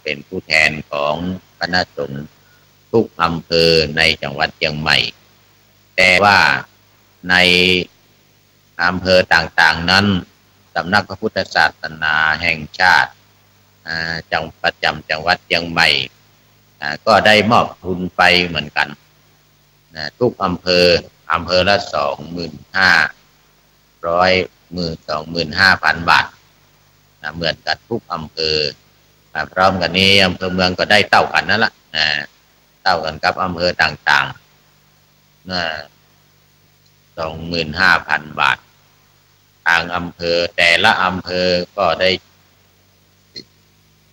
เป็นผู้แทนของคณะสงฆ์ทุกอำเภอในจังหวัดเชียงใหม่แต่ว่าในอำเภอต่างๆนั้นสำนักพระพุทธศาสนาแห่งชาติจังประจำจังหวัดเชียงใหม่ก็ได้มอบทุนไปเหมือนกันทุกอำเภอละ25,000 บาทเหมือนกันทุกอำเภอพร้อมกันนี้อำเภอเมืองก็ได้เท่ากันนั่นแหละเท่ากันกับอำเภอต่างๆ25,000 บาททางอำเภอแต่ละอำเภอก็ได้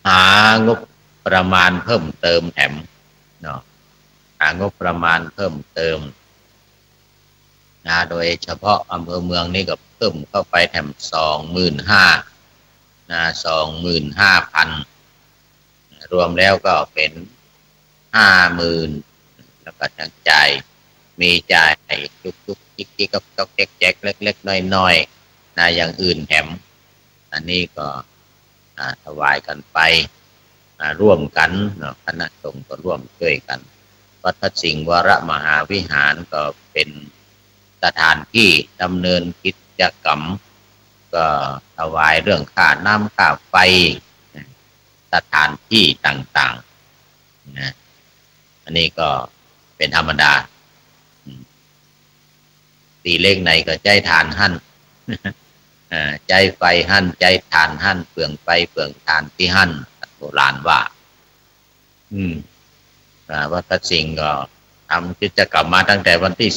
หางบประมาณเพิ่มเติมแถมเนาะหางบประมาณเพิ่มเติมโดยเฉพาะอำเภอเมืองนี่ก็เพิ่มเข้าไปแถม25,000รวมแล้วก็เป็น50,000แล้วก็จังจ่ายมีจ่ายทุกๆกิ๊กๆก็แจ๊กๆเล็กๆน้อยๆอย่างอื่นแถมอันนี้ก็ถวายกันไปร่วมกันคณะสงฆ์ก็ร่วมช่วยกันวัดพระสิงห์วรมหาวิหารก็เป็นสถานที่ดำเนินกิจกรรมก็ถวายเรื่องค่าน้ำค่าไฟสถานที่ต่างๆนะอันนี้ก็เป็นธรรมดาตีเลขไหนก็ใจทานหั่นใจไฟหั่นใจทานหั่นเปลืองไฟเปลืองทานที่หั่นโบราณว่าวัดพระสิงห์ก็ทำกิจกรรมมาตั้งแต่วันที่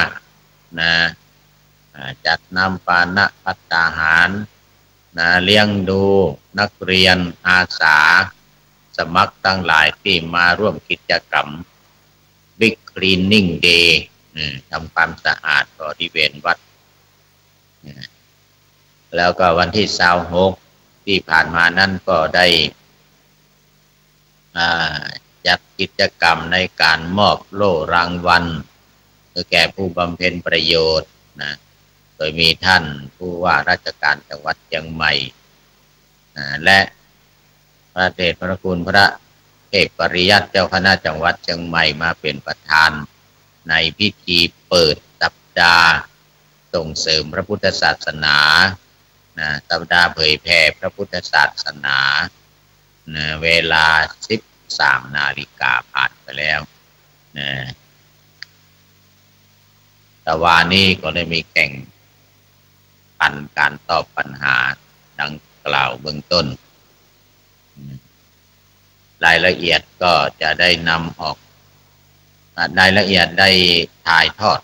25นะจัดนำปานะภัตตาหารเลี้ยงดูนักเรียนอาสาสมัครทั้งหลายที่มาร่วมกิจกรรม Big Cleaning Day ทำความสะอาดบริเวณวัดแล้วก็วันที่26ที่ผ่านมานั้นก็ได้จัดกิจกรรมในการมอบโล่รางวัลแก่ผู้บำเพ็ญประโยชน์โดยมีท่านผู้ว่าราชการจังหวัดเชียงใหม่และพระเดชพระคุณพระเทพปริยัติเจ้าคณะจังหวัดเชียงใหม่มาเป็นประธานในพิธีเปิดสัปดาห์ส่งเสริมพระพุทธศาสนาสัปดาห์เผยแผ่พระพุทธศาสนาเวลา13 นาฬิกาผ่านไปแล้วแต่ว่านี้ก็ได้มีแข่งขันการตอบปัญหาดังกล่าวเบื้องต้นรายละเอียดก็จะได้นำออกรายละเอียดได้ถ่ายทอด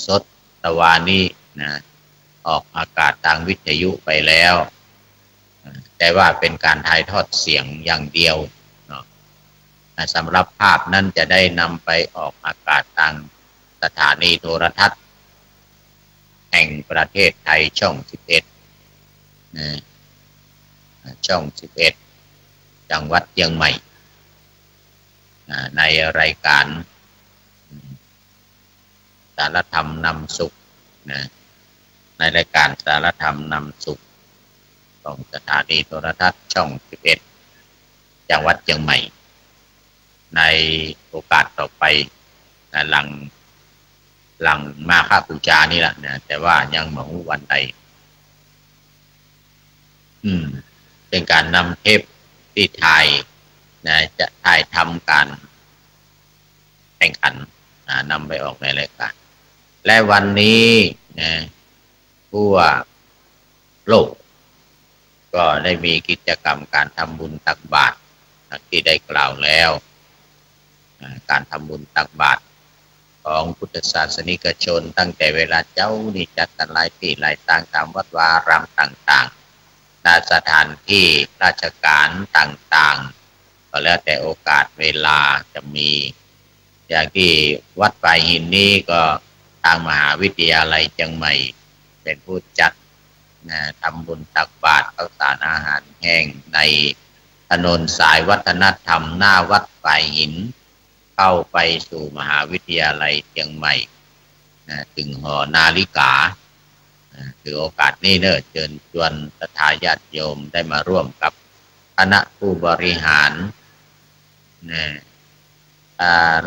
สดตะวันนี้ออกอากาศทางวิทยุไปแล้วแต่ว่าเป็นการถ่ายทอดเสียงอย่างเดียวสำหรับภาพนั้นจะได้นำไปออกอากาศทางสถานีโทรทัศน์แห่งประเทศไทยช่อง11ช่อง11จังหวัดเชียงใหม่ในรายการสารธรรมนำสุขในรายการสารธรรมนำสุขของสถานีโทรทัศน์ช่อง11จังหวัดเชียงใหม่ในโอกาสต่อไปหลังมาฆบูชานี่แหละแต่ว่ายังไม่รู้วันใดเป็นการนำเทปที่ถ่ายจะถ่ายทำการแข่งขันนำไปออกในรายการและวันนี้ผู้ว่าโลกก็ได้มีกิจกรรมการทำบุญตักบาตรที่ได้กล่าวแล้วการทำบุญตักบาตรของพุทธศาสนิกชนตั้งแต่เวลาเจ้านี่จัดกันหลายที่หลายต่างตามวัดวารามต่างๆณสถานที่ราชการต่างๆก็แล้วแต่โอกาสเวลาจะมีอย่างที่วัดปลายหินนี้ก็ทางมหาวิทยาลัยเชียงใหม่เป็นผู้จัดทำบุญตักบาตรข้าวสารอาหารแห้งในถนนสายวัฒนธรรมหน้าวัดปลายหินเข้าไปสู่มหาวิทยาลัยเชียงใหม่ถึงหอนาฬิกาถือโอกาสนี้เชิญชวนศรัทธาญาติโยมได้มาร่วมกับ คณะผู้บริหาร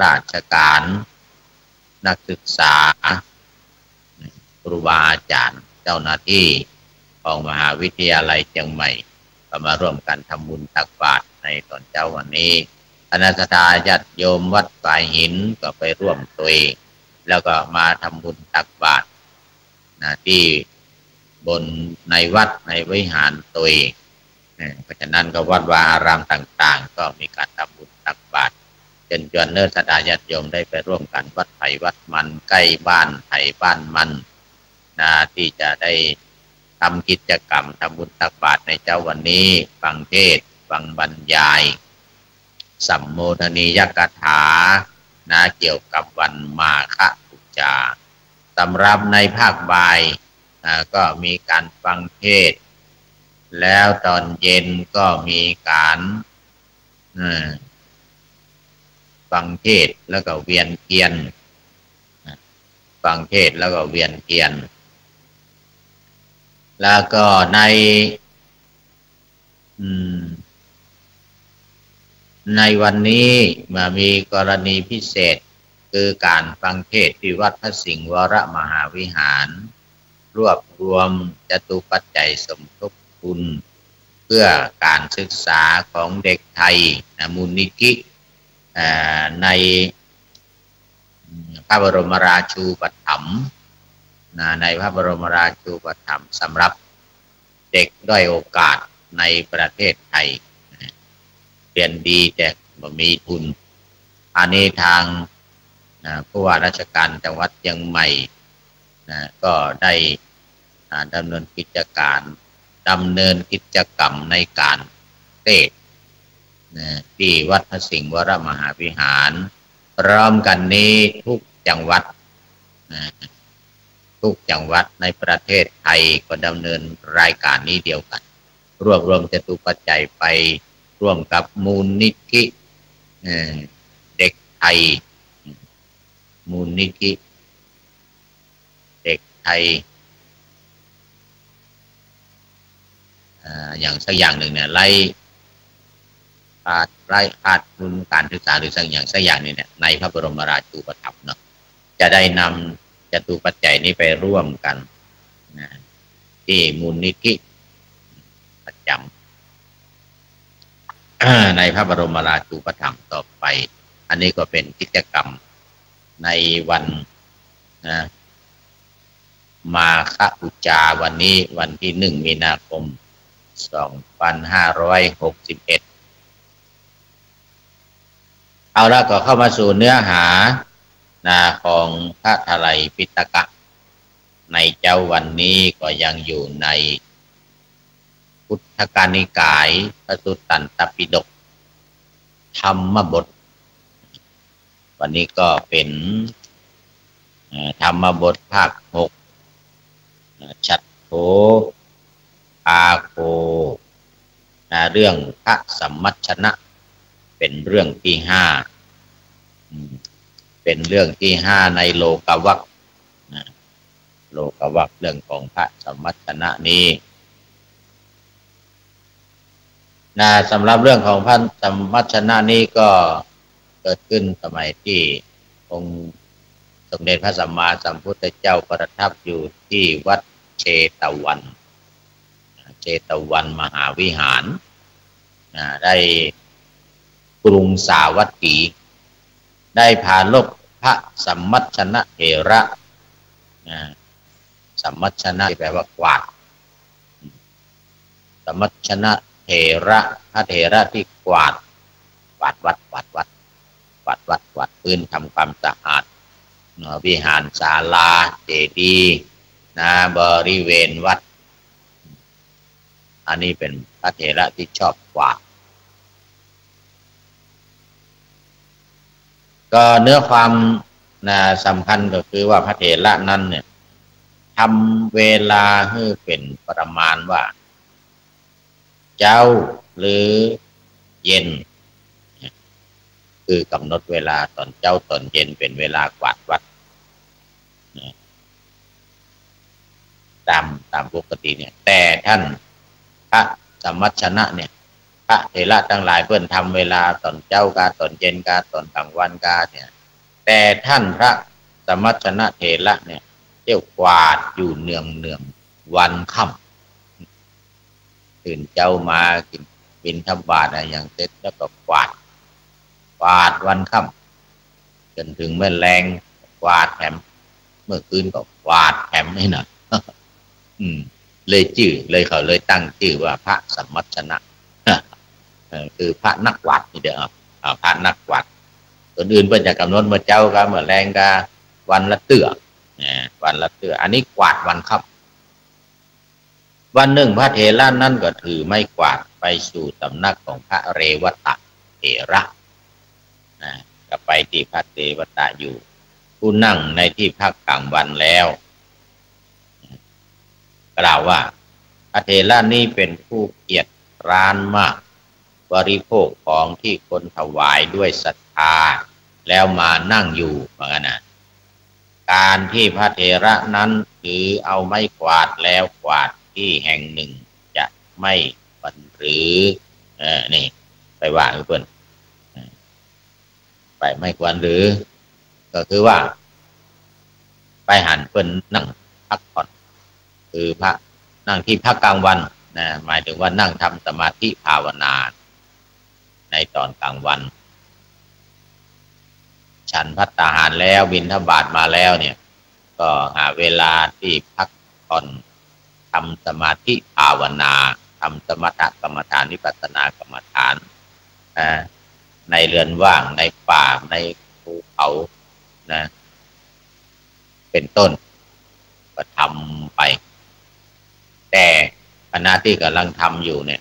ราชการนักศึกษาครูบาอาจารย์เจ้าหน้าที่ของมหาวิทยาลัยเชียงใหม่ก็มาร่วมกันทำบุญตักบาตรในตอนเช้าวันนี้คณะญาติโยมวัดป่าหินก็ไปร่วมตัวแล้วก็มาทำบุญตักบาตรที่บนในวัดในวิหารตัวเพราะฉะนั้นก็วัดวาอารามต่างๆก็มีการทำบุญตักบาตรจนเนิ่นศรัทธาญาติโยมได้ไปร่วมกันวัดไผ่วัดมันใกล้บ้านไผ่บ้านมันที่จะได้ทำกิจกรรมทำบุญตักบาตรในเจ้าวันนี้ฟังเทศน์ฟังบรรยายสัมโมทนียกถาเกี่ยวกับวันมาฆบูชาสำหรับในภาคบ่ายก็มีการฟังเทศน์แล้วตอนเย็นก็มีการฟังเทศน์แล้วก็เวียนเทียนฟังเทศน์แล้วก็เวียนเทียนแล้วก็ในวันนี้มีกรณีพิเศษคือการฟังเทศน์ที่วัดพระสิงห์วรมหาวิหารรวบรวมจตุปัจจัยสมทบทุนเพื่อการศึกษาของเด็กไทยมูลนิธิในพระบรมราชูปถัมภ์ในพระบรมราชูปถัมภ์สำหรับเด็กด้อยโอกาสในประเทศไทยเรียนดีแต่ไม่มีทุนอันนี้ทางผู้ว่าราชการจังหวัดเชียงใหม่ก็ได้ดำเนินกิจกรรมในการเทศน์ที่วัดพระสิงห์วรมหาวิหารพร้อมกันนี้ทุกจังหวัดในประเทศไทยก็ดำเนินรายการนี้เดียวกันรวบรวมจตุปัจจัยไปร่วมกับมูลนิธิเด็กไทยมูลนิธิเด็กไทยอย่างสักอย่างหนึ่งเนี่ยไล่พาดทุนการศึกษาหรือสักอย่างนี้เนี่ยในพระบรมราชูปถัมภ์เนาะจะได้นำจตุปัจจัยนี้ไปร่วมกันที่มูลนิธิประจำในพระบรมราชูปถัมภ์ต่อไปอันนี้ก็เป็นกิจกรรมในวันมาฆบูชาวันนี้วันที่1 มีนาคม 2561เอาละก็เข้ามาสู่เนื้อหาของพระไตรปิฎกในเจ้าวันนี้ก็ยังอยู่ในพุทธกานิกายพระสุตตันตปิฎกธรรมบทวันนี้ก็เป็นธรรมบทภาค 6ชัตโธอาโคเรื่องพระสัมมัชชนะเป็นเรื่องที่ 5เป็นเรื่องที่ 5ในโลกวรรคโลกวรรคเรื่องของพระสัมมัชชนะนี้สำหรับเรื่องของพระสัมมัชชนะนี้ก็เกิดขึ้นสมัยที่องค์สมเด็จพระสัมมาสัมพุทธเจ้าประทับอยู่ที่วัดเชตวันมหาวิหารได้กรุงสาวัตถีได้พาลบพระสัมมัชชนะเถระสัมมัชชนะแปลว่ากวาดสัมมัชชนะเถระพระเถระที่กวาดวัดพื้นทำความสะอาดวิหารศาลาเจดีย์บริเวณวัดอันนี้เป็นพระเถระที่ชอบกวาดก็เนื้อความสำคัญก็คือว่าพระเถระนั้นเนี่ยทำเวลาให้เป็นประมาณว่าเจ้าหรือเย็นคือกำหนดเวลาตอนเจ้าตอนเย็นเป็นเวลากวาดวัดตามปกติเนี่ยแต่ท่านพระสัมมัชชนะเนี่ยท ระเถระทั้งหลายเพื่อนทำเวลาตอนเจ้ากาตอนเย็นกาตอนกลางวันกาเนี่ยแต่ท่านพระสมัชชนะเถระเนี่ยเที่ยวกวาดอยู่เนืองวันค่ำตื่นเจ้ามากินบิณฑบาตอะไรอย่างเสร็จแล้วก็กวาดวันค่ำจนถึงเมื่อแรงกวาดแถมเมื่อคืนก็กวาดแถมให้หน่อยเลยเขาเลยตั้งชื่อว่าพระสมัชชนะคือพระนักกวาดนี่เด้อพระนักกวาดคนอื่นเพื่อจะกำหนดเมื่อเจ้าก็เมื่อแรงก็วันละเตื้อวันละเตื้ออันนี้กวาดวันค่ำวันหนึ่งพระเถระนั่นก็ถือไม้กวาดไปสู่สำนักของพระเรวตะเถระก็ไปที่พระเรวตะอยู่ผู้นั่งในที่พักกลางวันแล้วกล่าวว่าพระเถระนี้เป็นผู้เกียจคร้านมากบริโภคของที่คนถวายด้วยศรัทธาแล้วมานั่งอยู่เหมือนกันนะการที่พระเถระนั้นถือเอาไม้กวาดแล้วกวาดที่แห่งหนึ่งจะไม่บันหรือนี่ไปว่าเพื่อนไปไม่ควรหรือก็คือว่าไปหันเพื่อนนั่งพักผ่อนคือพระนั่งที่พักกลางวันนะหมายถึงว่านั่งทำสมาธิภาวนาในตอนกลางวันฉันภัตตาหารแล้วบิณฑบาตมาแล้วเนี่ยก็หาเวลาที่พักผ่อนทำสมาธิภาวนาทำสมถกรรมฐานวิปัสสนากรรมฐานในเรือนว่างในป่าในภูเขานะเป็นต้นก็ทำไปแต่ขณะที่กำลังทำอยู่เนี่ย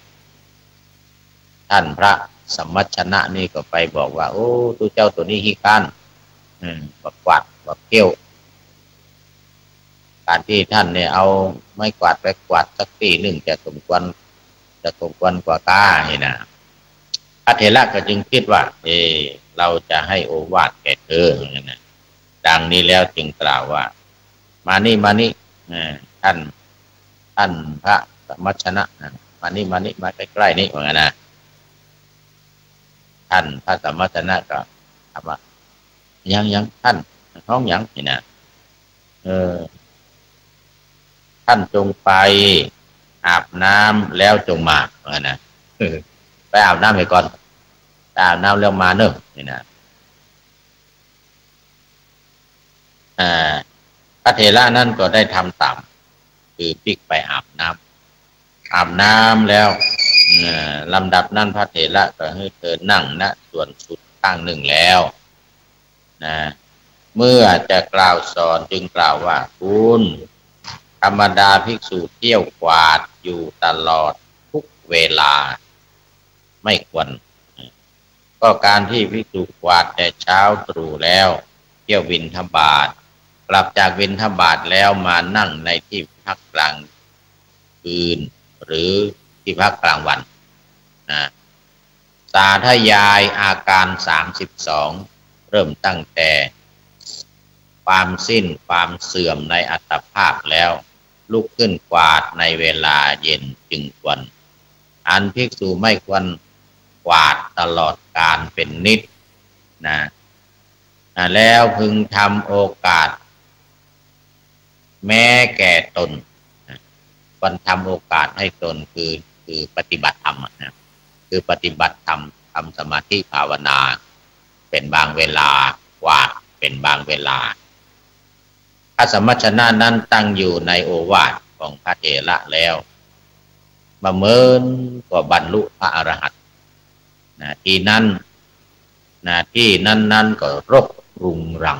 ท่านพระสมัชชนะนี่ก็ไปบอกว่าโอ้ตัวเจ้าตัวนี้ฮิการบักกวาดบักเกี้ยวการที่ท่านเนี่ยเอาไม้กวาดไปกวาดสักทีหนึ่งจะสมควรกว่าก้าเห็นนะพระเถระก็จึงคิดว่าเราจะให้โอวาทแก่เธออย่างนั้นนะดังนี้แล้วจึงกล่าวว่ามานี่ท่านพระสมัชชนะมานี่มาใกล้ๆนี่เหมือนกันนะท่านพระสมัชชนะก็ถามว่ายังท่านท้องยังนี่นะท่านจงไปอาบน้ำแล้วจงมาเหมือนกันนะไปอาบน้ำไปก่อนไปอาบน้ำแล้วมาเนอะนี่นะพระเถระนั่นก็ได้ทำตามคือพลิกไปอาบน้ำแล้วลำดับนั้นพระเถระก็ให้เธอนั่งณส่วนสุดข้างหนึ่งแล้วนะเมื่อจะกล่าวสอนจึงกล่าวว่าคุณธรรมดาภิกษุเที่ยวกวาดอยู่ตลอดทุกเวลาไม่ควรก็การที่ภิกษุกวาดแต่เช้าตรู่แล้วเที่ยวบิณฑบาตกลับจากบิณฑบาตแล้วมานั่งในที่พักกลางคืนหรือที่พักกลางวันนะสาธยายอาการ32เริ่มตั้งแต่ความสิ้นความเสื่อมในอัตภาพแล้วลุกขึ้นกวาดในเวลาเย็นจึงควรอันภิกษุไม่ควรกวาดตลอดการเป็นนิจนะแล้วพึงทำโอกาสแม้แก่ตนควรทำโอกาสให้ตนคือปฏิบัติธรรมนะคือปฏิบัติธรรมทำสมาธิภาวนาเป็นบางเวลากวาดเป็นบางเวลาพระสมัชชนะนั้นตั้งอยู่ในโอวาทของพระเถระแล้วมาเมินก็บรรลุพระอรหันต์ที่นั้นก็รกรุงรัง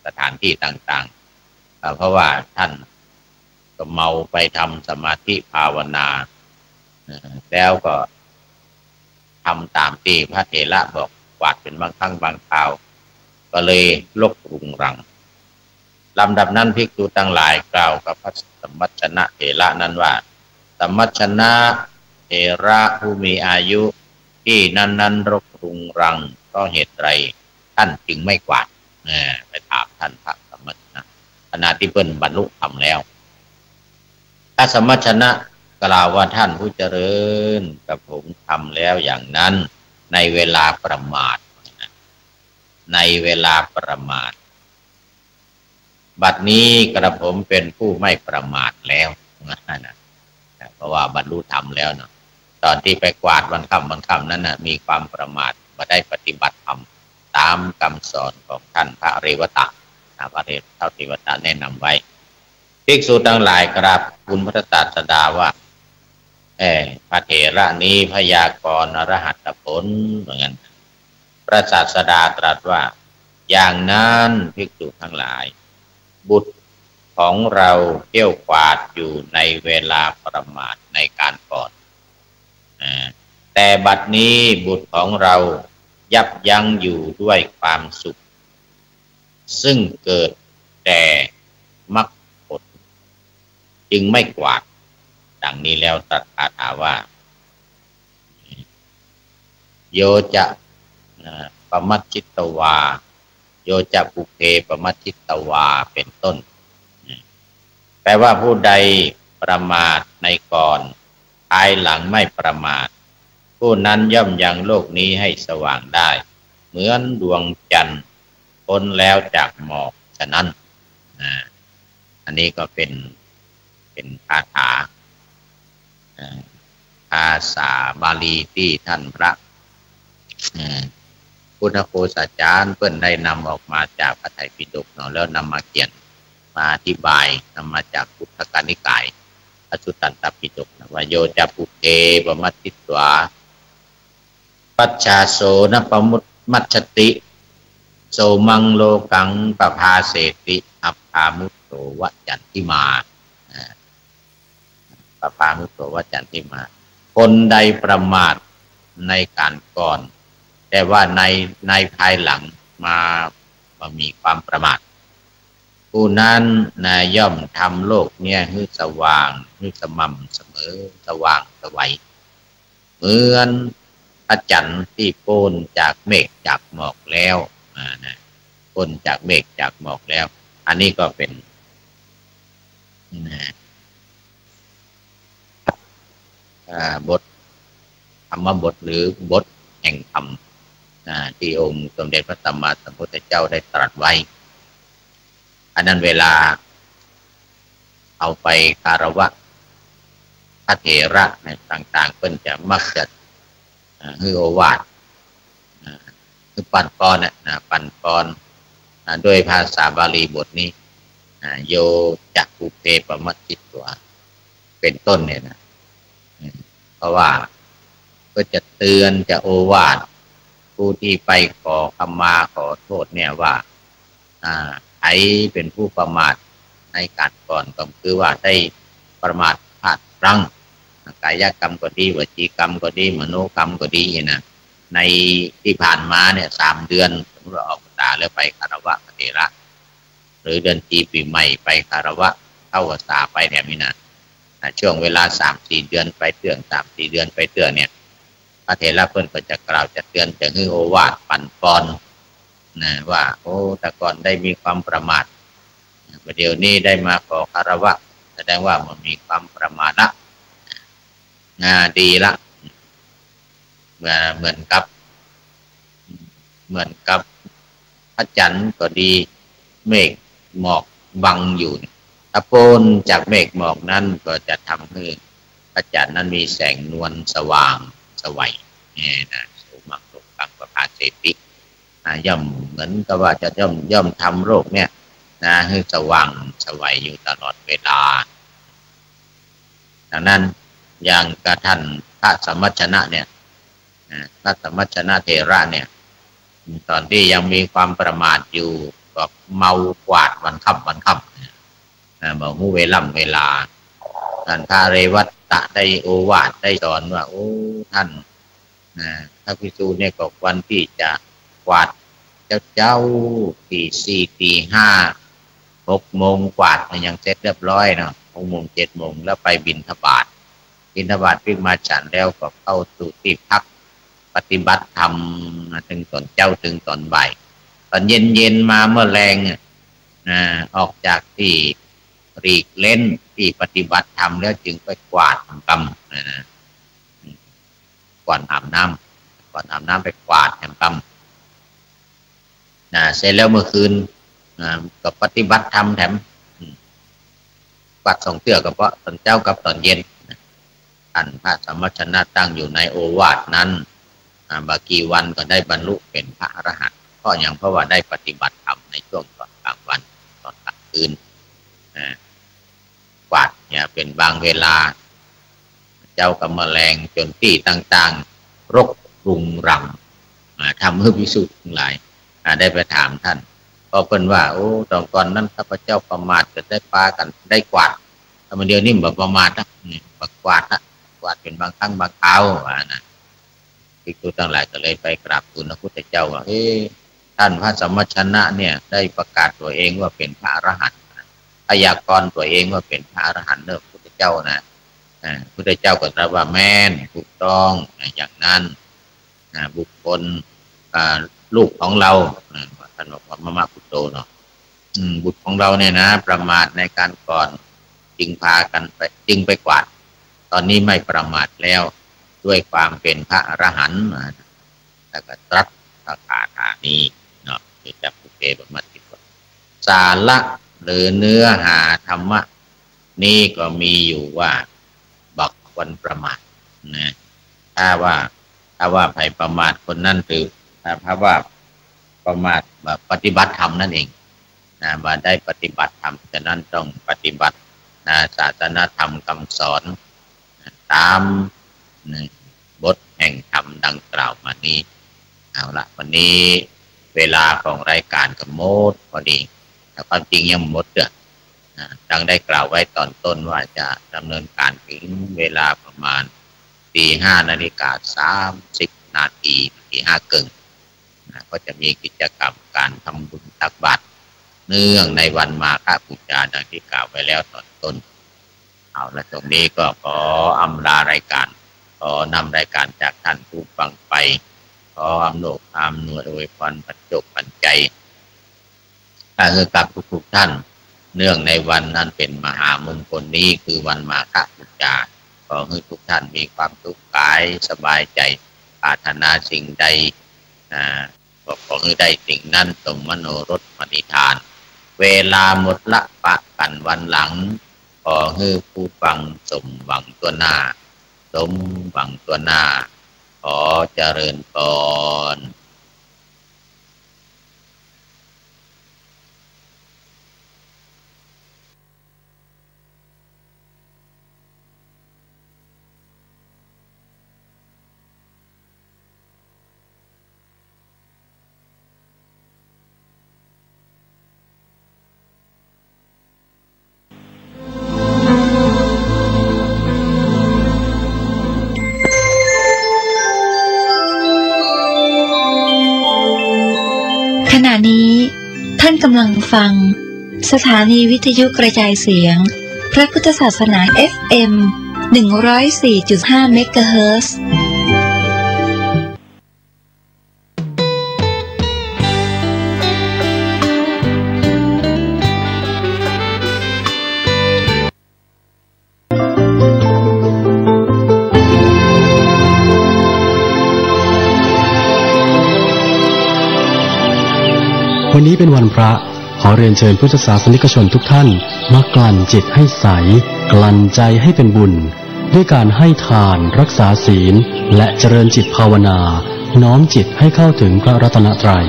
สถานที่ต่างๆเพราะว่าท่านก็เมาไปทำสมาธิภาวนาแล้วก็ทำตามที่พระเถระบอกกวาดเป็นบางครั้งบางคราวก็เลยรกรุงรังลำดับนั้นภิกษุทั้งหลายกล่าวกับพระสมัชชนะเถระนั้นว่าสมัชชนะเถระผู้มีอายุที่นั้นรกรุงรังก็เหตุไรท่านจึงไม่กวาดไปถามท่านพระสมัชชนะขณะที่เพิ่นบรรลุธรรมแล้วพระสมัชชนะ กล่าวว่าท่านผู้เจริญกับผมทำแล้วอย่างนั้นในเวลาประมาทในเวลาประมาทบัดนี้กระผมเป็นผู้ไม่ประมาทแล้วนะเพราะว่าบรรลุธรรมแล้วเนาะตอนที่ไปกวาดวันค่ำนั้นนะมีความประมาทมาได้ปฏิบัติธรรมตามคำสอนของท่านพระเรวตะพระเรวตะแนะนำไว้ภิกษุทั้งหลายกราบคุณพระศาสดาว่าพระเถระนี้พยากรณ์อรหัตผลเหมือนกันพระศาสดาตรัสว่าอย่างนั้นภิกษุทั้งหลายบุตรของเราเที่ยวกวาดอยู่ในเวลาประมาทในการก่อนแต่บัดนี้บุตรของเรายับยั้งอยู่ด้วยความสุขซึ่งเกิดแต่มรรคผลจึงไม่กวาดดังนี้แล้วตรัสคาถาว่าโยจะปมัชชิตวาโยจะปุเพปมัชชิตวาเป็นต้นแปลว่าผู้ใดประมาทในก่อนภายหลังไม่ประมาทผู้นั้นย่อมยังโลกนี้ให้สว่างได้เหมือนดวงจันทร์พ้นแล้วจากหมอกฉะนั้นอันนี้ก็เป็นคาถาภาษาบาลีที่ท่านพระพุทธโฆษาจารย์เพิ่นได้นำออกมาจากพระไตรปิฎกเนาะแล้วนำมาเขียนมาอธิบายนำมาจากพุทธกนิกายอสุตตันตปิฎกว่าโยจะปุเพปมัชชิตวาปัจฉาโสนปมุตมัชชติโสมังโลกังปภาเสติอัปพามุตโตวจันทิมาปภามุตโตวจันทิมาคนใดประมาทในการก่อนแต่ว่าในภายหลังมามีความประมาทผู้นั้นย่อมทำโลกเนี่ยให้สว่างให้สม่ำเสมอสว่างสวัยเหมือนพระจันทร์ที่โพ้นจากเมฆจากหมอกแล้วพ้นจากเมฆจากหมอกแล้วอันนี้ก็เป็นบทธรรมบทหรือบทแห่งธรรมที่องค์สมเด็จพระสัมมาสัมพุทธเจ้าได้ตรัสไว้อันนั้นเวลาเอาไปคารวะพระเถระต่างๆเพิ่นจะมักจะฮือโอวาทคือปั่นปอนปั่นปอนด้วยภาษาบาลีบทนี้โยจักปุเพปมัชชิตวาเป็นต้นเนี่ยนะเพราะว่าก็จะเตือนจะโอวาทผู้ที่ไปขอขมาขอโทษเนี่ยว่าใครเป็นผู้ประมาทในการก่อนก็คือว่าได้ประมาทพลาดพลั้งกายกรรมก็ดีวจีกรรมก็ดีมโนกรรมก็ดีนะในที่ผ่านมาเนี่ย3 เดือนสมมติว่าออกพรรษาแล้วไปคารวะพระเถระหรือเดือนปีใหม่ไปคารวะเข้าพรรษาไปเนี่ยมินะช่วงเวลา3-4 เดือนไปเตือน3-4 เดือนไปเตือนเนี่ยพระเถระเพิ่นก็จะกล่าวจะเตือนจะฮือโอวาทปั่นปอนนะว่าโอ้แต่ก่อนได้มีความประมาทเดี๋ยวนี้ได้มาขอคารวะแสดงว่ามันมีความประมาทละดีละเหมือนกับพระจันทร์ก็ดีเมฆหมอกบังอยู่ถ้าโปนจากเมฆหมอกนั้นก็จะทำให้พระจันทร์นั้นมีแสงนวลสว่างสวัยนี่นะโสมังโลกังปภาเสติย่อมเหมือนกับว่าจะย่อมทำโลกเนี่ยให้สว่างสวัยอยู่ตลอดเวลาดังนั้นอย่างกระท่านพระสมัชชนะเนี่ยพระสมัชชนะเถระเนี่ยตอนที่ยังมีความประมาทอยู่ก็เมากวาดวันค่ำบอกหูเวลาท่านพระเรวัตตะได้โอวาทได้สอนว่าโอ้ท่านถ้าภิกษุเนี่ยก็วันที่จะกวาดเจ้าตี 4 ตี 5 6 โมงกวาดยังเสร็จเรียบร้อยเนาะ6 โมง 7 โมงแล้วไปบิณฑบาตวิ่งมาฉันแล้วก็เข้าสู่ที่พักปฏิบัติธรรมถึงตอนเจ้าถึงตอนบ่ายตอนเย็นมาเมื่อแรงออกจากที่ หลีกเล่นที่ปฏิบัติธรรมแล้วจึงไปกวาดกรรมนะก่อนอาบน้ำไปกวาดกรรมเสร็จแล้วเมื่อคืนก็ปฏิบัติธรรมแถมกวาด2 เทื่อกับเพราะตอนเจ้ากับตอนเย็นท่านพระสัมมาชนะตั้งอยู่ในโอวาทนั้นบางกี่วันก็ได้บรรลุเป็นพระอรหันต์ก็อย่างเพราะว่าได้ปฏิบัติธรรมในช่วงตอนกลางวันตอนกลางคืนกวาดเนี่ยเป็นบางเวลาเจ้ากับแมลงจนที่ต่างๆรกรุงรังทำให้พิสูจน์ทั้งหลายได้ไปถามท่านก็เป็นว่าโอ้ตอนก่อนนั้นข้าพเจ้าประมาทจะได้ปากันได้กวาดแต่เดี๋ยวนี้แบบประมาทนะกวาดเป็นบางครั้งบางคราวนะภิกษุทั้งหลายก็เลยไปกราบทูลพระพุทธเจ้าว่าท่านพระสัมมาชนะเนี่ยได้ประกาศตัวเองว่าเป็นพระอรหันต์พยากรณ์ตัวเองว่าเป็นพระอรหันต์เนอะพระพุทธเจ้านะพระพุทธเจ้าก็ตรัสว่าแม่นถูกต้องอย่างนั้นบุคคลลูกของเราท่านบอกว่ามะมะพุทโธเนาะบุตรของเราเนี่ยนะประมาทในการก่อนจึงพากันไปจึงไปกวาดตอนนี้ไม่ประมาทแล้วด้วยความเป็นพระอรหันต์แล้วก็ตรัสคาถานี้เนาะคือจับปุเกบมัตติสาระหรือเนื้อหาธรรมะนี่ก็มีอยู่ว่าบอกคนประมาทนะถ้าว่าใครประมาทคนนั้นคือถ้าว่าประมาทปฏิบัติธรรมนั่นเองมาได้ปฏิบัติธรรมฉะนั้นต้องปฏิบัติศาสนธรรมคำสอนตามบทแห่งธรรมดังกล่าวมานี้เอาละวันนี้เวลาของรายการก็หมดพอดีแต่ความจริงยังหมดดังได้กล่าวไว้ตอนต้นว่าจะดำเนินการถึงเวลาประมาณ 5:30 นาที 5 กึ่งก็จะมีกิจกรรมการทำบุญตักบาตรเนื่องในวันมาฆบูชาดังที่กล่าวไว้แล้วตอนต้นเอาละตรงนี้ก็ขออำลารายการขอนำรายการจากท่านผู้ฟังไปขออำนวยอวยพรปัจจุปัจจัยกับทุกท่านเนื่องในวันนั้นเป็นมหามงคลนี้คือวันมาฆบูชาขอให้ทุกท่านมีความสุขกายสบายใจปรารถนาสิ่งใดขอให้ได้สิ่งนั้นสมมโนรสปณิธานเวลาหมดละปะกันวันหลังขอให้ผู้ฟังสมหวังตัวหน้าสมหวังตัวหน้าขอเจริญพรขณะนี้ท่านกำลังฟังสถานีวิทยุกระจายเสียงพระพุทธศาสนา FM 104.5 เมกะเฮิรตซ์วันนี้เป็นวันพระขอเรียนเชิญพุทธศาสนิกชนทุกท่านมากลั่นจิตให้ใสกลั่นใจให้เป็นบุญด้วยการให้ทานรักษาศีลและเจริญจิตภาวนาน้อมจิตให้เข้าถึงพระรัตนตรัย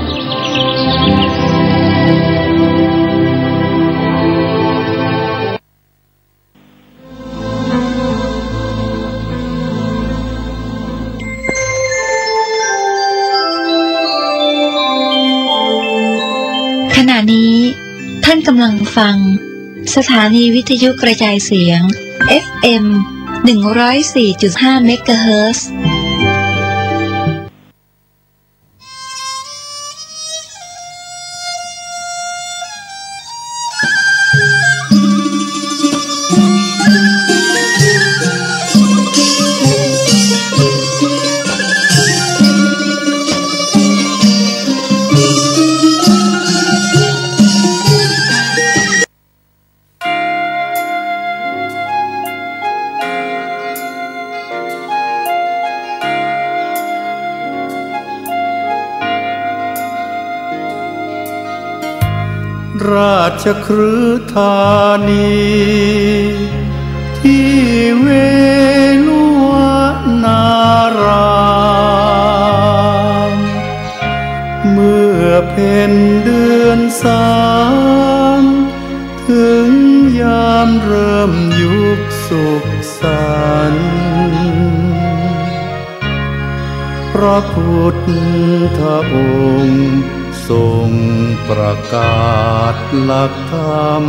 ขณะนี้ท่านกำลังฟังสถานีวิทยุกระจายเสียง FM 104.5 เมกะเฮิรตซ์ ราชคฤธานีที่เวลุวนารามเมื่อเพ็ญเดือน3ถึงยามเริ่มยุคสุขสันต์พระพุทธองค์ทรงประกาศหลักธรรม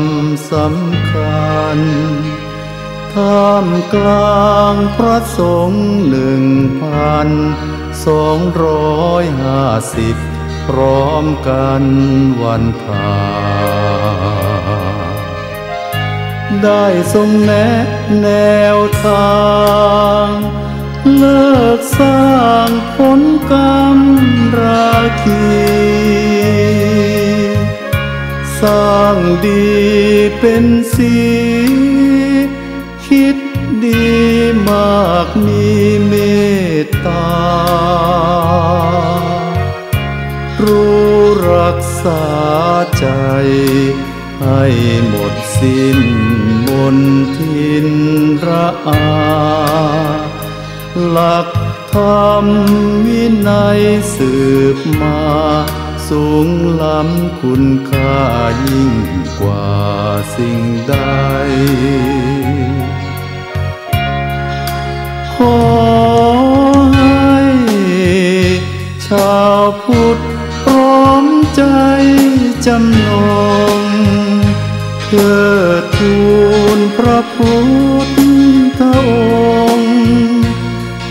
สำคัญท่ามกลางพระสงฆ์1,250 พร้อมกันวันพาได้ทรงแนะแนวทางเลิกสร้างผลกรรมราคีสร้างดีเป็นสีคิดดีมากมีเมตตารู้รักษาใจให้หมดสิ้นมนทินระอาหลักธรรมวินัยสืบมาสูงล้ำคุณค่ายิ่งกว่าสิ่งใดขอให้ชาวพุทธพร้อมใจจำนงเพื่อทูลพระพุทธองค์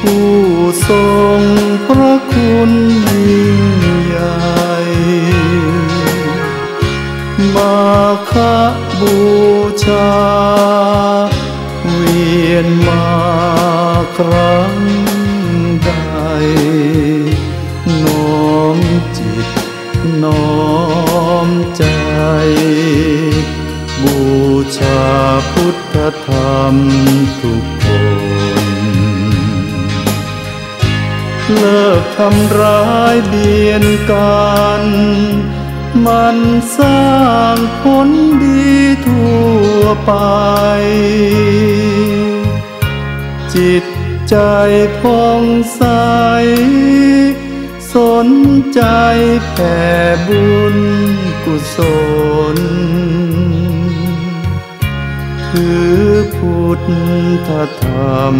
ผู้ทรงพระคุณยิ่งใหญ่มาฆบูชาเวียนมาครั้งใดน้อมจิตน้อมใจบูชาพุทธธรรมทุกคนเลิกทำร้ายเบียดกันมันสร้างผลดีทั่วไปจิตใจผ่องใสสนใจแผ่บุญกุศลถือพุทธธรรม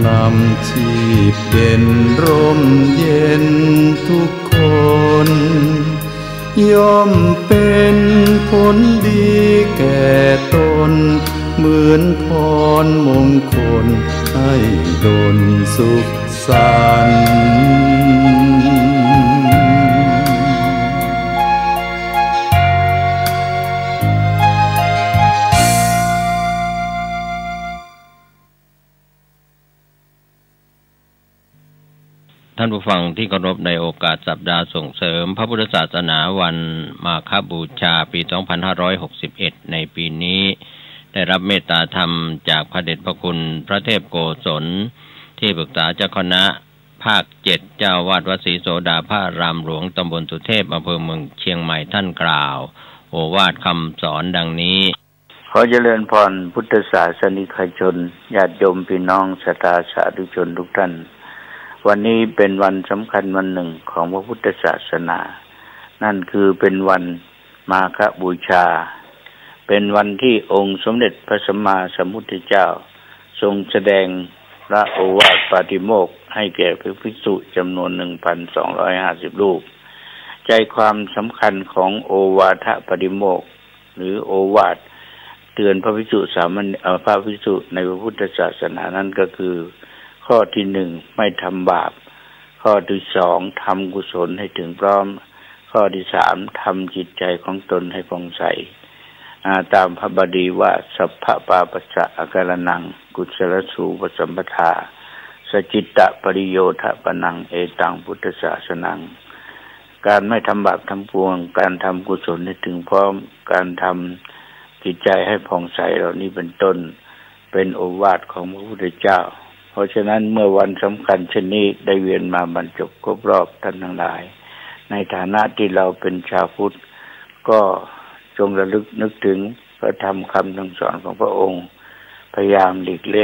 นำชีพเด่นร่มเย็นทุกคนย่อมเป็นผลดีแก่ตนเหมือนพรมงคลให้ดลสุขสันต์ท่านผู้ฟังที่เคารพในโอกาสสัปดาห์ส่งเสริมพระพุทธศาสนาวันมาฆบูชาปี 2561 ในปีนี้ได้รับเมตตาธรรมจากพระเดชพระคุณพระเทพโกศลที่ปรึกษาเจ้าคณะภาค 7 เจ้าวาดวัดศรีโสดาพระรามหลวงตำบลสุเทพอำเภอเมืองเชียงใหม่ท่านกล่าวโอวาทคำสอนดังนี้ขอเจริญพรพุทธศาสนิกชนญาติโยมพี่น้องศรัทธาสาธุชนทุกท่านวันนี้เป็นวันสำคัญวันหนึ่งของพระพุทธศาสนานั่นคือเป็นวันมาฆบูชาเป็นวันที่องค์สมเด็จพระสัมมาสัมพุทธเจ้าทรงแสดงพระโอวาทปาฏิโมกข์ให้แก่พระภิกษุจำนวน 1,250 รูปใจความสำคัญของโอวาทปาฏิโมกข์หรือโอวาทเตือนพระภิกษุพระภิกษุในพระพุทธศาสนานั้นก็คือข้อที่ 1ไม่ทำบาปข้อที่ 2ทำกุศลให้ถึงพร้อมข้อที่ 3ทำจิตใจของตนให้ผ่องใสตามพระบาลีว่าสัพพะปาปัสสะอาการนังกุศลสูปสัมปทาสจิตตปริโยทะปนังเอตังพุทธศาสนังการไม่ทำบาปทำปวงการทำกุศลให้ถึงพร้อมการทำจิตใจให้ผ่องใสเหล่านี้เป็นต้นเป็นโอวาทของพระพุทธเจ้าเพราะฉะนั้นเมื่อวันสำคัญเช่นนี้ได้เวียนมาบรรจบครบรอบท่านทั้งหลายในฐานะที่เราเป็นชาวพุทธก็ จงระลึกนึกถึงพระธรรมคำสั่งสอนของพระองค์พยายามหลีกเ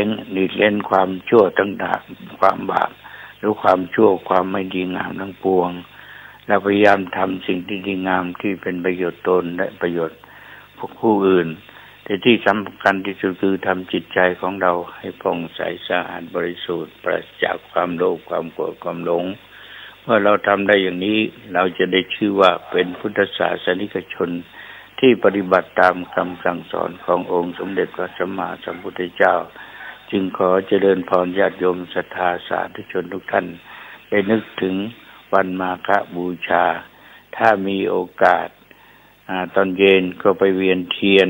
ล่นความชั่วต่างๆความบาปหรือความชั่วความไม่ดีงามทั้งปวงและพยายามทำสิ่งที่ดีงามที่เป็นประโยชน์ตนและประโยชน์พวกผู้อื่นแต่ที่สำคัญที่สุดคือทำจิตใจของเราให้ผ่องใสสะอาดบริสุทธิ์ปราศจากความโลภความโกรธความหลงเมื่อเราทำได้อย่างนี้เราจะได้ชื่อว่าเป็นพุทธศาสนิกชนที่ปฏิบัติตามคำสั่งสอนขององค์สมเด็จพระสัมมาสัมพุทธเจ้าจึงขอเจริญพรญาติโยมศรัทธาสาธุชนทุกท่านได้นึกถึงวันมาฆบูชาถ้ามีโอกาสตอนเย็นก็ไปเวียนเทียน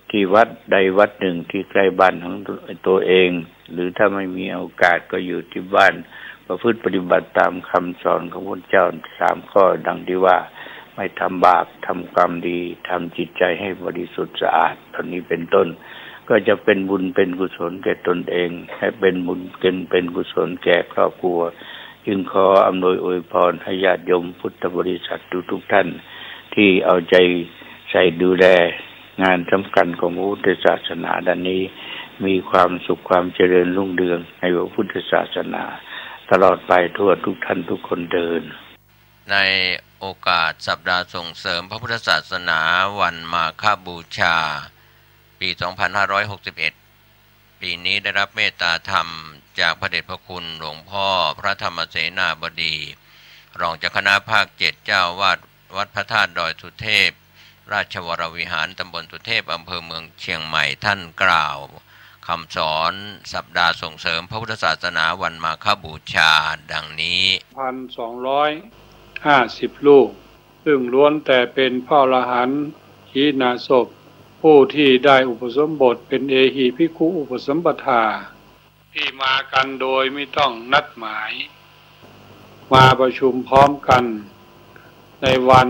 ที่วัดใดวัดหนึ่งที่ใกล้บ้านของตัวเองหรือถ้าไม่มีโอกาสก็อยู่ที่บ้านประพฤติปฏิบัติตามคำสอนของพระเจ้า3 ข้อดังที่ว่าไม่ทำบาปทำความดีทำจิตใจให้บริสุทธิ์สะอาดตอนนี้เป็นต้นก็จะเป็นบุญเป็นกุศลแก่ตนเองให้เป็นบุญเป็นกุศลแก่ครอบครัวจึงขออำนวยอวยพรให้ญาติโยมพุทธบริษัททุกท่านที่เอาใจใส่ดูแลงานสำคัญของพระพุทธศาสนาด้านนี้มีความสุขความเจริญรุ่งเรืองในพระพุทธศาสนาตลอดไปทั่วทุกท่านทุกคนเดินในโอกาสสัปดาห์ส่งเสริมพระพุทธศาสนาวันมาฆบูชาปี 2561 ปีนี้ได้รับเมตตาธรรมจากพระเดชพระคุณหลวงพ่อพระธรรมเสนาบดีรองเจ้าคณะภาค 7เจ้าวาดวัดพระธาตุดอยสุเทพราชวรวิหารตำบลสุเทพอำเภอเมืองเชียงใหม่ท่านกล่าวคำสอนสัปดาห์ส่งเสริมพระพุทธศาสนาวันมาฆบูชาดังนี้ 1,250 ลูกซึ่งล้วนแต่เป็นพระอรหันต์ขีณาสพผู้ที่ได้อุปสมบทเป็นเอหิภิกขุอุปสัมปทาที่มากันโดยไม่ต้องนัดหมายมาประชุมพร้อมกันในวัน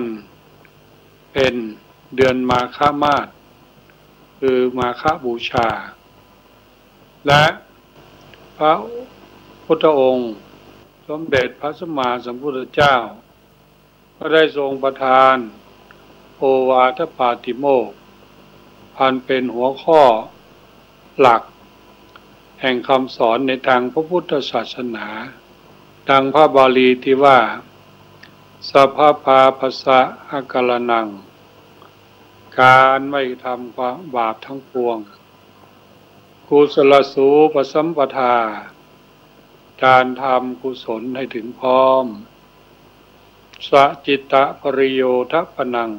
เป็นเดือนมาฆมาสคือมาฆบูชาและพระพุทธองค์สมเด็จพระสัมมาสัมพุทธเจ้าก็ได้ทรงประทานโอวาทปาติโมกข์อันเป็นหัวข้อหลักแห่งคำสอนในทางพระพุทธศาสนาดังพระบาลีที่ว่าสัพพะปาปัสสะอากัลนังการไม่ทำความบาปทั้งปวงกุศลสูปสัมปทาการทำกุศลให้ถึงพร้อมสัจิตตปริโยทปนัง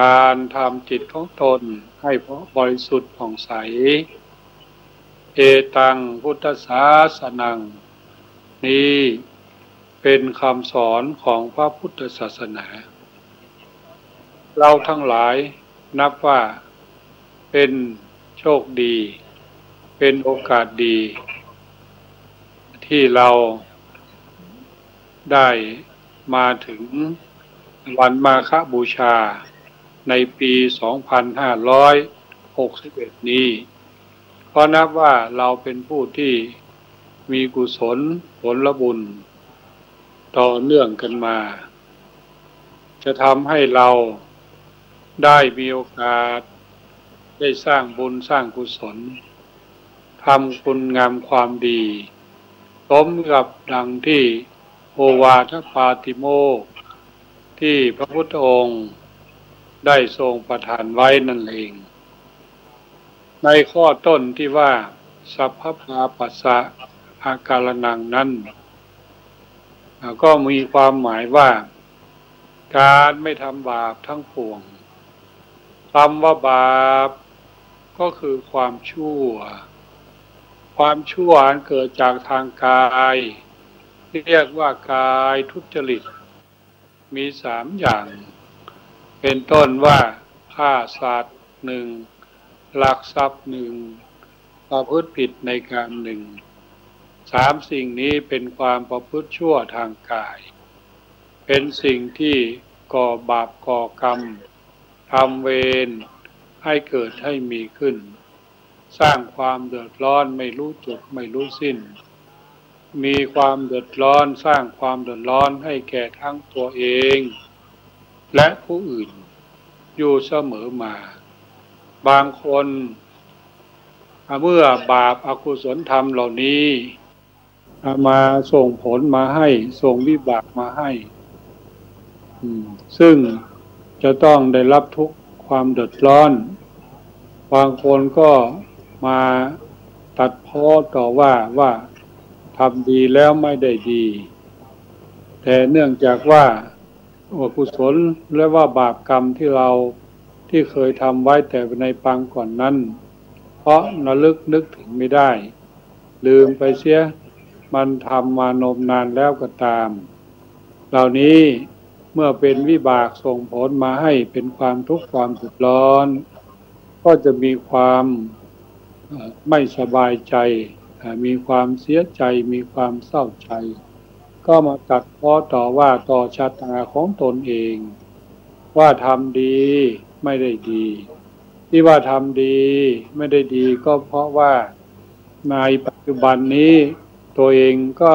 การทำจิตของตนให้บริสุทธิ์ผ่องใสเอตังพุทธศาสนังนี้เป็นคำสอนของพระพุทธศาสนาเราทั้งหลายนับว่าเป็นโชคดีเป็นโอกาสดีที่เราได้มาถึงวันมาฆบูชาในปี 2561 นี้เพราะนับว่าเราเป็นผู้ที่มีกุศลผลบุญต่อเนื่องกันมาจะทำให้เราได้มีโอกาสได้สร้างบุญสร้างกุศลทำคุณงามความดีสมกับดังที่โอวาทปาติโมกข์ที่พระพุทธองค์ได้ทรงประทานไว้นั่นเองในข้อต้นที่ว่าสัพพะปาปัสสะอาการนังนั้นก็มีความหมายว่าการไม่ทำบาปทั้งปวงคำว่าบาปก็คือความชั่วอันเกิดจากทางกายเรียกว่ากายทุจริตมี3 อย่างเป็นต้นว่าฆ่าสัตว์1ลักทรัพย์1ประพฤติผิดในการ3สิ่งนี้เป็นความประพฤติชั่วทางกายเป็นสิ่งที่ก่อบาปก่อกรรมทำเวรให้เกิดให้มีขึ้นสร้างความเดือดร้อนไม่รู้จบไม่รู้สิ้นมีความเดือดร้อนสร้างความเดือดร้อนให้แก่ทั้งตัวเองและผู้อื่น อยู่เสมอมาบางคนเมื่อบาปอกุศลธรรมเหล่านี้มาส่งผลมาให้ส่งวิบากมาให้ซึ่งจะต้องได้รับทุกข์ความเดือดร้อนบางคนก็มาตัดพ้อต่อว่าทำดีแล้วไม่ได้ดีแต่เนื่องจากว่าอกุศลและว่าบาปกรรมที่เคยทำไว้แต่ในปางก่อนนั้นเพราะระลึกนึกถึงไม่ได้ลืมไปเสียมันทำมานมนานแล้วก็ตามเหล่านี้เมื่อเป็นวิบากส่งผลมาให้เป็นความทุกข์ความเดือดร้อนก็จะมีความไม่สบายใจมีความเสียใจมีความเศร้าใจก็มาตัดพ้อต่อว่าต่อชะตาของตนเองว่าทำดีไม่ได้ดีที่ว่าทำดีไม่ได้ดีก็เพราะว่าในปัจจุบันนี้ตัวเองก็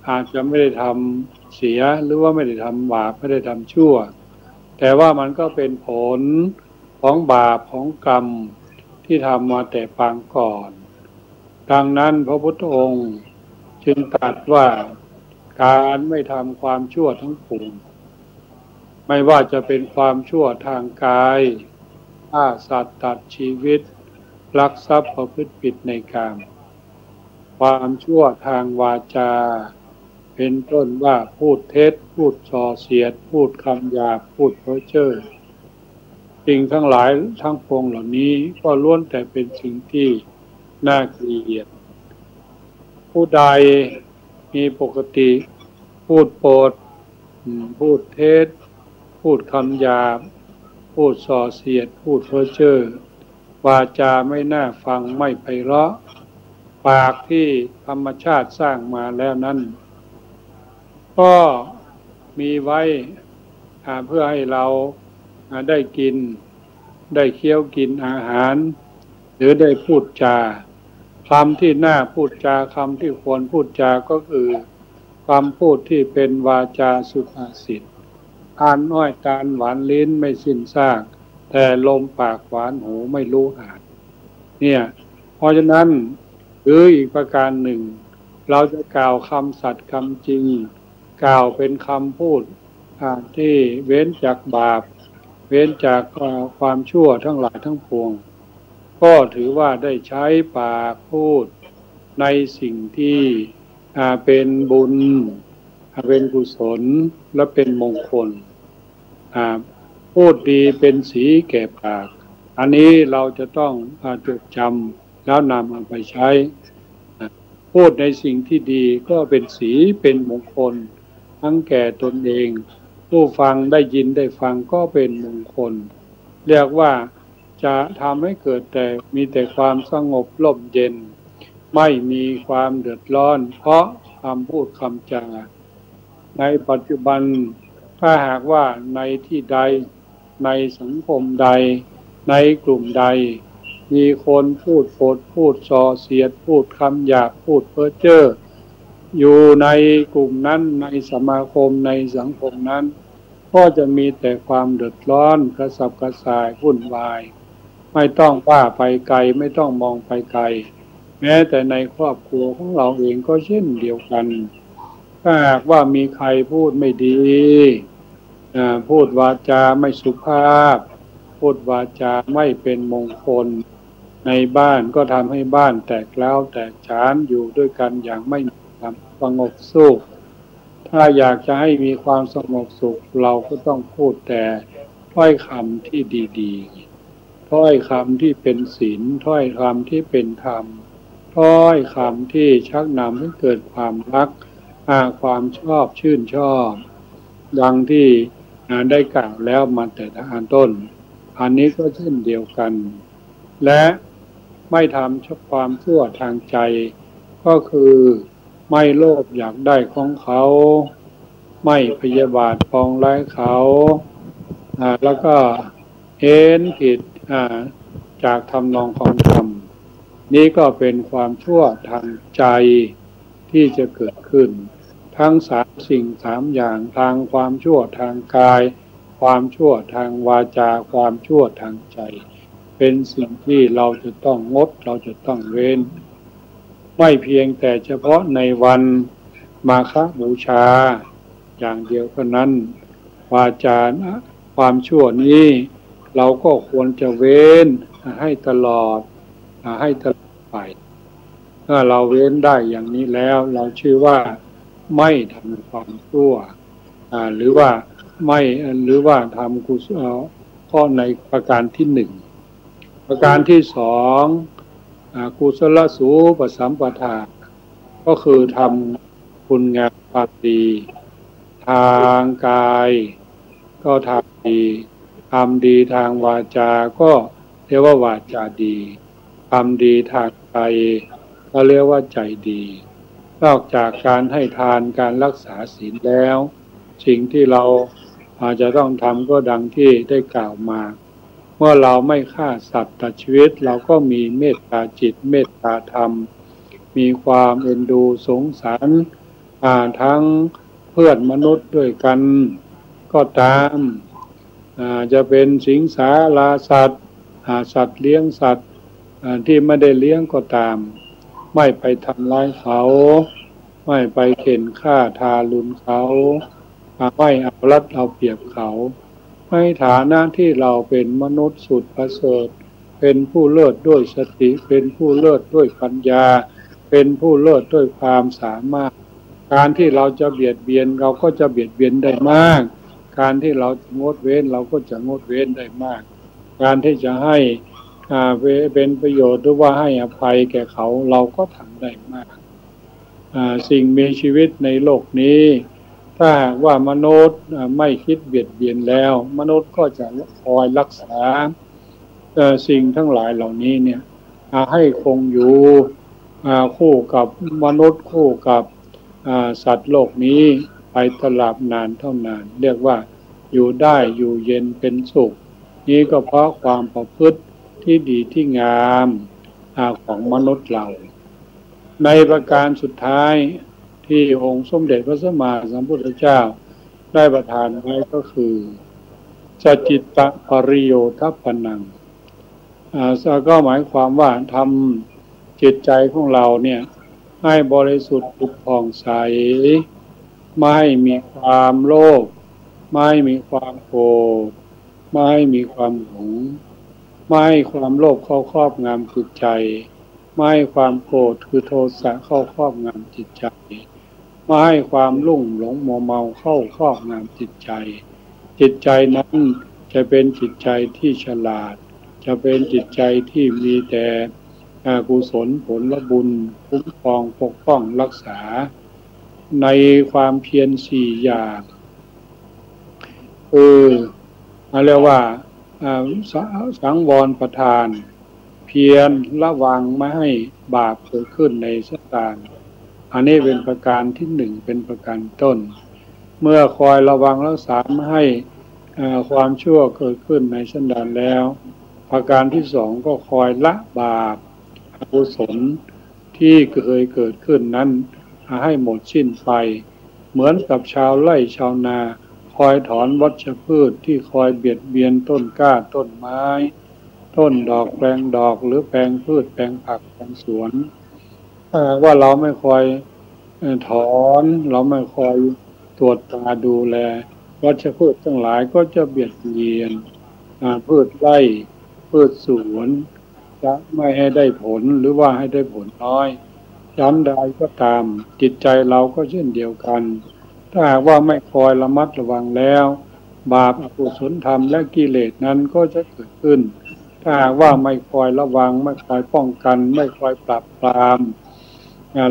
อาจจะไม่ได้ทำเสียหรือว่าไม่ได้ทำบาปไม่ได้ทำชั่วแต่ว่ามันก็เป็นผลของบาปของกรรมที่ทำมาแต่ปางก่อนดังนั้นพระพุทธองค์จึงตรัสว่าการไม่ทำความชั่วทั้งปวงไม่ว่าจะเป็นความชั่วทางกายฆ่าสัตว์ตัดชีวิตลักทรัพย์ประพฤติผิดในกามความชั่วทางวาจาเป็นต้นว่าพูดเท็จพูดส่อเสียดพูดคำหยาบพูดเพ้อเจ้อสิ่งทั้งหลายทั้งปวงเหล่านี้ก็ล้วนแต่เป็นสิ่งที่น่าเกลียดผู้ใดมีปกติพูดโปดพูดเท็จพูดคำหยาบพูดส่อเสียดพูดเพ้อเจ้อวาจาไม่น่าฟังไม่ไพเราะปากที่ธรรมชาติสร้างมาแล้วนั้นก็มีไว้เพื่อให้เราได้กินได้เคี้ยวกินอาหารหรือได้พูดจาคำที่น่าพูดจาคำที่ควรพูดจาก็คือคำพูดที่เป็นวาจาสุภาษิตอ่านน้อยตาลหวานลิ้นไม่สิ้นซากแต่ลมปากหวานหูไม่รู้หาดเนี่ยเพราะฉะนั้นหรืออีกประการหนึ่งเราจะกล่าวคำสัตย์คำจริงกล่าวเป็นคำพูดที่เว้นจากบาปเว้นจากความชั่วทั้งหลายทั้งปวงก็ถือว่าได้ใช้ปากพูดในสิ่งที่เป็นบุญเป็นกุศลและเป็นมงคลพูดดีเป็นสีแก่ปากอันนี้เราจะต้องจดจำแล้วนำเอาไปใช้พูดในสิ่งที่ดีก็เป็นสีเป็นมงคลทั้งแก่ตนเองผู้ฟังได้ยินได้ฟังก็เป็นมงคลเรียกว่าจะทำให้เกิดแต่มีแต่ความสงบร่มเย็นไม่มีความเดือดร้อนเพราะคำพูดคำจาในปัจจุบันถ้าหากว่าในที่ใดในสังคมใดในกลุ่มใดมีคนพูดโปดพูดส่อเสียดพูดคำหยาบพูดเพ้อเจ้ออยู่ในกลุ่มนั้นในสมาคมในสังคมนั้นก็จะมีแต่ความเดือดร้อนกระสับกระส่ายวุ่นวายไม่ต้องว่าไปไกลไม่ต้องมองไปไกลแม้แต่ในครอบครัวของเราเองก็เช่นเดียวกันถ้าหากว่ามีใครพูดไม่ดีพูดวาจาไม่สุภาพพูดวาจาไม่เป็นมงคลในบ้านก็ทำให้บ้านแตกเล้าแตกฉานอยู่ด้วยกันอย่างไม่มีความสงบสุขถ้าอยากจะให้มีความสงบสุขเราก็ต้องพูดแต่ถ้อยคำที่ดีๆถ้อยคำที่เป็นศีลถ้อยคำที่เป็นธรรมถ้อยคำที่ชักนำให้เกิดความรักความชอบชื่นชอบดังที่ได้กล่าวแล้วมาแต่ทางต้นอันนี้ก็เช่นเดียวกันและไม่ทำความชั่วทางใจก็คือไม่โลภอยากได้ของเขาไม่พยาบาทปองร้ายเขาแล้วก็เห็นผิดจากทำนองของธรรมนี้ก็เป็นความชั่วทางใจที่จะเกิดขึ้นทั้ง3 สิ่ง 3 อย่างทางความชั่วทางกายค ความชั่วทางวาจาความชั่วทางใจเป็นสิ่งที่เราจะต้องงดเราจะต้องเว้นไม่เพียงแต่เฉพาะในวันมาฆบูชาอย่างเดียวเท่านั้นวาจาความชั่วนี้เราก็ควรจะเว้นให้ตลอดไปเมื่อเราเว้นได้อย่างนี้แล้วเราชื่อว่าไม่ทำความชั่วหรือว่าทำกุศลข้อในประการที่หนึ่งประการที่สองกุศลสูปสัมปทาก็คือทำคุณงามความดีทางกายก็ทำดีทำดีทางวาจาก็เรียกว่าวาจาดีทำดีทางใจก็เรียกว่าใจดีนอกจากการให้ทานการรักษาศีลแล้วสิ่งที่เราอาจจะต้องทำก็ดังที่ได้กล่าวมาเมื่อเราไม่ฆ่าสัตว์ตัดชีวิตเราก็มีเมตตาจิตเมตตาธรรมมีความเอ็นดูสงสารทั้งเพื่อนมนุษย์ด้วยกันก็ตามจะเป็นสิงสาราสัตว์สัตว์เลี้ยงสัตว์ที่ไม่ได้เลี้ยงก็ตามไม่ไปทำร้ายเขาไม่ไปเข็นฆ่าทารุณเขาไม่เอารัดเอาเปรียบเขาในฐานะที่เราเป็นมนุษย์สุดประเสริฐเป็นผู้เลิศด้วยสติเป็นผู้เลิศด้วยปัญญาเป็นผู้เลิศด้วยความสามารถการที่เราจะเบียดเบียนเราก็จะเบียดเบียนได้มากการที่เรางดเว้นเราก็จะงดเว้นได้มากการที่จะให้เป็นประโยชน์หรือว่าให้อภัยแก่เขาเราก็ทำได้มากสิ่งมีชีวิตในโลกนี้ถ้าหากว่ามนุษย์ไม่คิดเบียดเบียนแล้วมนุษย์ก็จะคอยรักษาสิ่งทั้งหลายเหล่านี้เนี่ยให้คงอยู่คู่กับมนุษย์คู่กับสัตว์โลกนี้ไปตลอดนานเท่านานเรียกว่าอยู่ได้อยู่เย็นเป็นสุขนี้ก็เพราะความประพฤติที่ดีที่งามของมนุษย์เราในประการสุดท้ายที่องค์สมเด็จพระสัมมาสัมพุทธเจ้าได้ประทานไว้ก็คือสัจจิตตปริโยทัปปนังก็หมายความว่าทำจิตใจของเราเนี่ยให้บริสุทธิ์ผุดผ่องใสไม่มีความโลภไม่มีความโกรธไม่มีความหลงไม่ให้ความโลภเข้าครอบงำจิตใจไม่ให้ความโกรธคือโทสะเข้าครอบงำจิตใจไม่ให้ความลุ่มหลงมัวเมาเข้าครอบงำจิตใจจิตใจนั้นจะเป็นจิตใจที่ฉลาดจะเป็นจิตใจที่มีแต่กุศลผลบุญคุ้มครองปกป้องรักษาในความเพียรสี่อย่างคือเรียกว่าสังวรประทานเพียรระวังไม่ให้บาปเกิดขึ้นในสันดานอันนี้เป็นประการที่หนึ่งเป็นประการต้นเมื่อคอยระวังรักษาไม่ให้ความชั่วเกิดขึ้นในสันดานแล้วประการที่สองก็คอยละบาปอกุศลที่เคยเกิดขึ้นนั้นให้หมดสิ้นไปเหมือนกับชาวไร่ชาวนาคอยถอนวัชพืชที่คอยเบียดเบียนต้นกล้าต้นไม้ต้นดอกแปลงดอกหรือแปลงพืชแปลงผักแปลงสวนว่าเราไม่คอยถอนเราไม่คอยตรวจตาดูแลวัชพืชทั้งหลายก็จะเบียดเบียนพืชไร่พืชสวนจะไม่ให้ได้ผลหรือว่าให้ได้ผลน้อยย้ำใดก็ตามจิตใจเราก็เช่นเดียวกันถ้าหากว่าไม่คอยระมัดระวังแล้วบาปอกุศลธรรมและกิเลสนั้นก็จะเกิดขึ้นถ้าหากว่าไม่คอยระวังไม่คอยป้องกันไม่คอยปราบปราม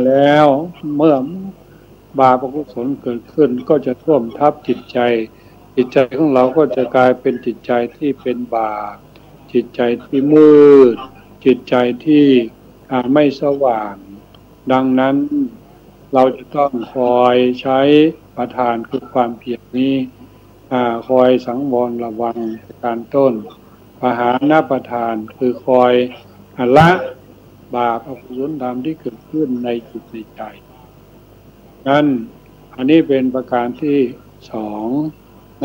แล้วเมื่อบาปอกุศลเกิดขึ้นก็จะท่วมทับจิตใจของเราก็จะกลายเป็นจิตใจที่เป็นบาปจิตใจที่มืดจิตใจที่ไม่สว่างดังนั้นเราจะต้องคอยใช้ประทานคือความเพียรนี้คอยสังวรระวังการต้นปหานประทานคือคอยละบาปอกุศลธรรมที่เกิดขึ้นในจิตในใจนั้นอันนี้เป็นประการที่สอง ใ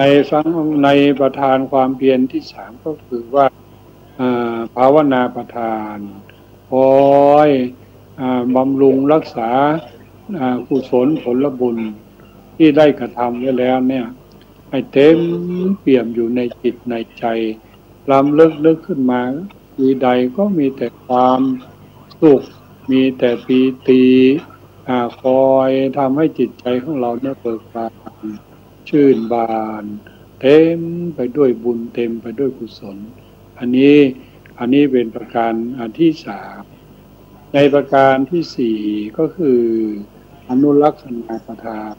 นประธานความเพียรที่3ก็คือว่าภาวนาประทานคอยบำรุงรักษากุศลผลบุญที่ได้กระทำไว้แล้วเนี่ยให้เต็มเปี่ยมอยู่ในจิตในใจลำลึกนึกขึ้นมาทีใดก็มีแต่ความสุขมีแต่ปีติคอยทำให้จิตใจของเราเนี่ยเบิกบานชื่นบานเต็มไปด้วยบุญเต็มไปด้วยกุศลอันนี้เป็นประการที่3ในประการที่4ก็คืออนุรักษณประทาน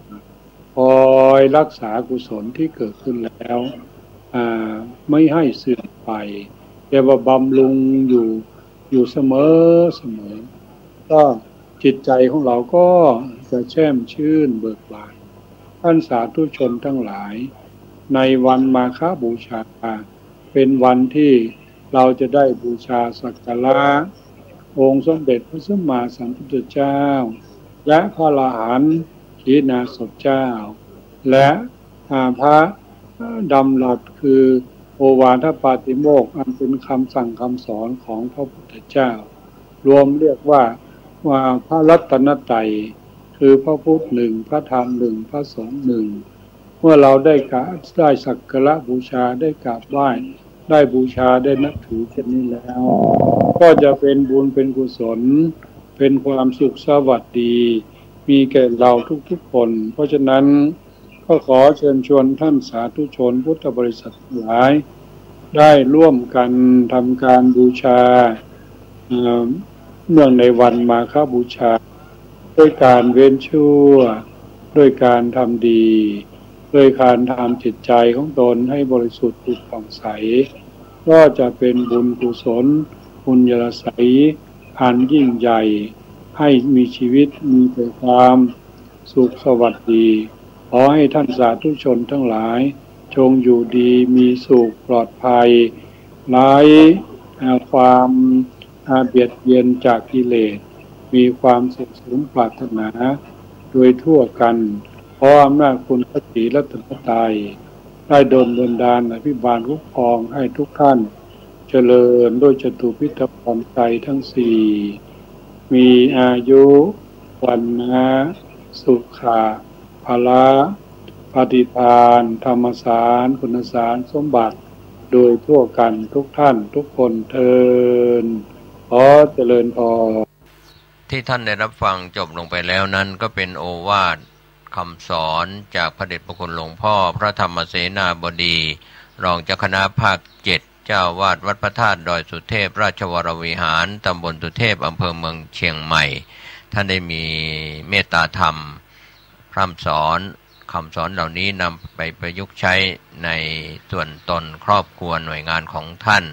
คอยรักษากุศลที่เกิดขึ้นแล้วไม่ให้เสื่อมไปแต่ว่าบำรุงอยู่เสมอก็จิตใจของเราก็จะแช่มชื่นเบิกบานท่านสาธุชนทั้งหลายในวันมาฆบูชาเป็นวันที่เราจะได้บูชาสักการะองค์สมเด็จพระสัมมาสัมพุทธเจ้าและพระอรหันต์ขีณาสพเจ้าและพระดำรัสคือโอวาทปาติโมกข์อันเป็นคำสั่งคำสอนของพระพุทธเจ้ารวมเรียกว่าพระรัตนตรัยคือพระพุทธ1พระธรรม1พระสงฆ์1เมื่อเราได้สักการะบูชาได้กราบไหว้ได้บูชาได้นับถือเช่นนี้แล้วก็จะเป็นบุญเป็นกุศลเป็นความสุขสวัสดีมีแก่เราทุกๆคนเพราะฉะนั้นก็ขอเชิญชวนท่านสาธุชนพุทธบริษัททั้งหลายได้ร่วมกันทำการบูชาเนื่องในวันมาฆบูชาด้วยการเว้นชั่วด้วยการทำดีด้วยการทำจิตใจของตนให้บริสุทธิ์ผุดผ่องใสก็จะเป็นบุญกุศลบุญยศอันยิ่งใหญ่ให้มีชีวิตมีแต่ความสุขสวัสดีขอให้ท่านสาธุชนทั้งหลายจงอยู่ดีมีสุขปลอดภัยไร้ความเบียดเบียนจากกิเลสมีความสุขสมปรารถนาโดยทั่วกันขออำนาจคุณพระศรีรัตนตรัยได้ดลบันดาลอภิบาลคุ้มครองให้ทุกท่านเจริญด้วยจตุพิธพรใจทั้ง4มีอายุวันนะสุขะภละปฏิภาณธรรมสารคุณสารสมบัติโดยทั่วกันทุกท่านทุกคนเทินขอเจริญพรที่ท่านได้รับฟังจบลงไปแล้วนั้นก็เป็นโอวาทคำสอนจากพระเดชพระคุณหลวงพ่อพระธรรมเสนาบดีรองเจ้าคณะภาค7เจ้าวาดวัดพระธาตุดอยสุเทพราชวรวิหารตำบลสุเทพอำเภอเมืองเชียงใหม่ท่านได้มีเมตตาธรรมพร่ำสอนคำสอนเหล่านี้นำไปประยุกต์ใช้ในส่วนตนครอบครัวหน่วยงานของท่าน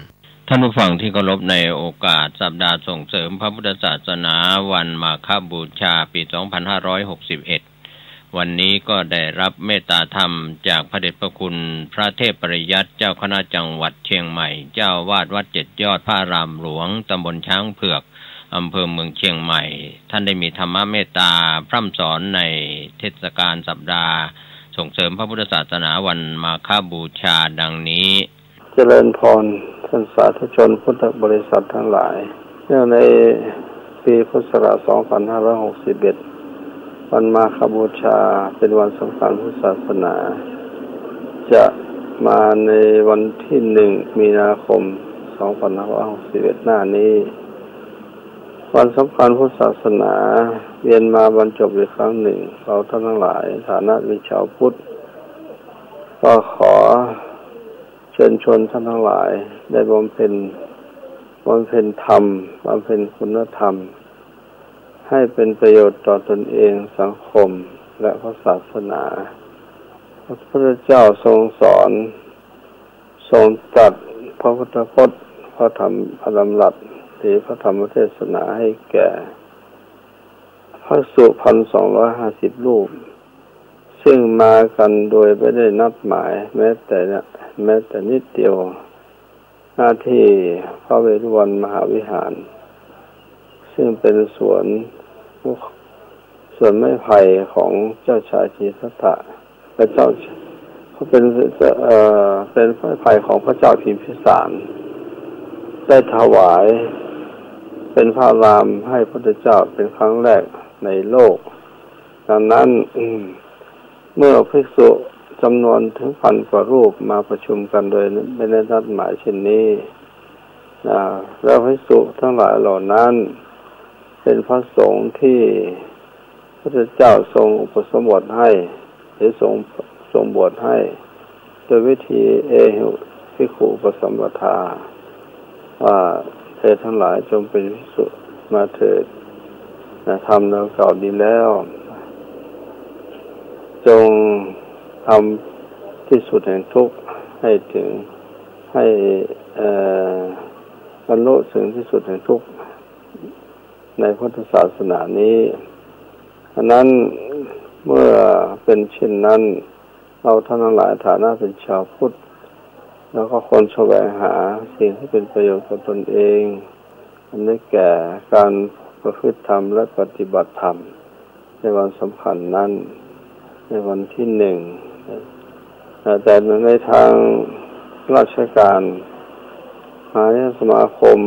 ผู้ฟังที่เคารพในโอกาสสัปดาห์ส่งเสริมพระพุทธศาสนาวันมาฆบูชาปี 2561 วันนี้ก็ได้รับเมตตาธรรมจากพระเดชพระคุณพระเทพปริยัติเจ้าคณะจังหวัดเชียงใหม่เจ้าวาดวัด7 ยอดพระอารามหลวงตำบลช้างเผือกอำเภอเมืองเชียงใหม่ท่านได้มีธรรมเมตตาพร่ำสอนในเทศกาลสัปดาห์ส่งเสริมพระพุทธศาสนาวันมาฆบูชาดังนี้เจริญพรท่านสาธุชนพุทธบริษัททั้งหลายเนื่องในปีพุทธศักราช 2561 วันมาฆบูชาเป็นวันสำคัญพุทธศาสนาจะมาในวันที่ 1 มีนาคม 2561 หน้านี้วันสำคัญพุทธศาสนาเวียนมาบรรจบอีกครั้งหนึ่งเราท่านทั้งหลายฐานะเป็นชาวพุทธก็ขอเชิญชวนท่านทั้งหลายได้บำเพ็ญธรรมบำเพ็ญคุณธรรมให้เป็นประโยชน์ต่อตนเองสังคมและพระศาสนาพระพุทธเจ้าทรงสอนทรงตรัสพระพุทธพจน์พระธรรมพระดำรัสหรือพระธรรมเทศนาให้แก่พระภิกษุ 1,250 รูปซึ่งมากันโดยไม่ได้นัดหมายแม้แต่นิดเดียวหน้าที่พระเวรุวันมหาวิหารซึ่งเป็นสวนไม้ไผ่ของเจ้าชายสิทธัตถะและเจ้าข เป็นพระไฟของพระเจ้าพิมพิสารได้ถวายเป็นพระรามให้พระพุทธเจ้าเป็นครั้งแรกในโลกดังนั้นเมื่อภิกษุจำนวนถึงพันกว่ารูปมาประชุมกันโดยไม่ได้นัดหมายเช่นนี้แล้วภิกษุทั้งหลายเหล่านั้นเป็นพระสงฆ์ที่พระพุทธเจ้าทรงอุปสมบทให้หรือทรงบวชให้โดยวิธีเอหิภิกขุอุปสัมปทาว่าเธอทั้งหลายจงเป็นภิกษุมาเถิดทำแล้วเก่าดีแล้วจงทำที่สุดแห่งทุกข์ให้ถึงให้บรรลุถึงที่สุดแห่งทุกข์ในพุทธศาสนานี้ฉะนั้นเมื่อเป็นเช่นนั้นเราท่านทั้งหลายฐานะเป็นชาวพุทธแล้วก็คนแสวงหาสิ่งที่เป็นประโยชน์กับตนเองอันนี้แก่การประพฤติธรรมและปฏิบัติธรรมในวันสำคัญนั้นในวันที่หนึ่งแต่ในทางราชการมหาสมาคม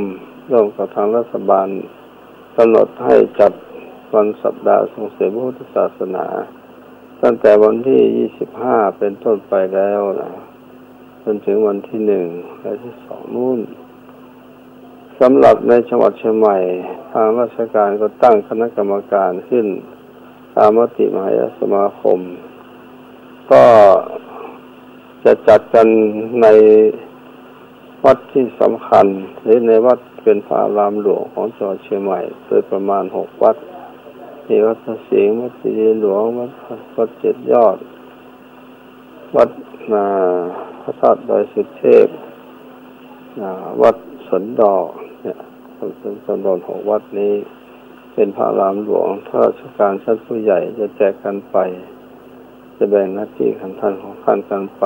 ร่วมกับทางรัฐบาลกำหนดให้จัดวันสัปดาห์ส่งเสริมพุทธศาสนาตั้งแต่วันที่25เป็นต้นไปแล้วนะจนถึงวันที่1และที่2นู่นสำหรับในจังหวัดเชียงใหม่ทางราชการก็ตั้งคณะกรรมการขึ้นตามมติมหาสมาคมก็จะจัดกันในวัดที่สำคัญหรือในวัดเป็นพระอารามหลวงของจังหวัดเชียงใหม่โดยประมาณ6วัดมีวัดพระสิงห์วัดศรีหลวงวัดเจ็ดยอดวัดพระธาตุดอยสุเทพวัดสวนดอกเนี่ยเป็นจำนวน6วัดนี้เป็นพระอารามหลวงข้าราชการชั้นผู้ใหญ่จะแจกกันไปจะแบ่งหน้าที่ของท่านกันไป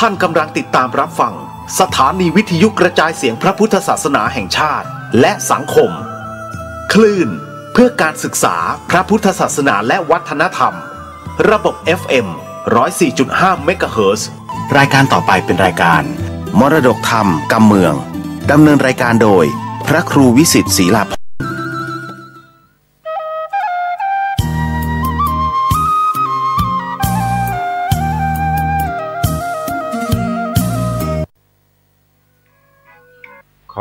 ท่านกำลังติดตามรับฟังสถานีวิทยุกระจายเสียงพระพุทธศาสนาแห่งชาติและสังคมคลื่นเพื่อการศึกษาพระพุทธศาสนาและวัฒนธรรมระบบ FM 104.5 เมกะเฮิรตซ์รายการต่อไปเป็นรายการมรดกธรรมกำเมืองดำเนินรายการโดยพระครูวิสิทธิ์ศรีลาภ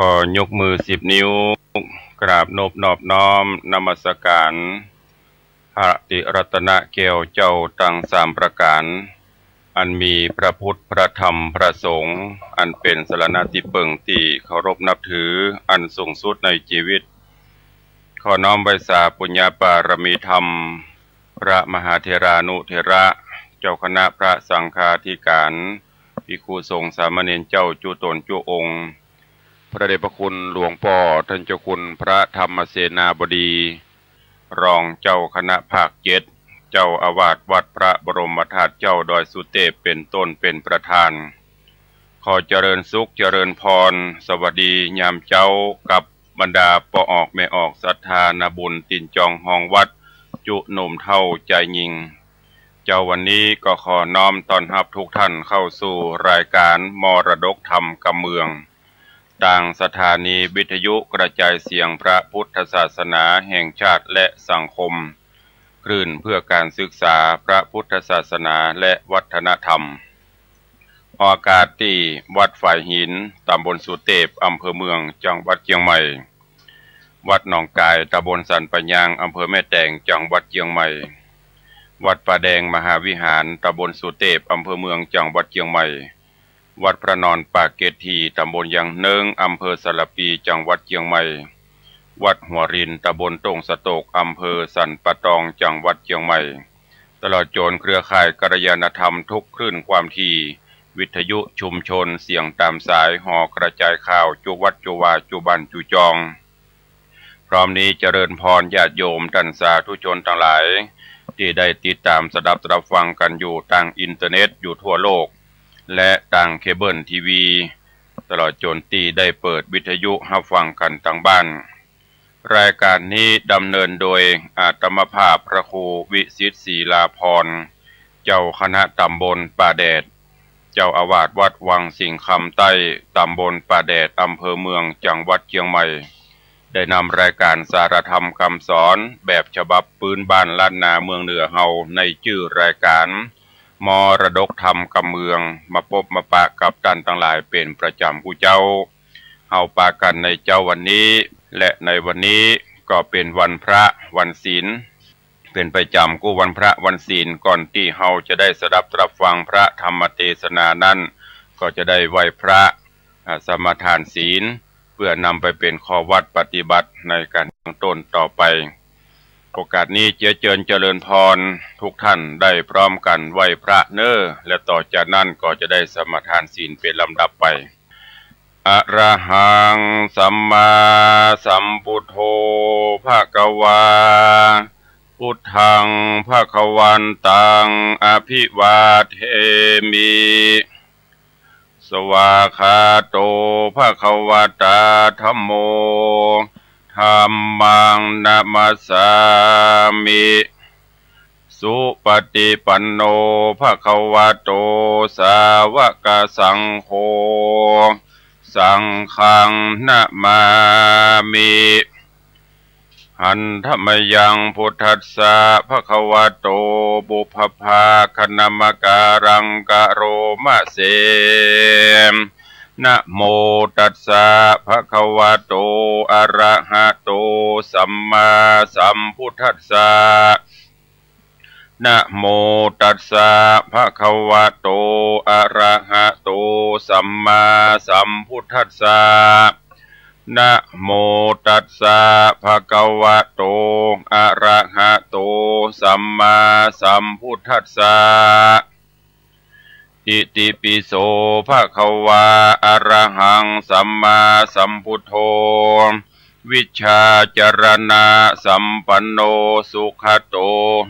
ขอยกมือ10 นิ้วกราบนอบน้อมนมัสการพระติรัตนแก้วเจ้าตั้ง3ประการอันมีพระพุทธพระธรรมพระสงฆ์อันเป็นสรณะที่เบิ่งที่เคารพนับถืออันสูงสุดในชีวิตขอน้อมไว้สาปุญญาบารมีธรรมพระมหาเถรานุเถระเจ้าคณะพระสังฆาธิการภิกษุสงฆ์สามเณรเจ้าจุตนจุองค์พระเดชพระคุณหลวงพ่อท่านเจ้าคุณพระธรรมเสนาบดีรองเจ้าคณะภาค7เจ้าอาวาสวัดพระบรมธาตุเจ้าดอยสุเทพเป็นต้นเป็นประธานขอเจริญสุขเจริญพรสวัสดียามเจ้ากับบรรดาปอออกแม่ออกศรัทธานาบุญตินจองห้องวัดจุหนุ่มเท่าใจยิงเจ้าวันนี้ก็ขอน้อมต้อนรับทุกท่านเข้าสู่รายการมรดกธรรมกำเมืองต่างสถานีวิทยุกระจายเสียงพระพุทธศาสนาแห่งชาติและสังคมคลื่นเพื่อการศึกษาพระพุทธศาสนาและวัฒนธรรม ออกอากาศที่วัดฝ่ายหินตำบลสุเทพอำเภอเมืองจังหวัดเชียงใหม่วัดหนองกายตำบลสันปะยางอำเภอแม่แตงจังหวัดเชียงใหม่วัดป่าแดงมหาวิหารตำบลสุเทพอำเภอเมืองจังหวัดเชียงใหม่วัดพระนอนปากเกตีตำบลยางเนิงอำเภอสระปีจังหวัดเชียงใหม่วัดหัวรินตำบลตงสะโตกอำเภอสันปะตองจังหวัดเชียงใหม่ตลอดจนเครือข่ายกัลยาณธรรมทุกคลื่นความถี่วิทยุชุมชนเสียงตามสายหอกระจายข่าวจุวัดจุวาจุบันจุจองพร้อมนี้เจริญพรญาติโยมท่านสาธุชนทั้งหลายที่ได้ติดตามสดับรับฟังกันอยู่ทางอินเทอร์เน็ตอยู่ทั่วโลกและทางเคเบิลทีวีตลอดจนที่ได้เปิดวิทยุรับฟังกันทางบ้านรายการนี้ดำเนินโดยอาตมภาพพระครูวิสิทธิ์ศรีลาภรณ์เจ้าคณะตำบลป่าแดดเจ้าอาวาสวัดวังสิงห์คำใต้ตำบลป่าแดดอำเภอเมืองจังหวัดเชียงใหม่ได้นำรายการสารธรรมคำสอนแบบฉบับปืนบ้านล้านนาเมืองเหนือเฮาในชื่อรายการมรดกธรรมกำเมืองมาพบมาปะกับท่านทั้งหลายเป็นประจำผู้เจ้าเฮาปะกันในเจ้าวันนี้และในวันนี้ก็เป็นวันพระวันศีลเป็นประจำกู้วันพระวันศีลก่อนที่เฮาจะได้สดับรับฟังพระธรรมเทศนานั้นก็จะได้ไหว้พระสมาทานศีลเพื่อนำไปเป็นข้อวัดปฏิบัติในการตั้งต้นต่อไปโอกาสนี้เจริญพรทุกท่านได้พร้อมกันไหว้พระเน้อและต่อจากนั้นก็จะได้สมาทานศีลเป็นลำดับไปอะระหังสัมมาสัมพุทโธภะคะวาพุทธังภะคะวันตังอภิวาเทมิสวากขาโตภะคะวะตาธัมโมธัมมังนะมัสสามิสุปฏิปันโนภะคะวะโตสาวกสังโฆสังฆังนะมามิหันธมยังพุทธัสสะภะคะวะโตบุพพาคณมการังกะโรมะเสนะโมตัสสะภะคะวะโตอะระหะโตสัมมาสัมพุทธัสสะนะโมตัสสะภะคะวะโตอะระหะโตสัมมาสัมพุทธัสสะนะโมตัสสะภะคะวะโตอะระหะโตสัมมาสัมพุทธัสสะอิติปิโสภะคะวะอะระหังสัมมาสัมพุทโธวิชาจารณะสัมปันโนสุขโต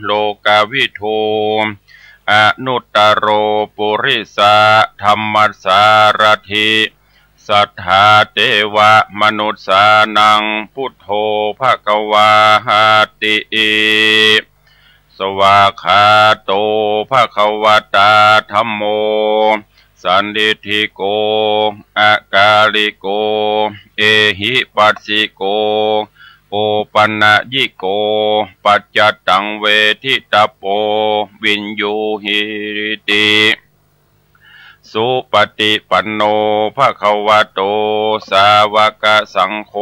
โลกวิทูอนุตตโรปุริสะธัมมัสสารถิสัทธาเทวะมนุษสานังพุทโธภะคะวะหาติสวากขาโตภะคะวะตาธัมโมสันดิธิโกอากาลิโกเอหิปัสสิโกโอปันญิโกปัจจตังเวทิตาโปวินยูหิติสุปฏิปันโนภะคะวะโตสาวกสังโฆ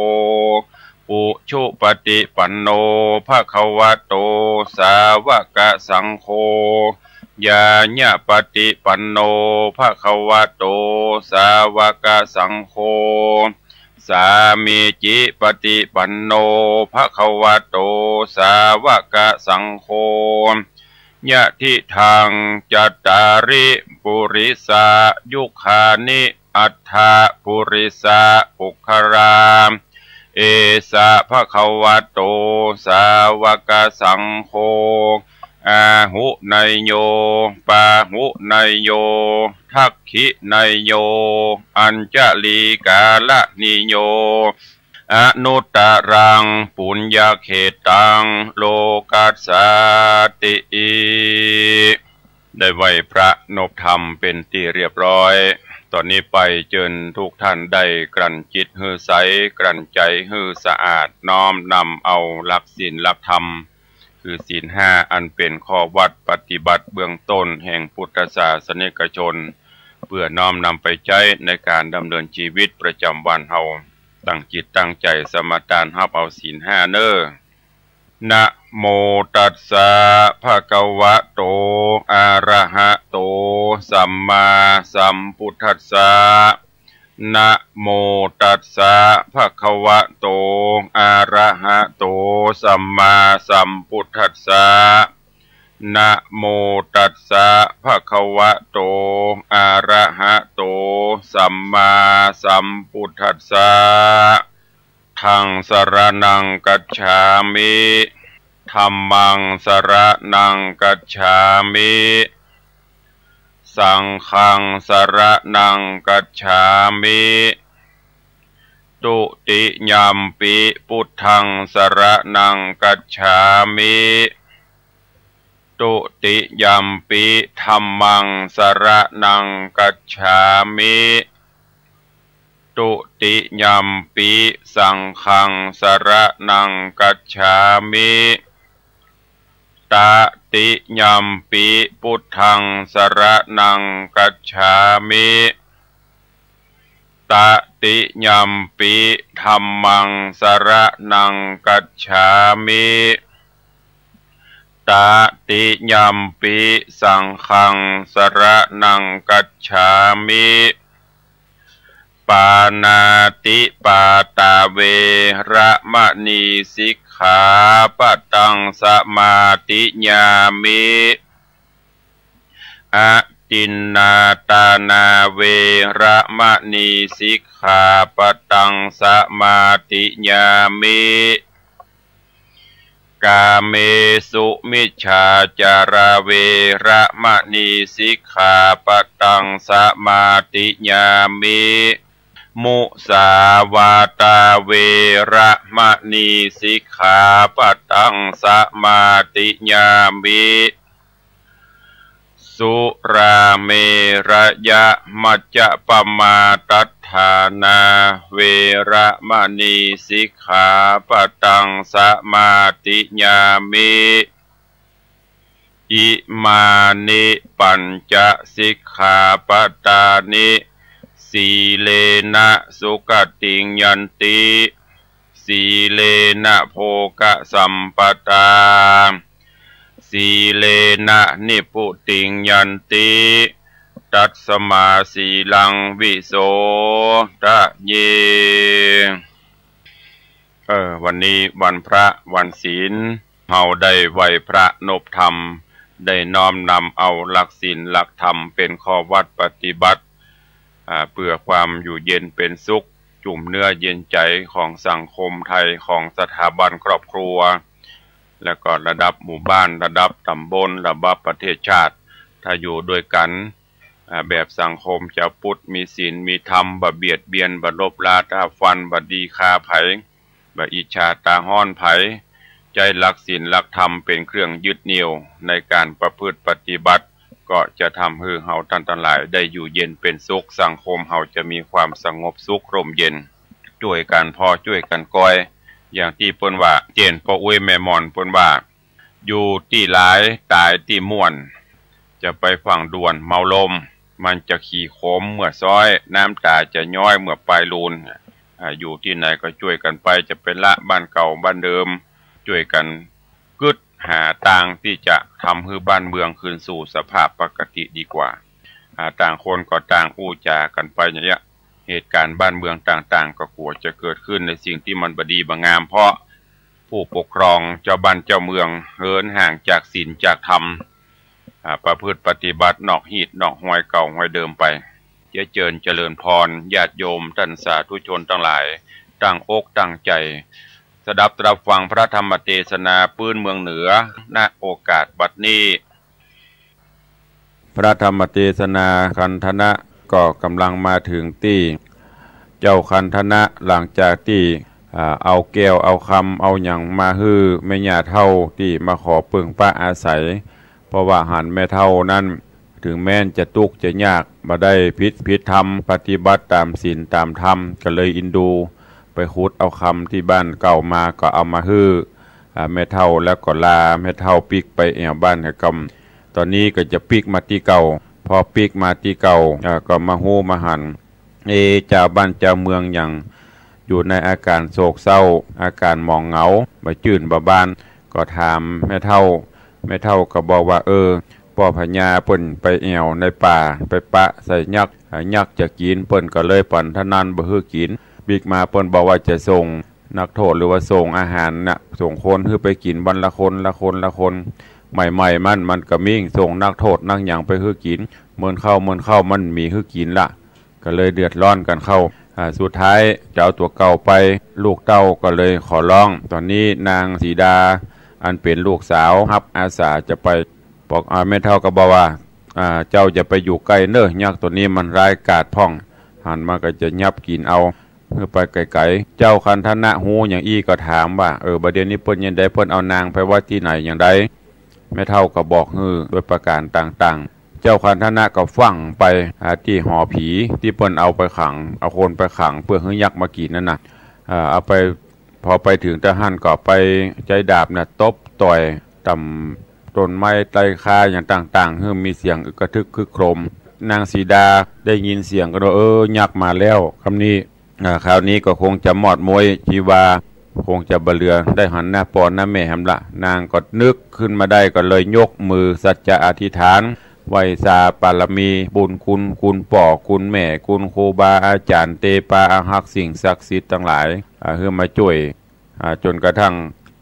ปุชุปฏิปันโนภะคะวะโตสาวกสังโฆญาญะปฏิปันโนภะคะวะโตสาวกสังโฆสามีจิปฏิปันโนภะคะวะโตสาวกสังโฆยะทิทางจัตตาริปุริสายุคานิอัฏฐปุริสาปุคารามเอสะภะคะวะโตสาวกสังโฆอาหุไนโยปาหุไนโยทักขิไนโยอัญจลีกาลนิโยอนุตตรังปุญญาเขตังโลกัสสติได้ไหว้พระนบธรรมเป็นที่เรียบร้อยตอนนี้ไปเชิญทุกท่านได้กลั่นจิตให้ใสกลั่นใจให้สะอาดน้อมนำเอาหลักศีลหลักธรรมคือศีล5อันเป็นข้อวัดปฏิบัติเบื้องต้นแห่งพุทธศาสนิกชน เพื่อน้อมนำไปใช้ในการดำเนินชีวิตประจำวันเฮาตั้งจิตตั้งใจสมาทานรับเอาศีล5เน้อนะโมตัสสะภะคะวะโตอะระหะโตสัมมาสัมพุทธัสสะนะโมตัสสะภะคะวะโตอะระหะโตสัมมาสัมพุทธัสสะนะโมตัสสะภะคะวะโตอะระหะโตสัมมาสัมพุทธัสสะธังสรณังกัจฉามิธัมมังสรณังกัจฉามิสังฆังสรณังกัจฉามิตุติยัมปิพุทธังสรณังกัจฉามิตุติยัมปิธัมมังสรณังกัจฉามิตุติยัมปิสังฆังสรณังกัจฉามิตติยัมปิพุทธังสรณังกัจฉามิตติยัมปิธัมมังสรณังกัจฉามิตติยัมปิสังฆังสรณังกัจฉามิปานาติปาตาเวระมะนีสิกขาปะตังสมาติญามิอะตินนาตานาเวระมะนีสิกขาปะตังสมาติญามิกาเมสุมิจฉาจาราเวระมะนีสิกขาปะตังสมาติญามิมุสาวาตาเวระมะนีสิกขาปะตังสมาติญามิสุราเมระยะมัจจะปมาตัฏฐานาเวระมะนีสิกขาปะตังสมาติญามิอิมานิปัญจสิกขาปตานิสีเลนะสุขติงยันติสีเลนะโภคสัมปตาสีเลนะนิพุติงยันติตัสสมาสีลังวิโสทะเยวันนี้วันพระวันศีลเฮาได้ไหว้พระนบธรรมได้น้อมนำเอาหลักศีลหลักธรรมเป็นข้อวัดปฏิบัติเพื่อความอยู่เย็นเป็นสุขจุ่มเนื้อเย็นใจของสังคมไทยของสถาบันครอบครัวและก็ระดับหมู่บ้านระดับตำบลระดับประเทศชาติถ้าอยู่ด้วยกันแบบสังคมจะพุทธมีศีลมีธรรมบ่เบียดเบียนบ่ลบลาตาฟันบ่ดีคาไผบ่อิจฉาตาห้อนไผใจหลักศีลหลักธรรมเป็นเครื่องยึดเหนี่ยวในการประพฤติปฏิบัติก็จะทำให้เฮาท่านทั้งหลายได้อยู่เย็นเป็นสุขสังคมเฮาจะมีความสงบสุขร่มเย็นช่วยกันพอช่วยกันก้อยอย่างที่เพิ่นว่าเจนพ่ออุ้ยแม่มอนเพิ่นว่าอยู่ที่หลายตายที่ม่วนจะไปฝั่งด่วนเมาลมมันจะขี่โคมเมื่อซ้อยน้ำตาจะย้อยเมื่อปลายลูนอยู่ที่ไหนก็ช่วยกันไปจะเป็นละบ้านเก่าบ้านเดิมช่วยกันกึดหาทางที่จะทำให้บ้านเมืองคืนสู่สภาพปกติดีกว่าต่างคนก็ต่างอู้จากันไปอย่างเงี้ยเหตุการณ์บ้านเมืองต่างๆก็กลัวจะเกิดขึ้นในสิ่งที่มันบดีบงามเพราะผู้ปกครองเจ้าบ้านเจ้าเมืองเหินห่างจากศีลจากธรรมประพฤติปฏิบัตินอกหีดนอกห้อยเก่าห้อยเดิมไปเจริญพรญาติโยมท่านสาธุชนทั้งหลายตั้งอกตั้งใจสดับตรับฟังพระธรรมเทศนาปื้นเมืองเหนือณโอกาสบัดนี้พระธรรมเทศนาคันธนะก็กำลังมาถึงที่เจ้าคันธนะหลังจากที่เอาแก้วเอาคำเอาหยังมาฮื้อแม่ย่าเฒ่าที่มาขอปึงป้าอาศัยเพราะว่าหันแม่เฒ่านั้นถึงแม้นจะทุกข์จะยากมาได้พิษธรรมปฏิบัติตามศีลตามธรรมก็เลยอินดูไปขุดเอาคำที่บ้านเก่ามาก็เอามาฮื้อแม่เฒ่าแล้วก็ลาแม่เฒ่าปิกไปแอวบ้านกำตอนนี้ก็จะปิกมาที่เก่า พอปีกมาที่เก่าก็มาฮู้มาหันเจ้าบ้านเจ้าเมืองอย่างอยู่ในอาการโศกเศร้าอาการหมองเหงาบ่จื่นบ่บ้านก็ถามแม่เฒ่าก็บอกว่าพ่อพญาเปิ้นไปแอวในป่าไปปะใส่ยักษ์จะกินเปิ้นก็เลยปั่นทนันบ่ฮื้อกินบิ๊กมาเปิ้นบอกว่าจะส่งนักโทษหรือว่าส่งอาหารน่ะส่งคนฮื้อไปกินวันละคนใหม่ๆมันก็มิ่งส่งนักโทษนักหยังไปฮื้อกินเมินเข้ามันมีฮื้อกินละก็เลยเดือดร้อนกันเข้าสุดท้ายจะเอาตัวเก่าไปลูกเต้าก็เลยขอร้องตอนนี้นางสีดาอันเป็นลูกสาวรับอาสาจะไปบอกแม่เฒ่าก็บอกว่าเจ้าจะไปอยู่ใกล้เน้อยักษ์ตัวนี้มันร้ายกาจพ่องหันมาก็จะยับกินเอาเพื่อไปไกลๆเจ้าคันธนะฮู้อย่างอี้ก็ถามว่าประเดี๋ยวนี้เพิ่นยังได้เพิ่นเอานางไปไว้ที่ไหนอย่างใดแม่เฒ่าก็บอกด้วยประการต่างๆเจ้าคันธนะก็ฟังไปที่หอผีที่เพิ่นเอาไปขังเอาคนไปขังเพื่อให้ยักษ์มากินนั่นน่ะเอาไปพอไปถึงทหารก็ไปใจดาบน่ะตบต่อยต่ำต้นไม้ไตรคาอย่างต่างๆมีเสียงอึกกระทึกคึกโครมนางสีดาได้ยินเสียงก็ยักษ์มาแล้วคำนี้คราวนี้ก็คงจะมอดมวยชีวาคงจะบะเลือได้หันหน้าปอนหน้าแม่หำละนางก็นึกขึ้นมาได้ก็เลยยกมือสัจจะอธิษฐานไหวสาปารมีบุญคุณป่อคุณแม่คุณครูบาอาจารย์เตปาอาหักสิ่งศักดิ์สิทธิ์ทั้งหลายเพื่อมาช่วยจนกระทั่ง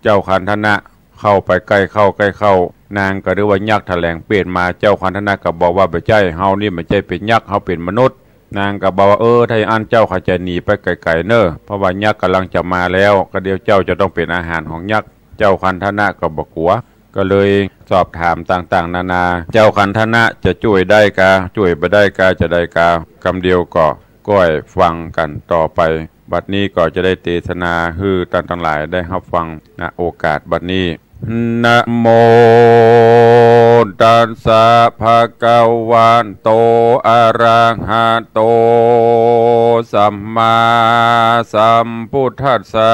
เจ้าคันธนะเข้าไปใกล้เข้านางก็เรียกว่ายักษ์แถลงเปลี่ยนมาเจ้าคันธนะก็บอกว่าไม่ใช่เฮานี่ไม่ใช่เป็นยักษ์เฮาเป็นมนุษย์นางก็บอกว่าถ้าอันเจ้าเขาจะหนีไปไกลๆเนอะเพราะว่ายักษ์กำลังจะมาแล้วก็เดี๋ยวเจ้าจะต้องเป็นอาหารของยักษ์เจ้าคันธนะก็บอกกลัวก็เลยสอบถามต่างๆนานาเจ้าคันธนะจะช่วยได้กาช่วยไปได้กาจะได้กาคำเดียวก็ก้อยฟังกันต่อไปบัดนี้ก็จะได้เทศนาฮือท่านทั้งหลายได้รับฟังณโอกาสบัดนี้นะโมตัสสะภะคะวะโตอะระหะโตสัมมาสัมพุทธัสสะ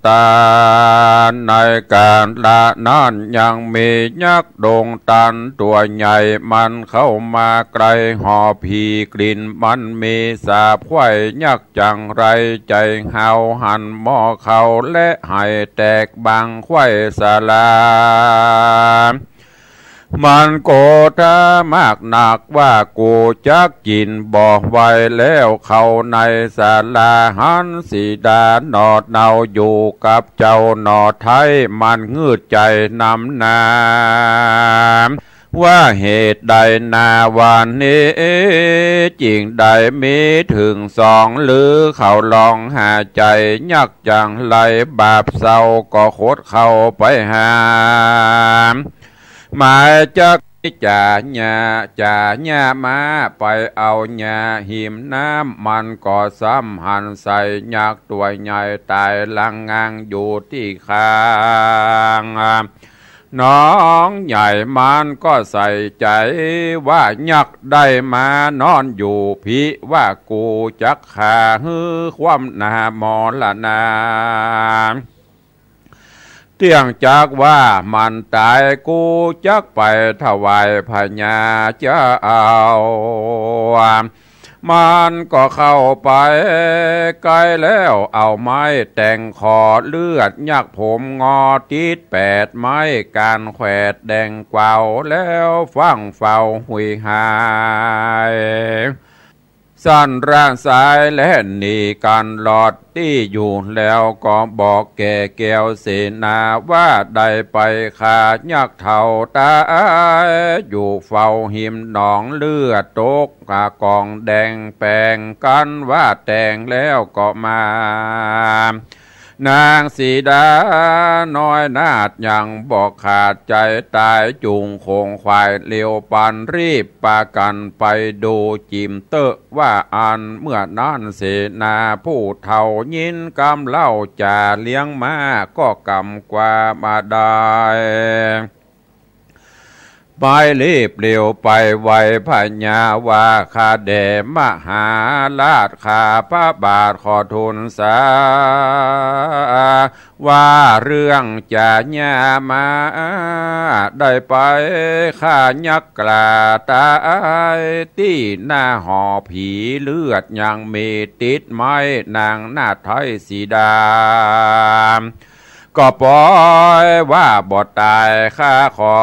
ตาในการละนั้นยังมียักษ์โด่งตันตัวใหญ่มันเข้ามาไกลหอผีกลิ่นมันมีสาบไข่ยักษ์จังไรใจเฮาหันหม้อเขาและให้แตกบางไข่สลามันโกรธมากหนักว่ากูจักกินบอกไว้แล้วเขาในศาลาหันสีดาหนอดเนาอยู่กับเจ้าหนอดไทยมันงืดใจนำนาว่าเหตุใดนาวันนี้จริงใดมีถึงสองหรือเขาลองหาใจยักจังไรบาปเศร้าก็โคตรเข้าไปหาหมายจักจ่าหญ้ามาไปเอาหญ้าหิมน้ำมันก็ซ้ำหันใส่ยักษ์ตัวใหญ่ตายลังงางอยู่ที่คางน้องใหญ่มันก็ใส่ใจว่ายักษ์ได้มานอนอยู่พิว่ากูจักขาฮือความหน้ามอละนาเที่ยงจากว่ามันตายกูจักไปถวายพญาเจ้ามันก็เข้าไปไกลแล้วเอาไม้แต่งคอเลือดยักผมงอติด8 ไม้การแขวดแดงกวาวแล้วฟังเฝ้าหุยหายสั้นร่างสายและหนีกันหลอดที่อยู่แล้วก็บอกแก่แก้วเสนาว่าได้ไปขาดยักษ์เท่าตาอยู่เฝ้าหิมหนองเลือดตกกองแดงแปลงกันว่าแต่งแล้วก็มานางสีดาน้อยนาดยังบอกขาดใจตายจุงคงควายเลี้ยวปันรีบปากันไปดูจิมเตอะว่าอันเมื่อนั้นเสนาผู้เฒ่ายินกำเล่าจ่าเลี้ยงมาก็กำกว่ามาได้ ไปรีบเร็วไปไวพญาวาคาเดมหาราชข้าพระบาทขอทูลสาว่าเรื่องจะญามาได้ไปข้ายักกลาตายที่หน้าหอผีเลือดยังมีติดไม้นางนาไทยสีดาก็ปล่อยว่าบ่ตายข้าขอ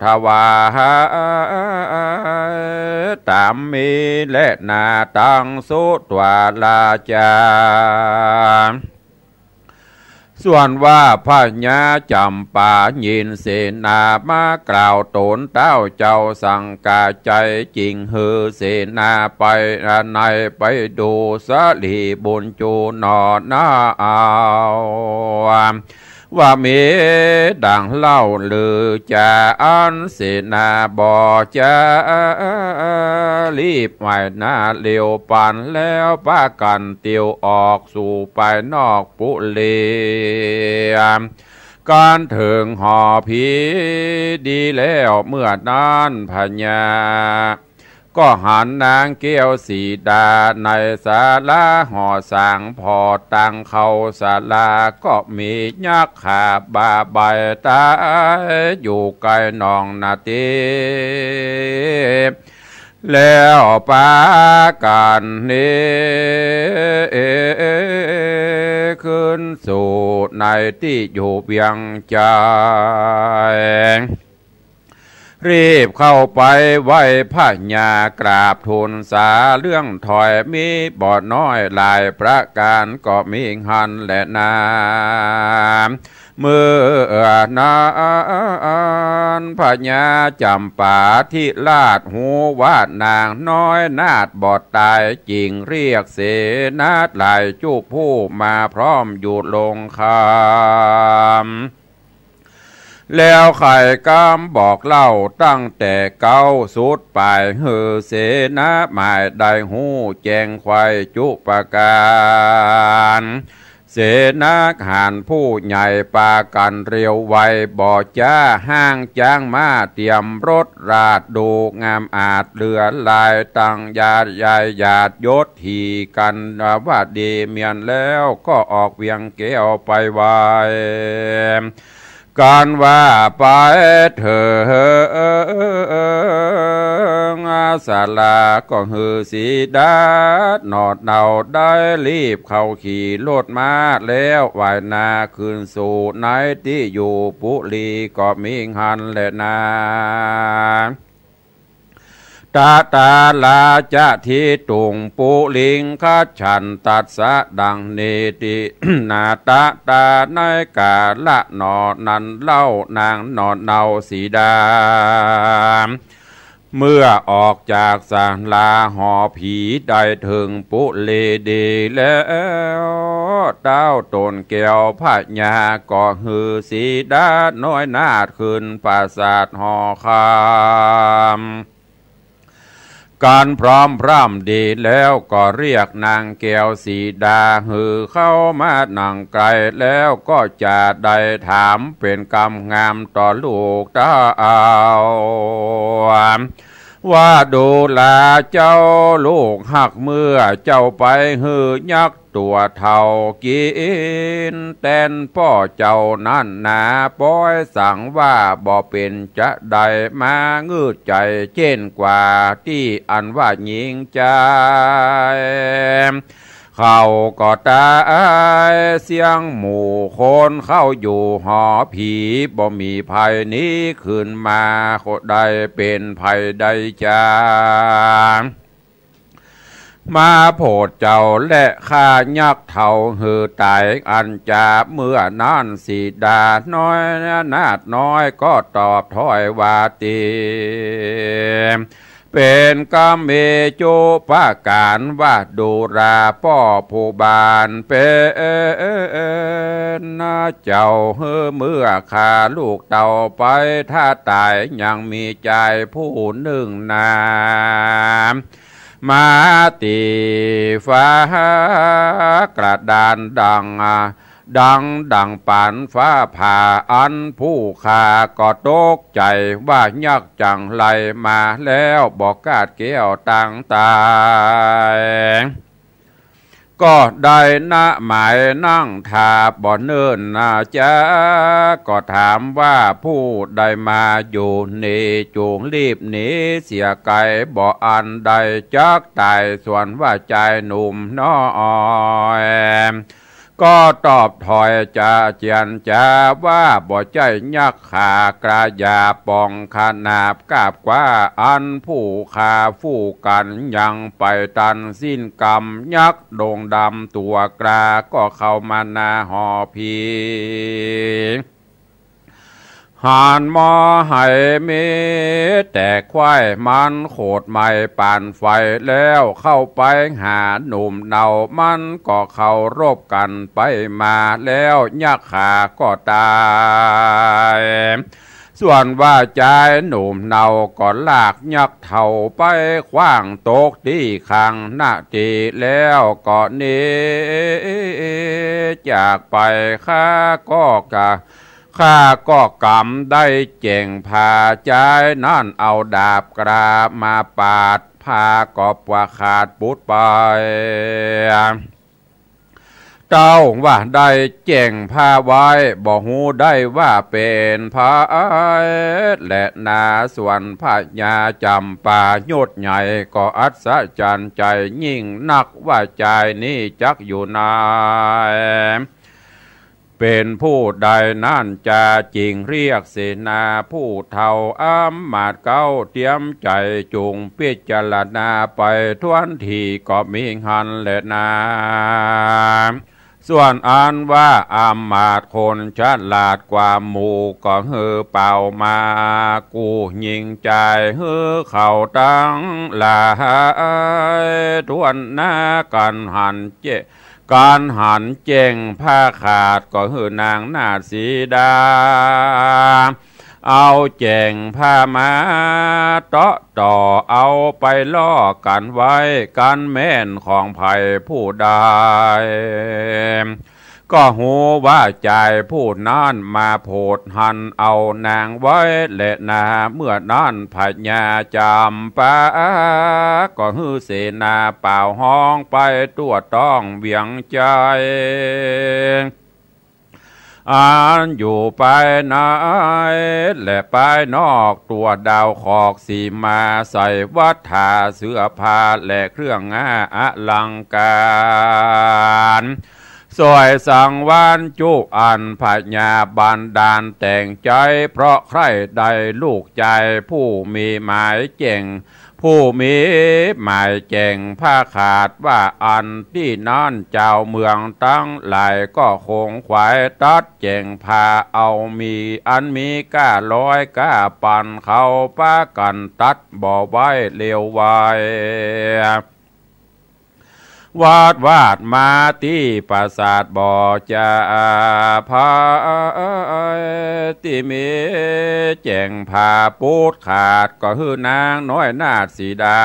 ถวายตามมีและนาตังสุตวาลาจาส่วนว่าพญาจำป่ายินเสนามากล่าวตนเต้าเจ้าสังกาใจจริงฮือเสนาไปในไปดูสลีบุญจูนอนาเอาว่ามีดังเล่าลือจะอันเสนาบ่จะรีบไหวหน้าเลี้ยวปันแล้วป้ากันเตียวออกสู่ไปนอกปุรีการถึงหอผีดีแล้วเมื่อนั้นพญาก็หันนางเกี้ยวสีดาในศาลาหอสางพอตังเขาศาลาก็มียักษ์ขาบาใบตาอยู่ไกลนองนาทีแล้วปากันนี้ขึ้นสู่ในที่อยู่เบียงใจรีบเข้าไปไหว้พระญากราบทูลสาเรื่องถอยมีบ่อน้อยหลายประการก็มีหันและนาเมื่อนานพญาจำป่าที่ลาดหูวาดนางน้อยนาดบอดตายจริงเรียกเสนาหลายจูบผู้มาพร้อมอยู่ลงคามแล้วไข่กำบอกเล่าตั้งแต่เก้าสุดไปฮือเสนาหมายได้หูแจงควายจุปการเสนาหานผู้ใหญ่ปากันเรียวไวบ่จ้าห้างจ้างมาเตรียมรถราดดูงามอาจเหลือลายตั้งญาติยายญาติยศทีกันว่าดีเมียนแล้วก็ออกเวียงเกี้ยวไปไวการว่าไปเถิงศาลาก็ฮือสีดาหนอดเนาได้รีบเข้าขี่รถมาแล้ววายนาคืนสู่ในที่อยู่ปุรีก็มีหันและนาตาตาลาจะทิตุงปุลิงคัจฉันตัสสะดังเนตินาตาตาในกาละหนอนันเล่านางหนอเนาสีดาเมื่อออกจากศาลาหอผีได้ถึงปุเลดีแล้วเต้าตนแก้วพญาก็ฮือสีดาน้อยนาดขึ้นปราสาทหอคามการพร้อมพร่ำดีแล้วก็เรียกนางแก้วสีดาฮือเข้ามานั่งไกลแล้วก็จะได้ถามเป็นกำงามต่อลูกเต้าว่าดูแลเจ้าลูกหักเมื่อเจ้าไปฮือยักตัวเท่ากินแตนพ่อเจ้านั่นนาป้อยสั่งว่าบ่เป็นจะได้มางืดใจเช่นกว่าที่อันว่าหญิงใจเขาก็ตายเสียงหมู่คนเข้าอยู่หอผีบ่มีภัยนี้ขึ้นมาคนใดเป็นภัยใดจามาโพดเจ้าและข้ายักเท่าหือตายอันจาเมื่อนั้นสีดาน้อยนาดน้อยก็ตอบถอยว่าตีเป็นกรรมเมโจปาการว่าดูราพ่อผู้บานเป็นนาเจ้าเเมื่อขาลูกเต่าไปถ้าตายยังมีใจผู้หนึ่งนามาตีฟ้ากระดานดัง ดังปานฟ้าผ่าอันผู้ขาก็ตกใจว่ายักษ์จังไรมาแล้วบอกกาดเกี้ยวต่างตายก็ได้นะหมายนั่งทาบ่เนิ่นนาจ้าก็ถามว่าผู้ใดมาอยู่นี่จูงรีบหนีเสียไก่บ่อันใดจักตายส่วนว่าใจหนุ่มน้อยก็ตอบถอยจะเจียนจ้าว่าบ่ใจยักขากระยาปองขนาบกาบกว่าอันผู้ขาฟู่กันยังไปตันสิ้นกรรมยักโด่งดำตัวกราก็เข้ามานาหอพีหานมอให้เมแต่ควายมันโขดไม่ป่านไฟแล้วเข้าไปหาหนุ่มเนามันก็เข้ารบกันไปมาแล้วยักษ์ขาก็ตายส่วนว่าใจหนุ่มเนาก็ลากยักษ์เท่าไปขว้างตกที่ข้างหน้าทีแล้วก็หนีจากไปข้าก็กำได้เจ่งพาใจนั่นเอาดาบกราบมาปาดพากอบว่าขาดปุดไปเจ้าว่าได้เจ่งพาไว้บอกหูได้ว่าเป็นพระและนาส่วนพระยาจำป่าโยดใหญ่ก็อัศจรรย์ใจยิ่งนักว่าใจนี้จักอยู่นายเป็นผู้ใดนั่นจะจริงเรียกเสนาผู้เท่าอ้ำมาดเก้าเตรียมใจจุงพิจารณาไปทวนทีก็มีหันและนาส่วนอันว่าอ้ำมาดคนฉลาดกว่าหมู่ก็เฮือเป่ามากูยิงใจเฮือเข่าตั้งหลายทวนหน้ากันหันการหันเจ่งผ้าขาดก็คือนางนาฏสีดาเอาเจ่งผ้ามาต่อเอาไปล่อกันไว้กันแม่นของไผ่ผู้ใดก็หูว่าใจผู้นั้นมาโพดหันเอานางไว้และนาเมื่อนั้นพญาจำปาก็ฮือเสนาเป่าห้องไปตัวต้องเวียงใจอันอยู่ไปไหนและไปนอกตัวดาวขอกสีมาใส่วัฏฐาเสื้อผ้าและเครื่องงาอลังการสวยสังวานจุอันพญาบันดาลแต่งใจเพราะใครใดลูกใจผู้มีหมายเจ่งผู้มีหมายเจ่งผ้าขาดว่าอันที่นั่นเจ้าเมืองตั้งหลายก็คงขวายตัดเจ่งพาเอามีอันมีก้าร้อยก้าปันเขาป้ากันตัดบ่อไว้เลี้ยวไว้วาดมาที่ปราสาทบ่อจะพาที่มีแจ่งพาปูดขาดก็คือนางน้อยนาฏสีดา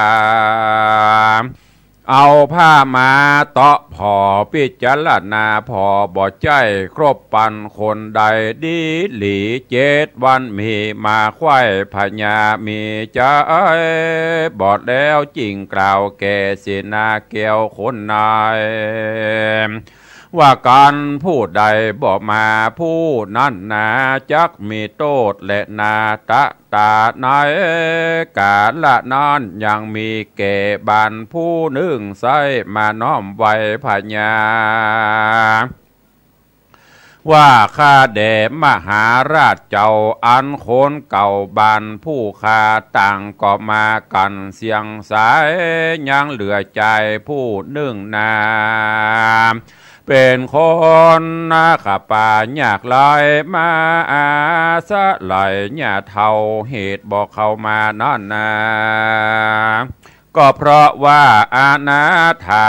เอาผ้ามาเตาะพอพิจารณาพอบ่ใจครบปันคนใดดีหลี7 วันมีมาควายพญามีใจบอดแล้วจริงกล่าวแก่เสนาแก้วคนนายว่าการผู้ใดบอกมาผู้นั้นนาจักมีโทษและนาตะตาในกาละนั้นยังมีแก่บานผู้หนึ่งใส่มาน้อมไว้พญาว่าข้าแด่มหาราชเจ้าอันโคนเก่าบานผู้ข้าต่างก็มากันเสียงสายยังเหลือใจผู้หนึ่งนาเป็นคนนาข้าป่าอยากลอยมาอาสะไหลอย่าเท่าเหตุบอกเข้ามานั่นนาก็เพราะว่าอาณาถา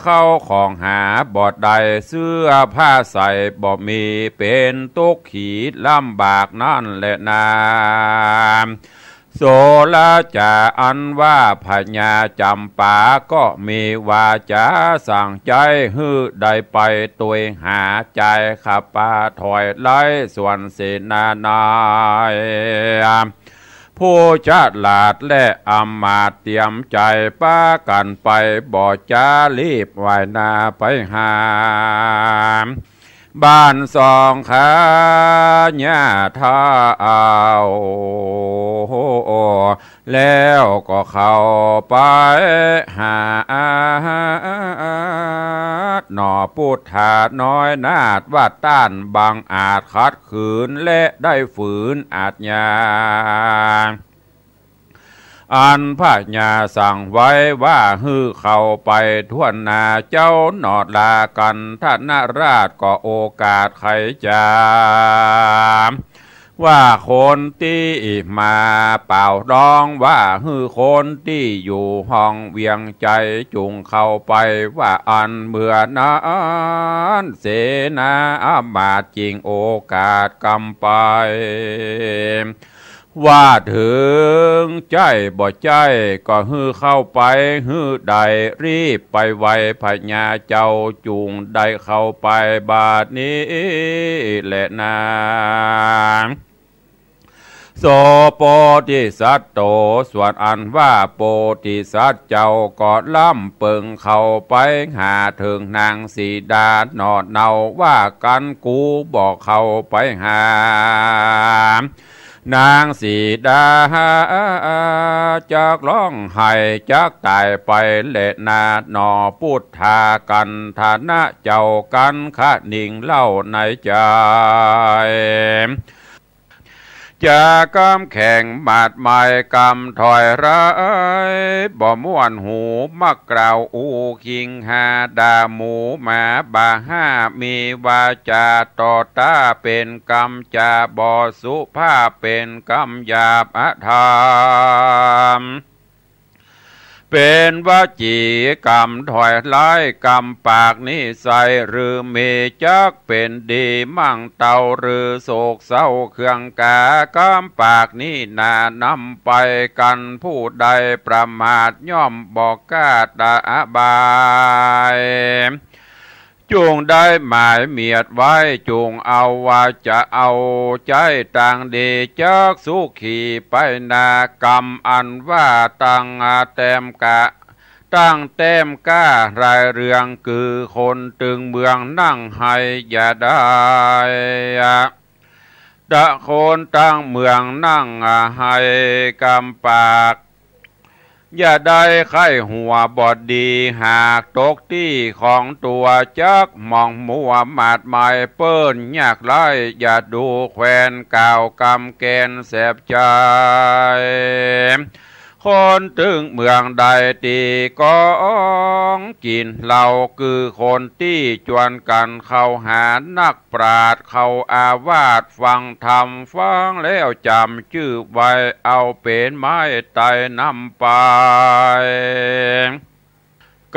เข้าของหาบอดใดเสื้อผ้าใส่บ่มีเป็นตุกขีดลำบากนั่นแหละนา โสละจาอันว่าพญาจำปาก็มีวาจาสั่งใจฮื้อได้ไปตัวหาใจขับป่าถอยไล่ส่วนเสนานายผู้ฉลาดและอำมาตย์เตรียมใจป้ากันไปบ่จ้ารีบว่ายนาไปหาบ้านสองขาญาท่าเอาแล้วก็เข้าไปหาหน่อพุทธาน้อยนาดว่าต้านบังอาจขัดขืนและได้ฝืนอาจญาอันพระญาสั่งไว้ว่าฮื้อเข้าไปทั่วนาเจ้าหนอดลากันท่านราชก็โอกาสไขจามว่าคนที่มาเป่าร้องว่าฮื้อคนที่อยู่ห้องเวียงใจจุงเข้าไปว่าอันเมื่อนั้นเสนาอามาตย์จริงโอกาสกำไปว่าถึงใจบ่ใจก็ฮื้อเข้าไปฮื้อใดรีบไปไวพญาเจ้าจูงได้เข้าไปบาดนี้แหละนาโสโปธิสัตโตส่วนอันว่าโปธิสัตเจ้าก็ล่ำเปิงเข้าไปหาถึงนางสีดาหนอดเนาว่ากันกูบอกเข้าไปหานางสีดาจากร้องไห้จากตายไปเละนาหนอพุทธากันฐานะเจ้ากันคะนิ่งเล่าในใจจะกำแข่งบาดไม้กำถอยร้ายบ่ม่วนหูมักกล่าวอูคิงหาดาหมูหมาบาห้ามีวาจาต่อตาเป็นกรรมจาบ่สุภาพเป็นกรรมหยาบอธรรมเป็นวจีกรรมถอยร้ายกรรมปากนิสัยหรือเมจักเป็นดีมั่งเต่าหรือโศกเศร้าเครื่องกากรรมปากนี้นานำไปกันผู้ใดประมาทย่อมบอกกล้าตาบายจูงได้หมายเมียดไว้จูงเอาว่าจะเอาใจต่างดีจักสุขีไปนากรรมอันว่าตั้งแต้มกะตั้งแต้มก้ารายเรืองคือคนตึงเมืองนั่งให้อย่าได้ตะโคนตั้งเมืองนั่งให้กำปากอย่าได้ไข้หัวบอดดีหากตกที่ของตัวจักมองมัวมาดหมายเปิ้นยากไล่อย่าดูแควนกาวกำแกนแสบใจคนถึงเมืองใดตีก้องกินเหล้าคือคนที่จวนกันเข้าหานักปราชญ์เข้าอาวาสฟังธรรมฟังแล้วจำชื่อไว้เอาเป็นไม้ไต่นำไป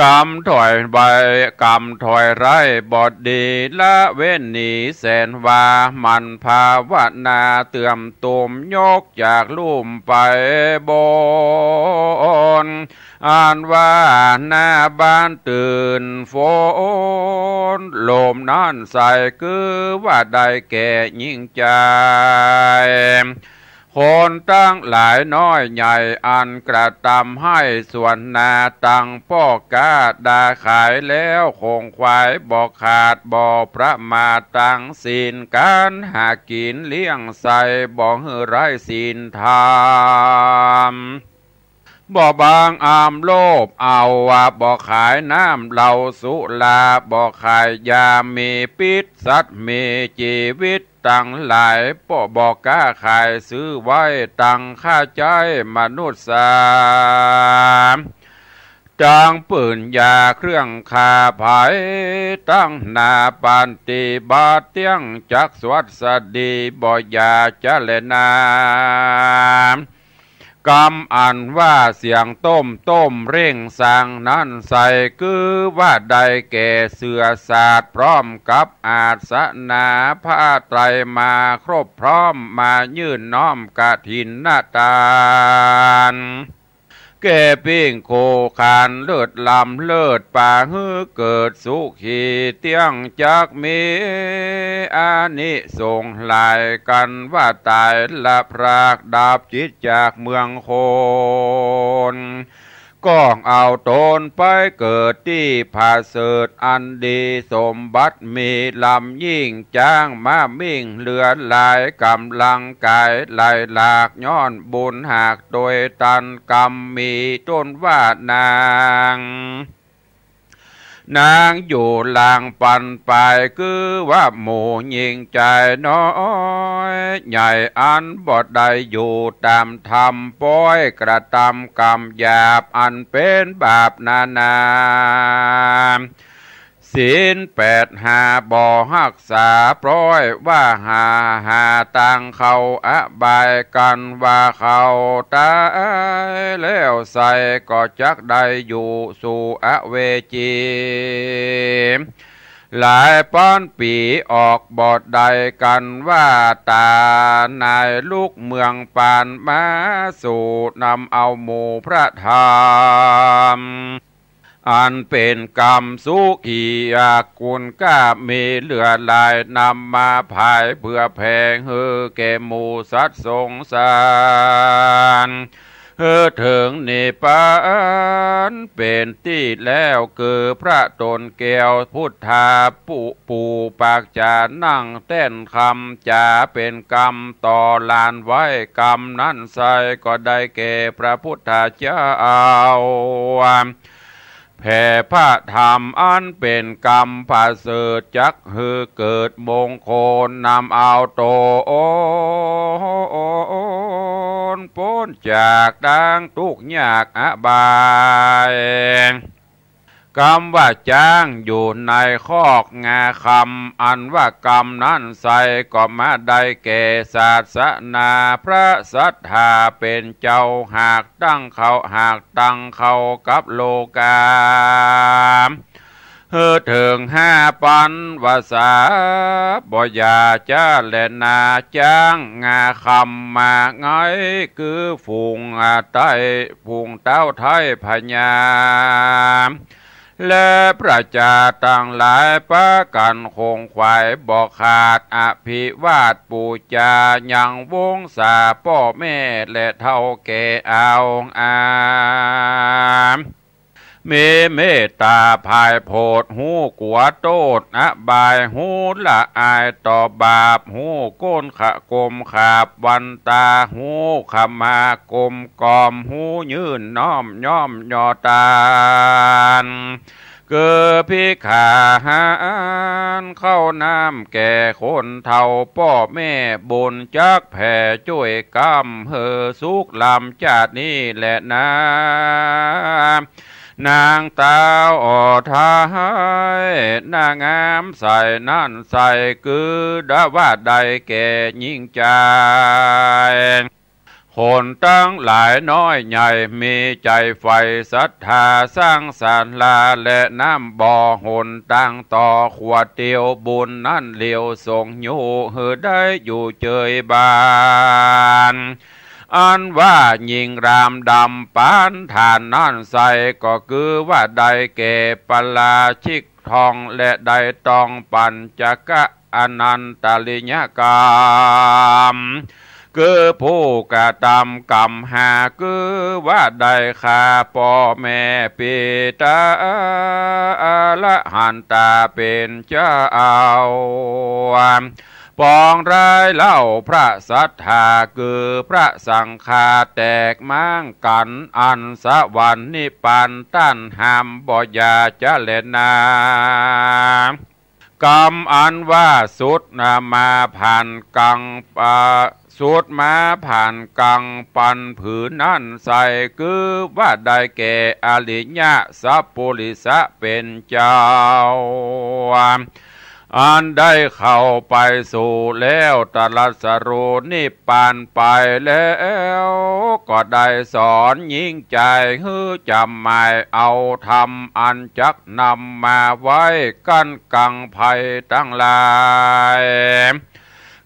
กำถอยใบกำถอยไรบอดดีละเว้นหนีแสนว่ามันภาวนาเตื่อมตุมยกจากลุ่มไปบนอ่านว่าหน้าบ้านตื่นฝนลมนั่นใส่คือว่าได้แก่ยิ่งใจคนตั้งหลายน้อยใหญ่อันกระทำให้ส่วนนาตังพ่อกาดาขายแล้วคงควายบอกขาดบ่ประมาทตังศีลการหากินเลี้ยงใส่บ่หือไรศีลธรรมบ่บางอามโลภเอาว่าบ่ขายน้ำเหล้าสุราบ่ขายยามีพิษสัตว์มีชีวิตตั้งหลายป่อบอกกล้าขายซื้อไว้ตั้งค่าใจมนุษย์สามจางปืนยาเครื่องคาภัยตั้งนาปานติบาเตียงจักสวัสดีบ่ยาเจเลนาก กรรมอันว่าเสียงต้มเร่งสั่งนั้นใส่คือว่าใดแก่เสือศาสตร์พร้อมกับอาสนาผ้าไตรมาครบพร้อมมายื่นน้อมกฐินนาตานแก่ปิ้งโคขานเลิศลำเลิศป่าฮือเกิดสุขีเตียงจักมีอานิสงส์หลายกันว่าตายละพรากดาบจิตจากเมืองโคนก้องเอาตนไปเกิดที่ผาเสดอันดีสมบัติมีลำยิ่งจ้างมามิ่งเลือหลายกำลังกายไหลหลากย้อนบุญหากโดยตันกรรมมีต้นว่านางอยู่ลางปันไปคือว่าหมู่ยิงใจน้อยใหญ่อันบ่ได้อยู่ตามธรรมป้อยกระทำกรรมหยาบอันเป็นบาปนาศีล8 5บ่รักษาปล่อยว่าหาต่างเขาอบายกันว่าเขาตายแล้วใส่ก็จักได้อยู่สู่อเวจีหลายป้อนปีออกบทใดกันว่าตานายลูกเมืองปานมาสู่นำเอาหมู่พระธรรมอันเป็นกรรมสุขีอากุลก้ามีเหลือลายนำมาภายเพื่อแผงเฮอแก่หมู่สัตว์สงสารเฮอถึงนิพพานเป็นที่แล้วคือพระตนแก้วพุทธาปูปากจานั่งเต้นคำจาเป็นกรรมต่อลานไว้กรรมนั้นใส่ก็ได้แก่พระพุทธเจ้าแผ่พระธรรมอันเป็นกรรมผาเสดจักฮือเกิดมงคลนำเอาโตพ้นจากดังทุกข์ยากอบายกรรมว่าจ้างอยู่ในคอกงาคำอันว่ากรรมนั้นใส่ก็มาได้แก่ศาสนาพระสัทธาเป็นเจ้าหากตั้งเขากับโลกาเฮอถึง5 ปันวาษาบ่ยาจ้าและนาจ้างงาคำมาไงคือฝูงใต้ฝูงเต้าไทยพญาและประชาต่างหลายประกันคงควายบอกขาดอภิวาทปูจายังวงศาพ่อแม่และเท่าแก่เอาเมตตาภายโพดหูกัวโตดบายหูละอายต่อบาปหูก้นขะกลมขาบวันตาหูขมากลมกอมหูยื่นน้อมย่อมยอตานเกิดพิขาหานเข้าน้ำแก่คนเท่าพ่อแม่บุญจักแผ่ช่วยกรรมเฮอสุขลำจาตินี้แหละนางตาวอทายนางงามใส่นั่นใส่คือดาว่าใดแก่ยิ่งใจคนตั้งหลายน้อยใหญ่มีใจไฟศรัทธาสร้างสรรค์ลาและน้ำบ่อหนตั้งต่อขวดเดียวบุญนั่นเลี้ยวส่งอยู่เฮอได้อยู่เจยบานอันว่ายิงรามดำปานฐานนั่นใส่ก็คือว่าได้แก่ปลาชิกทองและได้ตองปัญจกะอนันตลิญกรรมคือผู้กระทำกรรมหาคือว่าได้ฆ่าพ่อแม่ปิตาละหันตาเป็นเจ้าปองร้ายเล่าพระสัทธาคือพระสังฆาแตกมั่งกันอันสวรรค์นิพพานต้านห้ามบ่ยาจะเล่นนากรรมอันว่าสุดมาผ่านกังสุดมาผ่านกังปันผืนนั่นใส่คือว่าได้แก่อริยะสัพปุริสะเป็นเจ้า อันได้เข้าไปสู่แล้วตรัสรู้นิพพานไปแล้วก็ได้สอนยิ่งใจฮือจำหมายเอาธรรมอันจักนำมาไว้กั้นกังภัยทั้งหลาย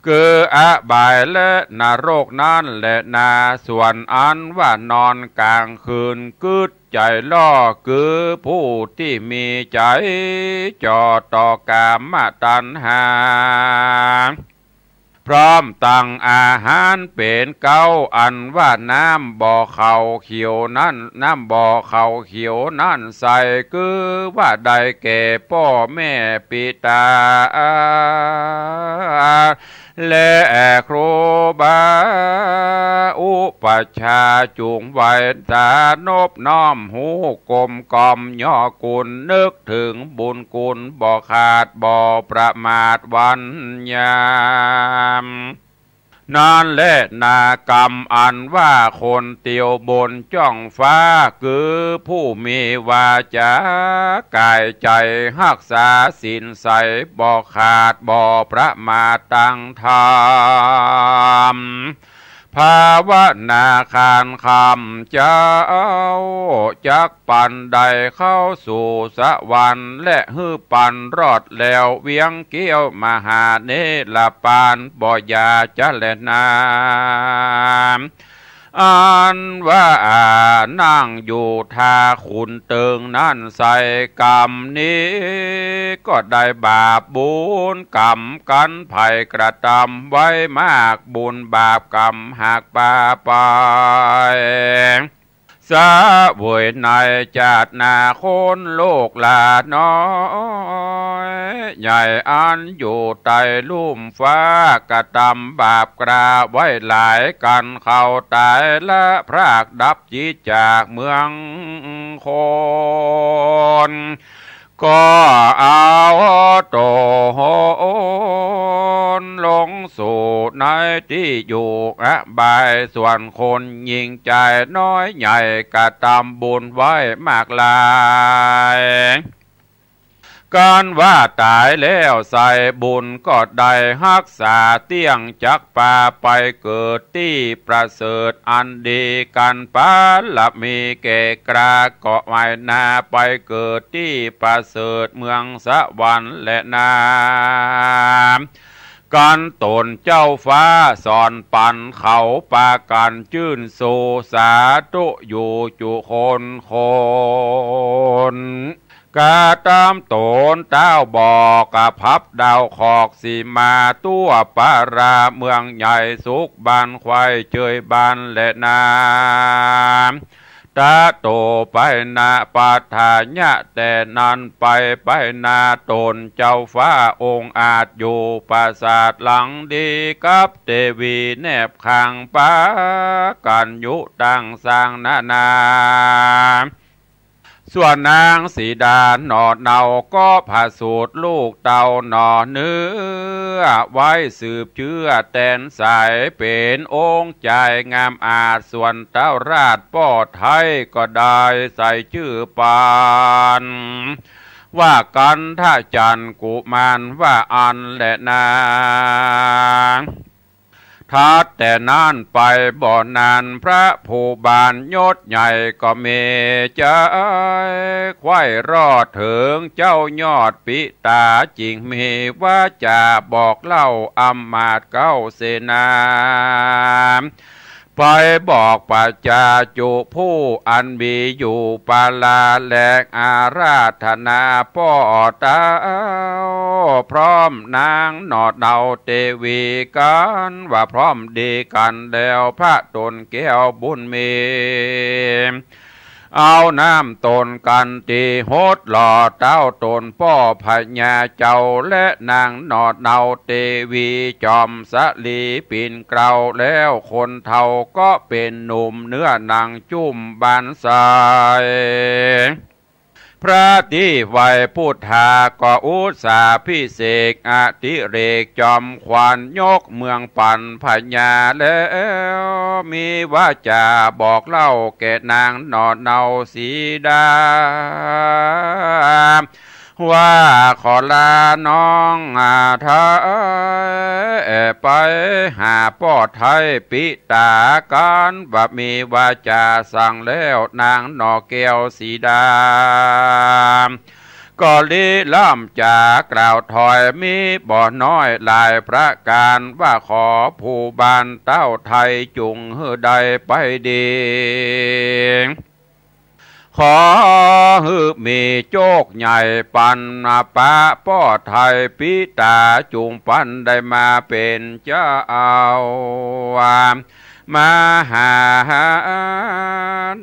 คืออบายและนรกนั่นแหละนาส่วนอันว่านอนกลางคืนกึดใจล่อคือผู้ที่มีใจจ่อต่อกามตัณหาพร้อมตั้งอาหารเป็นเก้าอันว่าน้ำบ่อเขาเขียวนั่นน้ำบ่อเขาเขียวนั่นใส่คือว่าได้แก่พ่อแม่ปิตาและครูบาอุปัชฌาย์จุงไว้ตานบน้อมหูกลมกอมย่อกุลนึกถึงบุญกุลบ่ขาดบ่ประมาทวันยามนั่นแหละนากรรมอันว่าคนเตียวบนจ้องฟ้าคือผู้มีวาจากายใจรักษาศีลใสบ่ขาดบ่ประมาทตั้งธรรมภาวนาคารคำเจ้าจักปันใดเข้าสู่สวรรค์และฮือปันรอดแล้วเวียงเกี้ยวมหาเนรปานบ่ยาจะแลนาอันว่านั่งอยู่ทาขุนเติงนั่นใส่กรรมนี้ก็ได้บาปบุญกรรมกันไผ่กระทำไว้มากบุญบาปกรรมหากปาไปสาเวยในจาดนาคนโลกลาน้อยใหญ่อันอยู่ใต้ลุ่มฟ้ากระทำบาปกราไว้หลายกันเข้าตายและพรากดับจิตจากเมืองคนก็เอาโตนลงสู่ในที่อยู่อบายส่วนคนยิ่งใจน้อยใหญ่กระทำบุญไว้มากลายการว่าตายแล้วใส่บุญก็ได้รักษาเตี้ยงจักป่าไปเกิดที่ประเสริฐอันดีกันปาละมีเกกราเกาะไว้นาไปเกิดที่ประเสริฐเมืองสวรรค์และนาการตนเจ้าฟ้าสอนปันเขาปากันชื่นโซสาธุอยู่จุคนกาตามโตนเต้าบอกกะพับดาวขอกสีมาตัวปาราเมืองใหญ่สุขบานควายเจยบานและนาตาโตไปนาปัฏฐานะแต่นันไปนาตนเจ้าฟ้าองค์อาจอยู่ปราสาทหลังดีกับเทวีแนบข้างปากันยุตั้งสร้างนาส่วนนางสีดาหนอเนาก็ผ่าสูตรลูกเต่าหนอเนื้อไว้สืบเชื่อแตนสายเป็นองค์ใจงามอาจส่วนเต้าราชป้อไทยก็ได้ใส่ชื่อปานว่ากันท่าจันกุมารว่าอันและนาทัดแต่นานไปบ่อนานพระผู้บานยศใหญ่ก็เมใจควายรอดถึงเจ้ายอดปิตาจริงมีว่าจะบอกเล่าอำมาตย์เก้าเสนาไปบอกปัจจาจุผู้อันมีอยู่ปาลาแหลกอาราธนาพ่อเต้าพร้อมนางหนอดเดาเทวีกันว่าพร้อมดีกันแล้วพระตนแก้วบุญมีเอาน้ำตนกันตีโหดหล่อเต้าตนพ่อพญาเจ้าและนางหนอดเนาเทวีจอมสลีปินเกลาแล้วคนเท่าก็เป็นหนุ่มเนื้อหนังจุ่มบานสายพระที่ไหวพุทธาก็อุตสาพิเศษอธิเรกจอมขวานยกเมืองปันพญาแล้วมีว่าจะบอกเล่าแก่นางหนอดเนาสีดา ว่าขอลาน้องเธอไปหาพ่อไทยปิตากันว่ามีวาจาสั่งแล้วนางนอแก้วสีดาก็ลีล่ำจากล่าวถอยมีบ่อน้อยหลายประการว่าขอผู้บานเต้าไทยจุงฮือใดไปดีขอฮือมีโจกใหญ่ปันป้าป้อไทยปิตาจุงปันได้มาเป็นเจ้ามหา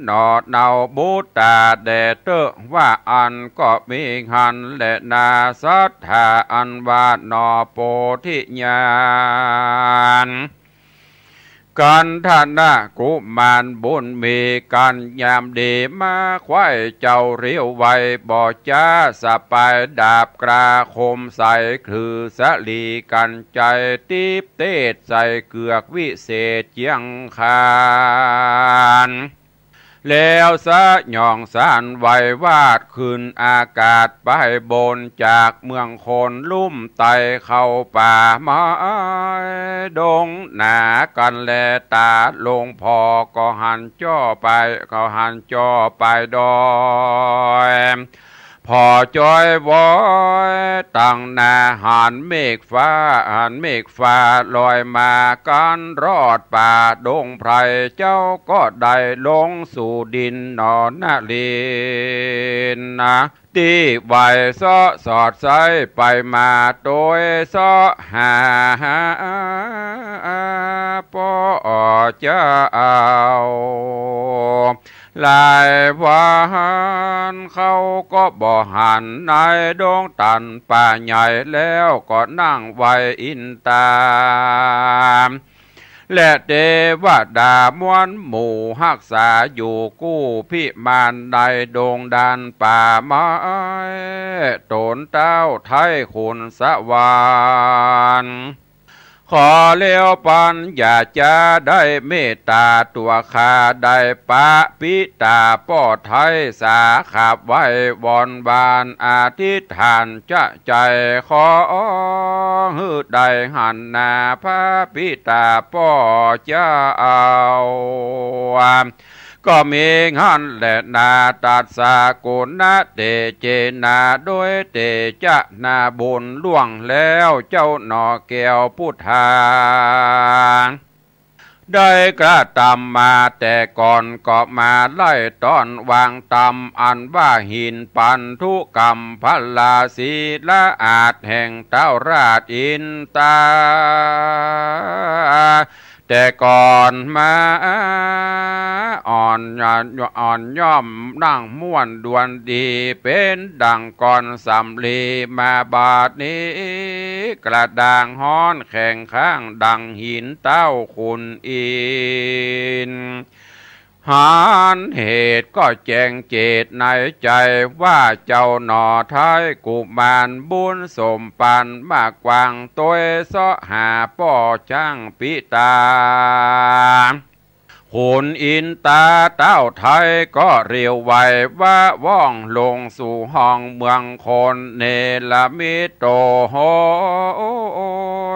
หนอดเนาบุตตาเดเตอว่าอันก็มีหันและนาสัทธาอันวาหนอโปธิญาณกันท่านนะกุมารบุญมีกันยามดีมาควายเจ้าเรียวไว้บ่จ้าสปายดาบกราคมใส่คือสลีกันใจตีบเตดใส่เกือกวิเศษเจียงคานแล้วสะหย่องสานไว้วาดขึ้นอากาศไปบนจากเมืองคนลุ่มไตเข้าป่าไม้ดงหนากันแลตาลงพอก็หันจ้อไปก็หันจ้อไปดอยพอจอยวอยตั้งนาหันเมฆฟ้าหันเมฆฟ้าลอยมากันรอดป่าดงไพรเจ้าก็ได้ลงสู่ดินนอนนาลีนนะตีไว้ซ้อสอดใสไปมาโดยซ้อหาปอเจ้าหลายวันเขาก็บ่หันในดงตันป่าใหญ่แล้วก็นั่งไว้อินตามและเทวดามวลหมู่รักษาอยู่กู้พิมานในดงดานป่าไม้โตนเต้าไทยคุณสวรรค์ขอเลี้ยวปันอย่าจะได้เมตตาตัวข้าได้ปะปิตาป้อไทยสาขับไว้วอนบานอาทิตฐานจะใจขอฮือได้หันนาพระปิตาป้อเจ้าก็มีหันและนาตัดสากุณะเตเจนาโดยเตจะนาบุญล่วงแล้วเจ้าหนอแก้วพุทธาได้กระทำมาแต่ก่อนก็มาไล่ต้อนวางตำอันว่าหินปันทุกรรมพลาศีละอาจแห่งเต้าราชอินตาแต่ก่อนมาอ่อนย่อมนั่งม่วนดวนดีเป็นดังก่อนสำลีมาบาดนี้กระด่างฮ้อนแข็งข้างดังหินเต้าขุนอินหานเหตุก็แจ้งเจตในใจว่าเจ้าหนอท้ายกุมารบุญสมปันมากกวางตัวเสาะหาป้อจ้างปิตาขุนอินตาเต้าไทยก็เรียวไว้ว่าว่องลงสู่ห้องเมืองคนเนลมิโตโห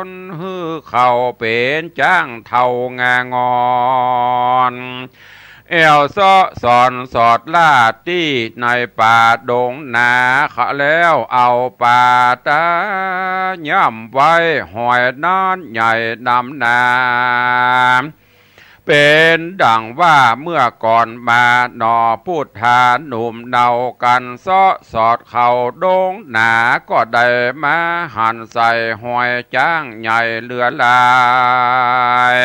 นฮือเข้าเป็นจ้างเท่างางอนเอวซ้อสอนสอดลาตี้ในป่าดงนาขะแล้วเอาป่าตาย่ำไว้หอยนานใหญ่นำนาเป็นดังว่าเมื่อก่อนมาหนอพูดทานหนุ่มเนากันซ้อสอดเข่าดงหนาก็ได้มาหันใส่หอยจ้างใหญ่เหลือลาย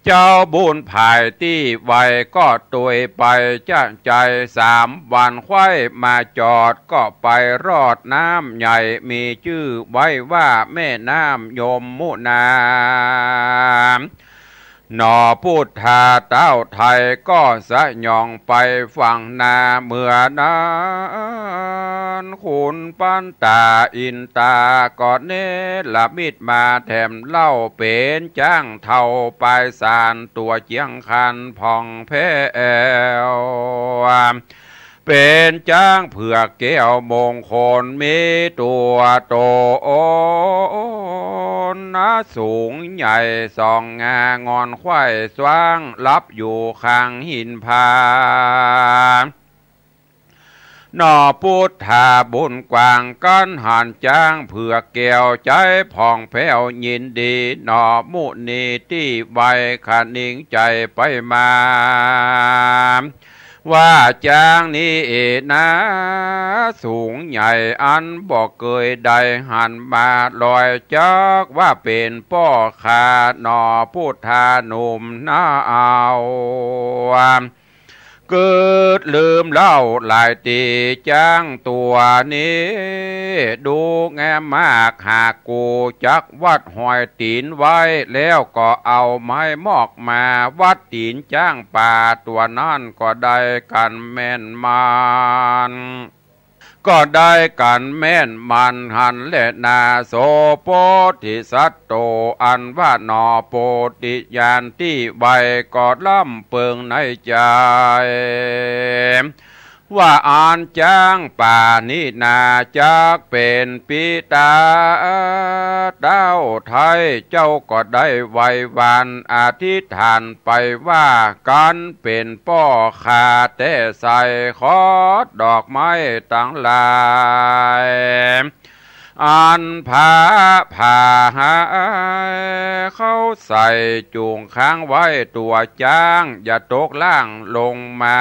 เจ้าบุญภายที่ไว้ก็ตุยไปจ้างใจ3 วันควายมาจอดก็ไปรอดน้ำใหญ่มีชื่อไว้ว่าแม่น้ำยมมุนาหนอพูดทาเต้าไทยก็สะหย่องไปฝั่งนาเมื่อนั้นขุนปันตาอินตาก็เนรมิตมาแถมเล่าเป็นจ้างเท่าปลายสารตัวเจียงคันผ่องแผ้ว เป็นจ้างเผือกแก้วมงคลมีตัวโตนะสูงใหญ่สองงางอนไข่สว่างรับอยู่ข้างหินพานอพุทธาบุญกวางกันหันจ้างเผือกแก้วใจผ่องแผ้วยินดีนอมุนีที่ใบขานิ่งใจไปมาว่าจ้างนี้นะสูงใหญ่อันบอกเคยได้หันมาลอยจักว่าเป็นพ่อขาหนอพุทธาหนุ่มน่าเอาเกิดลืมเล่าหลายตีจ้างตัวนี้ดูแงมากหากกูจักวัดหอยตีนไว้แล้วก็เอาไม้มอกมาวัดตีนจ้างป่าตัวนั่นก็ได้กันแม่นมันก็ได้กันแม่นมันหันและนาโสโพธิสัตโตอันว่านอโพธิญาณที่ใบกอดล่ำเปิงในใจว่าอ่านจ้างป่านี้นาจักเป็นปิตาเต้าไทยเจ้าก็ได้ไว้วันอธิษฐานไปว่ากันเป็นพ่อขาแต่ใส่ขอดอกไม้ตั้งหลายอันผาหาเขาใส่จูงค้างไว้ตัวจ้างอย่าตกล่างลงมา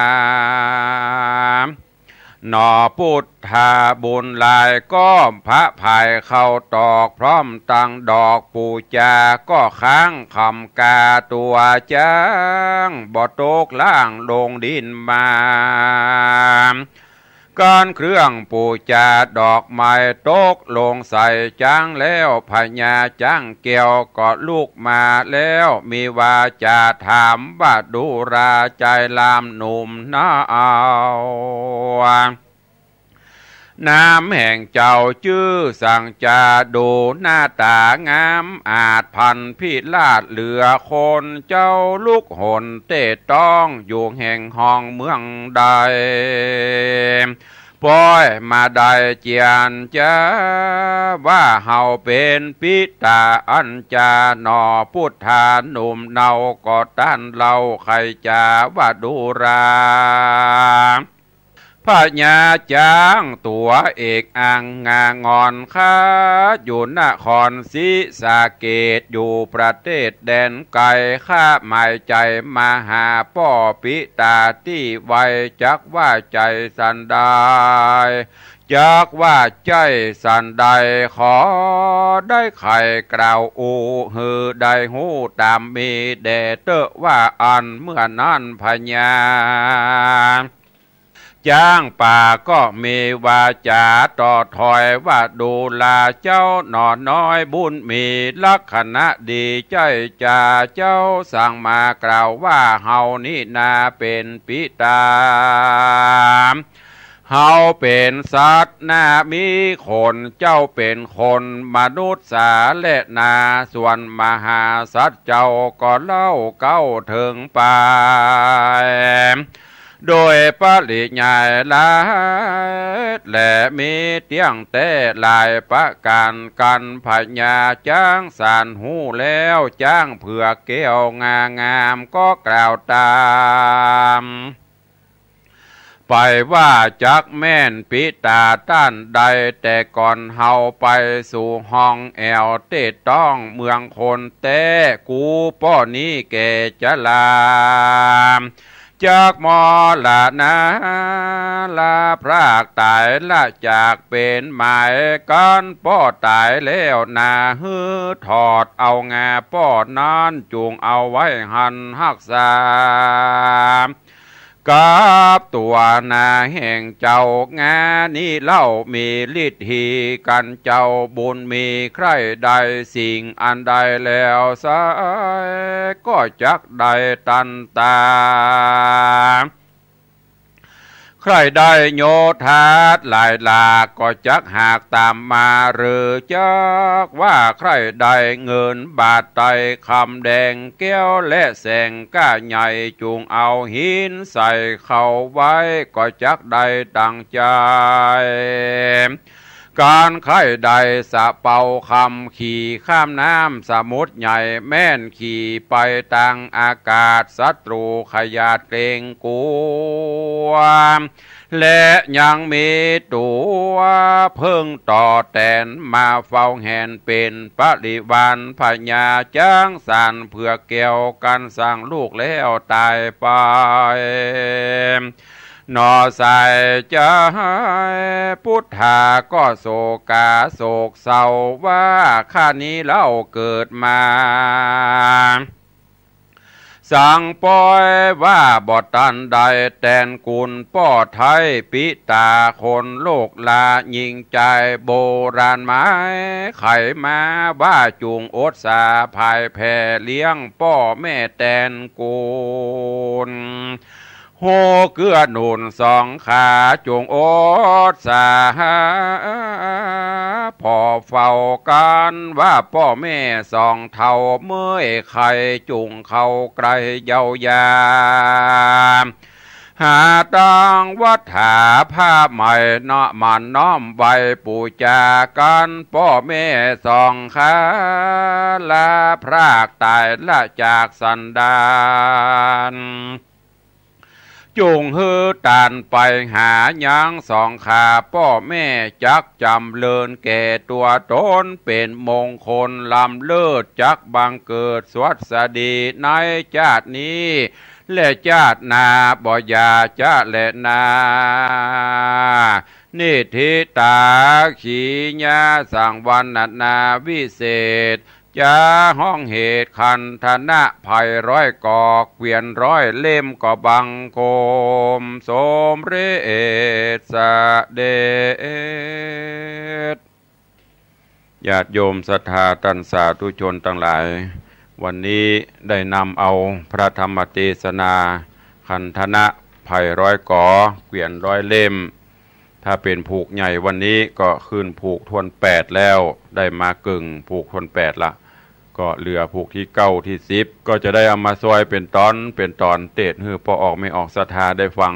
หนอพุทธาบุญลายก็พระภายเข้าตอกพร้อมตั้งดอกปูจาก็ค้างคำกาตัวจ้างบ่ตกล่างลงดินมาก้อนเครื่องปูจาดอกไม้ตกลงใส่จ้างแล้วพญาจ้างเกี่ยวก็ลูกมาแล้วมีวาจาถามว่าดูราใจลามหนุ่มน่าเอาน้ำแห่งเจ้าชื่อสั่งจาดูหน้าตางามอาจพันพิลาดเหลือคนเจ้าลูกหนเตะต้องอยู่แห่งห้องเมืองใดปล่อยมาได้เจียนจ้าว่าเฮาเป็นปิตาอัญจาหนอพุทธาหนุ่มเนาก็ต้านเราใครจาว่าดูราพญาจ้างตัวเอกอ่างงางอนค้าอยู่นครศรีสะเกษอยู่ประเทศแดนไกลข้าหมายใจมาหาพ่อปิตาที่ไวจักว่าใจสันไดจักว่าใจสันใดขอได้ไข่กล่าวอูหือได้หูตามมีแด่เตอว่าอันเมื่อนั้นพญาจ้างป่าก็มีวาจาต่อถอยว่าดูลาเจ้าหนอน้อยบุญมีลักษณะดีใจจ่าเจ้าสั่งมากล่าวว่าเฮานี่นาเป็นปิตาเฮาเป็นสัตว์นามีคนเจ้าเป็นคนมนุษย์สาและนาส่วนมหาสัตว์เจ้าก็เล่าเก้าถึงไปโดยปริญญาลายและมีเตียงแต่ลายประการกันพญาจ้างสานหูแล้วจ้างเผือกแก้วงามก็กล่าวตามไปว่าจักแม่นปิตาต้านใดแต่ก่อนเฮาไปสู่ห้องแอวเตต้องเมืองคนแต่กูป้อนี้แก่จะลาจากมอละนาลาพรากตายละจากเป็นหมายกันป้อตายแล้วนาฮือถอดเอางาป้อนานจูงเอาไว้หันหักษากับตัวนาแห่งเจ้างานี้เล่ามีฤทธิ์กันเจ้าบุญมีใครใดสิ่งอันใดแล้วสายก็จักใดตันตาใค ใครได้โยธาหลายหลากก็จักหากตามมาหรือจักว่าใครได้เงินบาทไตคำแดงแก้วและแสงก้าใหญ่จุงเอาหินใส่เข้าไว้ก็จักได้ดังใจการใครใดสะเป่าคำขี่ข้ามน้ำสมุทรใหญ่แม่นขี่ไปต่างอากาศศัตรูขยาดเกรงกลัวและยังมีตัวเพิ่งต่อแตนมาเฝ้าแหนเป็นปริวารพญาจ้างสานเพื่อเกี่ยวกันสร้างลูกแล้วตายไปนอใส่ใจพุทธาก็โศกาโศกเศร้าว่าข้านี้เล่าเกิดมาสั่งปล่อยว่าบ่ตันใดแตนกุลป้อไทยปิตาคนโลกลายิงใจโบราณไม้ไขมาว่าจุงอดสาภายแผ่เลี้ยงป้อแม่แตนกุลโหเกือหนุนสองขาจงอดสาพอเฝ้ากันว่าพ่อแม่สองเท่าเมื่อยไข่จุงเข้าไกลเยาวยาหาตังวัฏหาผ้าใหม่เนาะมันน้อมไว้ปูจากันพ่อแม่สองขาลาพรากตายละจากสันดานจุงฮือตานไปหายังสองขาพ่อแม่จักจำเลินแก่ตัวตนเป็นมงคลลำเลิศจักบังเกิดสวัสดีในชาตินี้และชาติหน้าบ่ยาจะและนานิธิตาขีญาสังวันนาวิเศษจะห้องเหตุคันธนะภัยร้อยกอกเกวียนร้อยเล่มก็บังโคมสมเรศสเดชญาติโยมศรัทธาตันสาธุชนทั้งหลายวันนี้ได้นำเอาพระธรรมเทศนาคันธนะภัยร้อยกอเกวียนร้อยเล่มถ้าเป็นผูกใหญ่วันนี้ก็ขึ้นผูกทวน8แล้วได้มากึ่งผูกทวน8ละก็เหลือผูกที่9ที่10ก็จะได้เอามาซอยเป็นตอนเตะฮือพอออกไม่ออกศรัทธาได้ฟัง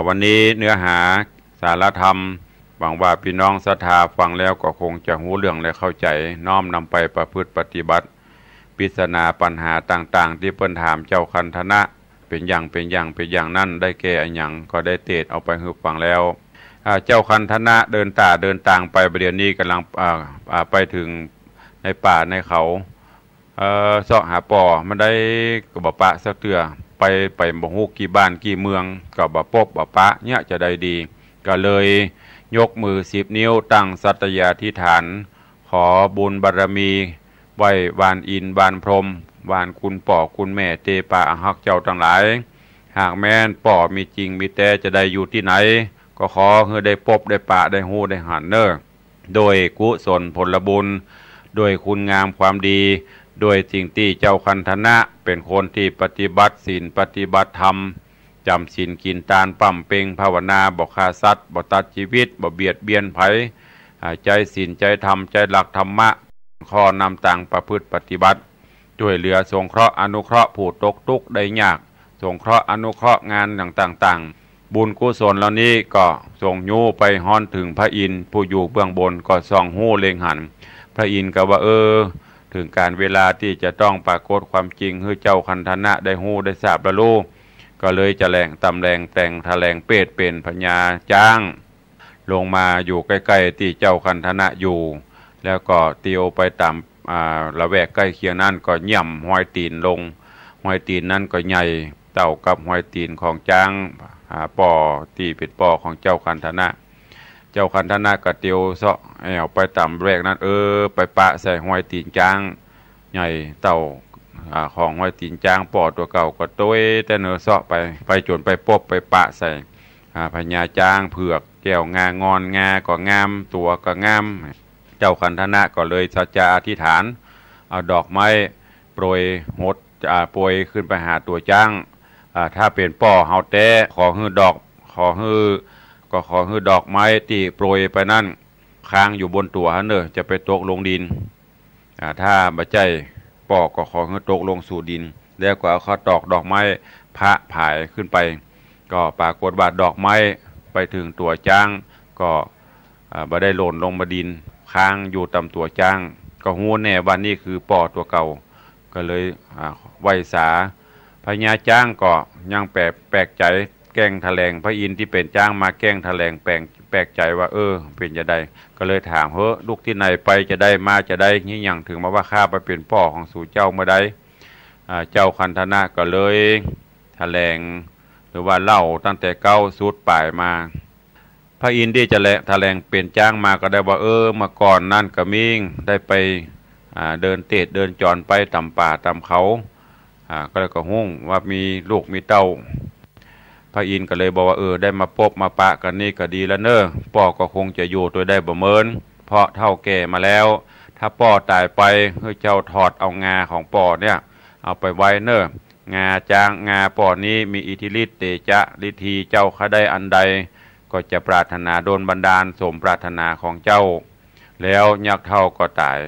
วันนี้เนื้อหาสารธรรมหวังว่าพี่น้องศรัทธาฟังแล้วก็คงจะหูเรื่องและเข้าใจน้อมนำไปประพฤติปฏิบัติปริศนาปัญหาต่างๆที่เปิ้นถามเจ้าคันธนะเป็นอย่างนั้นได้แก่อันหยังก็ได้เตะเอาไปฮือฟังแล้วเจ้าคันธนะเดินต่างไปประเดี๋ยวนี้กำลังไปถึงในป่าในเขาเสาะหาป่อมันได้ก็บ่ปะสักเตือไปบ่ฮู้กี่บ้านกี่เมืองก็บ่พบบ่ปะเนี่ยจะได้ดีก็เลยยกมือ10นิ้วตั้งสัตยาธิษฐานขอบุญบารมีไหว้วานอินวานพรหมวานคุณป่อคุณแม่เตปาหักเจ้าทั้งหลายหากแม่นป่อมีจริงมีแต่จะได้อยู่ที่ไหนก็ขอให้ได้พบได้ปะได้ฮู้ได้หันเนอโดยกุศลผลบุญโดยคุณงามความดีโดยสิ่งที่เจ้าคันธนะเป็นคนที่ปฏิบัติศีลปฏิบัติธรรมจำศีลกินทานปั่มเป่งภาวนาบ่ฆ่าสัตว์บ่ตัดชีวิตบ่เบียดเบียนไผใจศีลใจธรรมใจหลักธรรมะข้อนำต่างประพฤติปฏิบัติช่วยเหลือสงเคราะห์อนุเคราะห์ผู้ตกทุกข์ได้ยากสงเคราะห์อนุเคราะห์งานต่างๆบุญกุศลเหล่านี้ก็ส่งยูไปฮ้อนถึงพระอินทร์ผู้อยู่เบื้องบนก็ส่องหู้เล็งหันพระอินทร์ก็ว่าถึงการเวลาที่จะต้องปรากฏความจริงให้เจ้าคันธนะได้หู้ได้ทราบและรู้ก็เลยจะแรงตำแรงแต่งทะแลงเปรตเป็นพญาจ้างลงมาอยู่ใกล้ๆที่เจ้าคันธนะอยู่แล้วก็เตียวไปตามละแวกใกล้เคียงนั้นก็ย่ำห้อยตีนลงห้อยตีนนั้นก็ใหญ่เต่ากับห้อยตีนของจ้างป่อที่เป็นป่อของเจ้าคันธนะเจ้าคันธนะก็เตียวเสาะเอาไปตามแวกนั้นไปปะใส่ห้อยตีนจ้างใหญ่เต่าของห้อยตีนจ้างป่อตัวเก่าก็ต้วยแต่เนื้อเสาะไปจนไปปบไปปะใส่พญาจ้างเผือกแก้วงางอนงาก็งามตัวก็งามเจ้าคันธนะก็เลยสัจจะอธิษฐานเอาดอกไม้โปรยหดโปรยขึ้นไปหาตัวจ้างถ้าเป็นป่อเฮาแต่ขอฮื้อดอกข ขอฮือดอกไม้ที่โปรยไปนั่นค้างอยู่บนตัวเนอะจะไปตกลงดินถ้าบ่ใจปอกก็ขอฮือตกลงสู่ดินแล้วก็เอาข้าวตอกดอกไม้พระผายขึ้นไปก็ปรากฏว่าดอกไม้ไปถึงตัวจ้างก็บ่ได้หล่นลงมาดินค้างอยู่ตามตัวจ้างก็ฮู้แน่ว่านี่คือปอตัวเก่าก็เลยไหว้สาพญาจ้างก็ยังแปลกใจแกล้งแถลงพระอินทร์ที่เป็นจ้างมาแกล้งแถลงแปลกใจว่าเป็นจะได้ก็เลยถามลูกที่ไหนไปจะได้มาจะได้นี่อย่างถึงมาว่าข้าไปเป็นป่อของสู่เจ้าเมื่อใดเจ้าคันธนะก็เลยแถลงหรือว่าเล่าตั้งแต่เก้าสุดปลายมาพระอินทร์ที่จะแถลงเป็นจ้างมาก็ได้ว่ามาก่อนนั่นกระมิ่งได้ไปเดินเตะเดินจรไปตำป่าตำเขาก็เลยก็หุ้งว่ามีลูกมีเต้าพระอินทร์ก็เลยบอกว่าได้มาพบมาปะกันนี่ก็ดีแล้วเนอะป่อก็คงจะอยู่ตัวได้บ่เมินเพราะเท่าแก่มาแล้วถ้าป่อตายไปเจ้าถอดเอางาของป่อเนี่ยเอาไปไว้เนอะงาจางงาป่อนี้มีอิทธิฤทธิ์เตจะฤทธีเจ้าข้าได้อันใดก็จะปรารถนาโดนบันดาลสมปรารถนาของเจ้าแล้วยักษ์เท่าก็ตาย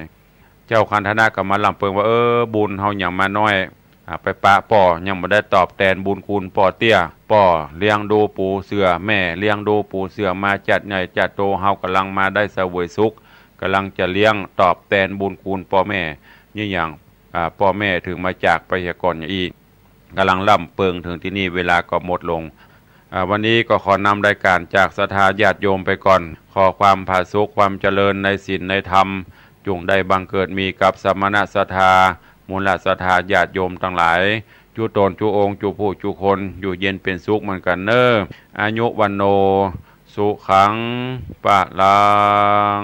เจ้าคันธนะก็มาลำเปิงว่าบุญเฮาอย่างมาน้อยไปปะป่อยังไม่ได้ตอบแทนบุญคุณป่อเตี้ยป่อเลี้ยงดูปูเสือแม่เลี้ยงดูปูเสือมาจัดใหญ่จัดโตเฮากำลังมาได้เสวยสุขกำลังจะเลี้ยงตอบแทนบุญคุณป่อแม่นี่อย่างป่อแม่ถึงมาจากไปก่อนอย่างอีกกำลังล่ำเปิงถึงที่นี่เวลาก็หมดลงวันนี้ก็ขอนำรายการจากศรัทธาญาติโยมไปก่อนขอความผาสุกความเจริญในศีลในธรรมจงได้บังเกิดมีกับสมณะศรัทธามูลศรัทธาญาติโยมทั้งหลายจุตนจุองค์จุผู้จุคนอยู่เย็นเป็นสุขเหมือนกันเนออายุวันโนสุขังปะลัง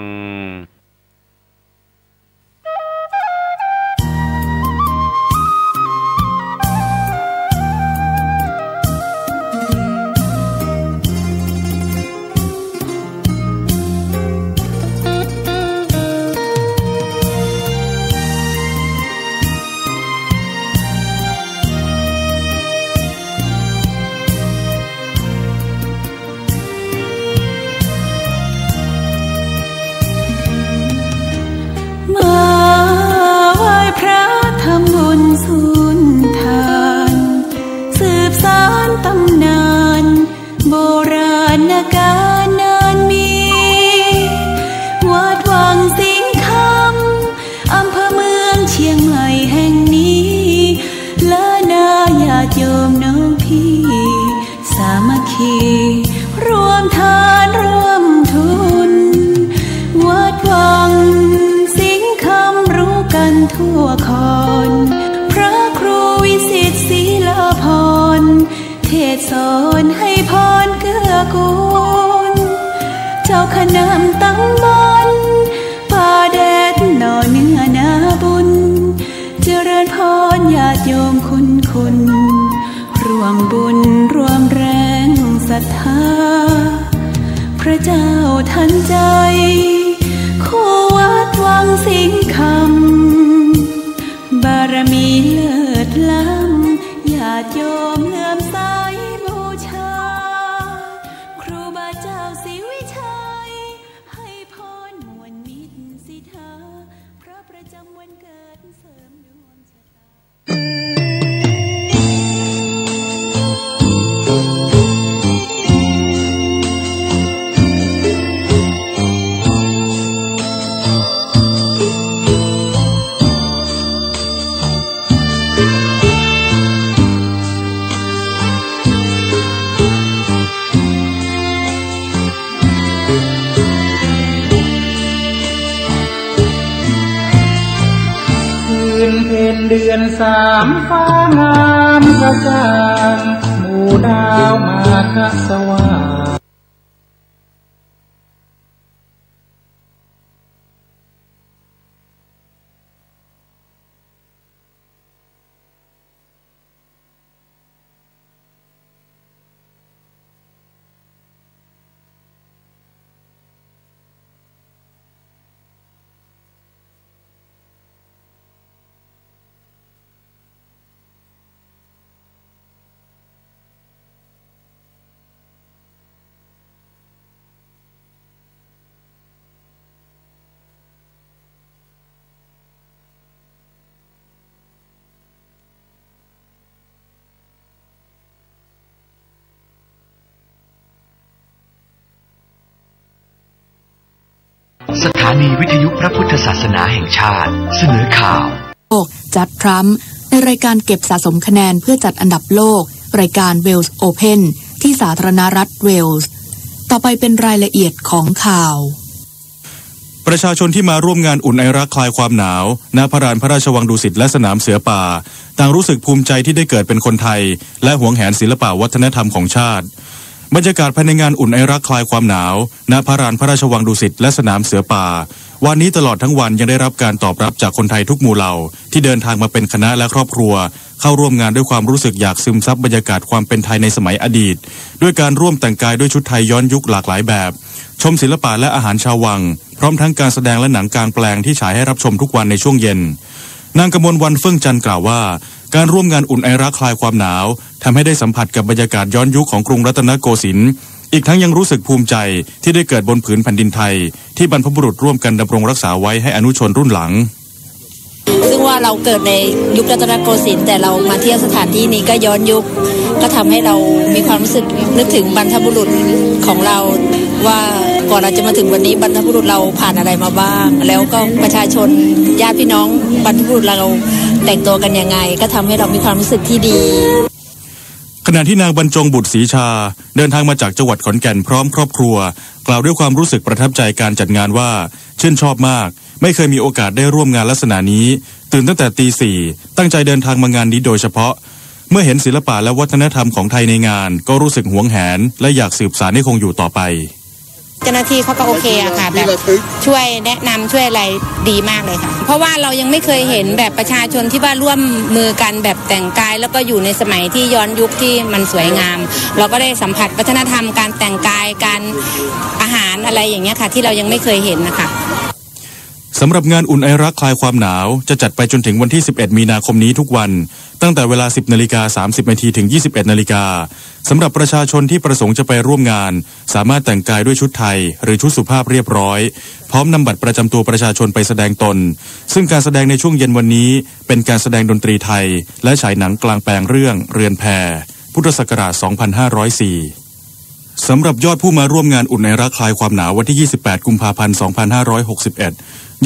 เดือนสามฟ้างามกระจ่างหมู่ดาวมาคะสว่าง สถานีวิทยุพระพุทธศาสนาแห่งชาติเสนอข่าวจัดทรัมป์ในรายการเก็บสะสมคะแนนเพื่อจัดอันดับโลกรายการเวลส์โอเพ่นที่สาธารณรัฐเวลส์ต่อไปเป็นรายละเอียดของข่าวประชาชนที่มาร่วมงานอุ่นไอรักคลายความหนาวณพระลานพระราชวังดุสิตและสนามเสือป่าต่างรู้สึกภูมิใจที่ได้เกิดเป็นคนไทยและหวงแหนศิลปวัฒนธรรมของชาติบรรยากาศภายในงานอุ่นไอรักคลายความหนาวณพระลานพระราชวังดุสิตและสนามเสือป่าวันนี้ตลอดทั้งวันยังได้รับการตอบรับจากคนไทยทุกหมู่เหล่าที่เดินทางมาเป็นคณะและครอบครัวเข้าร่วมงานด้วยความรู้สึกอยากซึมซับบรรยากาศความเป็นไทยในสมัยอดีตด้วยการร่วมแต่งกายด้วยชุดไทยย้อนยุคหลากหลายแบบชมศิลปะและอาหารชาววังพร้อมทั้งการแสดงและหนังกลางแปลงที่ฉายให้รับชมทุกวันในช่วงเย็นนางกมลวรรณเฟื่องจันทร์กล่าวว่าการร่วมงานอุ่นไอรักคลายความหนาวทำให้ได้สัมผัสกับบรรยากาศย้อนยุคของกรุงรัตนโกสินทร์อีกทั้งยังรู้สึกภูมิใจที่ได้เกิดบนผืนแผ่นดินไทยที่บรรพบุรุษร่วมกันดำรงรักษาไว้ให้อนุชนรุ่นหลังซึ่งว่าเราเกิดในยุครัตนโกสินทร์แต่เรามาเที่ยวสถานที่นี้ก็ย้อนยุคก็ทำให้เรามีความรู้สึกนึกถึงบรรพบุรุษของเราว่าก่อนเราจะมาถึงวันนี้บรรพบุรุษเราผ่านอะไรมาบ้างแล้วก็ประชาชนญาติพี่น้องบรรพบุรุษเราแต่งตัวกันยังไงก็ทำให้เรามีความรู้สึกที่ดีขณะที่นางบรรจงบุตรศรีชาเดินทางมาจากจังหวัดขอนแก่นพร้อมครอบครัวกล่าวด้วยความรู้สึกประทับใจการจัดงานว่าชื่นชอบมากไม่เคยมีโอกาสได้ร่วมงานลักษณะนี้ตื่นตั้งแต่ตี 4ตั้งใจเดินทางมางานนี้โดยเฉพาะเมื่อเห็นศิลปะและวัฒนธรรมของไทยในงานก็รู้สึกหวงแหนและอยากสืบสานให้คงอยู่ต่อไปเจ้าหน้าที่เขาก็โอเคอะค่ะแบบช่วยแนะนำช่วยอะไรดีมากเลยค่ะเพราะว่าเรายังไม่เคยเห็นแบบประชาชนที่ว่าร่วมมือกันแบบแต่งกายแล้วก็อยู่ในสมัยที่ย้อนยุคที่มันสวยงามเราก็ได้สัมผัสวัฒนธรรมการแต่งกายการอาหารอะไรอย่างเงี้ยค่ะที่เรายังไม่เคยเห็นนะคะสำหรับงานอุ่นไอรักคลายความหนาวจะจัดไปจนถึงวันที่11มีนาคมนี้ทุกวันตั้งแต่เวลา 10:30 นถึง 21:00 นสำหรับประชาชนที่ประสงค์จะไปร่วมงานสามารถแต่งกายด้วยชุดไทยหรือชุดสุภาพเรียบร้อยพร้อมนำบัตรประจำตัวประชาชนไปแสดงตนซึ่งการแสดงในช่วงเย็นวันนี้เป็นการแสดงดนตรีไทยและฉายหนังกลางแปลงเรื่องเรือนแพพุทธศักราช 2504 สำหรับยอดผู้มาร่วมงานอุ่นไอรักคลายความหนาววันที่ 28 กุมภาพันธ์ 2561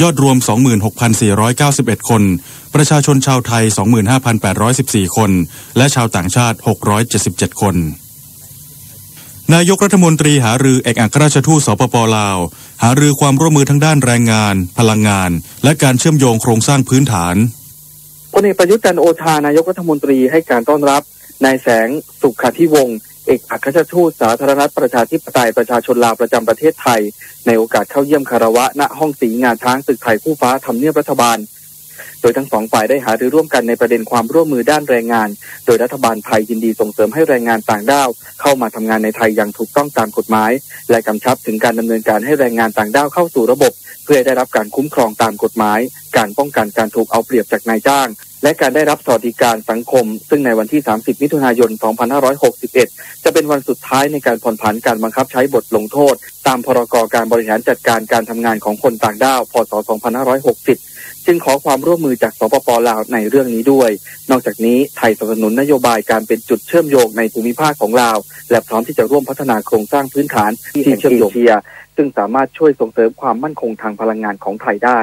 ยอดรวม 26,491 คนประชาชนชาวไทย 25,814 คนและชาวต่างชาติ 677 คนนายกรัฐมนตรีหารือเอกอัครราชทูตสปป.ลาวหารือความร่วมมือทั้งด้านแรงงานพลังงานและการเชื่อมโยงโครงสร้างพื้นฐานพลเอกประยุทธ์จันทร์โอชานายกรัฐมนตรีให้การต้อนรับนายแสงสุขธิวงศ์เอกอัครราชทูตสาธารณรัฐประชาธิปไตยประชาชนลาวประจำประเทศไทยในโอกาสเข้าเยี่ยมคารวะณห้องสีงาช้างตึกไทยคู่ฟ้าทำเนียบรัฐบาลโดยทั้งสองฝ่ายได้หารือร่วมกันในประเด็นความร่วมมือด้านแรงงานโดยรัฐบาลไทยยินดีส่งเสริมให้แรงงานต่างด้าวเข้ามาทำงานในไทยอย่างถูกต้องตามกฎหมายและกำชับถึงการดำเนินการให้แรงงานต่างด้าวเข้าสู่ระบบเพื่อได้รับการคุ้มครองตามกฎหมายการป้องกันการถูกเอาเปรียบจากนายจ้างและการได้รับสวัสดิการสังคมซึ่งในวันที่ 30 มิถุนายน 2561 จะเป็นวันสุดท้ายในการผ่อนผันการบังคับใช้บทลงโทษตามพรก.การบริหารจัดการการทำงานของคนต่างด้าว พ.ศ. 2560 จึงขอความร่วมมือจากสปป.ลาวในเรื่องนี้ด้วยนอกจากนี้ไทยสนับสนุนนโยบายการเป็นจุดเชื่อมโยงในภูมิภาคของลาวและพร้อมที่จะร่วมพัฒนาโครงสร้างพื้นฐานที่เชื่อมโยงซึ่งสามารถช่วยส่งเสริมความมั่นคงทางพลังงานของไทยได้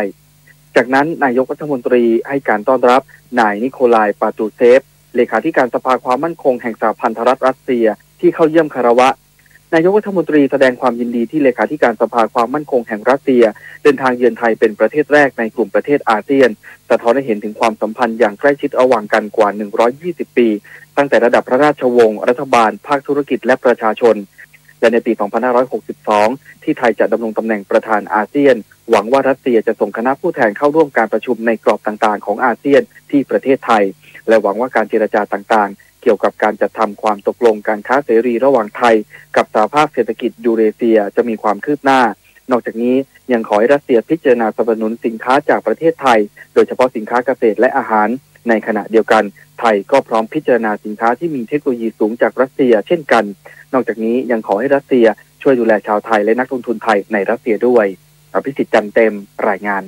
จากนั้นนายกรัฐมนตรีให้การต้อนรับนายนิโคลายปาตูเซฟเลขาธิการสภาความมั่นคงแห่งสหพันธรัฐรัสเซียที่เข้าเยี่ยมคารวะนายกรัฐมนตรีแสดงความยินดีที่เลขาธิการสภาความมั่นคงแห่งรัสเซียเดินทางเยือนไทยเป็นประเทศแรกในกลุ่มประเทศอาเซียนสะท้อนให้เห็นถึงความสัมพันธ์อย่างใกล้ชิดระหว่างกันกว่า120 ปีตั้งแต่ระดับพระราชวงศ์รัฐบาลภาคธุรกิจและประชาชนและในปี 2562 ที่ไทยจะดำรงตำแหน่งประธานอาเซียนหวังว่ารัสเซียจะส่งคณะผู้แทนเข้าร่วมการประชุมในกรอบต่างๆของอาเซียนที่ประเทศไทยและหวังว่าการเจรจาต่างๆเกี่ยวกับการจัดทำความตกลงการค้าเสรีระหว่างไทยกับสหภาพเศรษฐกิจยูเรเซียจะมีความคืบหน้านอกจากนี้ยังขอให้รัสเซียพิจารณาสนับสนุนสินค้าจากประเทศไทยโดยเฉพาะสินค้าเกษตรและอาหารในขณะเดียวกันไทยก็พร้อมพิจารณาสินค้าที่มีเทคโนโลยีสูงจากรัสเซียเช่นกันนอกจากนี้ยังขอให้รัสเซียช่วยดูแลชาวไทยและนักลงทุนไทยในรัสเซียด้วยอภิสิทธิ์จันเต็มรายงาน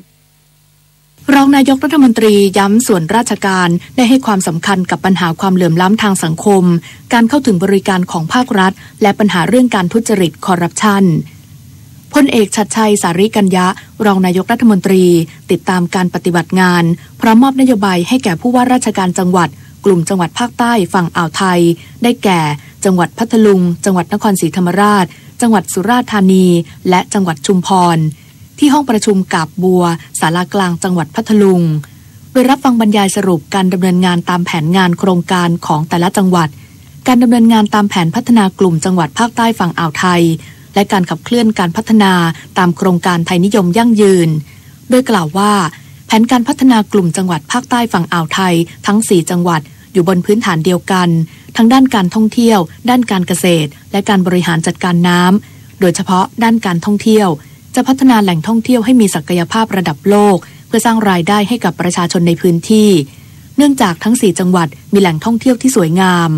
รองนายกรัฐมนตรีย้ำส่วนราชการได้ให้ความสำคัญกับปัญหาความเหลื่อมล้ำทางสังคมการเข้าถึงบริการของภาครัฐและปัญหาเรื่องการทุจริตคอร์รัปชันพ ลเอกชัดชัยสาริกัญญะรองนายกรัฐมนตรีติดตามการปฏิบัติงานพร้อมมอบนโยบายให้แก่ผู้ว่าราชการจังหวัดกลุ่มจังหวัดภาคใต้ฝั่งอ่าวไทยได้แก่จังหวัดพัทลุงจังหวัดนครศรีธรรมราชจังหวัดสุราษฎร์ธานีและจังหวัดชุมพรที่ห้องประชุมกาบบัวศาลากลางจังหวัดพัทลุงโดยรับฟังบรรยายสรุปการดำเนินงานตามแผนงานโครงการของแต่ละจังหวัดการดำเนินงานตามแผนพัฒนากลุ่มจังหวัดภาคใต้ฝั่งอ่าวไทยและการขับเคลื่อนการพัฒนาตามโครงการไทยนิยมยั่งยืนโดยกล่าวว่าแผนการพัฒนากลุ่มจังหวัดภาคใต้ฝั่งอ่าวไทยทั้ง4จังหวัดอยู่บนพื้นฐานเดียวกันทั้งด้านการท่องเที่ยวด้านการเกษตรและการบริหารจัดการน้ำโดยเฉพาะด้านการท่องเที่ยวจะพัฒนาแหล่งท่องเที่ยวให้มีศักยภาพระดับโลกเพื่อสร้างรายได้ให้กับประชาชนในพื้นที่เนื่องจากทั้ง4จังหวัดมีแหล่งท่องเที่ยวที่สวยงาม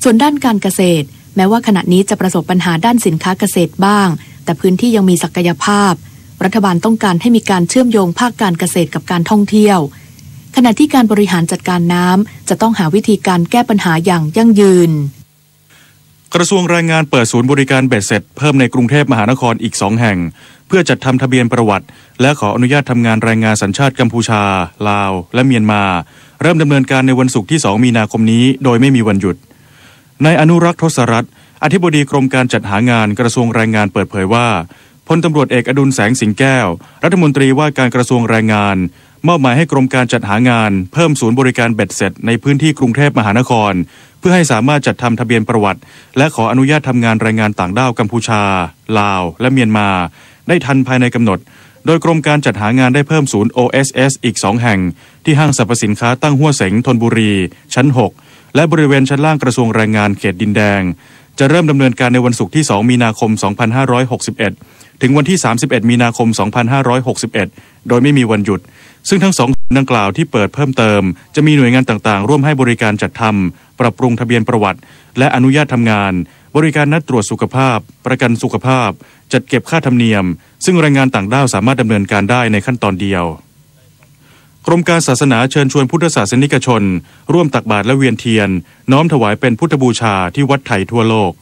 ส่วนด้านการเกษตรแม้ว่าขณะนี้จะประสบปัญหาด้านสินค้าเกษตรบ้างแต่พื้นที่ยังมีศักยภาพรัฐบาลต้องการให้มีการเชื่อมโยงภาคการเกษตรกับการท่องเที่ยวขณะที่การบริหารจัดการน้ำจะต้องหาวิธีการแก้ปัญหาอย่างยั่งยืนกระทรวงแรงงานเปิดศูนย์บริการเบ็ดเสร็จเพิ่มในกรุงเทพมหานครอีก2แห่งเพื่อจัดทำทะเบียนประวัติและขออนุญาตทำงานแรงงานสัญชาติกัมพูชาลาวและเมียนมาเริ่มดำเนินการในวันศุกร์ที่2มีนาคมนี้โดยไม่มีวันหยุดนายอนุรักษ์ทศรัตน์อธิบดีกรมการจัดหางานกระทรวงแรงงานเปิดเผยว่าพลตำรวจเอกอดุลแสงสิงแก้วรัฐมนตรีว่าการกระทรวงแรงงานมอบหมายให้กรมการจัดหางานเพิ่มศูนย์บริการเบ็ดเสร็จในพื้นที่กรุงเทพมหานครเพื่อให้สามารถจัดทำทะเบียนประวัติและขออนุญาตทำงานแรงงานต่างด้าวกัมพูชาลาวและเมียนมาได้ทันภายในกำหนดโดยกรมการจัดหางานได้เพิ่มศูนย์ OSS อีก2แห่งที่ห้างสรรพสินค้าตั้งหัวเสงธนบุรีชั้น6และบริเวณชั้นล่างกระทรวงแรงงานเขตดินแดงจะเริ่มดำเนินการในวันศุกร์ที่2มีนาคม2561ถึงวันที่31มีนาคม2561โดยไม่มีวันหยุดซึ่งทั้ง2ดังกล่าวที่เปิดเพิ่มเติมจะมีหน่วยงานต่างๆร่วมให้บริการจัดทำปรับปรุงทะเบียนประวัติและอนุญาตทำงานบริการนัดตรวจสุขภาพประกันสุขภาพจัดเก็บค่าธรรมเนียมซึ่งแรงงานต่างด้าวสามารถดำเนินการได้ในขั้นตอนเดียวกรมการศาสนาเชิญชวนพุทธศาสนิกชนร่วมตักบาตรและเวียนเทียนน้อมถวายเป็นพุทธบูชาที่วัดไทยทั่วโลก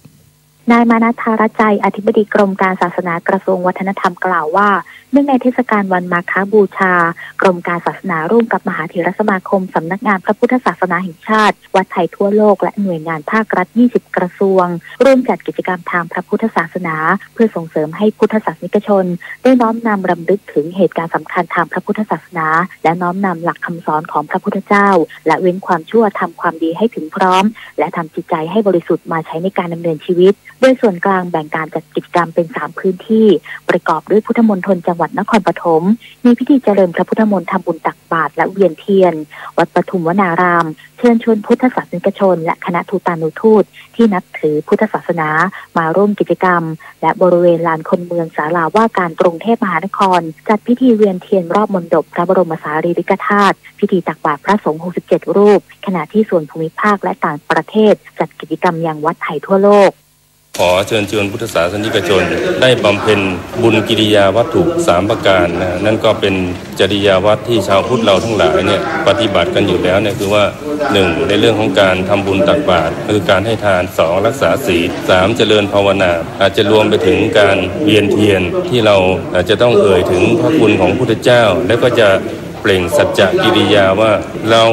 นายมานัท ธารใจอธิบดีกรมการศาสนากระทรวงวัฒนธรรมกล่าวว่าเนื่องในเทศกาลวันมาฆบูชากรมการศาสนาร่วมกับมหาเถรสมาคมสำนักงานพระพุทธศาสนาแห่งชาติวัดไทยทั่วโลกและหน่วยงานภาครัฐ20กระทรวงร่วมจัดกิจกรรมทางพระพุทธศาสนาเพื่อส่งเสริมให้พุทธศาสนิกชนได้น้อมนำรำลึกถึงเหตุการณ์สำคัญทางพระพุทธศาสนาและน้อมนำหลักคำสอนของพระพุทธเจ้าและเว้นความชั่วทำความดีให้ถึงพร้อมและทำจิตใจให้บริสุทธิ์มาใช้ในการดำเนินชีวิตโดยส่วนกลางแบ่งการจัดกิจกรรมเป็น3พื้นที่ประกอบด้วยพุทธมณฑลจังหวัดนครปฐมมีพิธีเจริญพระพุทธมนต์ทำบุญตักบาตรและเวียนเทียนวัดปทุมวนารามเชิญชวนพุทธศาสนิกชนและคณะทูตานุทูตที่นับถือพุทธศาสนามาร่วมกิจกรรมและบริเวณลานคนเมืองศาลาว่าการกรุงเทพมหานครจัดพิธีเวียนเทียนรอบมณฑปพระบรมสารีริกธาตุพิธีตักบาตรพระสงฆ์67รูปขณะที่ส่วนภูมิภาคและต่างประเทศจัดกิจกรรมยังวัดไทยทั่วโลกขอเชิญชวนพุทธศาสนิกชนได้บำเพ็ญบุญกิริยาวัตถุ3ประการนั่นก็เป็นจริยาวัดที่ชาวพุทธเราทั้งหลายเนี่ยปฏิบัติกันอยู่แล้วเนี่ยคือว่า1ในเรื่องของการทำบุญตักบาตรคือการให้ทาน2รักษาศีล3เจริญภาวนาอาจจะรวมไปถึงการเวียนเทียนที่เราจะต้องเอ่ยถึงพระคุณของพระพุทธเจ้าแล้วก็จะเปล่งสัจจกิริยาว่าเรา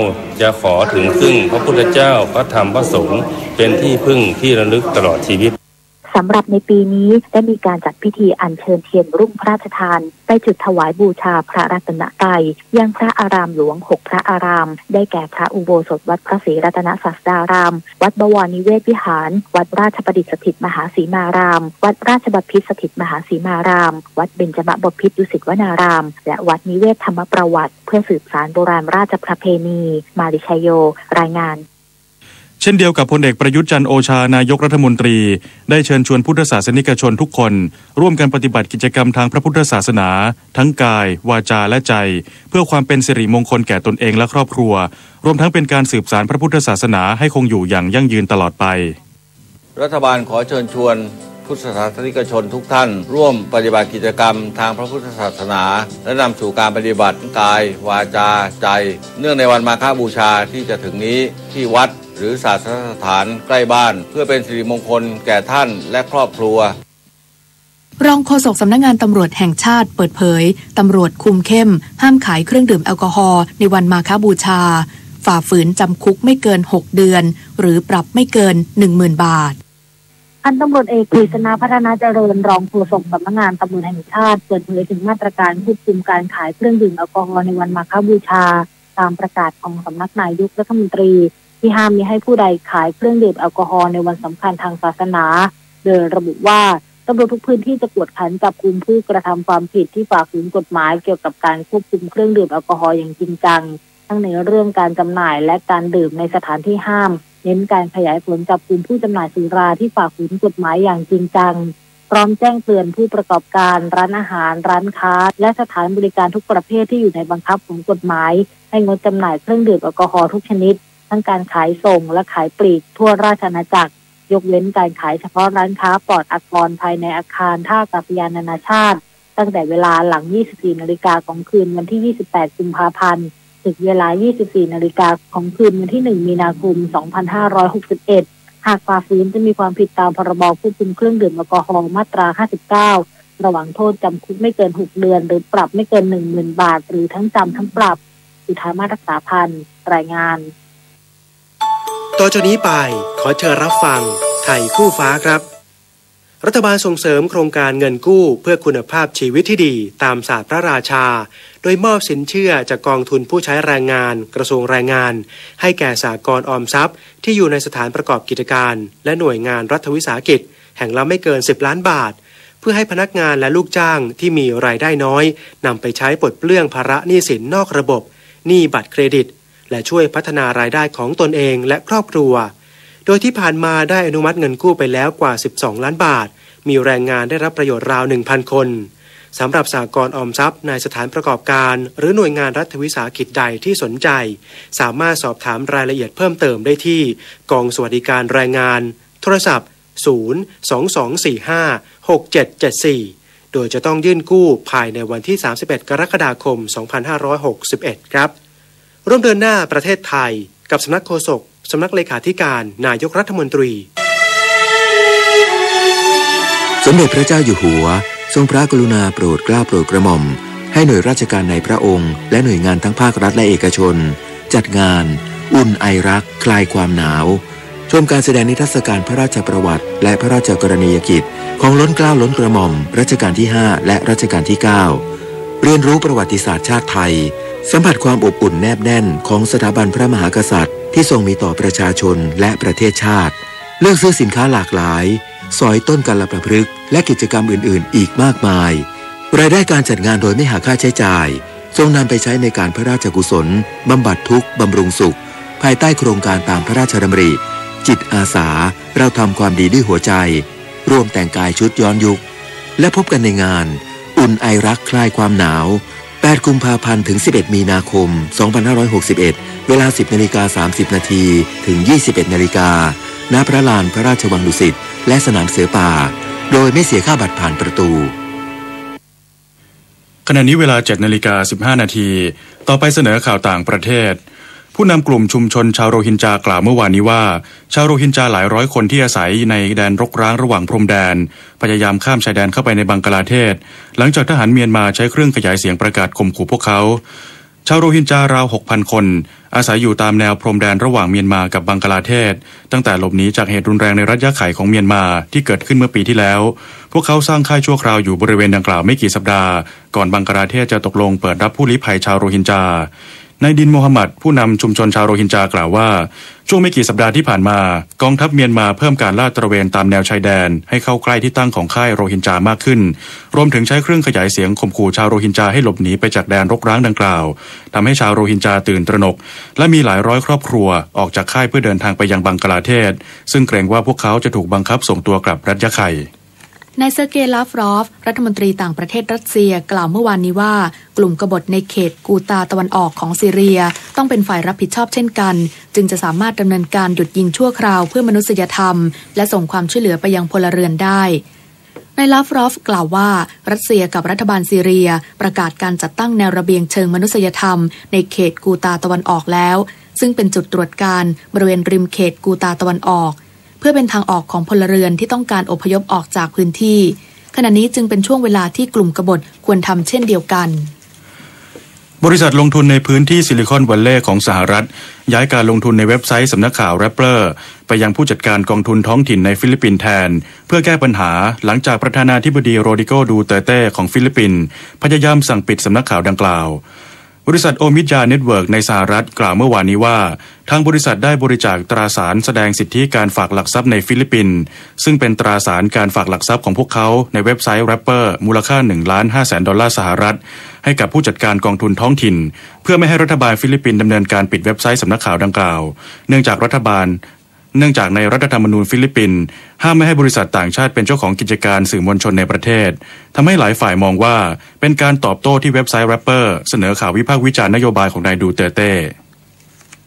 จะขอถึงซึ่งพระพุทธเจ้าพระธรรมพระสงฆ์เป็นที่พึ่งที่ระลึกตลอดชีวิตสำหรับในปีนี้ได้มีการจัดพิธีอัญเชิญเทียนรุ่งพระราชทานไปจุดถวายบูชาพระรัตนตรัยยังพระอารามหลวง6พระอารามได้แก่พระอุโบสถวัดพระศรีรัตนศาสดารามวัดบวรนิเวศวิหารวัดราชประดิษฐ์สถิตมหาสีมารามวัดราชบพิตรสถิตมหาสีมารามวัดเบญจมบพิตรดุสิตวนารามและวัดนิเวศธรรมประวัติเพื่อสืบสานโบราณราชประเพณีมาริชัยโยรายงานเช่นเดียวกับพลเอกประยุทธ์จันทร์โอชานายกรัฐมนตรีได้เชิญชวนพุทธศาสนิกชนทุกคนร่วมกันปฏิบัติกิจกรรมทางพระพุทธศาสนาทั้งกายวาจาและใจเพื่อความเป็นสิริมงคลแก่ตนเองและครอบครัวรวมทั้งเป็นการสืบสานพระพุทธศาสนาให้คงอยู่อย่างยั่งยืนตลอดไปรัฐบาลขอเชิญชวนพุทธศาสนิกชนทุกท่านร่วมปฏิบัติกิจกรรมทางพระพุทธศาสนาและนำสู่การปฏิบัติกายวาจาใจเนื่องในวันมาฆบูชาที่จะถึงนี้ที่วัดหรือศาสนสถานใกล้บ้านเพื่อเป็นสิริมงคลแก่ท่านและครอบครัว รองโฆษกสำนักงานตำรวจแห่งชาติเปิดเผยตำรวจคุมเข้มห้ามขายเครื่องดื่มแอลกอฮอล์ในวันมาฆบูชาฝ่าฝืนจำคุกไม่เกิน6 เดือนหรือปรับไม่เกิน 10,000 บาทพันตำรวจเอกกฤษณาพัฒนาเจริญรองโฆษกสำนักงานตำรวจแห่งชาติเปิดเผยถึงมาตรการควบคุมการขายเครื่องดื่มแอลกอฮอล์ในวันมาฆบูชาตามประกาศของสำนักนายกรัฐมนตรีที่ห้ามมิให้ผู้ใดขายเครื่องดื่มแอลกอฮอล์ในวันสำคัญทางศาสนาโดยระบุว่าตำรวจทุกพื้นที่จะกวดขันจับกุมผู้กระทำความผิดที่ฝ่าฝืนกฎหมายเกี่ยวกับการควบคุมเครื่องดื่มแอลกอฮอล์อย่างจริงจังทั้งในเรื่องการจำหน่ายและการดื่มในสถานที่ห้ามเน้นการขยายผลจับกุมผู้จำหน่ายสุราที่ฝ่าฝืนกฎหมายอย่างจริงจังพร้อมแจ้งเตือนผู้ประกอบการร้านอาหารร้านค้าและสถานบริการทุกประเภทที่อยู่ในบังคับของกฎหมายให้งดจำหน่ายเครื่องดื่มแอลกอฮอล์ทุกชนิดทั้งการขายส่งและขายปลีกทั่วราชอาณาจักรยกเว้นการขายเฉพาะร้านค้าปลอดอากรภายในอาคารท่าอากาศยานนานาชาติตั้งแต่เวลาหลัง 24 นาฬิกาของคืนวันที่ 28 กุมภาพันธ์ถึงเวลา 24 นาฬิกาของคืนวันที่ 1 มีนาคม 2561 หากฝ่าฝืนจะมีความผิดตามพรบควบคุมเครื่องดื่มแอลกอฮอล์มาตรา 59 ระหว่างโทษจำคุกไม่เกิน 6 เดือนหรือปรับไม่เกิน 10,000 บาทหรือทั้งจำทั้งปรับสุธามารักษาพันธ์รายงานต่อจากนี้ไปขอเชิญรับฟังไทยคู่ฟ้าครับรัฐบาลส่งเสริมโครงการเงินกู้เพื่อคุณภาพชีวิตที่ดีตามศาสตร์พระราชาโดยมอบสินเชื่อจากกองทุนผู้ใช้แรงงานกระทรวงแรงงานให้แก่สหกรณ์ออมทรัพย์ที่อยู่ในสถานประกอบกิจการและหน่วยงานรัฐวิสาหกิจแห่งละไม่เกิน10 ล้านบาทเพื่อให้พนักงานและลูกจ้างที่มีรายได้น้อยนำไปใช้ปลดเปลื้องภาระหนี้สินนอกระบบหนี้บัตรเครดิตและช่วยพัฒนารายได้ของตนเองและครอบครัวโดยที่ผ่านมาได้อนุมัติเงินกู้ไปแล้วกว่า12 ล้านบาทมีแรงงานได้รับประโยชน์ราว 1,000 คนสำหรับสหกรณ์ออมทรัพย์ในสถานประกอบการหรือหน่วยงานรัฐวิสาหกิจใดที่สนใจสามารถสอบถามรายละเอียดเพิ่มเติมได้ที่กองสวัสดิการแรงงานโทรศัพท์022456774โดยจะต้องยื่นกู้ภายในวันที่31 กรกฎาคม 2561 ครับร่วมเดินหน้าประเทศไทยกับสำนักโฆษกสำนักเลขาธิการนายกรัฐมนตรีสมเด็จพระเจ้าอยู่หัวทรงพระกรุณาโปรดเกล้าโปรดกระหม่อมให้หน่วยราชการในพระองค์และหน่วยงานทั้งภาครัฐและเอกชนจัดงานอุ่นไอรักคลายความหนาวชมการแสดงนิทรรศการพระราชประวัติและพระราชกรณียกิจของล้นเกล้าล้นกระหม่อมรัชกาลที่5และรัชกาลที่9เรียนรู้ประวัติศาสตร์ชาติไทยสัมผัสความอบอุ่นแนบแน่นของสถาบันพระมหากษัตริย์ที่ทรงมีต่อประชาชนและประเทศชาติเลือกซื้อสินค้าหลากหลายสอยต้นกัลปพฤกษ์และกิจกรรมอื่นๆอีกมากมายรายได้การจัดงานโดยไม่หักค่าใช้จ่ายทรงนำไปใช้ในการพระราชกุศลบำบัดทุกข์บำรุงสุขภายใต้โครงการตามพระราชดำริจิตอาสาเราทำความดีด้วยหัวใจร่วมแต่งกายชุดย้อนยุคและพบกันในงานอุ่นไอรักคลายความหนาว8 กุมภาพันธ์ถึง 11 มีนาคม 2561 เวลา 10:30 น. ถึง 21:00 น. ณ พระลานพระราชวังดุสิตและสนามเสือป่าโดยไม่เสียค่าบัตรผ่านประตูขณะนี้เวลา 7:15 น. ต่อไปเสนอข่าวต่างประเทศผู้นำกลุ่มชุมชนชาวโรฮิงจากล่าวเมื่อวานนี้ว่าชาวโรฮิงญาหลายร้อยคนที่อาศัยในแดนรกร้างระหว่างพรมแดนพยายามข้ามชายแดนเข้าไปในบังกลาเทศหลังจากทหารเมียนมาใช้เครื่องขยายเสียงประกาศข่มขู่พวกเขาชาวโรฮิงญาราว 6,000 คนอาศัยอยู่ตามแนวพรมแดนระหว่างเมียนมากับบังกลาเทศตั้งแต่หลบหนีจากเหตุรุนแรงในรัฐยะไข่ของเมียนมาที่เกิดขึ้นเมื่อปีที่แล้วพวกเขาสร้างค่ายชั่วคราวอยู่บริเวณดังกล่าวไม่กี่สัปดาห์ก่อนบังกลาเทศจะตกลงเปิดรับผู้ลี้ภัยชาวโรฮิงญานายดินโมฮัมหมัดผู้นำชุมชนชาวโรฮิงจากล่าวว่าช่วงไม่กี่สัปดาห์ที่ผ่านมากองทัพเมียนมาเพิ่มการลาดตระเวนตามแนวชายแดนให้เข้าใกล้ที่ตั้งของค่ายโรฮิงญามากขึ้นรวมถึงใช้เครื่องขยายเสียงข่มขู่ชาวโรฮิงญาให้หลบหนีไปจากแดนรกร้างดังกล่าวทำให้ชาวโรฮิงญาตื่นตระหนกและมีหลายร้อยครอบครัวออกจากค่ายเพื่อเดินทางไปยังบังกลาเทศซึ่งเกรงว่าพวกเขาจะถูกบังคับส่งตัวกลับรัฐยะไข่นายเซอร์เกย์ ลาฟรอฟรัฐมนตรีต่างประเทศรัสเซียกล่าวเมื่อวานนี้ว่ากลุ่มกบฏในเขตกูตาตะวันออกของซีเรียต้องเป็นฝ่ายรับผิดชอบเช่นกันจึงจะสามารถดำเนินการหยุดยิงชั่วคราวเพื่อมนุษยธรรมและส่งความช่วยเหลือไปยังพลเรือนได้นายลาฟรอฟกล่าวว่ารัสเซียกับรัฐบาลซีเรียประกาศการจัดตั้งแนวระเบียงเชิงมนุษยธรรมในเขตกูตาตะวันออกแล้วซึ่งเป็นจุดตรวจการบริเวณริมเขตกูตาตะวันออกเพื่อเป็นทางออกของพลเรือนที่ต้องการอพยพออกจากพื้นที่ ขณะนี้จึงเป็นช่วงเวลาที่กลุ่มกบฏควรทำเช่นเดียวกันบริษัทลงทุนในพื้นที่ซิลิคอนวัลเลย์ของสหรัฐย้ายการลงทุนในเว็บไซต์สำนักข่าว Rappler ไปยังผู้จัดการกองทุนท้องถิ่นในฟิลิปปินส์แทนเพื่อแก้ปัญหาหลังจากประธานาธิบดีโรดิโก ดูเตเต้ของฟิลิปปินส์พยายามสั่งปิดสำนักข่าวดังกล่าวบริษัทโอมิดยาเน็ตเวิร์กในสหรัฐกล่าวเมื่อวานนี้ว่าทางบริษัทได้บริจาคตราสารแสดงสิทธิการฝากหลักทรัพย์ในฟิลิปปินส์ซึ่งเป็นตราสารการฝากหลักทรัพย์ของพวกเขาในเว็บไซต์ Rapper มูลค่า $1,500,000 สหรัฐให้กับผู้จัดการกองทุนท้องถิ่นเพื่อไม่ให้รัฐบาลฟิลิปปินส์ดำเนินการปิดเว็บไซต์สำนักข่าวดังกล่าวเนื่องจากในรัฐธรรมนูญฟิลิปปินส์ห้ามไม่ให้บริษัทต่างชาติเป็นเจ้าของกิจการสื่อมวลชนในประเทศทำให้หลายฝ่ายมองว่าเป็นการตอบโต้ที่เว็บไซต์ Rapper เสนอข่าววิพากษ์วิจารณ์นโยบายของนายดูเตเต้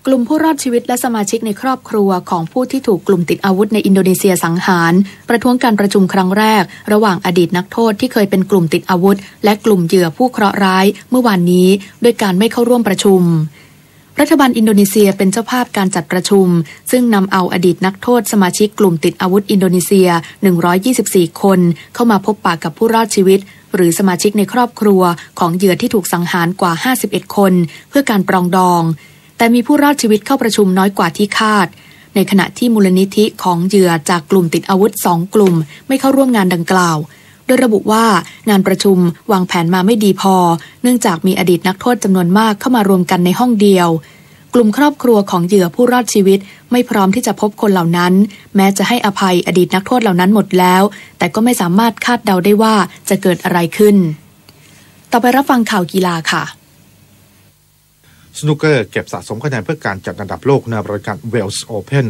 กลุ่มผู้รอดชีวิตและสมาชิกในครอบครัวของผู้ที่ถูกกลุ่มติดอาวุธในอินโดนีเซียสังหารประท้วงการประชุมครั้งแรกระหว่างอดีตนักโทษที่เคยเป็นกลุ่มติดอาวุธและกลุ่มเหยื่อผู้เคราะห์ร้ายเมื่อวานนี้ด้วยการไม่เข้าร่วมประชุมรัฐบาลอินโดนีเซียเป็นเจ้าภาพการจัดประชุมซึ่งนำเอาอดีตนักโทษสมาชิกกลุ่มติดอาวุธอินโดนีเซีย124คนเข้ามาพบปะกับผู้รอดชีวิตหรือสมาชิกในครอบครัวของเหยื่อที่ถูกสังหารกว่า51คนเพื่อการปรองดองแต่มีผู้รอดชีวิตเข้าประชุมน้อยกว่าที่คาดในขณะที่มูลนิธิของเหยื่อจากกลุ่มติดอาวุธ2กลุ่มไม่เข้าร่วมงานดังกล่าวโดยระบุว่างานประชุมวางแผนมาไม่ดีพอเนื่องจากมีอดีตนักโทษจำนวนมากเข้ามารวมกันในห้องเดียวกลุ่มครอบครัวของเหยื่อผู้รอดชีวิตไม่พร้อมที่จะพบคนเหล่านั้นแม้จะให้อภัยอดีตนักโทษเหล่านั้นหมดแล้วแต่ก็ไม่สามารถคาดเดาได้ว่าจะเกิดอะไรขึ้นต่อไปรับฟังข่าวกีฬาค่ะสนุกเกอร์เก็บสะสมคะแนนเพื่อการจัดอันดับโลกในรายการเวลส์โอเพ่น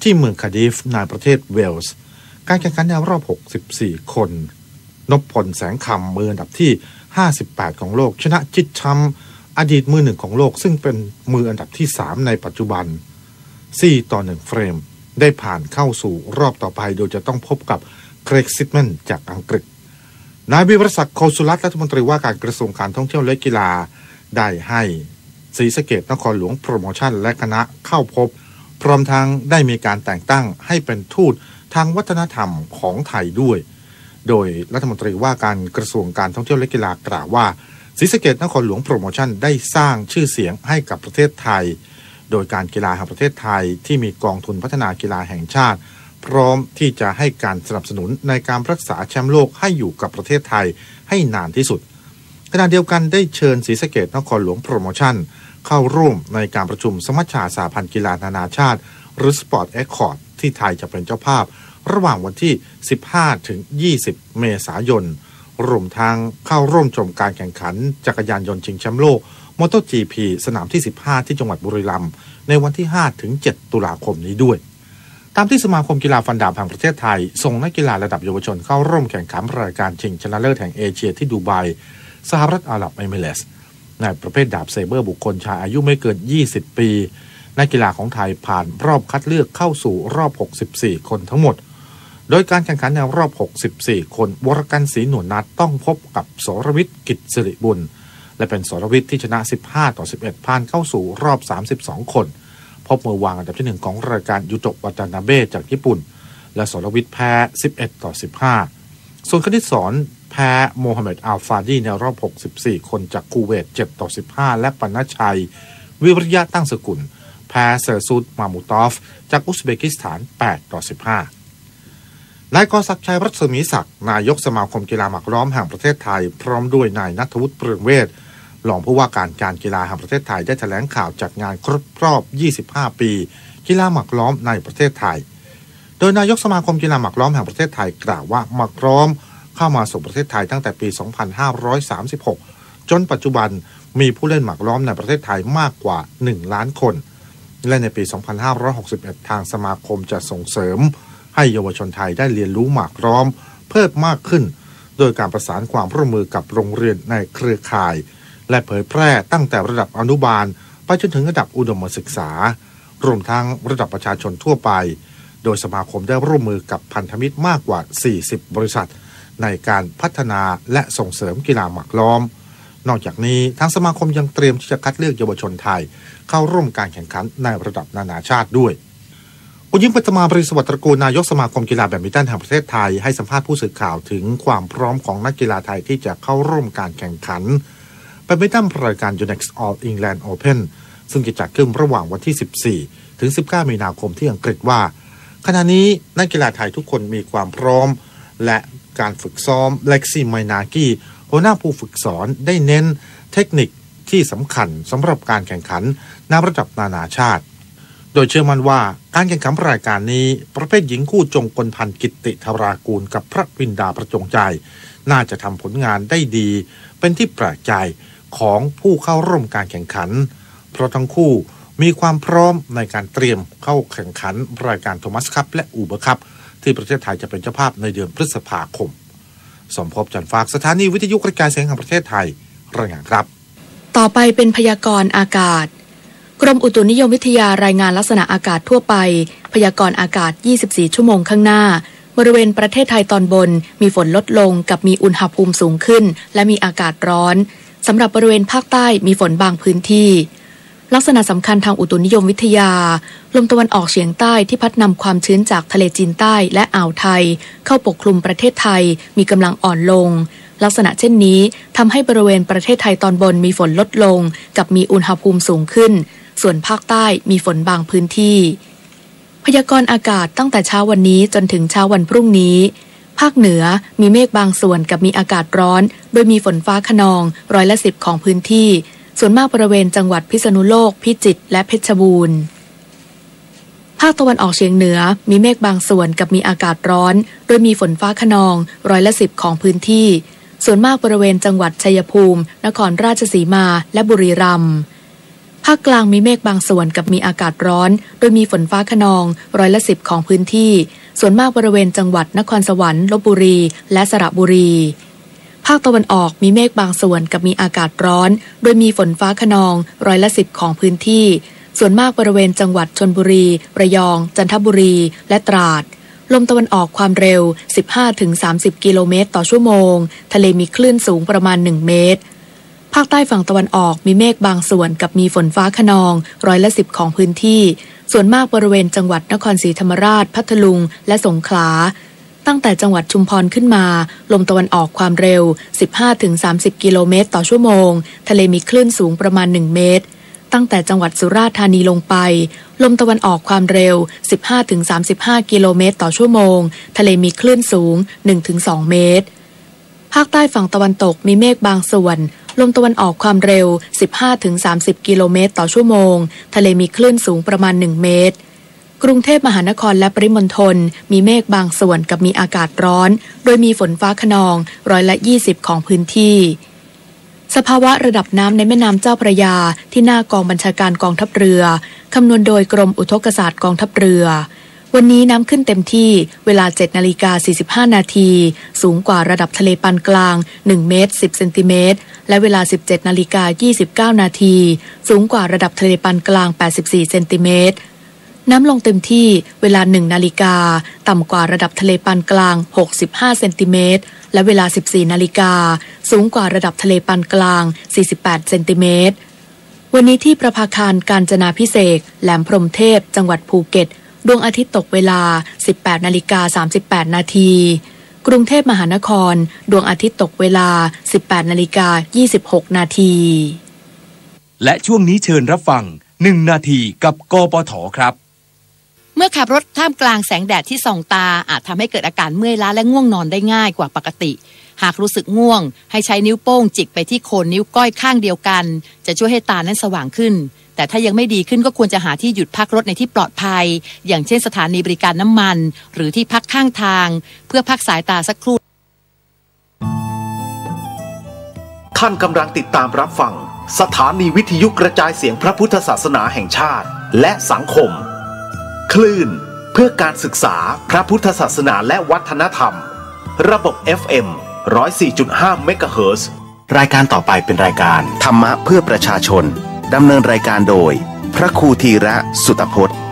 ที่เมืองคาร์ดิฟในประเทศเวลส์การแข่งขันในรอบ64คนนพพลแสงคำมืออันดับที่58ของโลกชนะจิตช้ำอดีตมือหนึ่งของโลกซึ่งเป็นมืออันดับที่3ในปัจจุบัน4-1เฟรมได้ผ่านเข้าสู่รอบต่อไปโดยจะต้องพบกับเครกซิตแมนจากอังกฤษนายวิวรศักดิ์โคสุรัตน์รัฐมนตรีว่าการกระทรวงการท่องเที่ยวและกีฬาได้ให้ศรีสะเกษนครหลวงโปรโมชั่นและคณะเข้าพบพร้อมทั้งได้มีการแต่งตั้งให้เป็นทูตทางวัฒนธรรมของไทยด้วยโดยรัฐมนตรีว่าการกระทรวงการท่องเที่ยวและกีฬากล่าวว่าศรีสะเกษนครหลวงโปรโมชั่นได้สร้างชื่อเสียงให้กับประเทศไทยโดยการกีฬาแห่งประเทศไทยที่มีกองทุนพัฒนากีฬาแห่งชาติพร้อมที่จะให้การสนับสนุนในการรักษาแชมป์โลกให้อยู่กับประเทศไทยให้นานที่สุดขณะเดียวกันได้เชิญศรีสะเกษนครหลวงโปรโมชั่นเข้าร่วมในการประชุมสมัชชาสหพันธ์กีฬานานาชาติหรือ Sport Accord ที่ไทยจะเป็นเจ้าภาพระหว่างวันที่ 15-20 เมษายนรวมทั้งเข้าร่วมชมการแข่งขันจักรยานยนต์ชิงแชมป์โลก MotoGP สนามที่ 15 ที่จังหวัดบุรีรัมย์ในวันที่ 5-7 ตุลาคมนี้ด้วยตามที่สมาคมกีฬาฟันดาบแห่งประเทศไทยส่งนักกีฬาระดับเยาวชนเข้าร่วมแข่งขันรายการชิงชนะเลิศแห่งเอเชียที่ดูไบสหรัฐอาหรับเอมิเรตส์ในประเภทดาบเซเบอร์บุคคลชายอายุไม่เกิน20 ปีนักกีฬาของไทยผ่านรอบคัดเลือกเข้าสู่รอบ64คนทั้งหมดโดยการแข่งขันในรอบ64คนวรกันศรีหนุนนัทต้องพบกับสรวิทย์กิจสิริบุญและเป็นสรวิทย์ที่ชนะ15-11ผ่านเข้าสู่รอบ32คนพบมือวางอันดับที่1ของรายการยูโตะวัตานาเบะจากญี่ปุ่นและสรวิทย์แพ้11-15ส่วนคณิตศรแพ้โมฮัมเหม็ดอัลฟาดีในรอบ64คนจากคูเวต7-15และปณชัยวิริยะตั้งสกุลแพ้เซอร์ซูดมามูตอฟจากอุซเบกิสถาน8-15นายกศักดิ์ชัยรัศมีศักดิ์นายกสมาคมกีฬาหมากล้อมแห่งประเทศไทยพร้อมด้วยนายณัฐวุฒิเปลืองเวชรองผู้ว่าการกีฬาแห่งประเทศไทยได้แถลงข่าวจัดงานครบรอบ25 ปีกีฬาหมากล้อมในประเทศไทยโดยนายกสมาคมกีฬาหมากล้อมแห่งประเทศไทยกล่าวว่าหมากล้อมเข้ามาสู่ประเทศไทยตั้งแต่ปี 2536 จนปัจจุบันมีผู้เล่นหมากล้อมในประเทศไทยมากกว่า1ล้านคนและในปี 2561 ทางสมาคมจะส่งเสริมให้เยาวชนไทยได้เรียนรู้หมากล้อมเพิ่มมากขึ้นโดยการประสานความร่วมมือกับโรงเรียนในเครือข่ายและเผยแพร่ตั้งแต่ระดับอนุบาลไปจนถึงระดับอุดมศึกษารวมทั้งระดับประชาชนทั่วไปโดยสมาคมได้ร่วมมือกับพันธมิตรมากกว่า40บริษัทในการพัฒนาและส่งเสริมกีฬาหมากล้อมนอกจากนี้ทางสมาคมยังเตรียมที่จะคัดเลือกเยาวชนไทยเข้าร่วมการแข่งขันในระดับนานาชาติด้วย คุณยิ่งปัตมาบริสวัสดิ์ตระกูลนายกสมาคมกีฬาแบดมินตันแห่งประเทศไทยให้สัมภาษณ์ผู้สื่อข่าวถึงความพร้อมของนักกีฬาไทยที่จะเข้าร่วมการแข่งขันแบดมินตันรายการ Yonex All England Open ซึ่งจะจัดขึ้นระหว่างวันที่ 14 ถึง 19 มีนาคมที่อังกฤษว่าขณะนี้นักกีฬาไทยทุกคนมีความพร้อมและการฝึกซ้อมเล็กซี่ไมนากี้หัวหน้าผู้ฝึกสอนได้เน้นเทคนิคที่สำคัญสำหรับการแข่งขันในระดับนานาชาติโดยเชื่อมั่นว่าการแข่งขันรายการนี้ประเภทหญิงคู่จงกลพันธ์กิตติธารากูลกับพระวินดาประจงใจน่าจะทำผลงานได้ดีเป็นที่แปลกใจของผู้เข้าร่วมการแข่งขันเพราะทั้งคู่มีความพร้อมในการเตรียมเข้าแข่งขันรายการโทมัสคัพและอูเบอร์คัพที่ประเทศไทยจะเป็นเจ้าภาพในเดือนพฤษภาคมสมภพจันทร์ฝากสถานีวิทยุกระจายเสียงแห่งประเทศไทยรายงานครับต่อไปเป็นพยากรณ์อากาศกรมอุตุนิยมวิทยารายงานลักษณะอากาศทั่วไปพยากรณ์อากาศ24ชั่วโมงข้างหน้าบริเวณประเทศไทยตอนบนมีฝนลดลงกับมีอุณหภูมิสูงขึ้นและมีอากาศร้อนสำหรับบริเวณภาคใต้มีฝนบางพื้นที่ลักษณะสำคัญทางอุตุนิยมวิทยาลมตะวันออกเฉียงใต้ที่พัดนำความชื้นจากทะเลจีนใต้และอ่าวไทยเข้าปกคลุมประเทศไทยมีกำลังอ่อนลงลักษณะเช่นนี้ทำให้บริเวณประเทศไทยตอนบนมีฝนลดลงกับมีอุณหภูมิสูงขึ้นส่วนภาคใต้มีฝนบางพื้นที่พยากรณ์อากาศตั้งแต่เช้าวันนี้จนถึงเช้าวันพรุ่งนี้ภาคเหนือมีเมฆบางส่วนกับมีอากาศร้อนโดยมีฝนฟ้าคะนอง10%ของพื้นที่ส่วนมากบริเวณจังหวัดพิษณุโลกพิจิตรและเพชรบูรณ์ภาคตะวันออกเฉียงเหนือมีเมฆบางส่วนกับมีอากาศร้อนโดยมีฝนฟ้าคะนอง10%ของพื้นที่ส่วนมากบริเวณจังหวัดชัยภูมินครราชสีมาและบุรีรัมย์ภาคกลางมีเมฆบางส่วนกับมีอากาศร้อนโดยมีฝนฟ้าคะนอง10%ของพื้นที่ส่วนมากบริเวณจังหวัดนครสวรรค์ลพบุรีและสระบุรีภาคตะวันออกมีเมฆบางส่วนกับมีอากาศร้อนโดยมีฝนฟ้าคะนอง10%ของพื้นที่ส่วนมากบริเวณจังหวัดชลบุรีระยองจันทบุรีและตราดลมตะวันออกความเร็ว 15-30 กิโลเมตรต่อชั่วโมงทะเลมีคลื่นสูงประมาณ1เมตรภาคใต้ฝั่งตะวันออกมีเมฆบางส่วนกับมีฝนฟ้าคะนอง10%ของพื้นที่ส่วนมากบริเวณจังหวัดนครศรีธรรมราชพัทลุงและสงขลาตั้งแต่จังหวัดชุมพรขึ้นมาลมตะวันออกความเร็ว 15-30 กิโลเมตรต่อชั่วโมงทะเลมีคลื่นสูงประมาณ1เมตรตั้งแต่จังหวัดสุราษฎร์ธานีลงไปลมตะวันออกความเร็ว 15-35 กิโลเมตรต่อชั่วโมงทะเลมีคลื่นสูง 1-2 เมตรภาคใต้ฝั่งตะวันตกมีเมฆบางส่วนลมตะวันออกความเร็ว 15-30 กิโลเมตรต่อชั่วโมงทะเลมีคลื่นสูงประมาณ1เมตรกรุงเทพมหานครและปริมณฑลมีเมฆบางส่วนกับมีอากาศร้อนโดยมีฝนฟ้าคะนอง20%ของพื้นที่สภาวะระดับน้ำในแม่น้ำเจ้าพระยาที่หน้ากองบัญชาการกองทัพเรือคำนวณโดยกรมอุทกศาสตร์กองทัพเรือวันนี้น้ำขึ้นเต็มที่เวลา 7:45 นาทีสูงกว่าระดับทะเลปานกลาง1เมตร10เซนติเมตรและเวลา 17:29 นาทีสูงกว่าระดับทะเลปานกลาง84เซนติเมตรน้ำลงเต็มที่เวลา 1 นาฬิกาต่ำกว่าระดับทะเลปานกลาง65เซนติเมตรและเวลา 14 นาฬิกาสูงกว่าระดับทะเลปานกลาง48เซนติเมตรวันนี้ที่ประภาคารกาญจนาภิเษกแหลมพรหมเทพจังหวัดภูเก็ตดวงอาทิตย์ตกเวลา 18:38 นาทีกรุงเทพมหานครดวงอาทิตย์ตกเวลา 18:26 นาทีและช่วงนี้เชิญรับฟัง1นาทีกับกปทครับเมื่อขับรถท่ามกลางแสงแดดที่ส่องตาอาจทำให้เกิดอาการเมื่อยล้าและง่วงนอนได้ง่ายกว่าปกติหากรู้สึกง่วงให้ใช้นิ้วโป้งจิกไปที่โคนนิ้วก้อยข้างเดียวกันจะช่วยให้ตานั้นสว่างขึ้นแต่ถ้ายังไม่ดีขึ้นก็ควรจะหาที่หยุดพักรถในที่ปลอดภัยอย่างเช่นสถานีบริการน้ำมันหรือที่พักข้างทางเพื่อพักสายตาสักครู่ท่านกำลังติดตามรับฟังสถานีวิทยุกระจายเสียงพระพุทธศาสนาแห่งชาติและสังคมคลื่นเพื่อการศึกษาพระพุทธศาสนาและวัฒนธรรมระบบ FM 104.5 เมกะเฮิรตซ์รายการต่อไปเป็นรายการธรรมะเพื่อประชาชนดำเนินรายการโดยพระครูธีระสุตพจน์ เ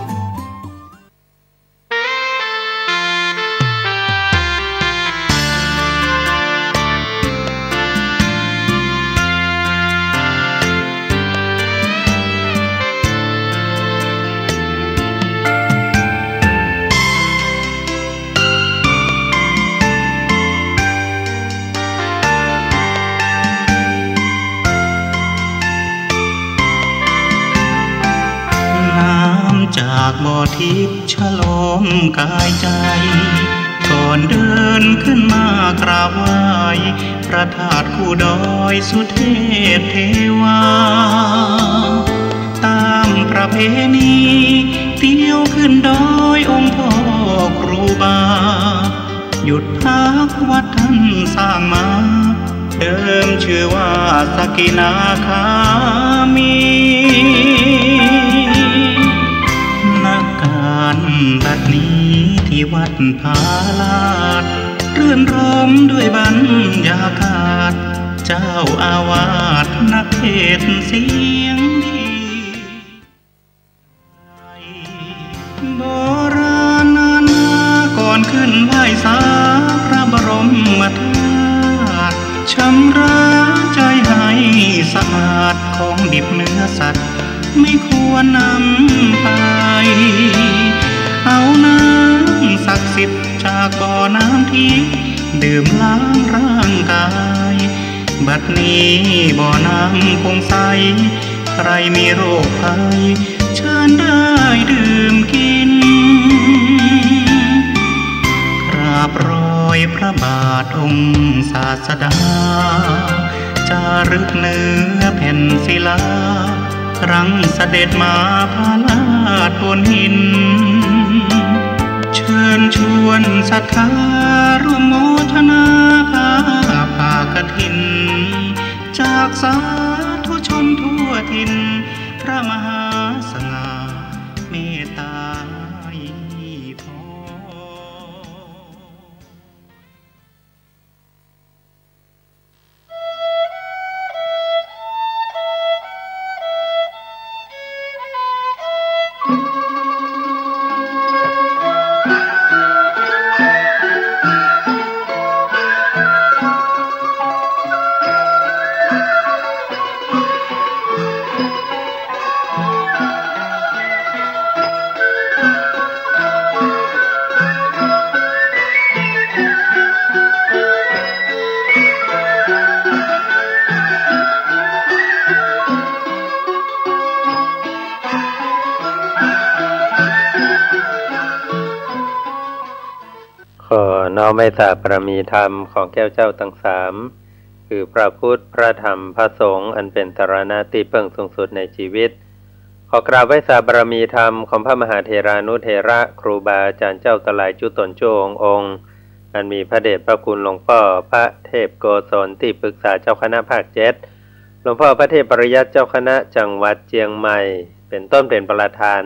จากบ่อทิพย์ฉลมกายใจก่อนเดินขึ้นมากราบไหว้พระธาตุคู่ดอยสุเทพเทวาตามประเพณีเที่ยวขึ้นดอยองค์พ่อครูบาหยุดพักวัดท่านสร้างมาเดิมชื่อว่าสกินาคามีนักการบัดนี้ที่วัดพาลาดรื่นรมด้วยบรรยากาศเจ้าอาวาสนักเทศน์เสียงดีโบราณนาก่อนขึ้นไหว้สาพระบรมธาตุชำระใจให้สะอาดของดิบเนื้อสัตว์ไม่ควรนำไปเอาน้ำศักดิ์สิทธิ์จากบ่อน้ำทิพย์ดื่มล้างร่างกายบัดนี้บ่อน้ำคงใสใครมีโรคภัยเชิญได้ดื่มกินกราบรอยพระบาทองค์ศาสดาจารึกเนื้อแผ่นศิลาครั้งเสด็จมาพาลาดบนหินเชิญชวนศรัทธาร่วมโมทนาผ้ากฐินจากสาธุชนทั่วถิ่นพระมหาสง่าเมตตาน้อมเมตตาบารมีธรรมของแก้วเจ้าทั้งสามคือพระพุทธพระธรรมพระสงฆ์อันเป็นสรณะที่พึ่งสูงสุดในชีวิตขอกราบไหว้สาบารมีธรรมของพระมหาเถรานุเถระครูบาอาจารย์เจ้าตะไลจุตนโจองค์อันมีพระเดชพระคุณหลวงพ่อพระเทพโกศลที่ปรึกษาเจ้าคณะภาค7หลวงพ่อพระเทพปริยัติเจ้าคณะจังหวัดเชียงใหม่เป็นต้นเป็นประธาน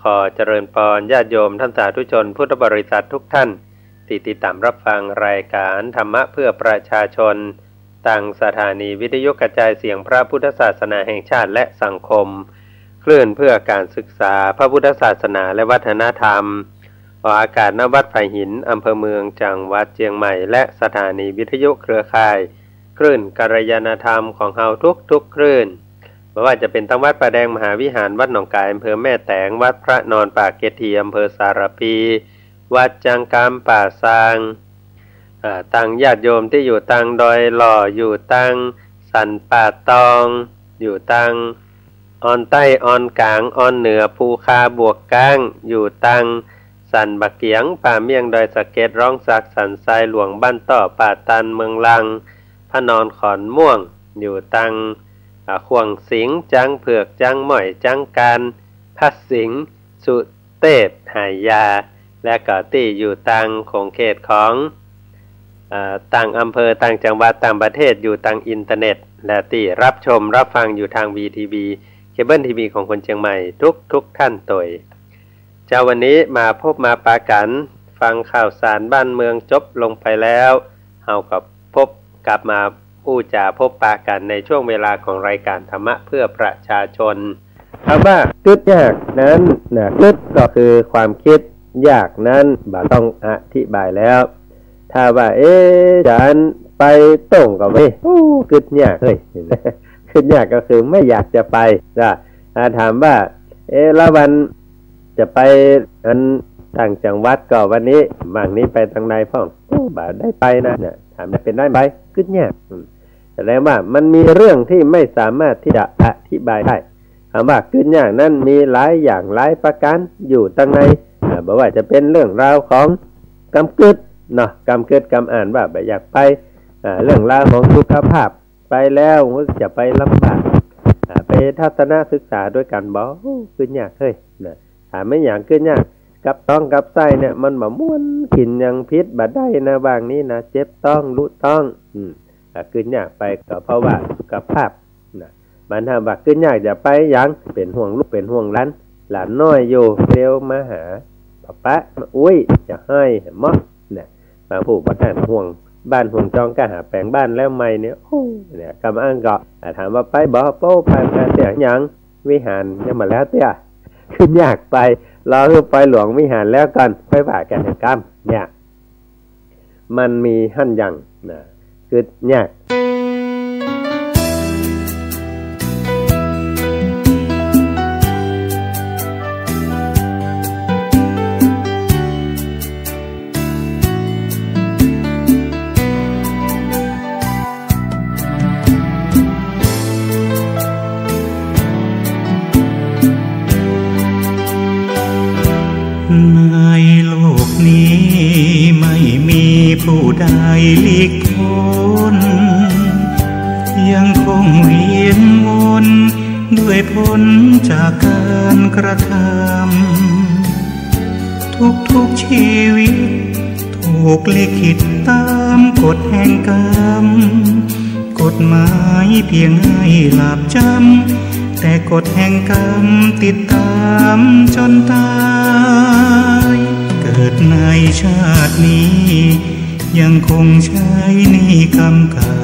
ขอเจริญพรญาติโยมท่านสาธุชนพุทธบริษัททุกท่านที่ติดตามรับฟังรายการธรรมะเพื่อประชาชนตั้งสถานีวิทยุกระจายเสียงพระพุทธศาสนาแห่งชาติและสังคมคลื่นเพื่อการศึกษาพระพุทธศาสนาและวัฒนธรรมออกอากาศณวัดไผ่หินอำเภอเมืองจังหวัดเชียงใหม่และสถานีวิทยุเครือข่ายคลื่นกัลยาณธรรมของเฮาทุกคลื่นไม่ว่าจะเป็นทั้งวัดประแดงมหาวิหารวัดหนองกายอำเภอแม่แตงวัดพระนอนปากเกถีอำเภอสารพีวัดจังกามป่าซางตั้งญาติโยมที่อยู่ตั้งดอยหล่ออยู่ตั้งสันป่าตองอยู่ตั้งออนใต้ออนกลางออนเหนือภูคาบวกก้างอยู่ตั้งสันบักเกียงป่าเมี่ยงดอยสะเก็ดร้องสักสันทรายหลวงบ้านต่อป่าตันเมืองลังพระนอนขอนม่วงอยู่ตั้งขวงสิงจังเผือกจังหม่อยจังการพัดสิงสุเทพหายาและก็ที่อยู่ต่างของเขตของต่างอำเภอต่างจังหวัดต่างประเทศอยู่ต่างอินเทอร์เน็ตและที่รับชมรับฟังอยู่ทาง VTV เคเบิลทีวีของคนเชียงใหม่ทุกท่านตัวเจ้าวันนี้มาพบมาปากันฟังข่าวสารบ้านเมืองจบลงไปแล้วเฮากับพบกลับมาอู้จ่าพบปากันในช่วงเวลาของรายการธรรมะเพื่อประชาชนคำว่าคิดยากนั้นคิดก็คือความคิดยากนั้นบ่ต้องอธิบายแล้วถ้าว่าจานไปต้งก็ไม่คิดยากเลยคิดยากก็คือไม่อยากจะไปจ้ะถามว่าละวันจะไปอันต่างจังหวัดก็วันนี้บางนี้ไปทางใดพ่องบ่ได้ไปนะเนี่ยถามได้เป็นได้ไหมคิดยากแสดงว่ามันมีเรื่องที่ไม่สามารถที่จะอธิบายได้ คำว่าขึ้นยากนั้นมีหลายอย่างหลายประการอยู่ตั้งในบอกว่าจะเป็นเรื่องราวของกำกึดเนาะกำกึดกำอ่านว่าแบบอยากไปเรื่องราวของสุขภาพไปแล้วจะไปลำบากไปทัศนศึกษาด้วยกันบอกขึ้นยากเฮ้ยนะถามไม่อย่างขึ้นยากกับต้องกับไส้เนี่ยมันมาม้วนกินยังพิษบาดได้นะบางนี้นะเจ็บต้องรู้ต้องขึ้นยากไปก็เพราะว่าสุขภาพนะมันทำว่าขึ้นยากจะไปยังเป็นห่วงลูกเป็นห่วงหลานน้อยอยู่เร็วมาหาป๊ามาอุ้ยจะให้หมอเนี่ยมาผู้ประทานห่วงบ้านห่วงจองก็หาแปลงบ้านแล้วไม่เนี่ยโอ้เนี่ยกำอ้างก็ถามว่าไปบ่โป้ไปเสียยังวิหารยังมาแล้วเตี้ยขึ้นยากไปรอคือไปหลวงวิหารแล้วกันไปผ่ากันกรรมเนี่ยมันมีหั่นยังนะคือยากในโลกนี้ไม่มีผู้ใดหลีกพ้นยังคงเวียนวนด้วยผลจากการกระทำทุกชีวิตถูกลิขิตตามกฎแห่งกรรมกฎหมายเพียงให้หลับจำแต่กฎแห่งกรรมติดตามจนตายเกิดในชาตินี้ยังคงใช้หนี้กรรมเก่า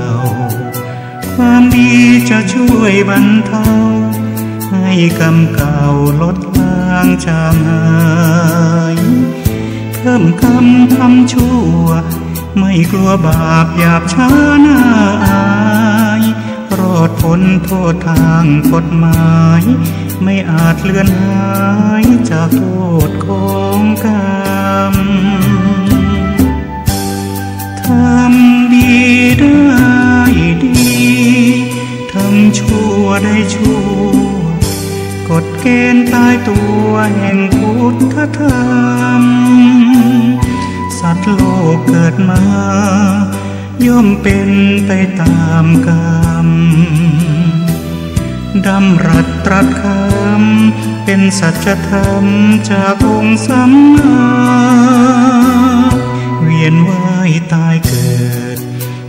ความดีจะช่วยบรรเทาให้กรรมเก่าลดล้างจางหายเพิ่มกรรมทำชั่วไม่กลัวบาปหยาบช้าหน้าอายรอดพ้นโทษทางกฎหมายไม่อาจเลือนหายจากโทษของกรรมทำดีได้ดีทำชั่วได้ชั่วกฎเกณฑ์ตายตัวแห่งพุทธธรรมสัตว์โลกเกิดมาย่อมเป็นไปตามกรรมดำรัสตรัสคำเป็นสัจธรรมจากองค์สัมมาเวียนว่ายตายเกิด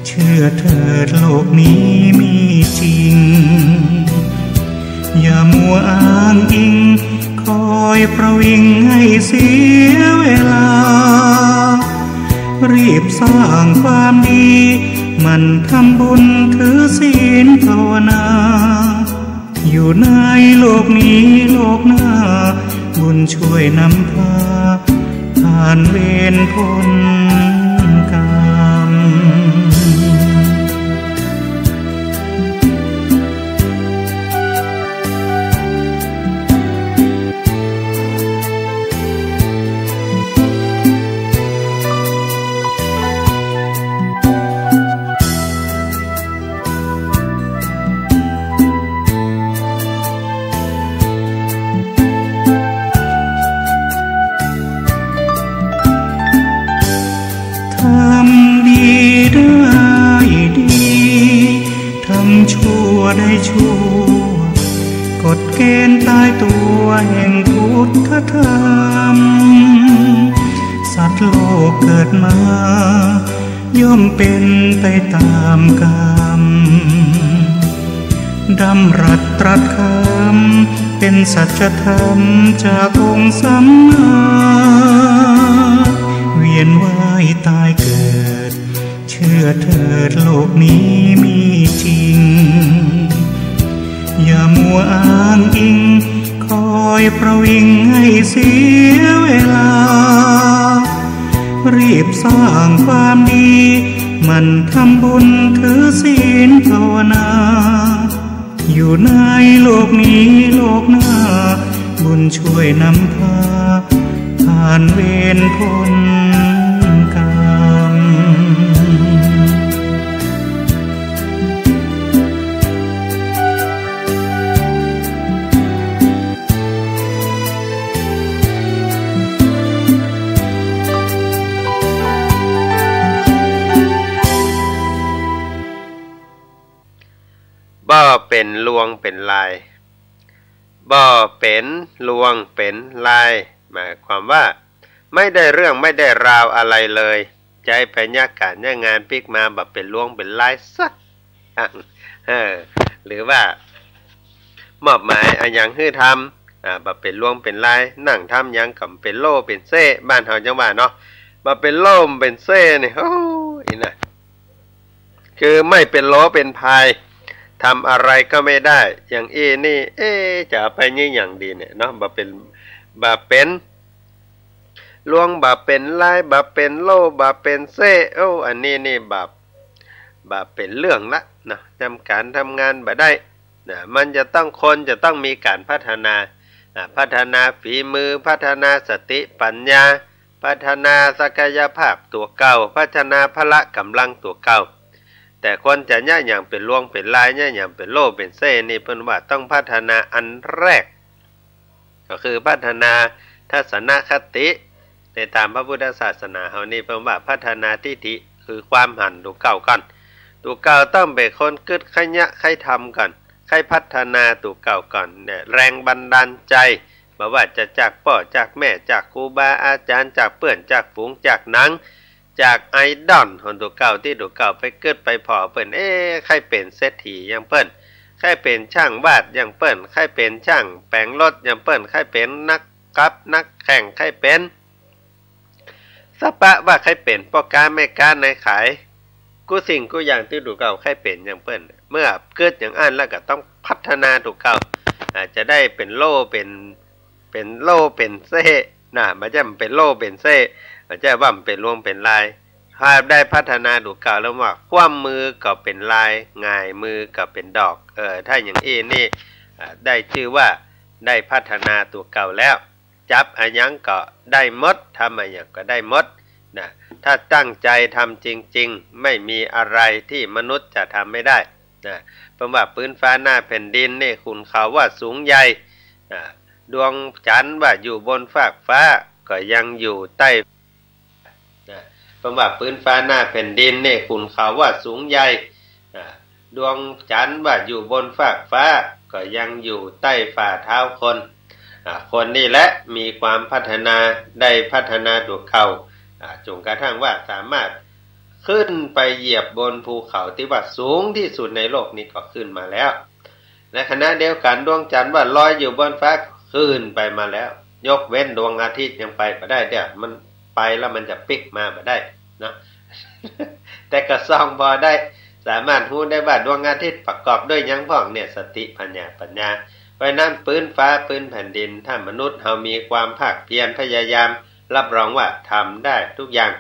เชื่อเถิดโลกนี้มีจริงอย่ามัวอ้างอิงคอยประวิงให้เสียเวลารีบสร้างความดีมันทำบุญถือศีลภาวนาอยู่ในโลกนี้โลกหน้าบุญช่วยนำพาผ่านเวรพ้นกรรมได้ชั่วกฎเกณฑ์ตายตัวแห่งพุทธธรรมสัตว์โลกเกิดมาย่อมเป็นไปตามกรรมดำรัสตรัสคำเป็นสัจธรรมจากองค์สัมมาเวียนว่ายตายเกิดเชื่อเถิดโลกนี้มีจริงอย่ามัวอ้างอิงคอยประวิงให้เสียเวลารีบสร้างความดีมันทำบุญถือศีลภาวนาอยู่ในโลกนี้โลกหน้าบุญช่วยนำพาผ่านเวรพ้นกรรม ท เป็นลวงเป็นลายบ่เป็นลวงเป็นลายหมายความว่าไม่ได้เรื่องไม่ได้ราวอะไรเลยใจไปยากการยากงานพลิกมาบ่เป็นลวงเป็นลายสักหรือว่ามอบหมายอย่างให้ทำบ่เป็นลวงเป็นลายนั่งทำยังกับเป็นโล่เป็นเซ่บ้านเฮาจังหวัดเนาะบ่เป็นโล่เป็นเซ่นี่โอ้ยนะคือไม่เป็นโลเป็นพายทำอะไรก็ไม่ได้อย่างนี่จะไปนี่อย่างดีเนี่ยเนาะบ่เป็นลวงบ่เป็นลายบ่เป็นโล่บ่เป็นเซ่โอ้อันนี้นี่บ่เป็นเรื่องละนะทำการทำงานบ่ได้นะมันจะต้องมีการพัฒนาฝีมือพัฒนาสติปัญญาพัฒนาศักยภาพตัวเก่าพัฒนาพละกำลังตัวเก่าแต่คนจะเนี่ยอย่างเป็นลวงเป็นลายเนี่ยอย่างเป็นโล่เป็นเส้นี่เพิ่นว่าต้องพัฒนาอันแรกก็คือพัฒนาทัศนคติในตามพระพุทธศาสนาเฮานี่เพิ่นว่าพัฒนาทิฏฐิคือความหันตัวเก่าก่อนตัวเก่าต้องเป็นคนกึศขยะใครทำก่อนใครพัฒนาตัวเก่าก่อนเนี่ยแรงบันดาลใจบ่ว่าจะจากพ่อจากแม่จากครูบาอาจารย์จากเพื่อนจากฝูงจากหนังจากไอดอลของตัวเก่าที่ตัวเก่าไปเกิดไปพอเปิ้นใครเป็นเศรษฐีอย่างเปิ้นใครเป็นช่างวาดอย่างเปิ้นใครเป็นช่างแปลงรถอย่างเปิ้นใครเป็นนักแข่งใครเป็นสปะว่าใครเป็นพ่อค้าแม่ค้าในขายกูสิ่งกูอย่างที่ตัวเก่าใครเป็นอย่างเปิ้นเมื่อเกิดอย่างอันแล้วก็ต้องพัฒนาตัวเก่าอาจจะได้เป็นโล่เป็นโล่เป็นเซ่มันจะเป็นโล่เป็นเซ่มันจะว่ามันเป็นลวงเป็นลายถ้าได้พัฒนาดูเก่าแล้วว่าคว่ำมือก็เป็นลายง่ายมือก็เป็นดอกถ้าอย่างนี่ได้ชื่อว่าได้พัฒนาตัวเก่าแล้วจับอะไรยังก็ได้หมดทำอะไรอย่างก็ได้หมดนะถ้าตั้งใจทำจริงๆไม่มีอะไรที่มนุษย์จะทำไม่ได้นะเพราะว่าพื้นฟ้าหน้าแผ่นดินนี่คุณเขาว่าสูงใหญ่ดวงจันทร์ว่าอยู่บนฟากฟ้าก็ยังอยู่ใต้เพราะว่าพื้นฟ้าหน้าแผ่นดินนี่คุณเขาว่าสูงใหญ่ดวงจันทร์ว่าอยู่บนฟากฟ้าก็ยังอยู่ใต้ฝ่าเท้าคนนี่แหละมีความพัฒนาได้พัฒนาตัวเขาจนกระทั่งว่าสามารถขึ้นไปเหยียบบนภูเขาที่ว่าสูงที่สุดในโลกนี้ก็ขึ้นมาแล้วในขณะเดียวกันดวงจันทร์ว่าลอยอยู่บนฟ้าขึ้นไปมาแล้วยกเว้นดวงอาทิตย์ยังไปไม่ได้เดี๋ยวมันไปแล้วมันจะปิกมาไม่ได้นะแต่ก็ส่องพอได้สามารถรู้ได้ว่าดวงอาทิตย์ประกอบด้วยหยังพ้องเนี่ยสติปัญญาเพราะนั้นพื้นฟ้าพื้นแผ่นดินถ้ามนุษย์เรามีความภาคเพียรพยายามรับรองว่าทำได้ทุกอย่าง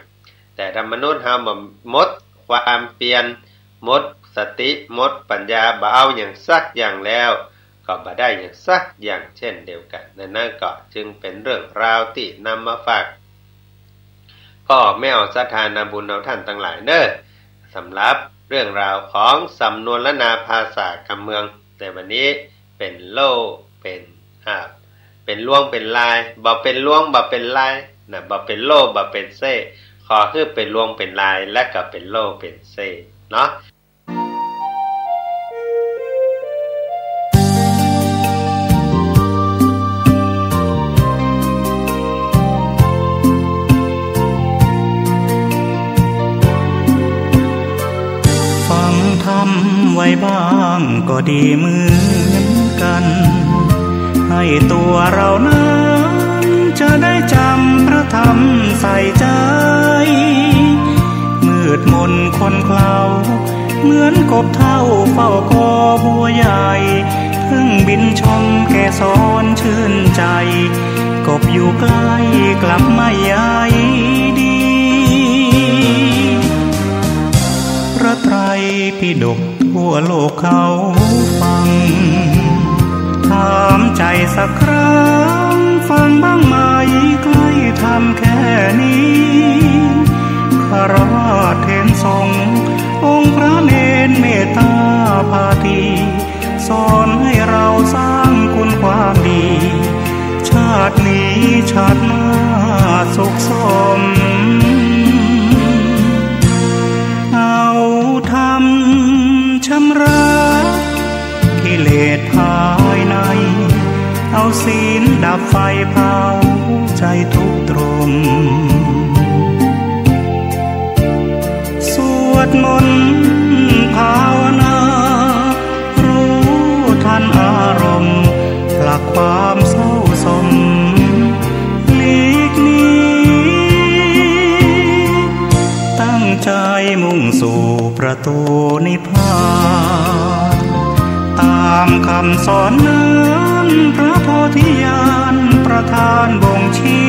แต่ถ้ามนุษย์เราหมดความเพียรหมดสติหมดปัญญาบ่เอาอย่างสักอย่างแล้วก็บ่ได้อย่างสักอย่างเช่นเดียวกันนั่นก็จึงเป็นเรื่องราวที่นำมาฝากก็ไม่เอาศรัทธานาบุญเอาท่านทั้งหลายเด้อสำหรับเรื่องราวของสำนวนและนาภาษาคำเมืองแต่วันนี้เป็นโล่เป็นลวงเป็นลายบ่เป็นลวงบ่เป็นลายนะบ่เป็นโล่บ่เป็นเซ่ขอคือเป็นลวงเป็นลายและก็เป็นโล่เป็นเซ่เนาะไว้บ้างก็ดีเหมือนกันให้ตัวเรานั้นจะได้จำพระธรรมใส่ใจมืดมนคนเคล้าเหมือนกบเท่าเฝ้ากอบัวใหญ่เพิ่งบินชมแก่สอนชื่นใจกบอยู่ใกล้กลับไม่ใยดีพระไตรปิฎกทั่วโลกเขาฟังถามใจสักครั้งฟังบ้างไหมใกล้ทำแค่นี้คารวะเทนทรงองค์พระเนรเมตตาภาทีสอนให้เราสร้างคุณความดีชาตินี้ชาติหน้าสุขสมเอาทำชำระกิ ดมนต์ภาวนารู้ทันอารมณ์ผลักความเศร้าสมหลีกหนีตั้งใจมุ่งสู่ประตูนิพพานตามคำสอนนั้นพระโพธิญาณประทานบ่งชี้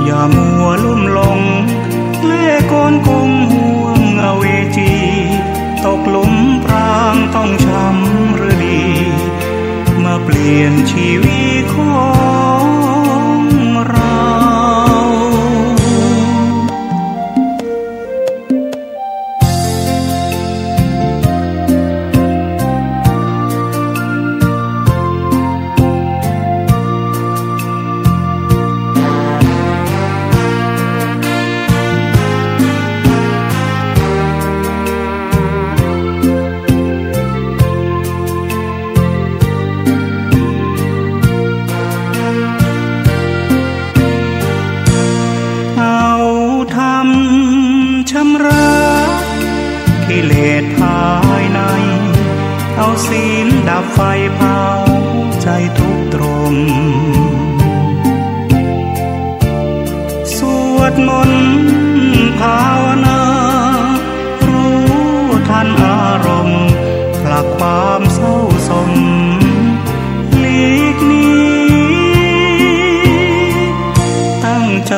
อย่ามัวลุ่มหลงเล่ห์กลโกงห่วงอเวจีตกหลุมพรางต้องช้ำหรือดีมาเปลี่ยนชีวิตของเรา ศีลดับไฟเผาใจทุกตรมสวดมนต์ภาวนารู้ทันอารมณ์ผลักความเศร้าสมหลีกหนีตั้งใจ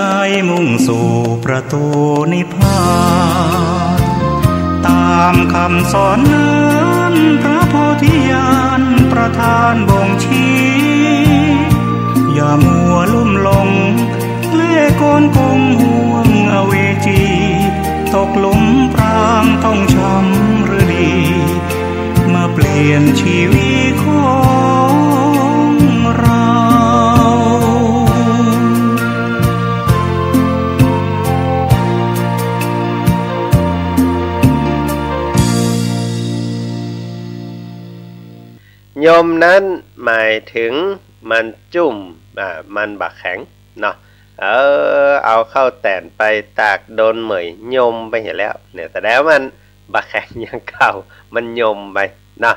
มุ่งสู่ประตูนิพพานตามคำสอนนั้นพระโพธิญาณประทานบ่งชี้อย่ามัวลุ่มหลงเล่ห์กลโกงห่วงอเวจีตกหลุมพรางต้องช้ำหรือดีมาเปลี่ยนชีวิตของเราโยมนั้นหมายถึงมันจุ่มมันบักแข็งเนาะเอาเข้าแต่นไปตากโดนเหมยโยมไปเห็นแล้วเนี่ยแต่แล้วมันบักแข็งยังเก่ามันโยมไปเนาะ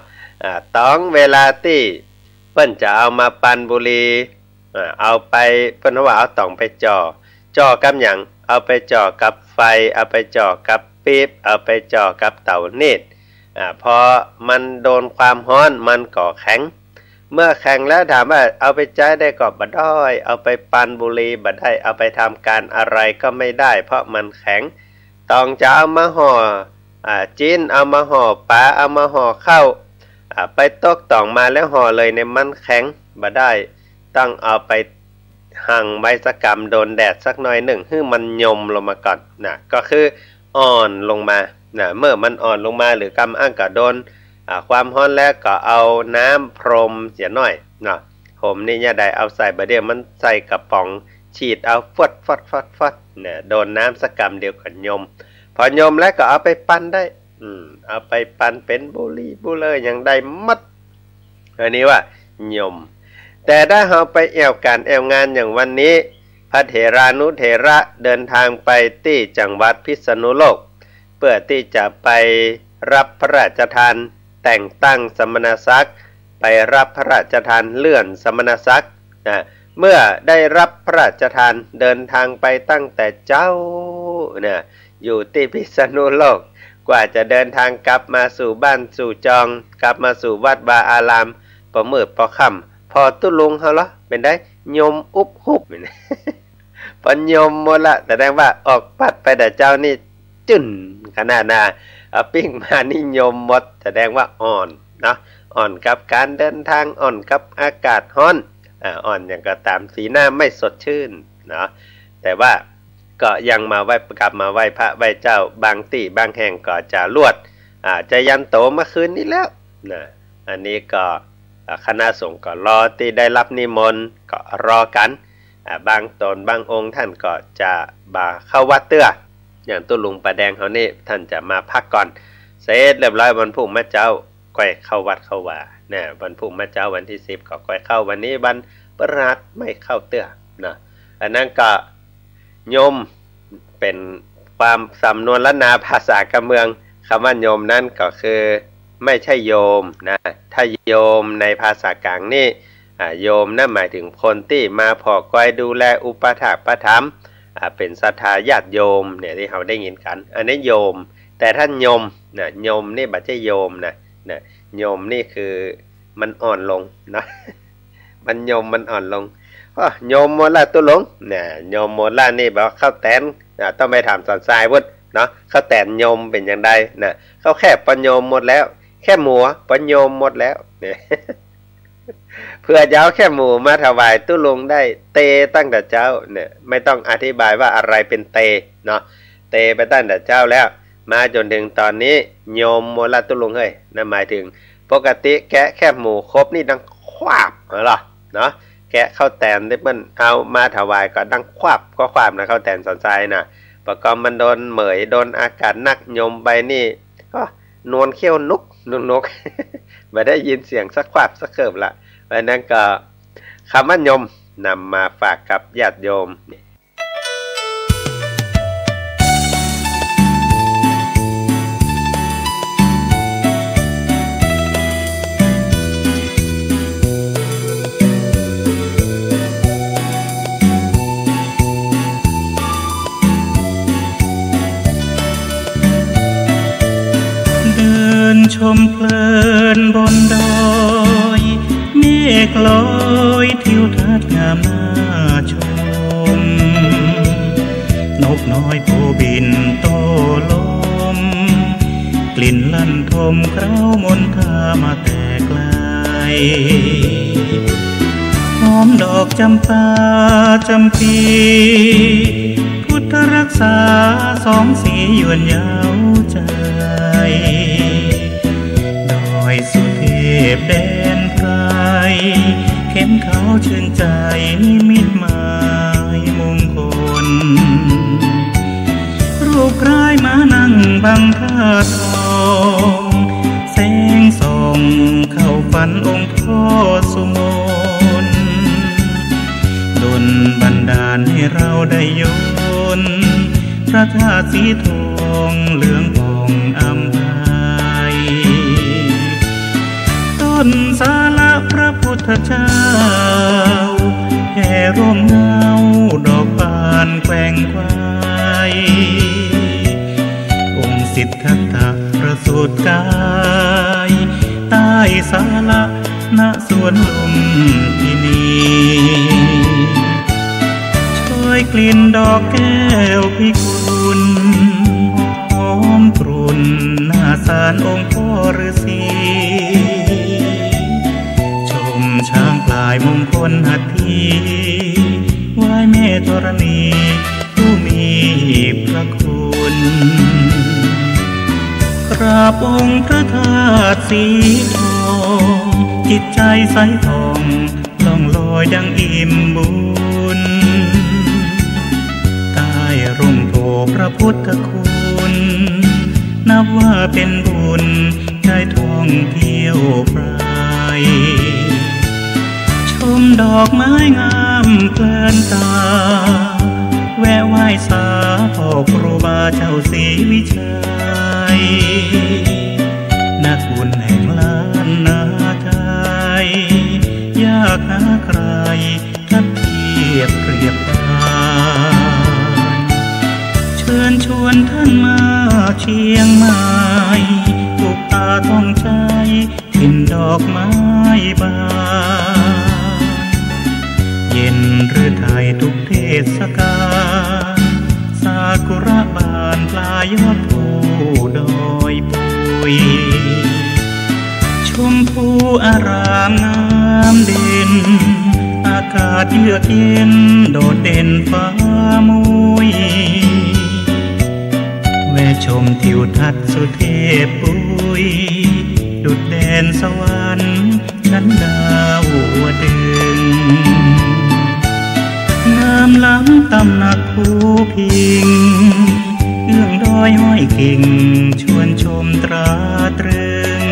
ต้องเวลาที่เปิ้นจะเอามาปันบุรีเอาไปเปิ้นว่าเอาต่องไปจ่อกับหยังเอาไปจ่อกับไฟเอาไปจ่อกับปี๊บเอาไปจ่อกับเตาเนตรพอมันโดนความร้อนมันก่อแข็งเมื่อแข็งแล้วถามว่าเอาไปใช้ได้ก็บ่ได้เอาไปปันบุหรี่บ่ได้เอาไปทำการอะไรก็ไม่ได้เพราะมันแข็งต้องจะเอามาห่อจีนเอามาห่อปลาเอามาห่อข้าวไปตกต่องมาแล้วห่อเลยในมันแข็งบ่ได้ต้องเอาไปหั่งใบสะกำโดนแดดสักหน่อยหนึ่งให้มันยมลงมาก่อนนะก็คืออ่อนลงมาเมื่อมันอ่อนลงมาหรือกำอ้างก็โดนความร้อนแล้วก็เอาน้ำพรมเสียหน่อยเนาะผมนี่เนี่ยได้เอาใส่บะเดียวมันใส่กระป๋องฉีดเอาฟัดเนี่ยโดนน้ำสักกำเดียวกันยมพอยมแล้วก็เอาไปปั้นได้เอาไปปั้นเป็นบุหรี่บุเลยอย่างใดมัดอันนี้ว่ายมแต่ถ้าเราไปแอวการแอวงานอย่างวันนี้พระเถรานุเถระเดินทางไปที่จังหวัดพิษณุโลกเพื่อที่จะไปรับพระราชทานแต่งตั้งสมณศักดิ์ไปรับพระราชทานเลื่อนสมณศักดิ์เมื่อได้รับพระราชทานเดินทางไปตั้งแต่เจ้าเนี่ยอยู่ที่พิษณุโลกกว่าจะเดินทางกลับมาสู่บ้านสู่จองกลับมาสู่วัดวาอารามพอมืดพอค่ำพอตุลุงเขาเหรอเป็นได้ยมอุบหุบพอยมหมดละแต่แสดงว่าออกปัดไปแต่เจ้านี่จุ่นขนาดน่ะปิ้งมานิยมหมดแสดงว่าอ่อนนะอ่อนกับการเดินทางอ่อนกับอากาศร้อนอ่อนอย่างก็ตามสีหน้าไม่สดชื่นเนาะแต่ว่าก็ยังมาไหว้กลับมาไหว้พระไหว้เจ้าบางที่บางแห่งก็จะลวดจะยันโตเมื่อคืนนี้แล้วนะอันนี้ก็คณะสงฆ์ก็รอที่ได้รับนิมนต์ก็รอกันบางตนบางองค์ท่านก็จะเข้าวัดเตื้ออย่างตุลุงประแดงเขานี่ท่านจะมาพักก่อนเสร็จเรียบร้อยวันพุ่งแม่เจ้าก้อยเข้าวัดเข้าว่าเนี่ยวันพุ่งแม่เจ้าวันที่10ก็ก้อยเข้าวันนี้วันพฤหัสไม่เข้าเตื้อนะอันนั้นก็โยมเป็น ความสำนวนล้านนาภาษากะเมืองคำว่าโยมนั่นก็คือไม่ใช่โยมนะถ้าโยมในภาษากลางนี่โยมนั่นหมายถึงคนที่มาพอคอยดูแลอุปถากประทับเป็นศรัทธาญาติโยมเนี่ยที่เขาได้ยินกันอันนี้โยมแต่ท่านโยมนะโยมนี่บัดใช่โยมนะโยมนี่คือมันอ่อนลงนะมันโยมมันอ่อนลงโยมโมล่าตุลงเนี่ยโยมโมล่านี่บอกเข้าแตนต้องไปถามสอนทรายวุฒิเนาะเข้าแตนโยมเป็นอย่างไรนะเขาแค่ปัญโยมหมดแล้วแค่หมูปัญโยมหมดแล้วเนี่ยเพื่อเจ้าแค่หมูมาถวายตุลงได้เตตั้งแต่เจ้าเนี่ยไม่ต้องอธิบายว่าอะไรเป็นเตเนาะเตไปตั้งแต่เจ้าแล้วมาจนถึงตอนนี้โยมโมล่าตุลงเฮ้ยนั่นหมายถึงปกติแกะแค่หมูครบนี่ดังคว้าบเหรอเนาะแกะข้าวแตนที่มันเอามาถวายก็ดังคว้าบก็คว้าบนะข้าวแตนสอนใจนะประกอบมันโดนเหมยโดนอากาศนักโยมไปนี่ก็นวลเขี้ยวนุกไม่ได้ยินเสียงสักคว้าบสักเคิบละเพราะนั้นก็คำว่าโยมนำมาฝากกับญาติโยมชมเพลินบนดอยเมฆลอยทิวทัศน์งามน่าชมนกน้อยโผบินโตลมกลิ่นลั่นทมเคล้ามนทามาแต่ไกลหอมดอกจำปาจำปีพุทธรักษาสองสียวนยาวใจสุเทพแดนไพรเข้มเขาชื่นใจนิมิตหมายมงคลรูปรายมานั่งบังท่าทองแสงส่องเข้าฝันองค์พ่อสุมนดลบันดาลให้เราได้ยนพระธาตุสีทองเหลืองผ่องอำไพต้นสาละพระพุทธเจ้าแผ่ร่มเงาดอกบานแกว่งไกวองค์สิทธัตถะประสูติกายใต้สาละณสวนลุมพินีช่วยกลิ่นดอกแก้วพิกุลหอมกรุ่นหน้าศาลองค์พ่อฤาษีช้างพลายมงคลหัตถีไหว้แม่ธรณีผู้มีพระคุณกราบองค์พระธาตุสีทองจิตใจใสทองล่องลอยดังอิ่มบุญใต้ร่มโพพระพุทธคุณนับว่าเป็นบุญได้ท่องเที่ยวไพรชมดอกไม้งามเพลินตาแวะไหว้สาพ่อครูบาเจ้าศรีวิชัยนักบุญแห่งล้านนาไทยยากหาใครทัดเทียบเปรียบปานเชิญชวนท่านมาเชียงใหม่ถูกตาต้องใจถิ่นดอกไม้บานเย็นหรือไทยทุกเทศกาลซากุระบานปลายยอดภูดอยปุยชมพูอารามงามเด่นอากาศเยือกเย็นโดดเด่นฟ้ามุยแวะชมทิวทัศน์สุเทพปุยดุจแดนสวรรค์ชั้นดาวดึงงามล้ำตำหนักภูพิงเอื้องดอยห้อยกิ่งชวนชมตราตรึง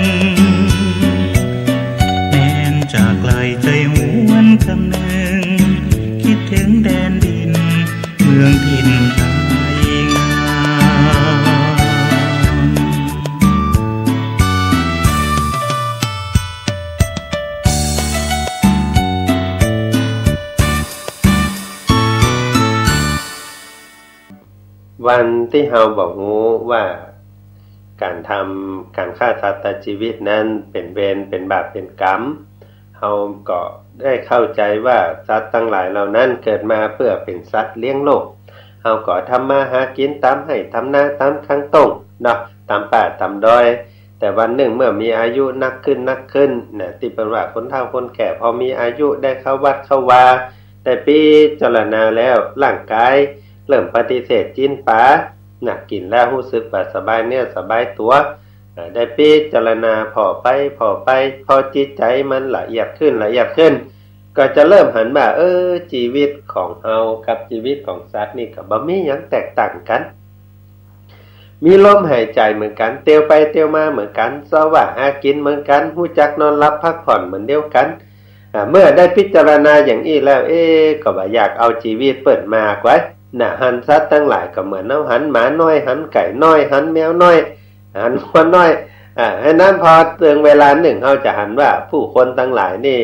แม้นจากไกลใจหวนคำนึงคิดถึงแดนดินเมืองถิ่นไทยงาม วันที่เราบอกงูว่าการทำการฆ่าสัตว์ตัดชีวิตนั้นเป็นเวรเป็นบาปเป็นกรรมเราก็ได้เข้าใจว่าสัตว์ทั้งหลายเหล่านั้นเกิดมาเพื่อเป็นสัตว์เลี้ยงโลกเราก็ทำมาหากินตามให้ทำนาตามข้างตรงเนาะตามป่าตามดอยแต่วันหนึ่งเมื่อมีอายุนักขึ้นนะที่เป็นว่าคนเฒ่าคนแก่พอมีอายุได้เข้าวัดเข้าวาแต่พิจารณาแล้วร่างกายเริ่มปฏิเสธกินปลากินแล้วรู้สึกว่าสบายเนื้อสบายตัวได้พิจารณาพอไปพอจิตใจมันละเอียดขึ้นก็จะเริ่มหันมาชีวิตของเฮากับชีวิตของสัตว์นี่ก็บ่มีหยังแตกต่างกันมีลมหายใจเหมือนกันเตียวไปเตียวมาเหมือนกันสว่าหากินเหมือนกันฮู้จักนอนหลับพักผ่อนเหมือนเดียวกันเมื่อได้พิจารณาอย่างนี้แล้วก็บ่อยากเอาชีวิตเปิดมากไว้หันสัตว์ทั้งหลายก็เหมือนเอาหันหมาน้อยหันไก่น้อยหันแมวน้อยหันวัวน้อยให้นั้นพอถึงเวลาหนึ่งเขาจะหันว่าผู้คนทั้งหลายนี่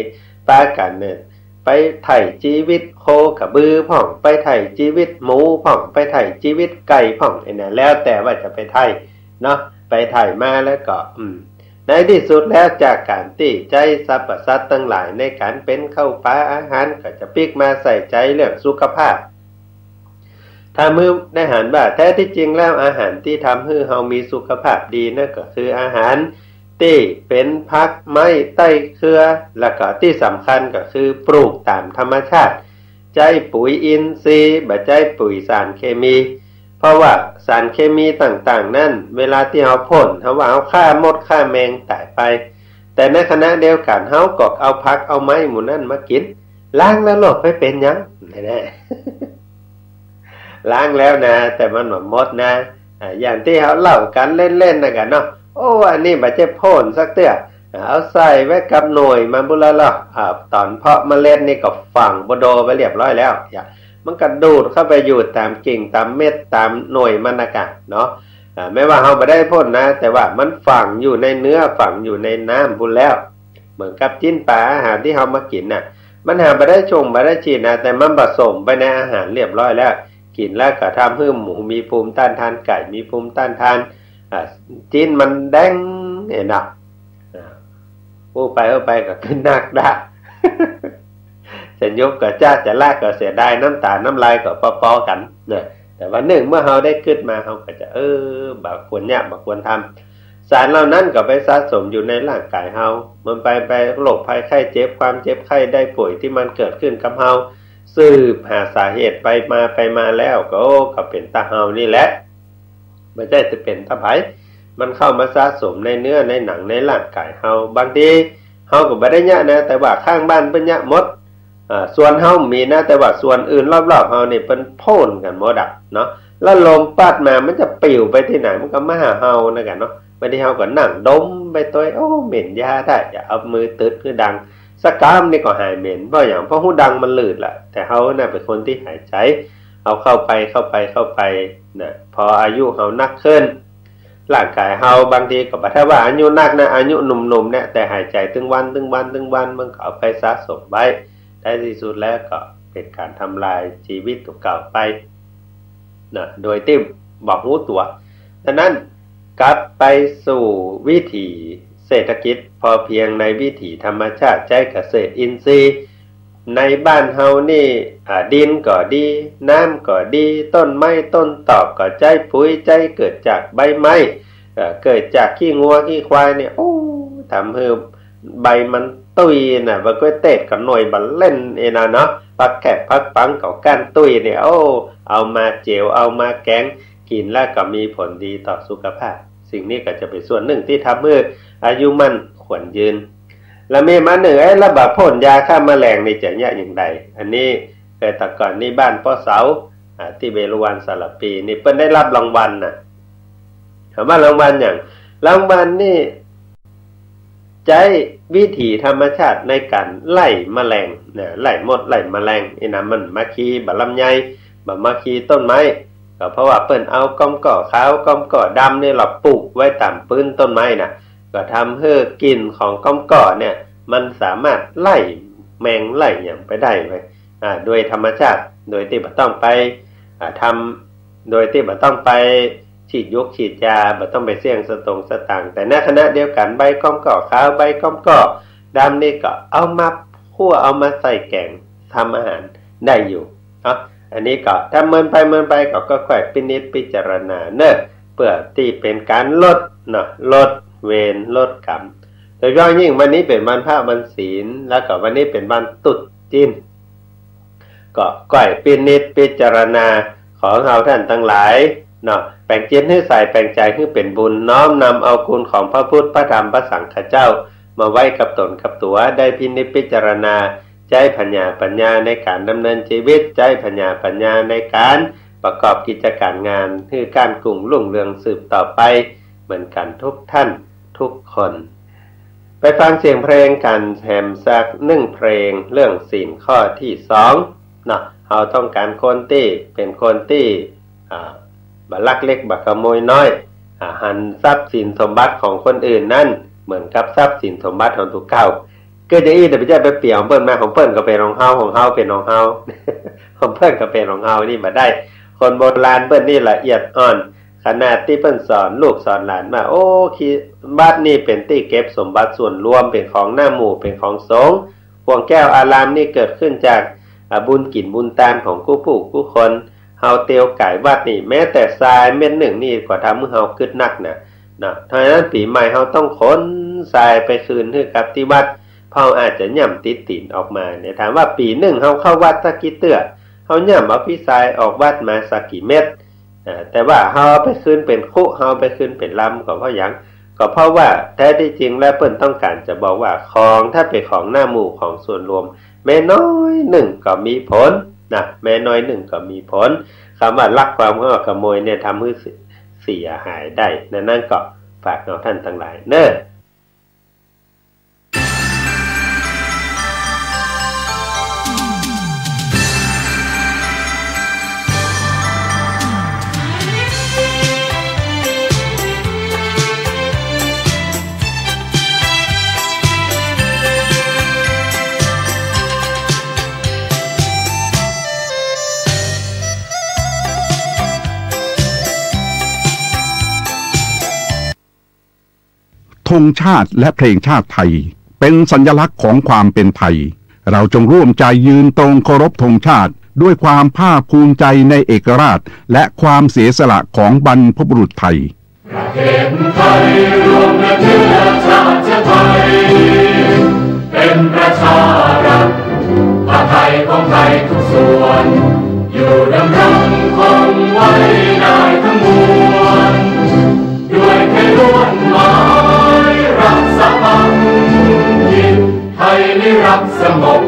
ปากันเนี่ยไปไถ่ชีวิตโคกับบือพ่องไปไถ่ชีวิตหมูพ่องไปไถ่ชีวิตไก่พ่องแล้วแต่ว่าจะไปไถ่เนาะไปไถ่มาแล้วก็ในที่สุดแล้วจากการที่ใจสรรพสัตว์ทั้งหลายในการเป็นข้าวปลาอาหารก็จะพลิกมาใส่ใจเรื่องสุขภาพถ้ามือได้หันว่าแท้ที่จริงแล้วอาหารที่ทำให้เรามีสุขภาพดีนั่นก็คืออาหารที่เป็นผักไม้ใต้เครือแล้วก็ที่สำคัญก็คือปลูกตามธรรมชาติใจปุ๋ยอินทรีย์บ่ใจปุ๋ยสารเคมีเพราะว่าสารเคมีต่างๆนั่นเวลาที่เราพ่นเขาว่าเอาฆ่ามดฆ่าแมงตายไปแต่ในขณะเดียวกันเขาก็เอาผักเอาไม้หมู่นั่นมากินล้างแล้วโลกไม่เป็นยังแน่ล้างแล้วนะแต่มันหมดนะอย่างที่เขาเล่ากันเล่นๆนะกันเนาะโอ้อันนี้บ่ใช่พ่นสักเตื้อเอาใส่ไว้กับหน่วยมาบุละล่ะตอนเพาะเมล็ดนี่ก็ฝังบ่โดไปเรียบร้อยแล้วมันก็ดูดเข้าไปอยู่ตามกิ่งตามเม็ดตามหน่วยมันอากาศเนาะไม่ว่าเขาบ่ได้พ่นนะแต่ว่ามันฝังอยู่ในเนื้อฝังอยู่ในน้ำพุ่นแล้วเหมือนกับจิ้นปลาอาหารที่เขามากินน่ะมันหาบ่ได้ชงบ่ได้ฉีดนะแต่มันผสมไปในอาหารเรียบร้อยแล้วกินแล้วก็ทำให้หมูมีภูมิต้านทานไก่มีภูมิต้านทานจิ้นมันแดงเนาะผู้ไปก็ขึ้นนักได้จะยกก็จ้าจะลากก็เสียดายน้ำตาน้ำลายก็พอๆกันเนี่ยแต่ว่าหนึ่งเมื่อเราได้ขึ้นมาเราก็จะบ่ควรบ่ควรทำสารเหล่านั้นก็ไปสะสมอยู่ในร่างกายเรามันไปโรคภัยไข้เจ็บความเจ็บไข้ได้ป่วยที่มันเกิดขึ้นกับเราสืบหาสาเหตุไปมาแล้วก็เป็นตาเฮานี่แหละไม่ใช่จะเป็นตาไผมันเข้ามาสะสมในเนื้อในหนังในร่างกายเฮาบางทีเฮาก็บ่ได้ยะนะแต่ว่าข้างบ้านเพิ่นยะหมดส่วนเฮามีนะแต่ว่าส่วนอื่นรอบๆเฮานี่เพิ่นโพ่นกันหมดเนาะแล้วลมพัดมามันจะปลิวไปที่ไหนมันก็มาหาเฮานะกันเนาะบางทีเฮาก็นั่งดมไปตัวเหม็นยาได้อย่าเอามือตึดคือดังสกามนี่ก็หายเหม็นเพราะอย่างเพราะหูดังมันลืดแหละแต่เขาน่ะเป็นคนที่หายใจเอาเข้าไปนะพออายุเขานักขึ้นร่างกายเขาบางทีก็บ่ถ้าว่าอายุนักนะอายุหนุ่มๆเนี่ยแต่หายใจถึงวันมันก็เอาไปสะสมไว้ในที่สุดแล้วก็เป็นการทำลายชีวิตเก่าไปนะโดยที่บอกรู้ตัวดังนั้นกลับไปสู่วิถีเศรษฐกิจพอเพียงในวิถีธรรมชาติใจเกษตรอินทรีย์ในบ้านเฮานี่ดินก็ดีน้ำก็ดีต้นไม้ต้นตอกก็ใจปุ๋ยใจเกิดจากใบไม้เกิดจากขี้งัวขี้ควายเนี่ยทำให้ใบมันตุยน่ะบ่ก็เตะกันหน่อยบันเล่นนะเนาะปักแกะพักปังเก่าก้านตุยเนี่ยเอามาเจียวเอามาแกงกินแล้วก็มีผลดีต่อสุขภาพสิ่งนี้ก็จะเป็นส่วนหนึ่งที่ทำให้อายุมันขวนยืนแล้วมีมาหนึ่งระบาดพ่นยาฆ่าแมลงนี่จะยากอย่างไรอันนี้เคยแต่ก่อนนี่บ้านพ่อเสาที่เบรุวันสารปีนี่เพิ่นได้รับรางวัลน่ะถามว่ารางวัลอย่างรางวัลนี่ใช้วิถีธรรมชาติในการไล่แมลงเนี่ยไล่มดไล่แมลงไอ้น้ำมันมาคีบะลำไยบะมาคีต้นไม้ก็เพราะว่าเปิ้นเอาก้อมก่อขาวก้อมก่อดำนี่เราปลูกไว้ตามพื้นต้นไม้น่ะก็ทำให้กลิ่นของก้อมก่อเนี่ยมันสามารถไล่แมงไล่อย่างไปได้โดยธรรมชาติโดยที่ไม่ต้องไปท โดยที่บ่ต้องไปฉีดยุกฉีดยาบ่ต้องไปเสี่ยงสตางค์แต่ในขณะเดียวกันใบก้อมก่อขาวใบก้อมก่อดำนี่ก็เอามาคั่วเอามาใส่แกงทำอาหารได้อยู่เนาะอันนี้ก็ถ้าเมินไปก็ค่อยๆพิจารณาเนอะเพื่อที่เป็นการลดเนาะลดเวรลดกรรมโดยเฉพาะยิ่งวันนี้เป็นวันพระวันศีลแล้วก็วันนี้เป็นวันตรุษจีนก็ก้อยพิจารณาของเราท่านทั้งหลายเนาะแปลงจิตให้ใส่แปลงใจให้เป็นบุญน้อมนำเอาคุณของพระพุทธพระธรรมพระสังฆเจ้ามาไว้กับตนกับตัวได้พิจารณาใจปัญญาในการดำเนินชีวิตใจปัญญาในการประกอบกิจการงานคือการกลุ่มรุ่งเรืองสืบต่อไปเหมือนกันทุกท่านทุกคนไปฟังเสียงเพลงกันแถมสัก1เพลงเรื่องศีลข้อที่2เนาะเราต้องการคนที่เป็นคนที่บ่ลักเล็กบ่ขโมยน้อยหันทรัพย์สินสมบัติของคนอื่นนั่นเหมือนกับทรัพย์สินสมบัติของตัวเก่าก็จะอีแต่ไปจะไปเปลี่ยนของเปิ้นมาของเปิ้นก็เป็นของเฮาของเฮาเป็นของเฮาของเปิ้นก็เป็นของเฮานี่มาได้คนโบราณเปิ้นนี่ละเอียดอ่อนขนาดที่เปิ้นสอนลูกสอนหลานมาโอ้คิดบ้านนี่เป็นที่เก็บสมบัติส่วนรวมเป็นของหน้าหมู่เป็นของสงฆ์พวงแก้วอารามนี่เกิดขึ้นจากบุญกินบุญตานของกู้ผู้กู้คนเฮาเตียวไก่วัดนี่แม้แต่ทรายเม็ดหนึ่งนี่ก็ทำให้เฮาคึดนักนะเพราะฉะนั้นปีใหม่เฮาต้องขนทรายไปคืนให้กับที่วัดเพราะอาจจะย่ำติดตีนออกมาเนี่ยถามว่าปีหนึ่งเฮาเข้าวัดสักกี่เตื้อเฮาย่ำเอาพี่ทรายออกวัดมาสักกี่เม็ดแต่ว่าเฮาไปคืนเป็นคุเฮาไปคืนเป็นลำก็เพราะหยังก็เพราะว่าแท้ที่จริงแล้วเพิ่นต้องการจะบอกว่าของถ้าเป็นของหน้าหมู่ของส่วนรวมแม้น้อยหนึ่งก็มีผลนะแม้น้อยหนึ่งก็มีผลคำว่าลักความก็ขโมยเนี่ยทำให้เสียหายได้นั่นก็ฝากเราท่านทั้งหลายเนอะธงชาติและเพลงชาติไทยเป็นสัญลักษณ์ของความเป็นไทยเราจงร่วมใจยืนตรงเคารพธงชาติด้วยความภาคภูมิใจในเอกราชและความเสียสละของบรรพบุรุษไทยประเทศไทยรวมและเชื้อชาติไทยเป็นประชารัฐผ้าไทยของไทยทุกส่วนอยู่ดำรงคงไว้ได้ทั้งมวลด้วยแค่ล้วนหมายรักษาพันยินไทยนิรักสงบ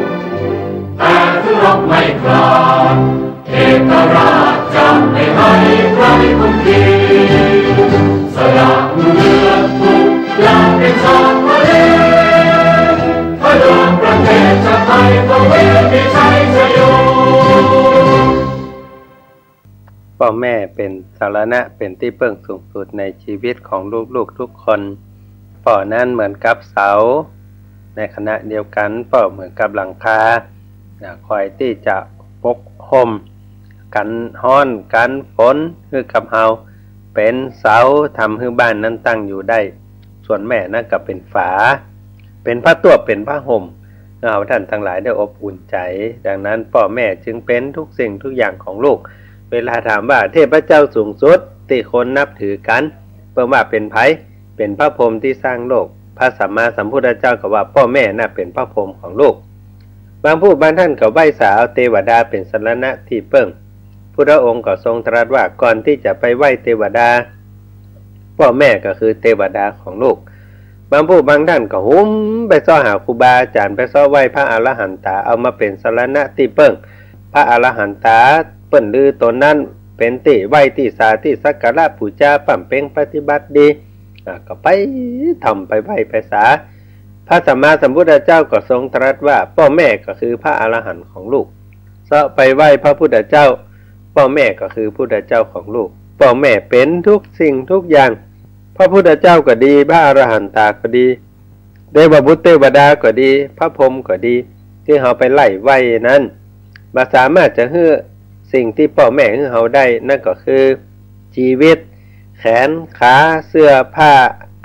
แต่ถึงรบไม่กล้าเอกราชจะไม่ให้ใครคนขีสละเลือดทุกอย่างเป็นชาติทะเลพระดวงประเทศชาติไทยก็เวทีชัยชโยพ่อแม่เป็นสารณะเป็นที่พึ่งสูงสุดในชีวิตของลูกๆทุกคนพ่อนั้นเหมือนกับเสาในขณะเดียวกันพ่อเหมือนกับหลังคาคอยที่จะปกห่มกันร้อนกันฝนคือกับเฮาเป็นเสาทำให้บ้านนั้นตั้งอยู่ได้ส่วนแม่นั่นก็เป็นฝาเป็นผ้าตัวเป็นผ้าห่มเอาท่านทั้งหลายได้อบอุ่นใจดังนั้นพ่อแม่จึงเป็นทุกสิ่งทุกอย่างของลูกเวลาถามว่าเทพเจ้าสูงสุดที่คนนับถือกันเพิ่นว่าเป็นไผเป็นพระพรหมที่สร้างโลกพระสัมมาสัมพุทธเจ้าก็ว่าพ่อแม่น่ะเป็นพระพรหมของลูกบางผู้บางท่านก็ไหว้สาวเทวดาเป็นสรณะที่เพิ่งพุทธองค์ก็ทรงตรัสว่าก่อนที่จะไปไหว้เทวดาพ่อแม่ก็คือเทวดาของลูกบางผู้บางท่านก็หุ้มไปซ้อหาครูบาอาจารย์ไปซ้อไหว้พระอรหันตาเอามาเป็นสรณะที่เพิ่งพระอรหันตาเปิ้นลือตนนั้นเป็นที่ไหว้ที่สาที่สักการะบูชาปั่มเพ่งปฏิบัติดีก็ไปทำไปไหว้ไปสาพระสัมมาสัมพุทธเจ้าก็ทรงตรัสว่าพ่อแม่ก็คือพระอรหันต์ของลูกเสาะไปไหว้พระพุทธเจ้าพ่อแม่ก็คือพุทธเจ้าของลูกพ่อแม่เป็นทุกสิ่งทุกอย่างพระพุทธเจ้าก็ดีพระอรหันตาก็ดีเทวบุตรเทวดาก็ดีพระพรหมก็ดีที่เขาไปไล่ไหว้นั้นมาสามารถจะให้สิ่ สิ่งที่พ่อแม่ให้เฮาได้นั่นก็คือชีวิตแขนขาเสื้อผ้า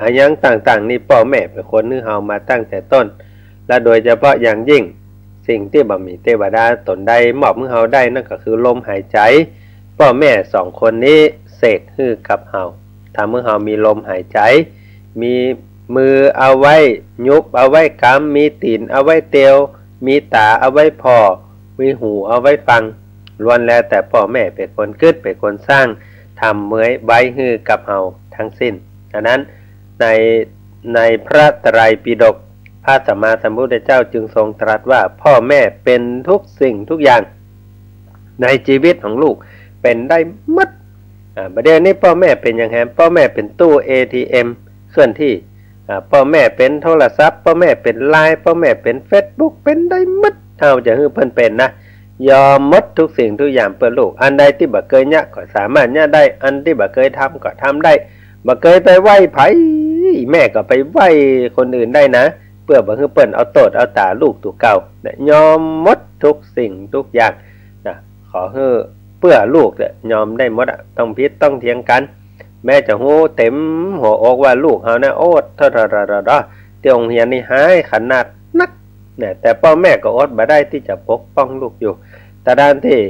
อะไรอย่างต่างๆนี่พ่อแม่เป็นคนให้เฮามาตั้งแต่ต้นและโดยเฉพาะอย่างยิ่งสิ่งที่บ่มีเทวดาตนใดมอบให้เฮาได้นั่นก็คือลมหายใจพ่อแม่สองคนนี้เสกให้กับเฮาทำให้เฮามีลมหายใจมีมือเอาไว้ยุบเอาไว้กำมีตีนเอาไว้เตียวมีตาเอาไว้พอมีหูเอาไว้ฟังล้วนแล้วแต่พ่อแม่เป็นคนคิดเป็นคนสร้างทำเมื่อยไว้ให้กับเฮาทั้งสิ้นฉะนั้นในพระไตรปิฎกพระสัมมาสัมพุทธเจ้าจึงทรงตรัสว่าพ่อแม่เป็นทุกสิ่งทุกอย่างในชีวิตของลูกเป็นได้หมดประเดี๋ยวนี้พ่อแม่เป็นอย่างไรพ่อแม่เป็นตู้ ATM เคลื่อนที่พ่อแม่เป็นโทรศัพท์พ่อแม่เป็นไลน์พ่อแม่เป็น Facebook เป็นได้หมดเท่าจะให้เพิ่นเป็นนะยอมหมดทุกสิ่งทุกอย่างเพื่อลูกอันใดที่บ่เคยเนี่ยก็สามารถเนี่ยได้อันที่บ่เคยทำก็ทำได้บ่เคยไปไหว้ไผแม่ก็ไปไหว้คนอื่นได้นะเพื่อบ่ให้เปิ้นเอาโตดเอาตาลูกตัวเก่ายอมหมดทุกสิ่งทุกอย่างนะขอให้เพื่อลูกเนี่ยยอมได้หมดอ่ะต้องพิษต้องเถียงกันแม่จะหูเต็มหัวอกว่าลูกเฮานะโอดเท่าเตียงเฮียนนี่หายขนาดนักเนี่ยแต่พ่อแม่ก็อดบ่ได้ที่จะปกป้องลูกอยู่แต่ด้านที่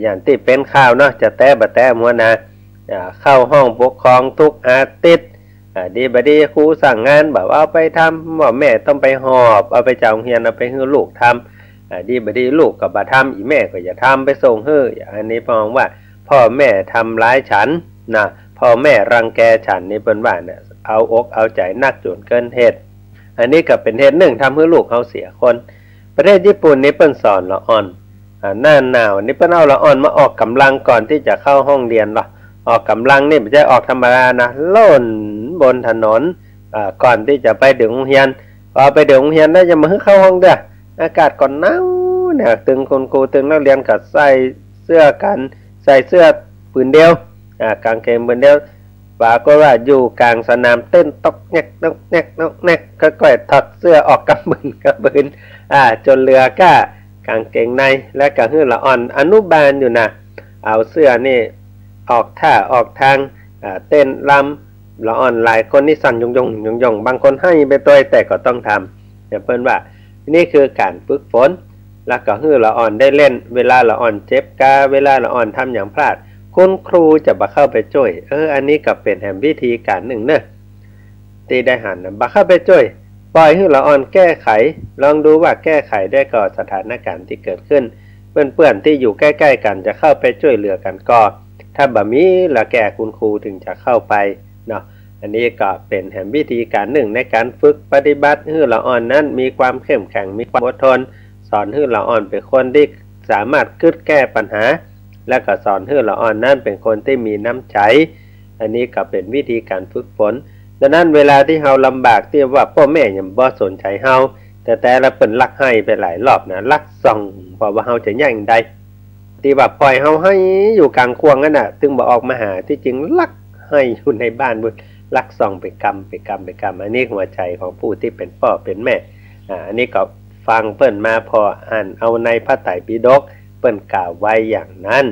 อย่างที่เป็นข่าวเนาะจะแต้บ่แต้มัวนะเข้าห้องปกครองทุกอาทิตย์ดีบดีครูสั่งงานแบบเอาไปทำว่าแม่ต้องไปหอบเอาไปจากโรงเรียนเอาไปให้ลูกทำดีบดีลูกก็บ่ทำอีแม่ก็อย่าทำไปส่งเฮ้ออันนี้มองว่าพ่อแม่ทำร้ายฉันนะพ่อแม่รังแกฉันนี่เป็นว่าเนี่ยเอาอกเอาใจนักจนเกินเหตุอันนี้ก็เป็นเหตุหนึ่งทำให้ลูกเขาเสียคนประเทศญี่ปุ่นนี่เปิ้นสอนละอ่อนหน้าหนาวนี่เปิ้นเอาละอ่อนมาออกกำลังก่อนที่จะเข้าห้องเรียนหรอออกกำลังนี่ไม่ใช่ออกธรรมดานะโล่นบนถนนก่อนที่จะไปถึงโรงเรียนพอไปถึงโรงเรียนได้จะมาเข้าห้องเด้ออากาศก่อนหนาวเนี่ยตึงคนครูตึงนักเรียนก็ใส่เสื้อกันใส่เสื้อผืนเดียวกางเกงผืนเดียวปาก็ว่าอยู่กลางสนามเต้นตอกแงกตอกแงกตอกแงกก็ค่อยถอดเสื้อออกกับบืนจนเรือก้ากางเกงในและกระหื้อละอ่อนอนุบาลอยู่นะเอาเสื้อนี่ออกท่าออกทางเต้นรำละอ่อนหลายคนนี่สั่นยงบางคนให้ไปตัวแต่ก็ต้องทำแต่เพิ่นว่านี่คือการฝึกฝนแล้วก็หื้อละอ่อนได้เล่นเวลาละอ่อนเจ็บกาเวลาละอ่อนทำอย่างพลาดคุณครูจะมาเข้าไปช่วยอันนี้ก็เป็นแห่งวิธีการหนึ่งเนอะตีได้หันมาเข้าไปช่วยปล่อยให้ละอ่อนแก้ไขลองดูว่าแก้ไขได้ก่อสถานการณ์ที่เกิดขึ้นเพื่อนๆที่อยู่ใกล้ๆกันจะเข้าไปช่วยเหลือกันก่อนถ้าบ่มีละแก่คุณครูถึงจะเข้าไปเนาะอันนี้ก็เป็นแห่งวิธีการหนึ่งในการฝึกปฏิบัติให้ละอ่อนนั้นมีความเข้มแข็งมีความอดทนสอนให้ละอ่อนเป็นคนที่สามารถคิดแก้ปัญหาและก็สอนให้ละอ่อนนั้นเป็นคนที่มีน้ำใจอันนี้ก็เป็นวิธีการฝึกฝนดังนั้นเวลาที่เฮาลำบากที่ว่าพ่อแม่ยังบ่สนใจเฮาแต่ละเป็นลักให้ไปหลายรอบนะลักส่องเพราะว่าเฮาจะย่างใดที่ว่าปล่อยเฮาให้อยู่กลางควงนั่นน่ะถึงบ่ออกมาหาที่จริงลักให้อยู่ในบ้านบุญลักส่องไปกรรมอันนี้หัวใจของผู้ที่เป็นพ่อเป็นแม่อันนี้ก็ฟังเปิ้นมาพออ่านเอาในพระไตรปิฎกเปิ้นกล่าวไว้อย่างนั้น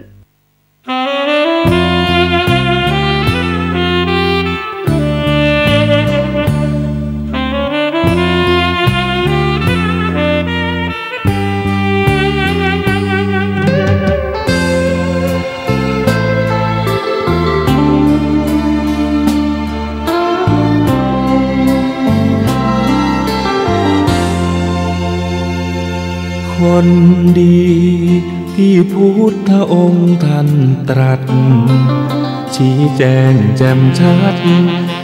คนดีที่พุทธองค์ท่านตรัสชี้แจงแจ่มชัด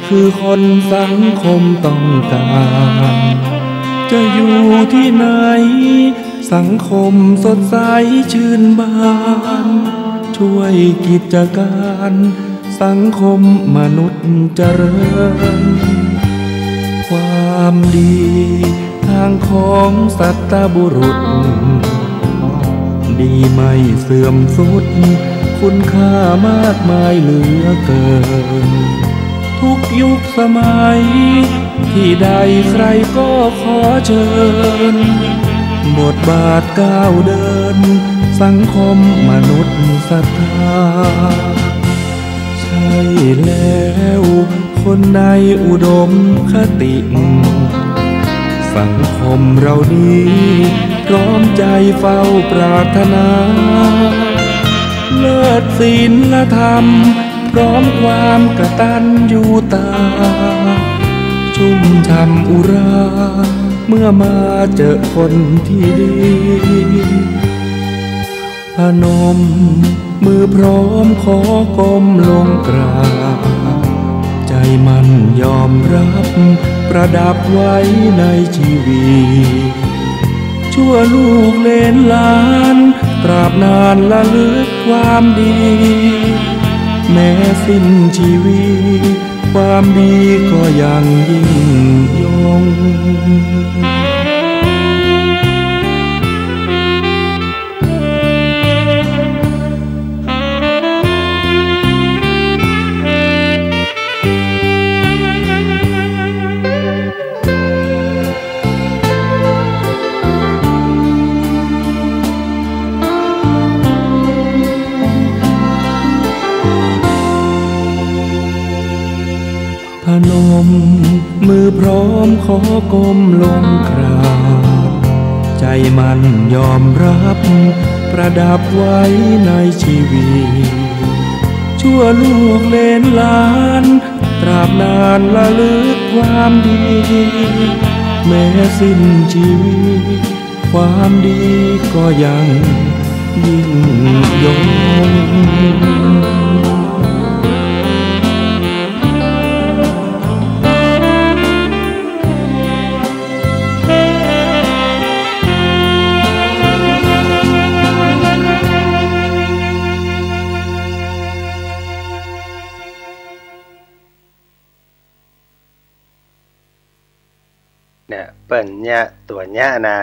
คือคนสังคมต้องการจะอยู่ที่ไหนสังคมสดใสชื่นบานช่วยกิจการสังคมมนุษย์เจริญความดีทางของสัตบุรุษดีไม่เสื่อมทรุดคุณค่ามากมายเหลือเกินทุกยุคสมัยที่ใดใครก็ขอเชิญบทบาทก้าวเดิน สังคมมนุษย์ศรัทธาใช่แล้วคนในอุดมคติสังคมเรานี้พร้อมใจเฝ้าปรารถนาเลิศศีลธรรมพร้อมความกตัญญูตาชุ่มช่ำอุราเมื่อมาเจอคนที่ดีพนมมือพร้อมขอก้มลงกราบใจมันยอมรับประดับไว้ในชีวิตชั่วลูกเลนหลานตราบนานละลึกความดีแม้สิ้นชีวิตความดีก็ยังยิ่งยงพนมมือพร้อมขอก้มลงกราบใจมันยอมรับประดับไว้ในชีวิตชั่วลูกเลนหลานตราบนานละลึกความดีแม้สิ้นชีวิตความดีก็ยังยิ่งยงเปิ้นเนี่ยตัวเนี่ยนะ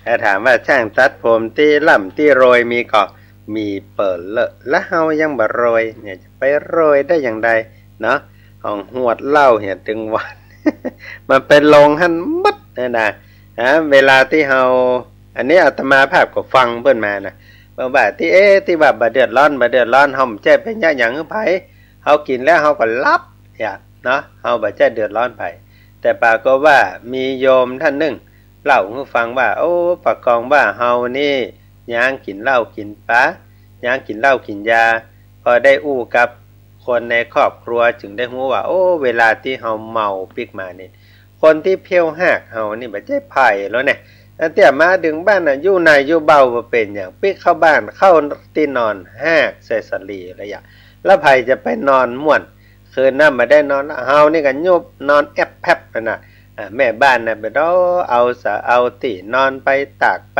ถ้าถามว่าช่างตัดผมที่ล่ำที่โรยมีก็มีเปิดเลอะแล้วเฮายังบ่โรยเนี่ยจะไปโรยได้อย่างไรเนาะของหวดเหล้าเนี่ยถึงวัน มันเป็นลงหันมัดนะเวลาที่เฮาอันนี้อาตมาภาพก็ฟังเปิ้นมานะว่าที่ที่ว่าบ่เดือดร้อนเฮาใจเป็นหยังคือไผเฮากินแล้วเฮาก็รับอย่าเนาะเฮาบ่ใจเดือดร้อนไผแต่ปากก็ว่ามีโยมท่านหนึ่งเล่าให้ฟังว่าโอ้ปากกองว่าเฮานี่ย่างกินเหล้ากินปลาย่างกินเหล้ากินยาพอได้อู้กับคนในครอบครัวจึงได้รู้ว่าโอ้เวลาที่เฮาเมาปิกมานี่คนที่เพี้ยวหักเฮานี่บ่ใช่ไผแล้วเนี่ยตั้งแต่มาถึงบ้านน่ะอยู่ในอยู่เบาบ่เป็นหยังปิกเข้าบ้านเข้าที่นอนหักใส่สลีอะไรอย่างแล้วไผจะไปนอนม่วนคืนนั้นมาได้นอนเฮานี่ก็ยุบนอนแอบแพบน่ะแม่บ้านน่ะไปเอาตีนอนไปตากไป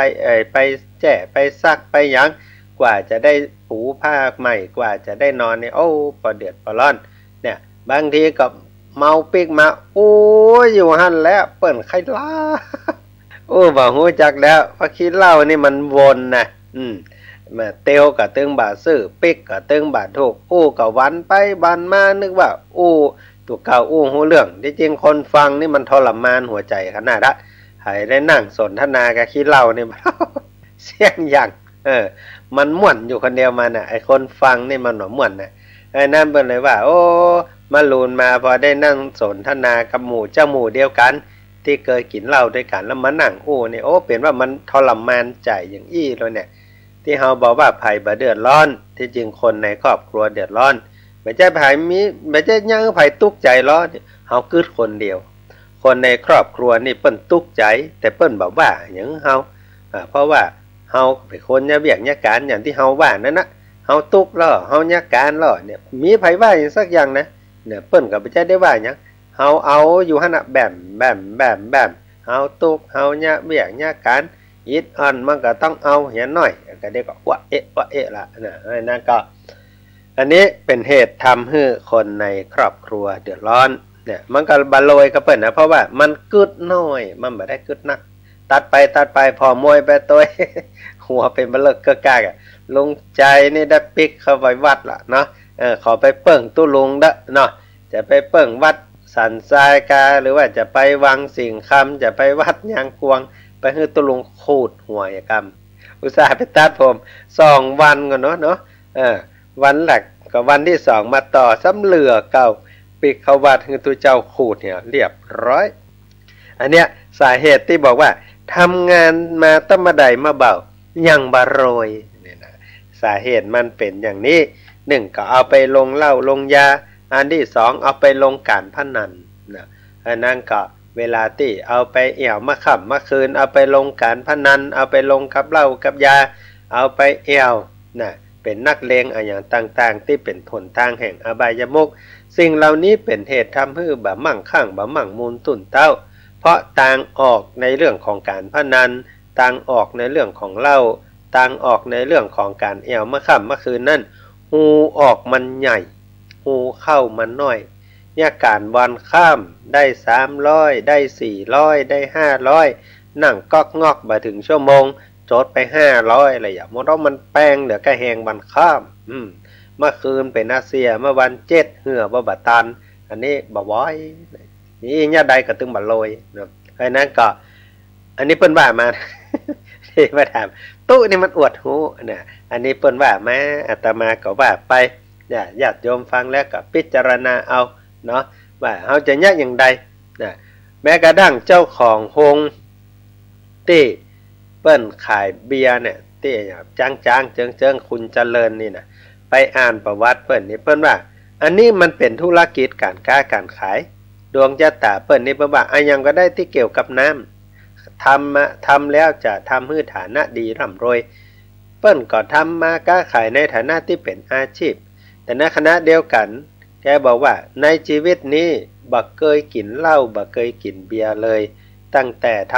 ไปแจ่ไปซักไปหยังกว่าจะได้ปูผ้าใหม่กว่าจะได้นอนนี่โอ้พอเดือดพอร้อนเนี่ยบางทีก็เมาปิกมาโอ้ยอยู่หั่นแล้วเปิ้นไข้ลาโอ้บ่ฮู้จักแล้วพอคิดเหล้านี่มันวนนะมาเตียวกับตึงบาซื้อปิกกับตึงบาถูกอู้กับวันไปวันมานึกว่าอู้ตัวเก่าอู้หูเรื่องที่จริงคนฟังนี่มันทรมานหัวใจขนาดละให้ได้นั่งสนทนากับขี้เหล้านี่เสียงอย่างมันม่วนอยู่คนเดียวมันน่ะไอ้คนฟังนี่มันหนอม่วนน่ะไอ้นั่นเป็นเลยว่าโอ้มาลูนมาพอได้นั่งสนทนากับหมู่เจ้าหมู่เดียวกันที่เคยกินเหล้าด้วยกันแล้วมานั่งอู้นี่โอ้เปลี่ยนว่ามันทรมานใจอย่างอี้เลยเนี่ยที่เฮาบอกว่าไผบ่เดือดร้อนที่จริงคนในครอบครัวเดือดร้อนไม่ใช่ไผไม่ใช่ยังไผตุกใจร้อนเฮาคิดคนเดียวคนในครอบครัวนี่เปิ้นตุกใจแต่เปิ้นบอกว่าหยังเฮาเพราะว่าเฮาเป็นคนยะเวียกยะการอย่างที่เฮาว่านั่นนะเฮาตุกล้อเฮายะการล้อเนี่ยมีไผว่าอย่างสักอย่างนะเนี่ยเปิ้นก็บ่ใช่ได้ว่าหยังเฮาเอาอยู่หั่นน่ะแบมเฮาตุกเฮายะเวียกยะการอิดอ่อนมันก็ต้องเอาเห็นหน่อยก็ได้ก็ว่าเอะละนะนั่นก็อันนี้เป็นเหตุทำให้คนในครอบครัวเดือดร้อนเนี่ยมันก็บาลอยก็เปิดนะเพราะว่ามันกึดน้อยมันไม่ได้กึดนักตัดไปพอมวยไปตัวหัวเป็นบะเลิกเกะกากลงใจนี่ได้ปิกเข้าไปวัดล่ะเนาะขอไปเปิ่งตู้ลุงเด้อเนาะจะไปเปิ่งวัดสันทรายกาหรือว่าจะไปวังสิงคำจะไปวัดยางกวงไปให้ตุลุงขูดหัวยกรรม อุตส่าห์ไปตัดผม2 วันก่อนเนาะวันแรกก็วันที่2มาต่อซ้ำเหลือเก่าปิกเขาวัดคือตัวเจ้าขูดเนี่ยเรียบร้อยอันเนี้ยสาเหตุที่บอกว่าทำงานมาตั้งมาใดมาเบายังบารวยเนี่ยนะสาเหตุมันเป็นอย่างนี้1ก็เอาไปลงเหล้าลงยาอันที่2เอาไปลงการพนันนะอันนั้นก็เวลาที่เอาไปเอี่ยวมาค่ำมาคืนเอาไปลงการพนันเอาไปลงกับเหล้ากับยาเอาไปเอี่ยวนะเป็นนักเลงอย่างต่างๆที่เป็นผลทางแห่งอบายมุขสิ่งเหล่านี้เป็นเหตุทำให้บ่มั่งคั่งบ่มั่งมูลตุ่นเต้าเพราะต่างออกในเรื่องของการพนันต่างออกในเรื่องของเหล้าต่างออกในเรื่องของการเอี่ยวมาค่ำมาคืนนั่นหูออกมันใหญ่หูเข้ามันน้อยเนี่ยการวันข้ามได้300ได้400ได้500นั่งก๊อกงอกมาถึงชั่วโมงโจทย์ไป500อะไรอย่างมันมันแป้งเดี๋ยวก็แหงวันข้ามเมื่อคืนเป็นอาเซียเมื่อวัน7เหือบะตันอันนี้บ่บ่อยนี่เนี่ยใดก็ตึงบ่ลอยนะเพราะนั้นก็อันนี้เปิ้นว่ามาที่มาถามตู้นี่มันอวดหูนะอันนี้เปิ้นว่ามาอาตมาก็ว่าไปเนี่ยญาติโยมฟังแล้วก็พิจารณาเอาเนาะว่าเฮาจะยากอย่างใดนะแม้กระทั่งเจ้าของโฮงที่เปิ้นขายเบียร์เนี่ยที่จ้างๆเจิงๆคุณเจริญนี่นะไปอ่านประวัติเปิ้นนี่เปิ้นว่าอันนี้มันเป็นธุรกิจการค้าการขายดวงชะตาเปิ้นนี่เปิ้นว่าอันยังก็ได้ที่เกี่ยวกับน้ำทำแล้วจะทำให้ฐานะดีร่ำรวยเปิ้นก็ทำมาค้าขายในฐานะที่เป็นอาชีพแต่ในขณะเดียวกันแกบอกว่าในชีวิตนี้บ่เคยกินเหล้าบ่เคยกินเบียร์เลยตั้งแต่ท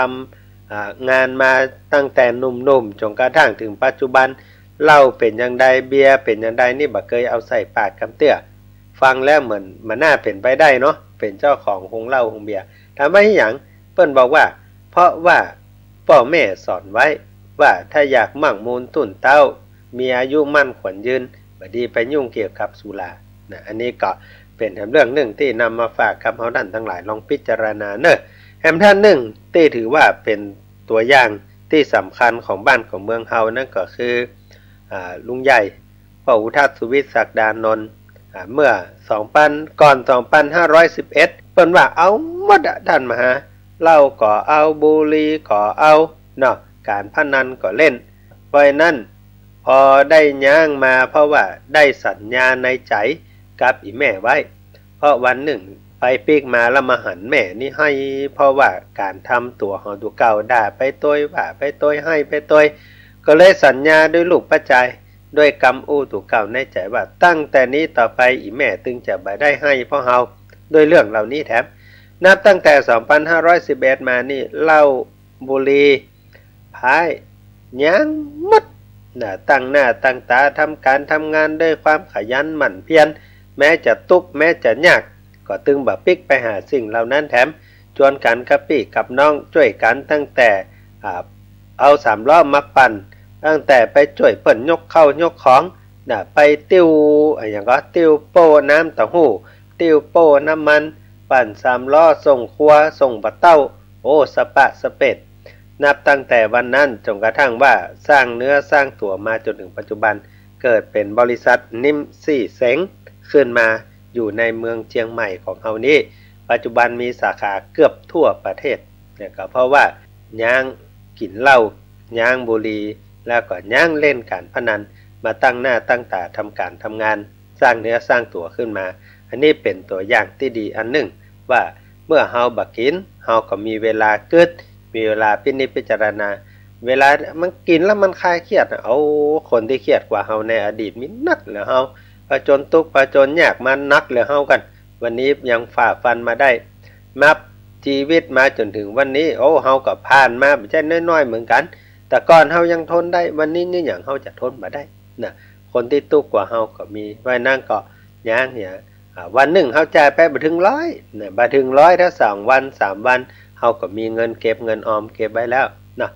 ำงานมาตั้งแต่หนุ่มๆจนกระทั่งถึงปัจจุบันเหล้าเป็นอย่างใดเบียร์เป็นอย่างใดนี่บ่เคยเอาใส่ปากกำเตื้อฟังแล้วเหมือนมันน่าเป็นไปได้เนาะเป็นเจ้าของโรงเหล้าโรงเบียร์ทำไมอย่างเปิ้นบอกว่าเพราะว่าพ่อแม่สอนไว้ว่าถ้าอยากมั่งมูลตุ่นเต้ามีอายุมั่นขวัญยืนบ่ดีไปยุ่งเกี่ยวกับสุรานะอันนี้ก็เป็นเรื่องหนึ่งที่นำมาฝากกับเฮาท่านทั้งหลายลองพิจารณาเนอะแห่งท่านหนึ่งที่ถือว่าเป็นตัวอย่างที่สำคัญของบ้านของเมืองเฮานั่นก็คือลุงใหญ่พ่ออุทัศน์สุวิทย์ศักดานนท์เมื่อก่อน 2511 เปิ้นว่าเอาหมดท่านมาหาเหล้าก็เอาบุหรี่ก็เอาเนาะการพนันก็เล่นเพราะนั้นพอได้ย่างมาเพราะว่าได้สัญญาในใจกับอีแม่ไว้เพราะวันหนึ่งไปปีกมาแล้วมาหันแม่นี่ให้เพราะว่าการทำตัวของตัวเก่าด่าไปตัวว่าไปตัวให้ไปตัวก็เลยสัญญาด้วยลูกปัจจัยด้วยกรรมอู้ตัวเก่าในใจว่าตั้งแต่นี้ต่อไปอีแม่ตึงจะบ่ได้ให้เพราะเฮาด้วยเรื่องเหล่านี้แถมนับตั้งแต่ 2511 มานี่เหล้าบุหรี่พายยังหมดตั้งหน้าตั้งตาทำการทำงานด้วยความขยันหมั่นเพียรแม้จะทุกข์แม้จะยากก็ตึงบ่ปิกไปหาสิ่งเหล่านั้นแถมชวนกันกับพี่กับน้องช่วยกันตั้งแต่เอา3 ล้อมาปั่นตั้งแต่ไปช่วยเปิ้นยกเข้ายกของไปติ้วอย่างก็ติ้วโป้น้ำเต้าหู้ติ้วโป้น้ำมันปั่น3 ล้อส่งครัวส่งบะเต้าโอ้สปะสเปดนับตั้งแต่วันนั้นจนกระทั่งว่าสร้างเนื้อสร้างตัวมาจนถึงปัจจุบันเกิดเป็นบริษัทนิ่มสี่เซ็งขึ้นมาอยู่ในเมืองเชียงใหม่ของเฮานี้ปัจจุบันมีสาขาเกือบทั่วประเทศเนี่ยก็เพราะว่าย่างกินเหล้าย่างบุหรี่แล้วก็ย่างเล่นการพนันมาตั้งหน้าตั้งตาทำการทำงานสร้างเนื้อสร้างตัวขึ้นมาอันนี้เป็นตัวอย่างที่ดีอันหนึ่งว่าเมื่อเฮาบักกินเฮาก็มีเวลาเกิดมีเวลาพิจารณาเวลามันกินแล้วมันคลายเครียดเอาคนที่เครียดกว่าเฮาในอดีตมีนักเหลือเฮาผจญทุกข์ผจญยากมานักเหลือเฮากันวันนี้ยังฝ่าฟันมาได้นับชีวิตมาจนถึงวันนี้โอ้เฮาก็ผ่านมาไม่ใช่น้อยๆเหมือนกันแต่ก่อนเฮายังทนได้วันนี้นี่อย่างเฮาจะทนมาได้นะคนที่ทุกข์กว่าเฮาก็มีไว้นั่งก็ย่างเนี่ยวันหนึ่งเฮาจ่ายไปบ่ถึง100เนี่ยบ่ถึง100ถ้า2 วัน 3 วันเฮาก็มีเงินเก็บเงินออมเก็บไว้แล้วเนาะ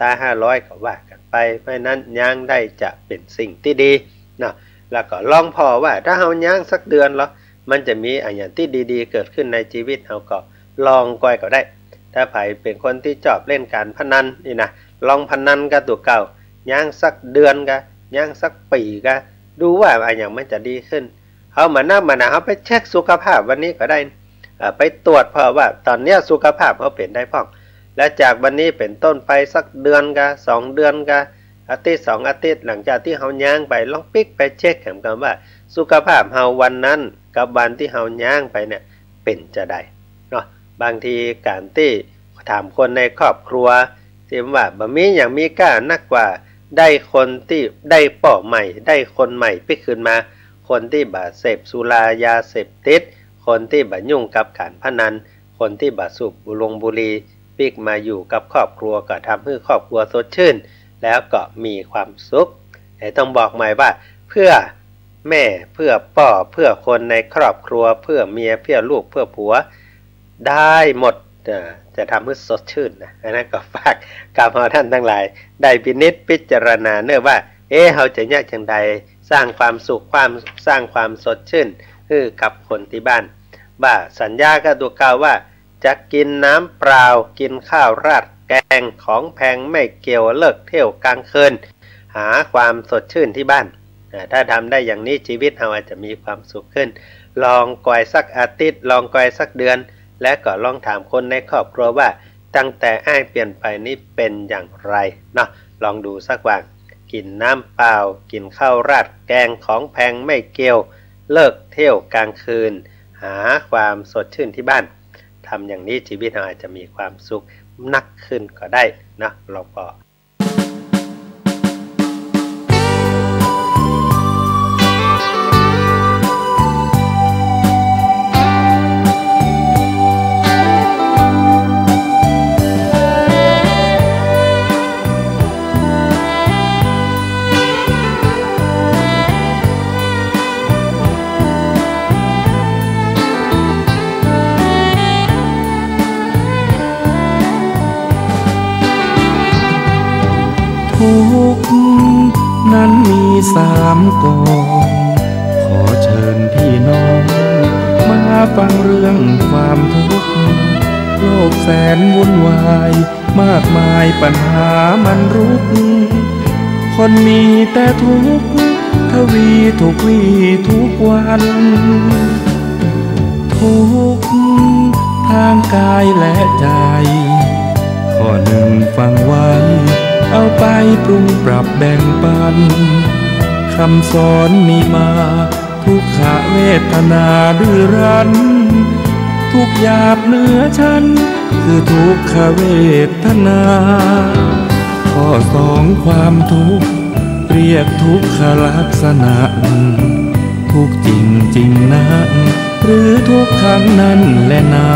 4-500 ก็ว่ากันไปเพราะนั้นย่างได้จะเป็นสิ่งที่ดีเนาะแล้วก็ลองพอว่าถ้าเฮาย่างสักเดือนแล้วมันจะมีอย่างที่ดีๆเกิดขึ้นในชีวิตเฮาก็ลองก้อยก็ได้ถ้าไผเป็นคนที่ชอบเล่นการพนันนี่นะลองพนันกับตัวเก่า ย่างสักเดือนกะย่างสักปีกะดูว่าอะไรอย่างมันจะดีขึ้นเอามานั่งมานะเขาไปเช็คสุขภาพวันนี้ก็ได้ไปตรวจเพราะว่าตอนนี้สุขภาพเขาเปลี่ยนได้พ่องและจากวันนี้เป็นต้นไปสักเดือนกะ2 เดือนกะอาทิตย์2 อาทิตย์หลังจากที่เขาย่างไปลองปิ๊กไปเช็คกันว่าสุขภาพเฮาวันนั้นกับวันที่เฮาย่างไปเนี่ยเป็นจะได้เนาะบางทีการที่ถามคนในครอบครัวที่ว่าบ่มีอย่างมีก้านักกว่าได้คนที่ได้ป่อใหม่ได้คนใหม่ไปขึ้นมาคนที่บ่เสพสุรายาเสพติดคนที่บ่ยุ่งกับการพนันคนที่บ่สูบบุหรี่ปิกมาอยู่กับครอบครัวก็ทำให้ครอบครัวสดชื่นแล้วก็มีความสุขแต่ต้องบอกใหม่ว่าเพื่อแม่เพื่อพ่อเพื่อคนในครอบครัวเพื่อเมียเพื่อลูกเพื่อผัวได้หมดจะทำให้สดชื่นนะอันนั้นก็ฝากกับท่านทั้งหลายได้พินิจพิจารณาเนื่อว่าเขาจะยากจังใดสร้างความสุขสร้างความสดชื่นให้กับคนที่บ้านว่าสัญญาก็ตัวเก่าว่าจะกินน้ำเปล่ากินข้าวราดแกงของแพงไม่เกี่ยวเลิกเที่ยวกลางคืนหาความสดชื่นที่บ้านถ้าทำได้อย่างนี้ชีวิตเราอาจจะมีความสุขขึ้นลองก่อยสักอาทิตย์ลองก่อยสักเดือนและก็ลองถามคนในครอบครัวว่าตั้งแต่อ้ายเปลี่ยนไปนี้เป็นอย่างไรเนาะลองดูสักว่ากินน้ำเปล่ากินข้าวราดแกงของแพงไม่เกี่ยวเลิกเที่ยวกลางคืนหาความสดชื่นที่บ้านทำอย่างนี้ชีวิตเราอาจจะมีความสุขนักขึ้นก็ได้นะเราก็ ทุกข์นั้นมี3 กองขอเชิญพี่น้องมาฟังเรื่องความทุกข์โลกแสนวุ่นวายมากมายปัญหามันรุกคนมีแต่ทุกข์ทวีทุกวี่ทุกวันทุกข์ทางกายและใจข้อหนึ่งฟังไว้เอาไปปรุงปรับแบ่งปันคำสอนมีมาทุกขเวทนาดื้อรั้นทุกหยาบเหนือชั้นคือทุกขเวทนาข้อ2ความทุกข์เรียกทุกขลักษณะทุกจริงจริงนั้นหรือทุกครั้งนั้นแหละนา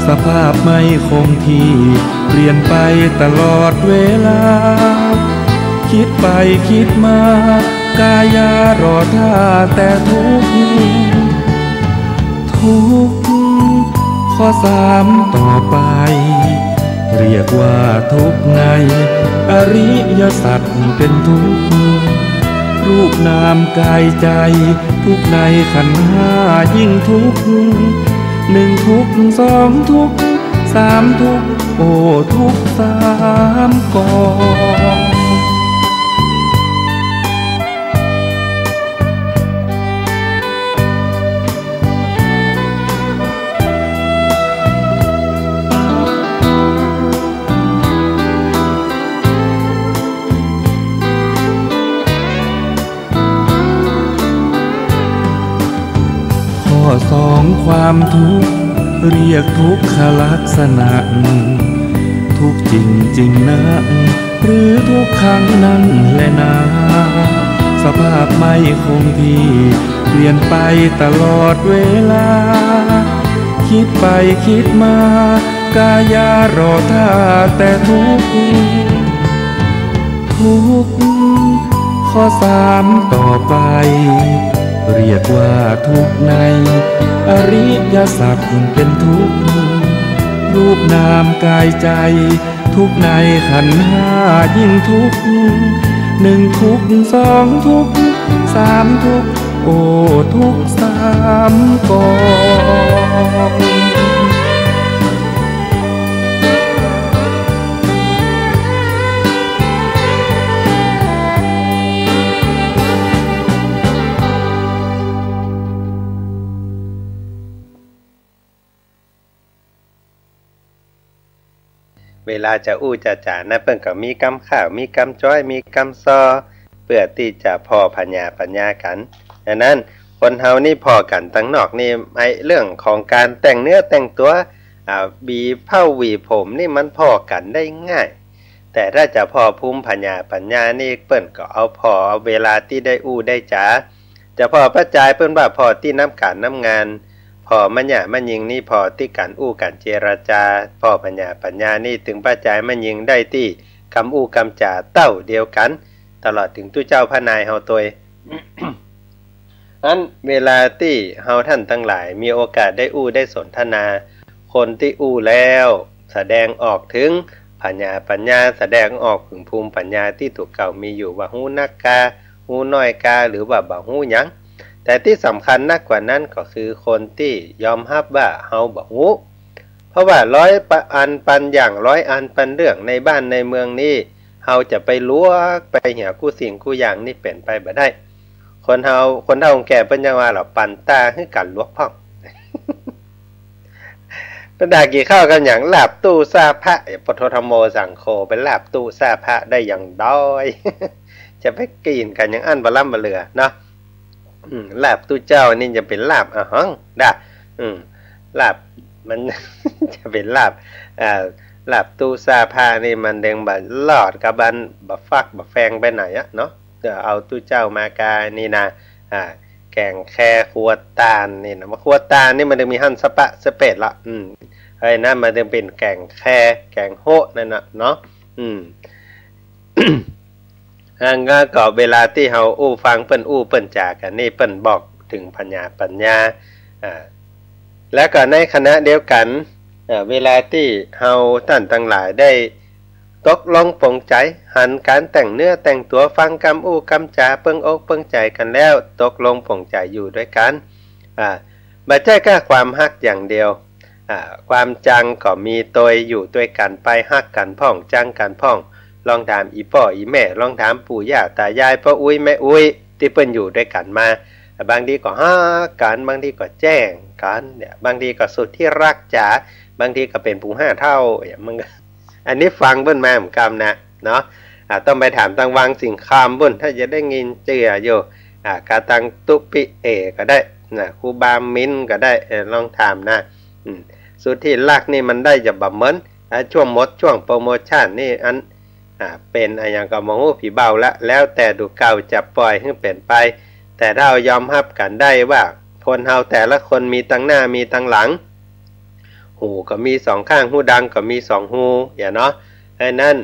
สภาพไม่คงที่เปลี่ยนไปตลอดเวลาคิดไปคิดมากายารอท่าแต่ทุกข้อ3ต่อไปเรียกว่าทุกข์ในอริยสัจเป็นทุกข์รูปนามกายใจทุกข์ในขันธ์5ยิ่งทุกข์1ทุกข์2ทุกข์3ทุกข์โอ้ทุกข์3กอง2ความทุกข์เรียกทุกขลักษณะทุกจริงจริงนะหรือทุกครั้งนั้นแหละนะสภาพไม่คงที่เปลี่ยนไปตลอดเวลาคิดไปคิดมากายารอท่าแต่ทุกข์ข้อ3ต่อไปเรียกว่าทุกข์ในอริยสัจเป็นทุกข์รูปนามกายใจทุกข์ในขันธ์5ยิ่งทุกข์1ทุกข์2ทุกข์3ทุกข์โอ้ทุกข์3กอง เวลาจะอู้จะจ่านะเปิ้นก็มีกำข้าวมีกำจ้อยมีกำซอเพื่อที่จะพอปัญญากันดังนั้นคนเฮานี่พอกันตั้งนอกนี่ไอ้เรื่องของการแต่งเนื้อแต่งตัวบีเผ้าหวีผมนี่มันพอกันได้ง่ายแต่ถ้าจะพอภูมิปัญญานี่เปิ้นก็เอาพอเวลาที่ได้อู้ได้จ๋าจะพอประจายเปิ้นว่าพอที่น้ำการน้ำงานพอมันยิงนี่พอที่การอู้การเจรจาพอปัญญานี่ถึงประจายมันยิงได้ที่คำอู้คำจ่าเต้าเดียวกันตลอดถึงตู้เจ้าพระนายเฮาตัว อันเวลาที่เฮาท่านทั้งหลายมีโอกาสได้อู้ได้สนทนาคนที่อู้แล้วแสดงออกถึงปัญญาแสดงออกถึงภูมิปัญญาที่ถูกเก่ามีอยู่ว่าฮู้นักกาฮู้น้อยกาหรือว่าบ่ฮู้หยังแต่ที่สำคัญนักกว่านั้นก็คือคนที่ยอมรับว่าเฮาบ่ฮู้เพราะว่า100 อันปันอย่าง100 อันปันเรื่องในบ้านในเมืองนี้เฮาจะไปลวกไปเหี่ยกู้สิ่งกู้อย่างนี่เป็นไปบ่ได้คนเฮาแก่เพิ่นยังว่าเราปันตาคือกันลวกพ่องบรรดากี่ข้าวกันอย่างลาบตู้ซาพระปทธโมสังโฆเป็นลาบตู้ซาพระได้อย่างด้อยจะไปกินกันอย่างอันบล่ำบเหลือเนาะลาบตู้เจ้านี่จะเป็นลาบหังได้ลาบมัน จะเป็นลาบตู้ซาพระนี่มันเด้งบะลอดกับบันบะฟักบะแฟงไปไหนอะเนาะเอาตู้เจ้ามากานี่นะแกงแค่ขวดตาลนี่นะขวดตาลนี่มันจะมีหั่นสปะสเปดละไอ้นั่นมันจะเป็นแกงแค่แกงโฮนั่นน่ะเนาะก็เวลาที่เฮาอู้ฟังเปิ้นอู้เปิ้นจากันนี่เปิ้นบอกถึงปัญญาแล้วก็ในคณะเดียวกันเวลาที่เฮาท่านทั้งหลายได้ตกลงปลงใจหันการแต่งเนื้อแต่งตัวฟังคำอู้คำจาเปิ้งอกเปิ้งใจกันแล้วตกลงปลงใจอยู่ด้วยกันบ่ใช่แค่ความฮักอย่างเดียวความจังก็มีตัวอยู่ด้วยกันไปฮักกันพ่องจังกันพ่องลองถามอีพ่ออีแม่ลองถามปู่ย่าตายายพ่ออุ้ยแม่อุ้ยที่เปิ้นอยู่ด้วยกันมาบางทีก็ฮักกันบางทีก็แจ้งกันเนี่ยบางทีก็สุดที่รักจ๋าบางทีก็เป็นปู่5 เท่าอย่างมึงอันนี้ฟังเบิ้นมาเหมือนกันนะเนาะต้องไปถามตังวังสิ่งคำเบิ้นถ้าจะได้ยินเจืออยู่กาตังตุปิเอก็ได้นะครูบามินก็ได้ลองถามนะสุดที่รักนี่มันได้จะแบบเหมือนช่วงมดช่วงโปรโมชั่นนี่อันเป็นอย่างกับมองว่าผีเบาแล้วแต่ดูเก่าจะปล่อยให้เป็นไปแต่ถ้าเรายอมรับกันได้ว่าคนเฮาแต่ละคนมีตั้งหน้ามีตั้งหลังหูก็มี2 ข้างหูดังก็มี2 หูอย่างเนาะไอ้นั่น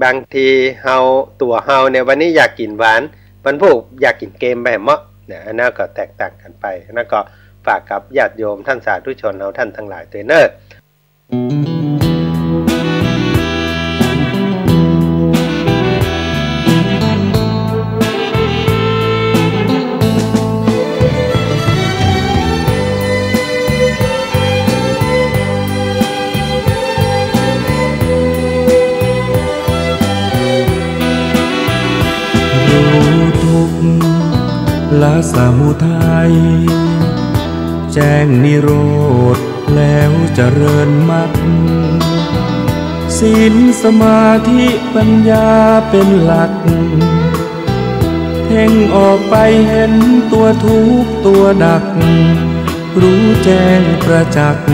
บางทีเฮาตัวเฮาเนี่ยวันนี้อยากกินหวานวันพวกอยากกินเกมแบบเมาะเนี่ยอันนั้นก็แตกต่างกันไปนั่นก็ฝากกับญาติโยมท่านสาธุชนเราท่านทั้งหลายตัวเนอละสมุทัยแจ้งนิโรธแล้วเจริญมรรคศีลสมาธิปัญญาเป็นหลักเพ่งออกไปเห็นตัวทุกข์ตัวดักรู้แจ้งประจักษ์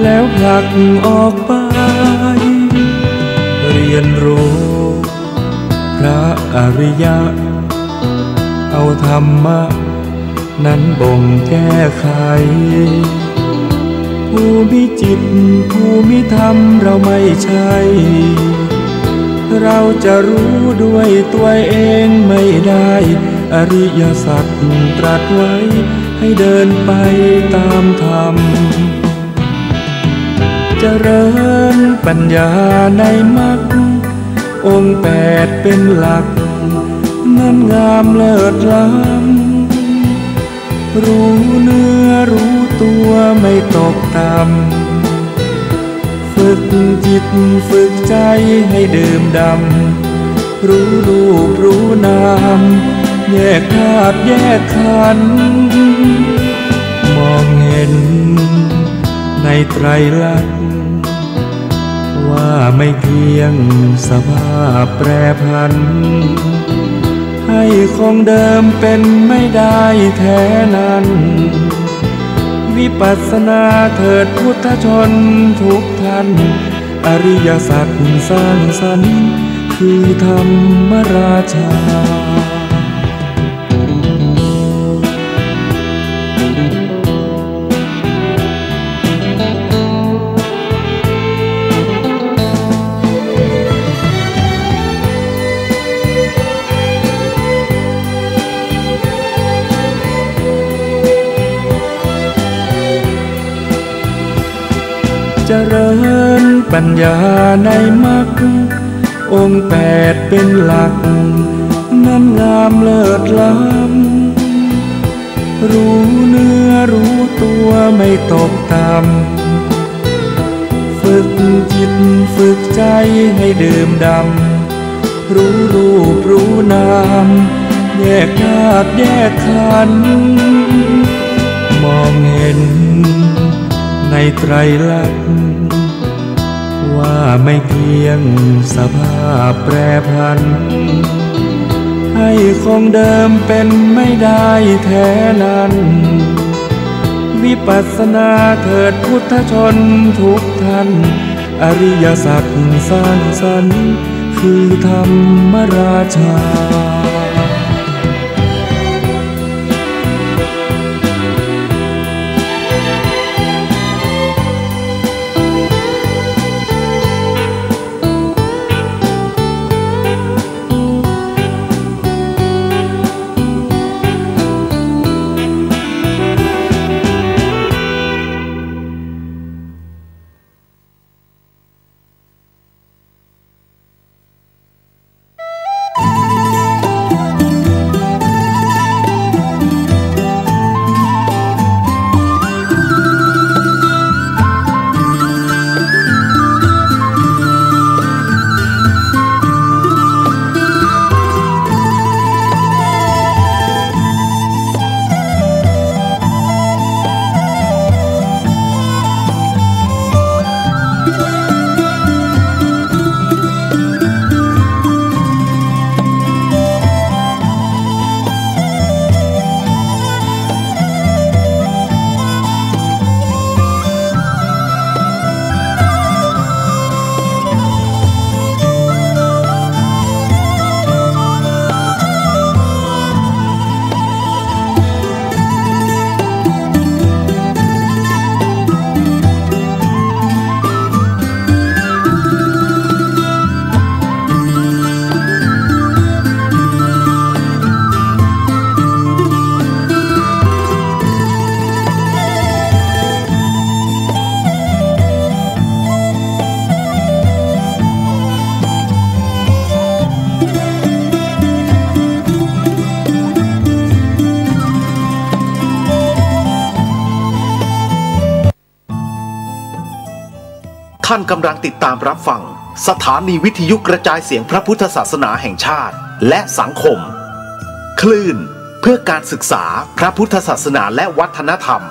แล้วผลักออกไปเรียนรู้พระอริยะเอาธรรมะนั้นบ่งแก้ไขผู้มีจิตผู้มีธรรมเราไม่ใช่เราจะรู้ด้วยตัวเองไม่ได้อริยสัจตรัสไว้ให้เดินไปตามธรรมเจริญปัญญาในมรรคองค์8เป็นหลักนั้นงามเลิศล้ำรู้เนื้อรู้ตัวไม่ตกต่ำฝึกจิตฝึกใจให้ดื่มดำรู้รูปรู้นามแยกธาตุแยกขันธ์มองเห็นในไตรลักษณ์ว ไม่เที่ยงสภาพแปรผันให้คงเดิมเป็นไม่ได้แท้นั้นวิปัสสนาเถิดพุทธชนทุกท่านอริยสัจสร้างสรรค์คือธรรมราชาเจริญปัญญาในมรรคองค์8เป็นหลักนั้นงามเลิศล้ำรู้เนื้อรู้ตัวไม่ตกต่ำฝึกจิตฝึกใจให้ดื่มดำรู้รูปรู้นามแยกธาตุแยกขันธ์มองเห็นในไตรลักษณ์ว่าไม่เที่ยงสภาพแปรผันให้คงเดิมเป็นไม่ได้แท้นั้นวิปัสสนาเถิดพุทธชนทุกท่านอริยสัจสร้างสรรค์คือธรรมราชาท่านกำลังติดตามรับฟังสถานีวิทยุกระจายเสียงพระพุทธศาสนาแห่งชาติและสังคมคลื่นเพื่อการศึกษาพระพุทธศาสนาและวัฒนธรรม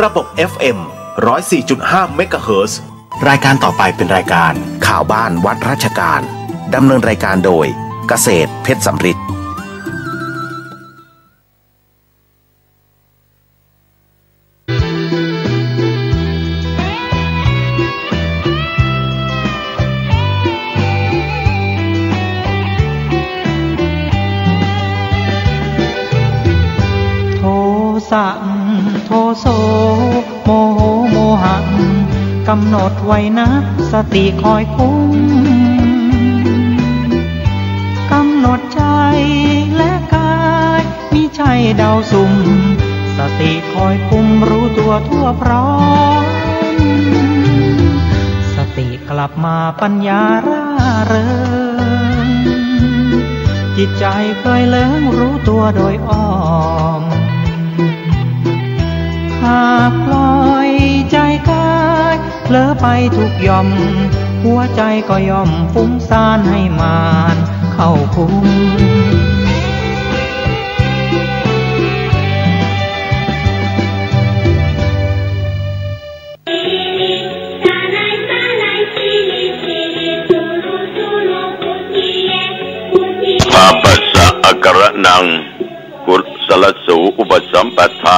ระบบ FM 104.5 เมกะเฮิรตซ์รายการต่อไปเป็นรายการข่าวบ้านวัดราชการดำเนินรายการโดยเกษตรเพชรสำริดโทโสโมโหโมหังกำหนดไว้นะสติคอยคุ้มกำหนดใจและกายมิใช่เดาสุ่มสติคอยคุมรู้ตัวทั่วพร้อมสติกลับมาปัญญาร่าเริงจิตใจเคยเลิงรู้ตัวโดยอ้อมหากปล่อยใจกายเผลอไปทุกย่อมหัวใจก็ย่อมฟุ้งซ่านให้มานเข้าคุม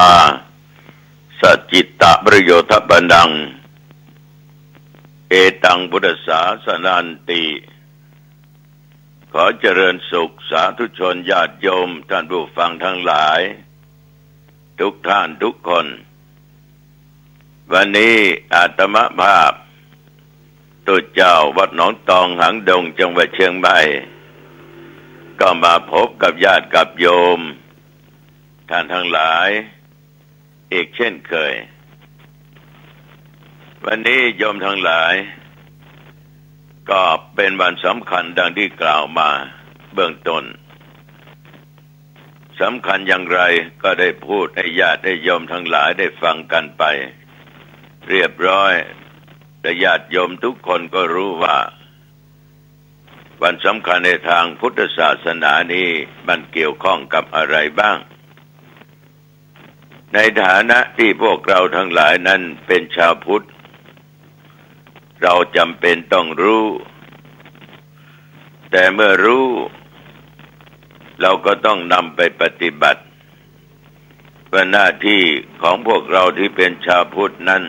าสัจจิตตประโยชน์บันดังเอตังพุทธศาสนันติขอเจริญสุขสาธุชนญาติโยมท่านผู้ฟังทั้งหลายทุกท่านทุกคนวันนี้อาตมาภาพตัวเจ้าวัดหนองตองหางดงจังหวัดเชียงใหม่ก็มาพบกับญาติกับโยมท่านทั้งหลายอีกเช่นเคยวันนี้โยมทั้งหลายก็เป็นวันสำคัญดังที่กล่าวมาเบื้องต้นสำคัญอย่างไรก็ได้พูดให้ญาติให้โยมทั้งหลายได้ฟังกันไปเรียบร้อยแต่ญาติโยมทุกคนก็รู้ว่าวันสำคัญในทางพุทธศาสนานี้มันเกี่ยวข้องกับอะไรบ้างในฐานะที่พวกเราทั้งหลายนั้นเป็นชาวพุทธเราจำเป็นต้องรู้แต่เมื่อรู้เราก็ต้องนำไปปฏิบัติว่าหน้าที่ของพวกเราที่เป็นชาวพุทธนั้น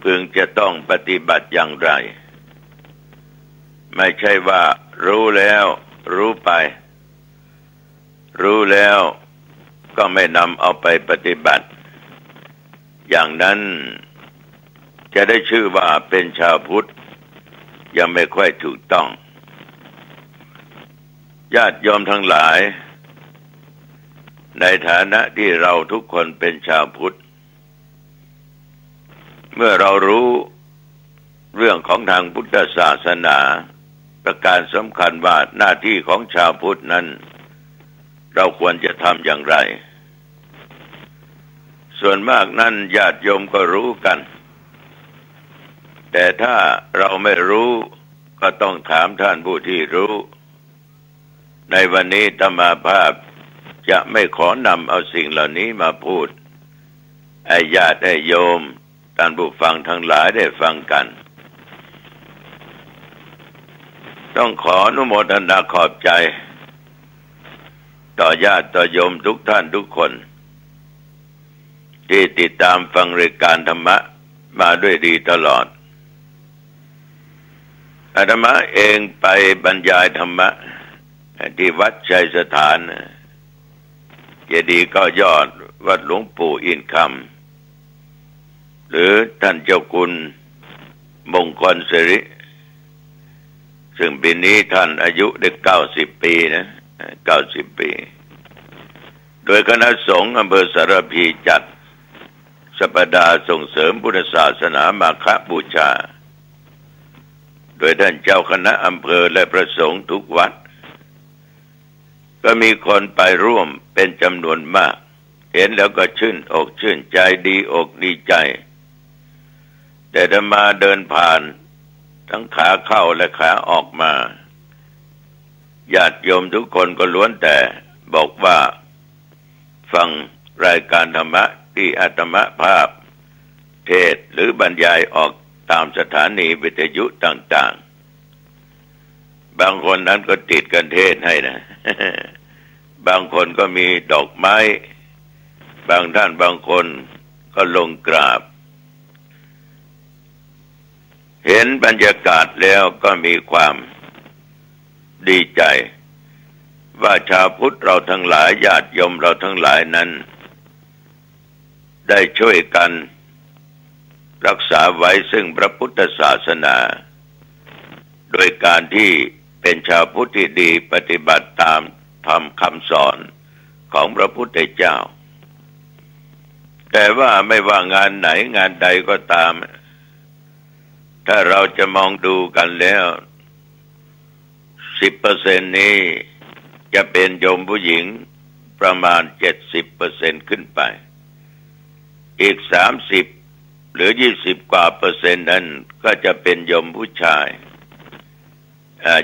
พึงจะต้องปฏิบัติอย่างไรไม่ใช่ว่ารู้แล้วรู้ไปรู้แล้วก็ไม่นำเอาไปปฏิบัติอย่างนั้นจะได้ชื่อว่าเป็นชาวพุทธยังไม่ค่อยถูกต้องญาติโยมทั้งหลายในฐานะที่เราทุกคนเป็นชาวพุทธเมื่อเรารู้เรื่องของทางพุทธศาสนาประการสำคัญว่าหน้าที่ของชาวพุทธนั้นเราควรจะทำอย่างไรส่วนมากนั้นญาติโยมก็รู้กันแต่ถ้าเราไม่รู้ก็ต้องถามท่านผู้ที่รู้ในวันนี้ธรรมาภาพจะไม่ขอนำเอาสิ่งเหล่านี้มาพูดให้ญาติให้โยมท่านผู้ฟังทั้งหลายได้ฟังกันต้องขออนุโมทนาขอบใจต่อญาติต่อโยมทุกท่านทุกคนที่ติดตามฟังรายการธรรมะมาด้วยดีตลอดอาตมาเองไปบรรยายธรรมะที่วัดชัยสถานเจดีย์ก็ยอดวัดหลวงปู่อินคำหรือท่านเจ้าคุณมงคลสิริซึ่งปีนี้ท่านอายุได้90 ปีนะ90 ปีโดยคณะสงฆ์อำเภอสารพีจัดสัปดาห์ส่งเสริมพุทธศาสนามาฆบูชาโดยท่านเจ้าคณะอำเภอและพระสงฆ์ทุกวัดก็มีคนไปร่วมเป็นจำนวนมากเห็นแล้วก็ชื่นอกชื่นใจดีอกดีใจแต่ถ้ามาเดินผ่านทั้งขาเข้าและขาออกมาญาติโยมทุกคนก็ล้วนแต่บอกว่าฟังรายการธรรมะที่อาตมาภาพเทศหรือบรรยายออกตามสถานีวิทยุต่างๆบางคนนั้นก็ติดกันเทศให้นะ บางคนก็มีดอกไม้บางท่านบางคนก็ลงกราบเห็นบรรยากาศแล้วก็มีความดีใจว่าชาวพุทธเราทั้งหลายญาติโยมเราทั้งหลายนั้นได้ช่วยกันรักษาไว้ซึ่งพระพุทธศาสนาโดยการที่เป็นชาวพุทธที่ดีปฏิบัติตามธรรมคำสอนของพระพุทธเจ้าแต่ว่าไม่ว่างานไหนงานใดก็ตามถ้าเราจะมองดูกันแล้ว 10% นี้จะเป็นโยมผู้หญิงประมาณ 70% ขึ้นไปอีก30หรือ20 กว่าเปอร์เซ็นต์นั้นก็จะเป็นโยมผู้ชาย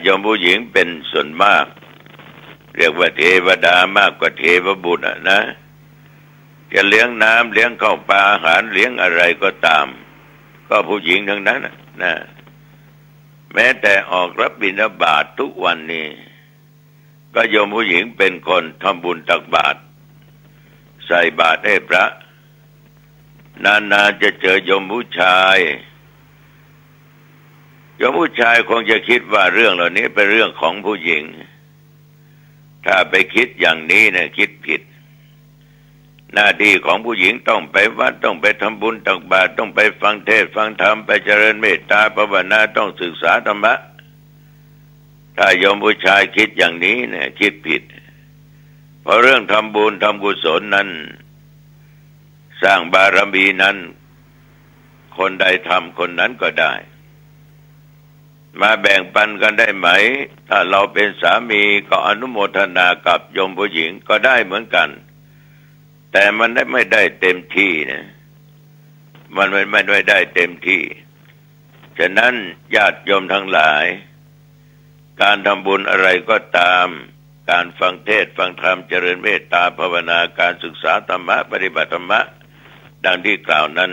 โยมผู้หญิงเป็นส่วนมากเรียกว่าเทวดามากกว่าเทวบุตรนะจะเลี้ยงน้ำเลี้ยงข้าวปลาอาหารเลี้ยงอะไรก็ตามก็ผู้หญิงทั้งนั้นนะแม้แต่ออกรับบิณฑบาตทุกวันนี้ก็โยมผู้หญิงเป็นคนทำบุญตักบาตร ใส่บาตรให้พระนานๆจะเจอโยมผู้ชายโยมผู้ชายคงจะคิดว่าเรื่องเหล่านี้เป็นเรื่องของผู้หญิงถ้าไปคิดอย่างนี้เนี่ยคิดผิดหน้าที่ของผู้หญิงต้องไปวัดต้องไปทำบุญตักบาตรต้องไปฟังเทศน์ฟังธรรมไปเจริญเมตตาภาวนาต้องศึกษาธรรมะถ้าโยมผู้ชายคิดอย่างนี้เนี่ยคิดผิดเพราะเรื่องทำบุญทำกุศลนั้นสร้างบารมีนั้นคนใดทำคนนั้นก็ได้มาแบ่งปันกันได้ไหมถ้าเราเป็นสามีก็อนุโมทนากับโยมผู้หญิงก็ได้เหมือนกันแต่มันไม่ได้เต็มที่นะมันไม่ได้เต็มที่ฉะนั้นญาติโยมทั้งหลายการทำบุญอะไรก็ตามการฟังเทศน์ฟังธรรมเจริญเมตตาภาวนาการศึกษาธรรมะปฏิบัติธรรมะดังที่กล่าวนั้น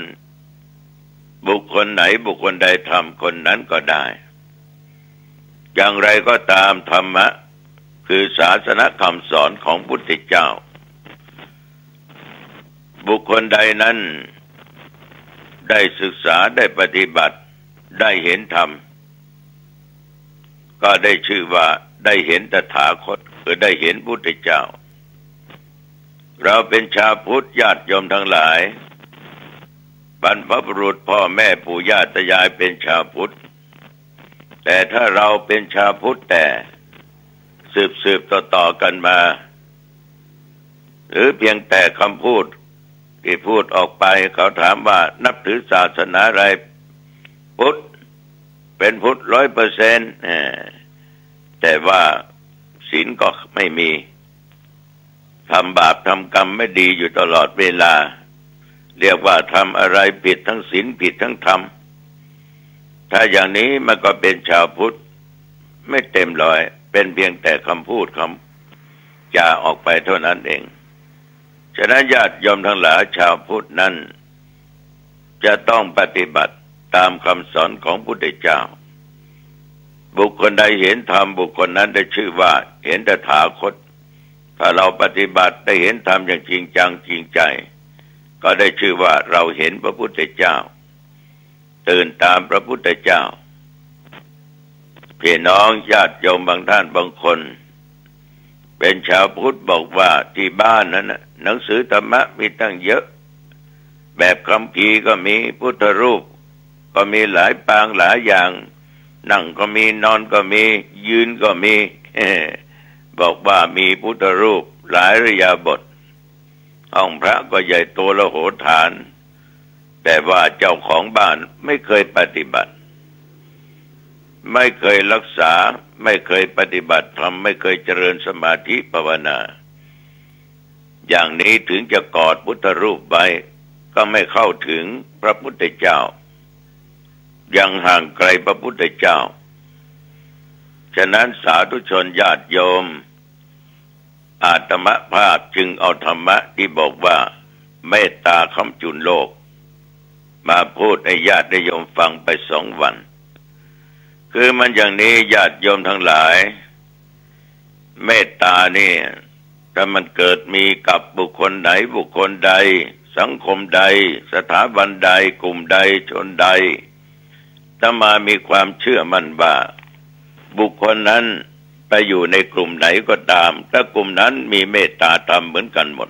บุคคลไหนบุคคลใดทำคนนั้นก็ได้อย่างไรก็ตามธรรมะคือศาสนคำสอนของพุทธเจ้าบุคคลใดนั้นได้ศึกษาได้ปฏิบัติได้เห็นธรรมก็ได้ชื่อว่าได้เห็นตถาคตคือได้เห็นพุทธเจ้าเราเป็นชาวพุทธญาติโยมทั้งหลายบรรพบุรุษพ่อแม่ปู่ย่าตายายเป็นชาวพุทธแต่ถ้าเราเป็นชาวพุทธแต่สืบต่อกันมาหรือเพียงแต่คำพูดที่พูดออกไปเขาถามว่านับถือศาสนาอะไรพุทธเป็นพุทธ 100%แต่ว่าศีลก็ไม่มีทำบาปทำกรรมไม่ดีอยู่ตลอดเวลาเรียกว่าทำอะไรผิดทั้งศีลผิดทั้งธรรมถ้าอย่างนี้มันก็เป็นชาวพุทธไม่เต็มร้อยเป็นเพียงแต่คำพูดคำจาออกไปเท่านั้นเองฉะนั้นญาติโยมทั้งหลายชาวพุทธนั้นจะต้องปฏิบัติตามคำสอนของพุทธเจ้าบุคคลใดเห็นธรรมบุคคลนั้นได้ชื่อว่าเห็นตถาคตถ้าเราปฏิบัติได้เห็นธรรมอย่างจริงจังจริงใจก็ได้ชื่อว่าเราเห็นพระพุทธเจ้าตื่นตามพระพุทธเจ้าพี่น้องญาติโยมบางท่านบางคนเป็นชาวพุทธบอกว่าที่บ้านนั้นหนังสือธรรมะมีตั้งเยอะแบบคัมภีร์ก็มีพุทธรูปก็มีหลายปางหลายอย่างนั่งก็มีนอนก็มียืนก็มี บอกว่ามีพุทธรูปหลายอิริยาบถห้องพระก็ใหญ่โตและโหฬารแต่ว่าเจ้าของบ้านไม่เคยปฏิบัติไม่เคยรักษาไม่เคยปฏิบัติธรรมไม่เคยเจริญสมาธิภาวนาอย่างนี้ถึงจะกอดพุทธรูปไว้ก็ไม่เข้าถึงพระพุทธเจ้ายังห่างไกลพระพุทธเจ้าฉะนั้นสาธุชนญาติโยมอาตมภาพจึงเอาธรรมะที่บอกว่าเมตตาค้ำจุนโลกมาพูดให้ญาติโยมฟังไป2 วันคือมันอย่างนี้ญาติโยมทั้งหลายเมตตานี่ถ้ามันเกิดมีกับบุคคลไหนบุคคลใดสังคมใดสถาบันใดกลุ่มใดชนใดถ้ามามีความเชื่อมั่นว่าบุคคลนั้นไปอยู่ในกลุ่มไหนก็ตามถ้ากลุ่มนั้นมีเมตตาธรรมเหมือนกันหมด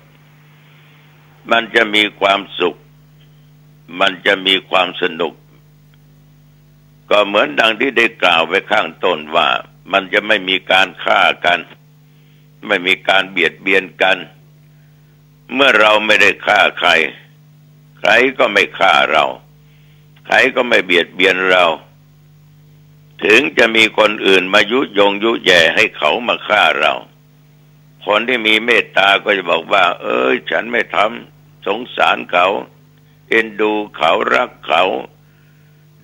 มันจะมีความสุขมันจะมีความสนุกก็เหมือนดังที่ได้กล่าวไว้ข้างต้นว่ามันจะไม่มีการฆ่ากันไม่มีการเบียดเบียนกันเมื่อเราไม่ได้ฆ่าใครใครก็ไม่ฆ่าเราใครก็ไม่เบียดเบียนเราถึงจะมีคนอื่นมายุยงยุแย่ให้เขามาฆ่าเราคนที่มีเมตตาก็จะบอกว่าฉันไม่ทำสงสารเขาเอ็นดูเขารักเขา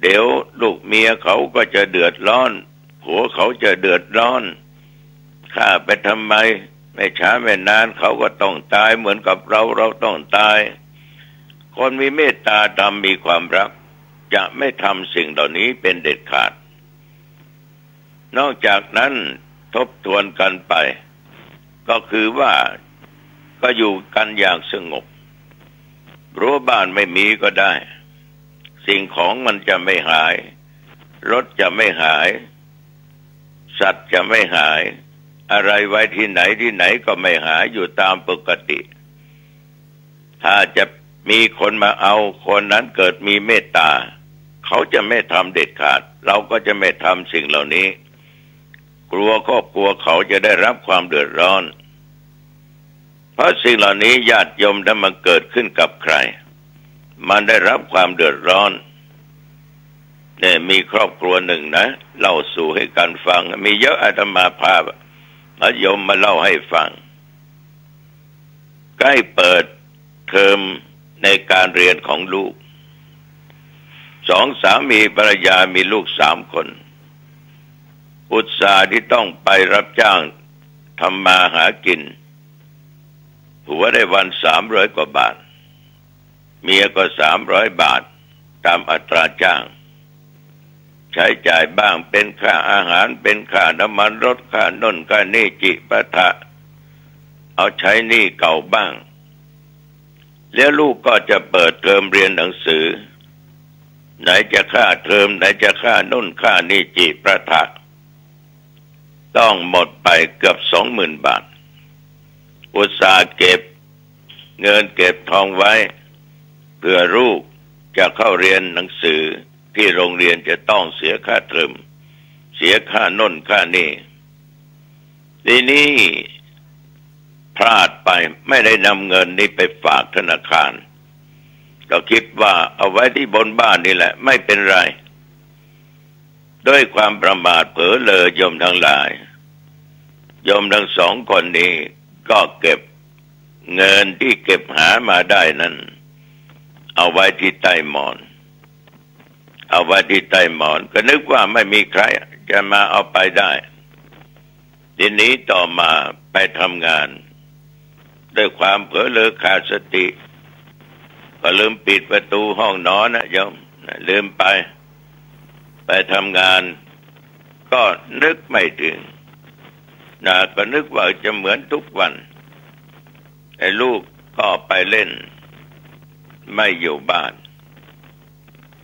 เดี๋ยวลูกเมียเขาก็จะเดือดร้อนผัวเขาจะเดือดร้อนฆ่าไปทำไมไม่ช้าไม่นานเขาก็ต้องตายเหมือนกับเราต้องตายคนมีเมตตาธรรมมีความรักจะไม่ทำสิ่งเหล่านี้เป็นเด็ดขาดนอกจากนั้นทบทวนกันไปก็คือว่า ก็อยู่กันอย่างสงบรั้วบ้านไม่มีก็ได้สิ่งของมันจะไม่หายรถจะไม่หายสัตว์จะไม่หายอะไรไว้ที่ไหนที่ไหนก็ไม่หายอยู่ตามปกติถ้าจะมีคนมาเอาคนนั้นเกิดมีเมตตาเขาจะไม่ทำเด็ดขาดเราก็จะไม่ทำสิ่งเหล่านี้กลัวครอบครัวเขาจะได้รับความเดือดร้อนเพราะสิ่งเหล่านี้ญาติโยมถ้ามันเกิดขึ้นกับใครมันได้รับความเดือดร้อนเนี่ยมีครอบครัวหนึ่งนะเล่าสู่ให้กันฟังมีเยอะอาตมาพาโยมมาเล่าให้ฟังใกล้เปิดเทอมในการเรียนของลูกสองสามีภรรยามีลูก3 คนอุตส่าห์ที่ต้องไปรับจ้างทำมาหากินผัวได้วัน300 กว่าบาทเมียก็300 บาทตามอัตราจ้างใช้จ่ายบ้างเป็นค่าอาหารเป็นค่าน้ำมันรถค่าน่นค่านี่จิปาถะเอาใช้หนี้เก่าบ้างแล้วลูกก็จะเปิดเทอมเรียนหนังสือไหนจะค่าเทอมไหนจะค่าน่นค่านี่จิปาถะต้องหมดไปเกือบ 20,000 บาทอุตส่าห์เก็บเงินเก็บทองไว้เพื่อลูกจะเข้าเรียนหนังสือที่โรงเรียนจะต้องเสียค่าเทอมเสียค่าน่นค่านี่ทีนี้พลาดไปไม่ได้นำเงินนี้ไปฝากธนาคารก็คิดว่าเอาไว้ที่บนบ้านนี่แหละไม่เป็นไรด้วยความประมาทเผลอเลอโยมทั้งหลายโยมทั้ง2 คนนี้ก็เก็บเงินที่เก็บหามาได้นั้นเอาไว้ที่ใต้หมอนเอาไว้ที่ใต้หมอนก็นึกว่าไม่มีใครจะมาเอาไปได้ทีนี้ต่อมาไปทำงานด้วยความเผลอเลอขาดสติก็ลืมปิดประตูห้องนอนนะโยมลืมไปทำงานก็นึกไม่ถึงก็นึกว่าจะเหมือนทุกวันไอ้ลูกก็ไปเล่นไม่อยู่บ้าน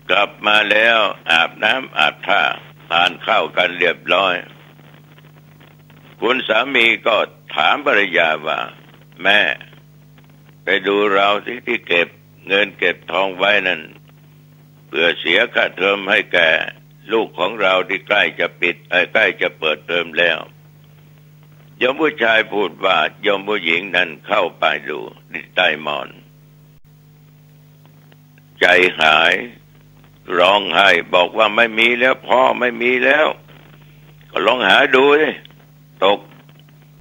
กลับมาแล้วอาบน้ำอาบท่าทานข้าวกันเรียบร้อยคุณสามีก็ถามภรรยาว่าแม่ไปดูเราที่เก็บเงินเก็บทองไว้นั่นเพื่อเสียค่าเทอมให้แก่ลูกของเราที่ใกล้จะใกล้จะเปิดเทอมแล้วโยมผู้ชายพูดว่าโยมผู้หญิงนั้นเข้าไปดูใต้หมอนใจหายร้องไห้บอกว่าไม่มีแล้วพ่อไม่มีแล้วก็ลองหาดูสิตก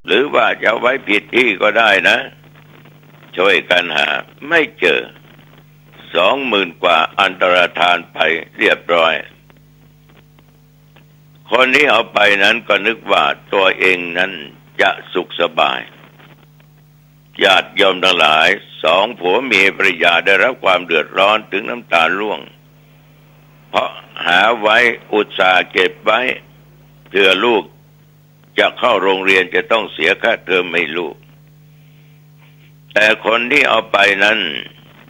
หรือว่าจะไว้ผิดที่ก็ได้นะช่วยกันหาไม่เจอ 20,000 กว่าอันตรธานไปเรียบร้อยคนนี้เอาไปนั้นก็นึกว่าตัวเองนั้นจะสุขสบายญาติโยมทั้งหลาย2 ผัวเมียภรรยาได้รับความเดือดร้อนถึงน้ำตาร่วงเพราะหาไว้อุตส่าห์เก็บไว้เพื่อลูกจะเข้าโรงเรียนจะต้องเสียค่าเทอมให้ลูกแต่คนที่เอาไปนั้น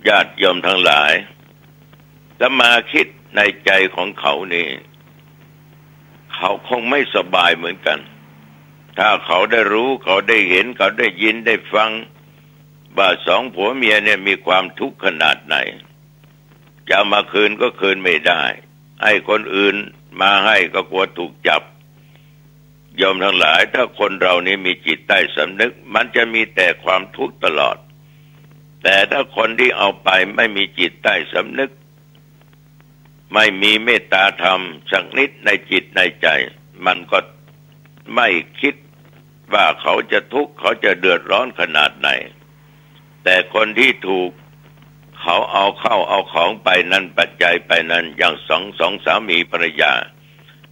ญาติโยมทั้งหลายจะมาคิดในใจของเขานี่เขาคงไม่สบายเหมือนกันถ้าเขาได้รู้เขาได้เห็นเขาได้ยินได้ฟังว่า2 ผัวเมียเนี่ยมีความทุกข์ขนาดไหนจะมาคืนก็คืนไม่ได้ให้คนอื่นมาให้ก็กลัวถูกจับโยมทั้งหลายถ้าคนเรานี้มีจิตใต้สำนึกมันจะมีแต่ความทุกข์ตลอดแต่ถ้าคนที่เอาไปไม่มีจิตใต้สำนึกไม่มีเมตตาธรรมสักนิดในจิตในใจมันก็ไม่คิดว่าเขาจะทุกข์เขาจะเดือดร้อนขนาดไหนแต่คนที่ถูกเขาเอาเข้าเอาของไปนั้นปัจจัยไปนั้นอย่างสองสามีภรรยา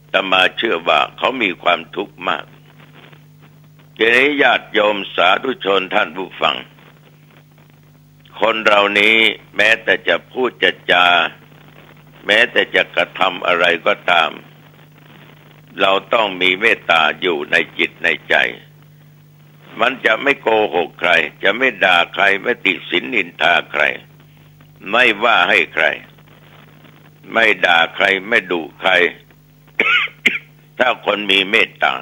แต่มาเชื่อว่าเขามีความทุกข์มากทีนี้ญาติโยมสาธุชนท่านผู้ฟังคนเรานี้แม้แต่จะพูดจะจาแม้แต่จะกระทำอะไรก็ตามเราต้องมีเมตตาอยู่ในจิตในใจ มันจะไม่โกหกใครจะไม่ด่าใครไม่ติฉินนินทาใครไม่ว่าให้ใครไม่ด่าใครไม่ดุใคร ถ้าคนมีเมตตา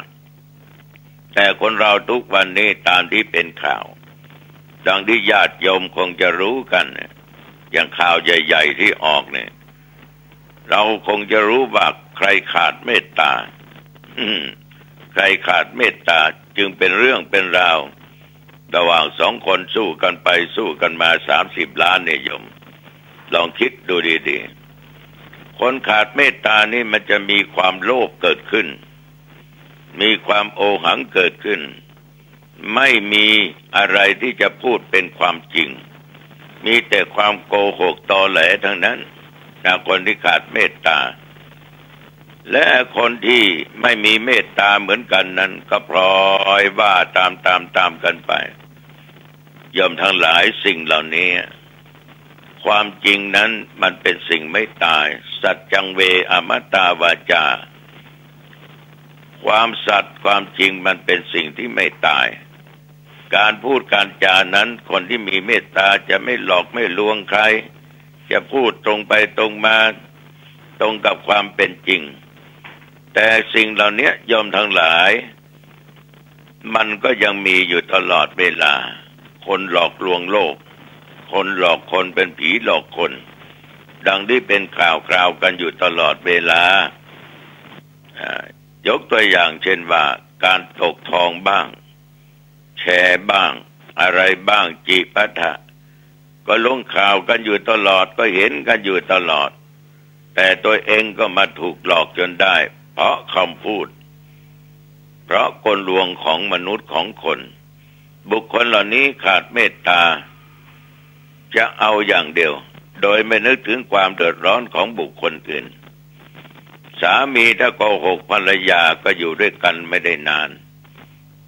แต่คนเราทุกวันนี้ตามที่เป็นข่าวดังที่ญาติโยมคงจะรู้กันอย่างข่าวใหญ่ๆที่ออกเนี่ยเราคงจะรู้ว่าใครขาดเมตตาใครขาดเมตตาจึงเป็นเรื่องเป็นราวระหว่างสองคนสู้กันไปสู้กันมา30 ล้านเนี่ยโยมลองคิดดูดีๆคนขาดเมตตานี่มันจะมีความโลภเกิดขึ้นมีความโอหังเกิดขึ้นไม่มีอะไรที่จะพูดเป็นความจริงมีแต่ความโกหกตอแหลทั้งนั้นนะคนที่ขาดเมตตาและคนที่ไม่มีเมตตาเหมือนกันนั้นก็พลอยว่าตามกันไปโยมทั้งหลายสิ่งเหล่านี้ความจริงนั้นมันเป็นสิ่งไม่ตายสัจจังเวอมตาวาจาความสัตย์ความจริงมันเป็นสิ่งที่ไม่ตายการพูดการจานั้นคนที่มีเมตตาจะไม่หลอกไม่ลวงใครจะพูดตรงไปตรงมาตรงกับความเป็นจริงแต่สิ่งเหล่านี้โยมทั้งหลายมันก็ยังมีอยู่ตลอดเวลาคนหลอกลวงโลกคนหลอกคนเป็นผีหลอกคนดังที่เป็นข่าวกันอยู่ตลอดเวลายกตัวอย่างเช่นว่าการตกทองบ้างแชร์บ้างอะไรบ้างจิปาถะก็ลงข่าวกันอยู่ตลอดก็เห็นกันอยู่ตลอดแต่ตัวเองก็มาถูกหลอกจนได้เพราะคำพูดเพราะกลลวงของมนุษย์ของคนบุคคลเหล่านี้ขาดเมตตาจะเอาอย่างเดียวโดยไม่นึกถึงความเดือดร้อนของบุคคลอื่นสามีถ้าโกหกภรรยาก็อยู่ด้วยกันไม่ได้นาน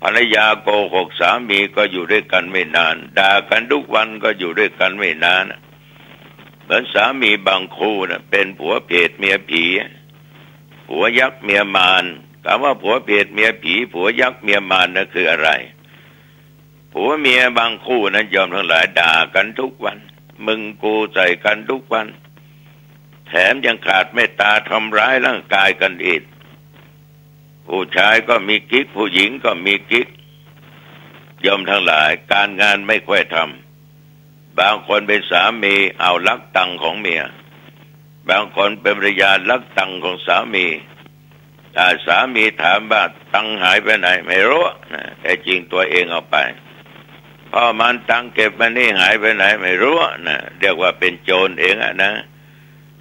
ภรรยาโกหกสามีก็อยู่ด้วยกันไม่นานด่ากันทุกวันก็อยู่ด้วยกันไม่นานเหมือนสามีบางคู่นะเป็นผัวเพศเมียผีผัวยักษ์เมียมารคำว่าผัวเพศเมียผีผัวยักษ์เมียมารนั่นคืออะไรผัวเมียบางคู่นั้นยอมทั้งหลายด่ากันทุกวันมึงกูใส่กันทุกวันแถมยังขาดเมตตาทำร้ายร่างกายกันอีกผู้ชายก็มีกิ๊กผู้หญิงก็มีกิ๊กยอมทั้งหลายการงานไม่ค่อยทำบางคนเป็นสามีเอาลักตังของเมียบางคนเป็นภรรยาลักตังของสามีสามีถามว่าตังหายไปไหนไม่รู้แต่จริงตัวเองเอาไปพอมันตังเก็บมานี่หายไปไหนไม่รู้นะเรียกว่าเป็นโจรเองนะ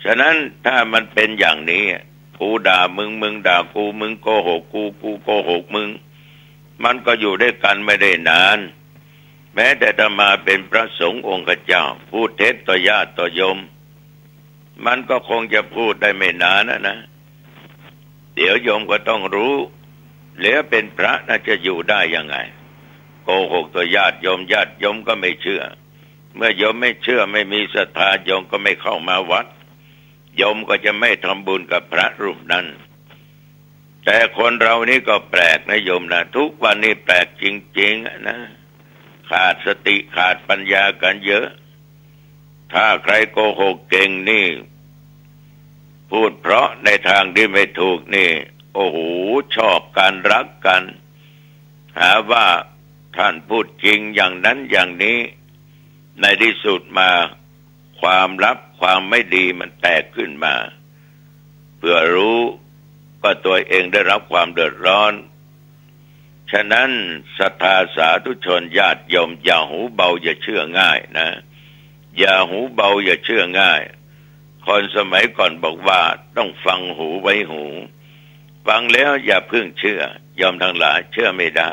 ฉะนั้นถ้ามันเป็นอย่างนี้กูด่ามึงด่ากูมึงโกหกกูโกหกมึงมันก็อยู่ด้วยกันไม่ได้นานแม้แต่จะมาเป็นพระสงฆ์องค์เจ้าพูดเท็จต่อญาติต่อโยมมันก็คงจะพูดได้ไม่นานนะเดี๋ยวโยมก็ต้องรู้แล้วเป็นพระน่าจะอยู่ได้ยังไงโกหกต่อญาติโยมก็ไม่เชื่อเมื่อโยมไม่เชื่อไม่มีศรัทธาโยมก็ไม่เข้ามาวัดโยมก็จะไม่ทำบุญกับพระรูปนั้นแต่คนเรานี่ก็แปลกนะโยมนะทุกวันนี้แปลกจริงๆนะขาดสติขาดปัญญากันเยอะถ้าใครโกหกเก่งนี่พูดเพราะในทางที่ไม่ถูกนี่โอ้โหชอบการรักกันหาว่าท่านพูดจริงอย่างนั้นอย่างนี้ในที่สุดมาความลับความไม่ดีมันแตกขึ้นมาเพื่อรู้ว่าตัวเองได้รับความเดือดร้อนฉะนั้นศรัทธาสาธุชนญาติโยมอย่าหูเบาอย่าเชื่อง่ายนะอย่าหูเบาอย่าเชื่อง่ายคนสมัยก่อนบอกว่าต้องฟังหูไว้หูฟังแล้วอย่าเพิ่งเชื่อยอมทั้งหลายเชื่อไม่ได้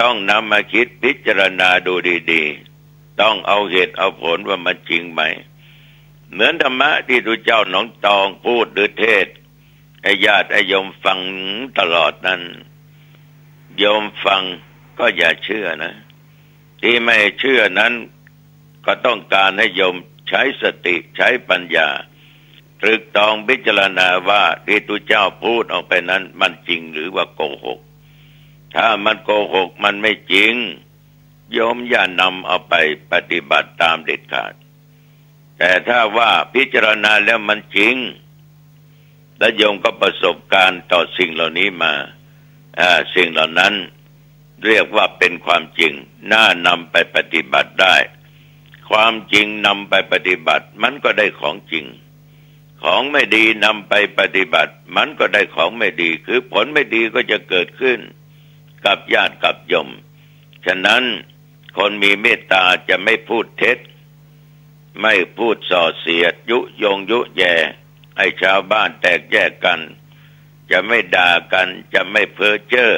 ต้องนำมาคิดพิจารณาดูดีๆต้องเอาเหตุเอาผลว่ามันจริงไหมเหมือนธรรมะที่พระเจ้าหนองตองพูดหรือเทศให้ญาติโยมฟังตลอดนั้นโยมฟังก็อย่าเชื่อนะที่ไม่เชื่อนั้นก็ต้องการให้โยมใช้สติใช้ปัญญาตรึกตรองพิจารณาว่าที่พระเจ้าพูดออกไปนั้นมันจริงหรือว่าโกหก ถ้ามันโกหกมันไม่จริงโยมอย่านำเอาไปปฏิบัติตามเด็ดขาดแต่ถ้าว่าพิจารณาแล้วมันจริงและโยมก็ประสบการณ์ต่อสิ่งเหล่านี้มาสิ่งเหล่านั้นเรียกว่าเป็นความจริงน่านำไปปฏิบัติได้ความจริงนำไปปฏิบัติมันก็ได้ของจริงของไม่ดีนำไปปฏิบัติมันก็ได้ของไม่ดีคือผลไม่ดีก็จะเกิดขึ้นกับญาติกับโยมฉะนั้นคนมีเมตตาจะไม่พูดเท็จไม่พูดส่อเสียดยุยงยุแย่ให้ชาวบ้านแตกแยกกันจะไม่ด่ากันจะไม่เพ้อเจ้อ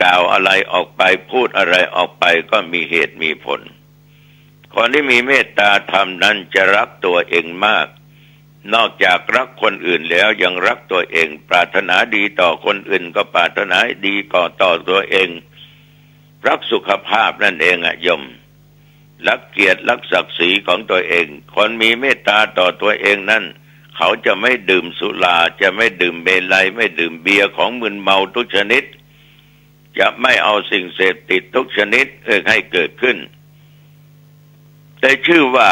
กล่าวอะไรออกไปพูดอะไรออกไปก็มีเหตุมีผลคนที่มีเมตตาธรรมนั้นจะรักตัวเองมากนอกจากรักคนอื่นแล้วยังรักตัวเองปรารถนาดีต่อคนอื่นก็ปรารถนาดีต่อตัวเองรักสุขภาพนั่นเองโยมรักเกียรติรักศักดิ์ศรีของตัวเองคนมีเมตตาต่อตัวเองนั้นเขาจะไม่ดื่มสุราจะไม่ดื่มเบลัยไม่ดื่มเบียร์ของมึนเมาทุกชนิดจะไม่เอาสิ่งเสพติดทุกชนิดให้เกิดขึ้นแต่ชื่อว่า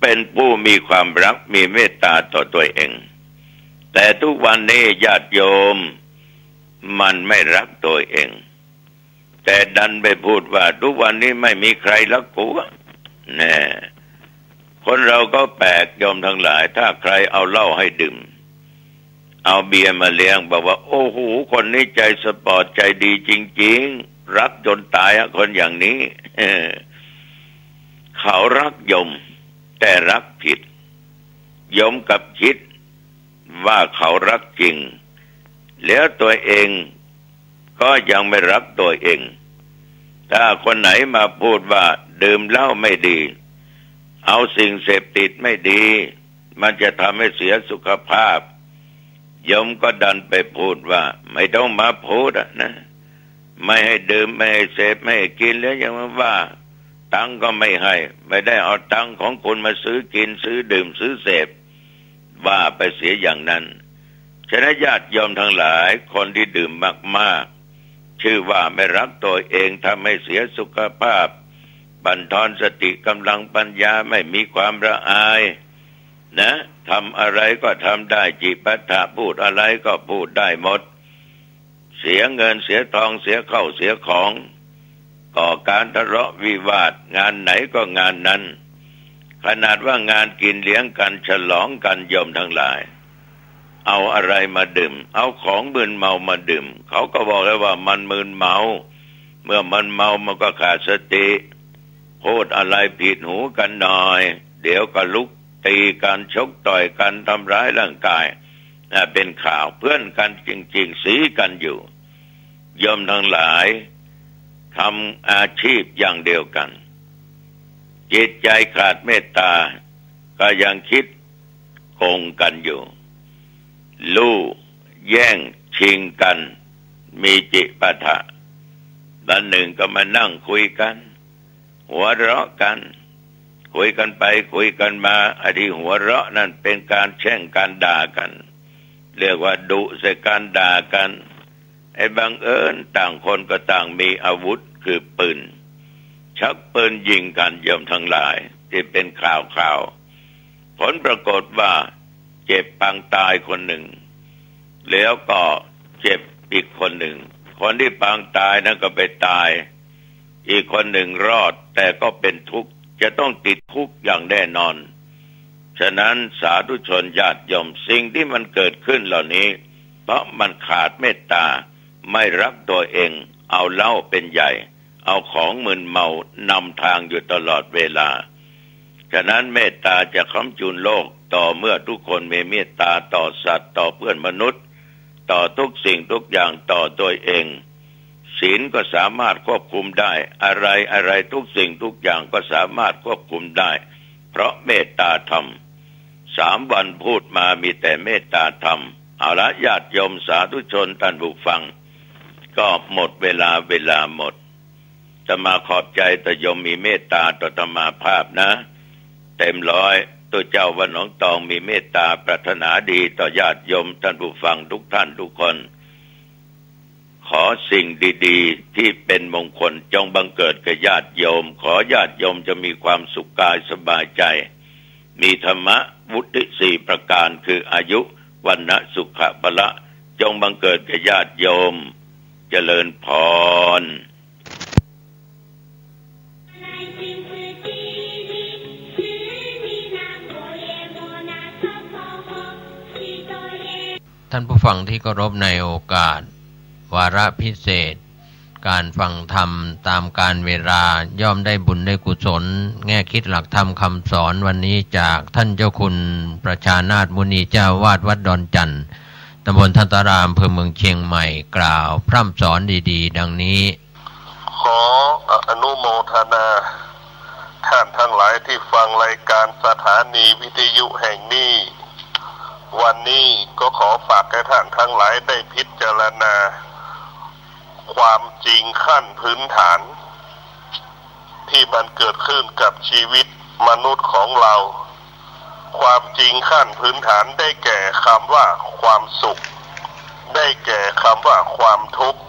เป็นผู้มีความรักมีเมตตาต่อตัวเองแต่ทุกวันนี้ญาติโยมมันไม่รักตัวเองแต่ดันไปพูดว่าทุกวันนี้ไม่มีใครรักกูแน่คนเราก็แปลกโยมทั้งหลายถ้าใครเอาเหล้าให้ดื่มเอาเบียร์มาเลี้ยงบอกว่าโอ้โหคนนี้ใจสปอร์ตใจดีจริงๆรักจนตายคนอย่างนี้เขารักโยมแต่รักผิดโยมกับคิดว่าเขารักจริงแล้วตัวเองก็ยังไม่รักตัวเองถ้าคนไหนมาพูดว่าดื่มเหล้าไม่ดีเอาสิ่งเสพติดไม่ดีมันจะทำให้เสียสุขภาพโยมก็ดันไปพูดว่าไม่ต้องมาพูดนะไม่ให้ดื่มไม่ให้เสพไม่ให้กินแล้วยังมาว่าตังก็ไม่ให้ไม่ได้เอาตังของคุณมาซื้อกินซื้อดื่มซื้อเสพว่าไปเสียอย่างนั้นฉะนั้นญาติโยมทั้งหลายคนที่ดื่มมากๆชื่อว่าไม่รักตัวเองทำให้เสียสุขภาพบั่นทอนสติกำลังปัญญาไม่มีความละอายนะทำอะไรก็ทำได้จิปัฏฐะพูดอะไรก็พูดได้หมดเสียเงินเสียทองเสียข้าวเสียของก่อการทะเลาะวิวาทงานไหนก็งานนั้นขนาดว่างานกินเลี้ยงกันฉลองกันโยมทั้งหลายเอาอะไรมาดื่มเอาของมึนเมามาดื่มเขาก็บอกแล้วว่ามันมึนเมาเมื่อมันเมามันก็ขาดสติพูดอะไรผิดหูกันหน่อยเดี๋ยวก็ลุกตีกันชกต่อยกันทำร้ายร่างกายเป็นข่าวเพื่อนกันจริงๆสีกันอยู่โยมทั้งหลายทำอาชีพอย่างเดียวกันจิตใจขาดเมตตาก็ยังคิดโกงกันอยู่ลู่แย่งชิงกันมีจิปาถะวันหนึ่งก็มานั่งคุยกันหัวเราะกันคุยกันไปคุยกันมาไอ้ที่หัวเราะนั่นเป็นการแช่งการด่ากันเรียกว่าดุใส่การด่ากันไอ้บังเอิญต่างคนก็ต่างมีอาวุธคือปืนชักปืนยิงกันโยมทั้งหลายที่เป็นข่าวผลปรากฏว่าเจ็บปางตายคนหนึ่งแล้วก็เจ็บอีกคนหนึ่งคนที่ปางตายนั่นก็ไปตายอีกคนหนึ่งรอดแต่ก็เป็นทุกข์จะต้องติดคุกอย่างแน่นอนฉะนั้นสาธุชนญาติโยมสิ่งที่มันเกิดขึ้นเหล่านี้เพราะมันขาดเมตตาไม่รักตัวเองเอาเหล้าเป็นใหญ่เอาของมึนเมานำทางอยู่ตลอดเวลาฉะนั้นเมตตาจะค้ำจุนโลกต่อเมื่อทุกคนมีเมตตาต่อสัตว์ต่อเพื่อนมนุษย์ต่อทุกสิ่งทุกอย่างต่อตัวเองศีลก็สามารถควบคุมได้อะไรทุกสิ่งทุกอย่างก็สามารถควบคุมได้เพราะเมตตาธรรม3 วันพูดมามีแต่เมตตาธรรมเอาละญาติโยมสาธุชนท่านผู้ฟังก็หมดเวลาหมดจะมาขอบใจแต่โยมมีเมตตาต่อธรรมาภาพนะเต็มร้อยตัวเจ้าวัดหนองตองมีเมตตาปรารถนาดีต่อญาติโยมท่านผู้ฟังทุกท่านทุกคนขอ อสิ่งดีๆที่เป็นมงคลจงบังเกิดกับญาติโยมขอญาติโยมจะมีความสุขกายสบายใจมีธรรมะวุฒิ4ประการคืออายุวันนะสุขะพละจงบังเกิดกับญาติโยมเจริญพรท่านผู้ฟังที่เคารพในโอกาสวาระพิเศษการฟังธรรมตามการเวลาย่อมได้บุญได้กุศลแง่คิดหลักธรรมคำสอนวันนี้จากท่านเจ้าคุณประชานาถมุนีเจ้าวาดวัดดอนจันทร์ตำบลทันตารามอำเภอเมืองเชียงใหม่กล่าวพร่ำสอนดีๆดังนี้ขออนุโมทนาท่านทั้งหลายที่ฟังรายการสถานีวิทยุแห่งนี้วันนี้ก็ขอฝากให้ท่านทั้งหลายได้พิจารณาความจริงขั้นพื้นฐานที่มันเกิดขึ้นกับชีวิตมนุษย์ของเราความจริงขั้นพื้นฐานได้แก่คำว่าความสุขได้แก่คำว่าความทุกข์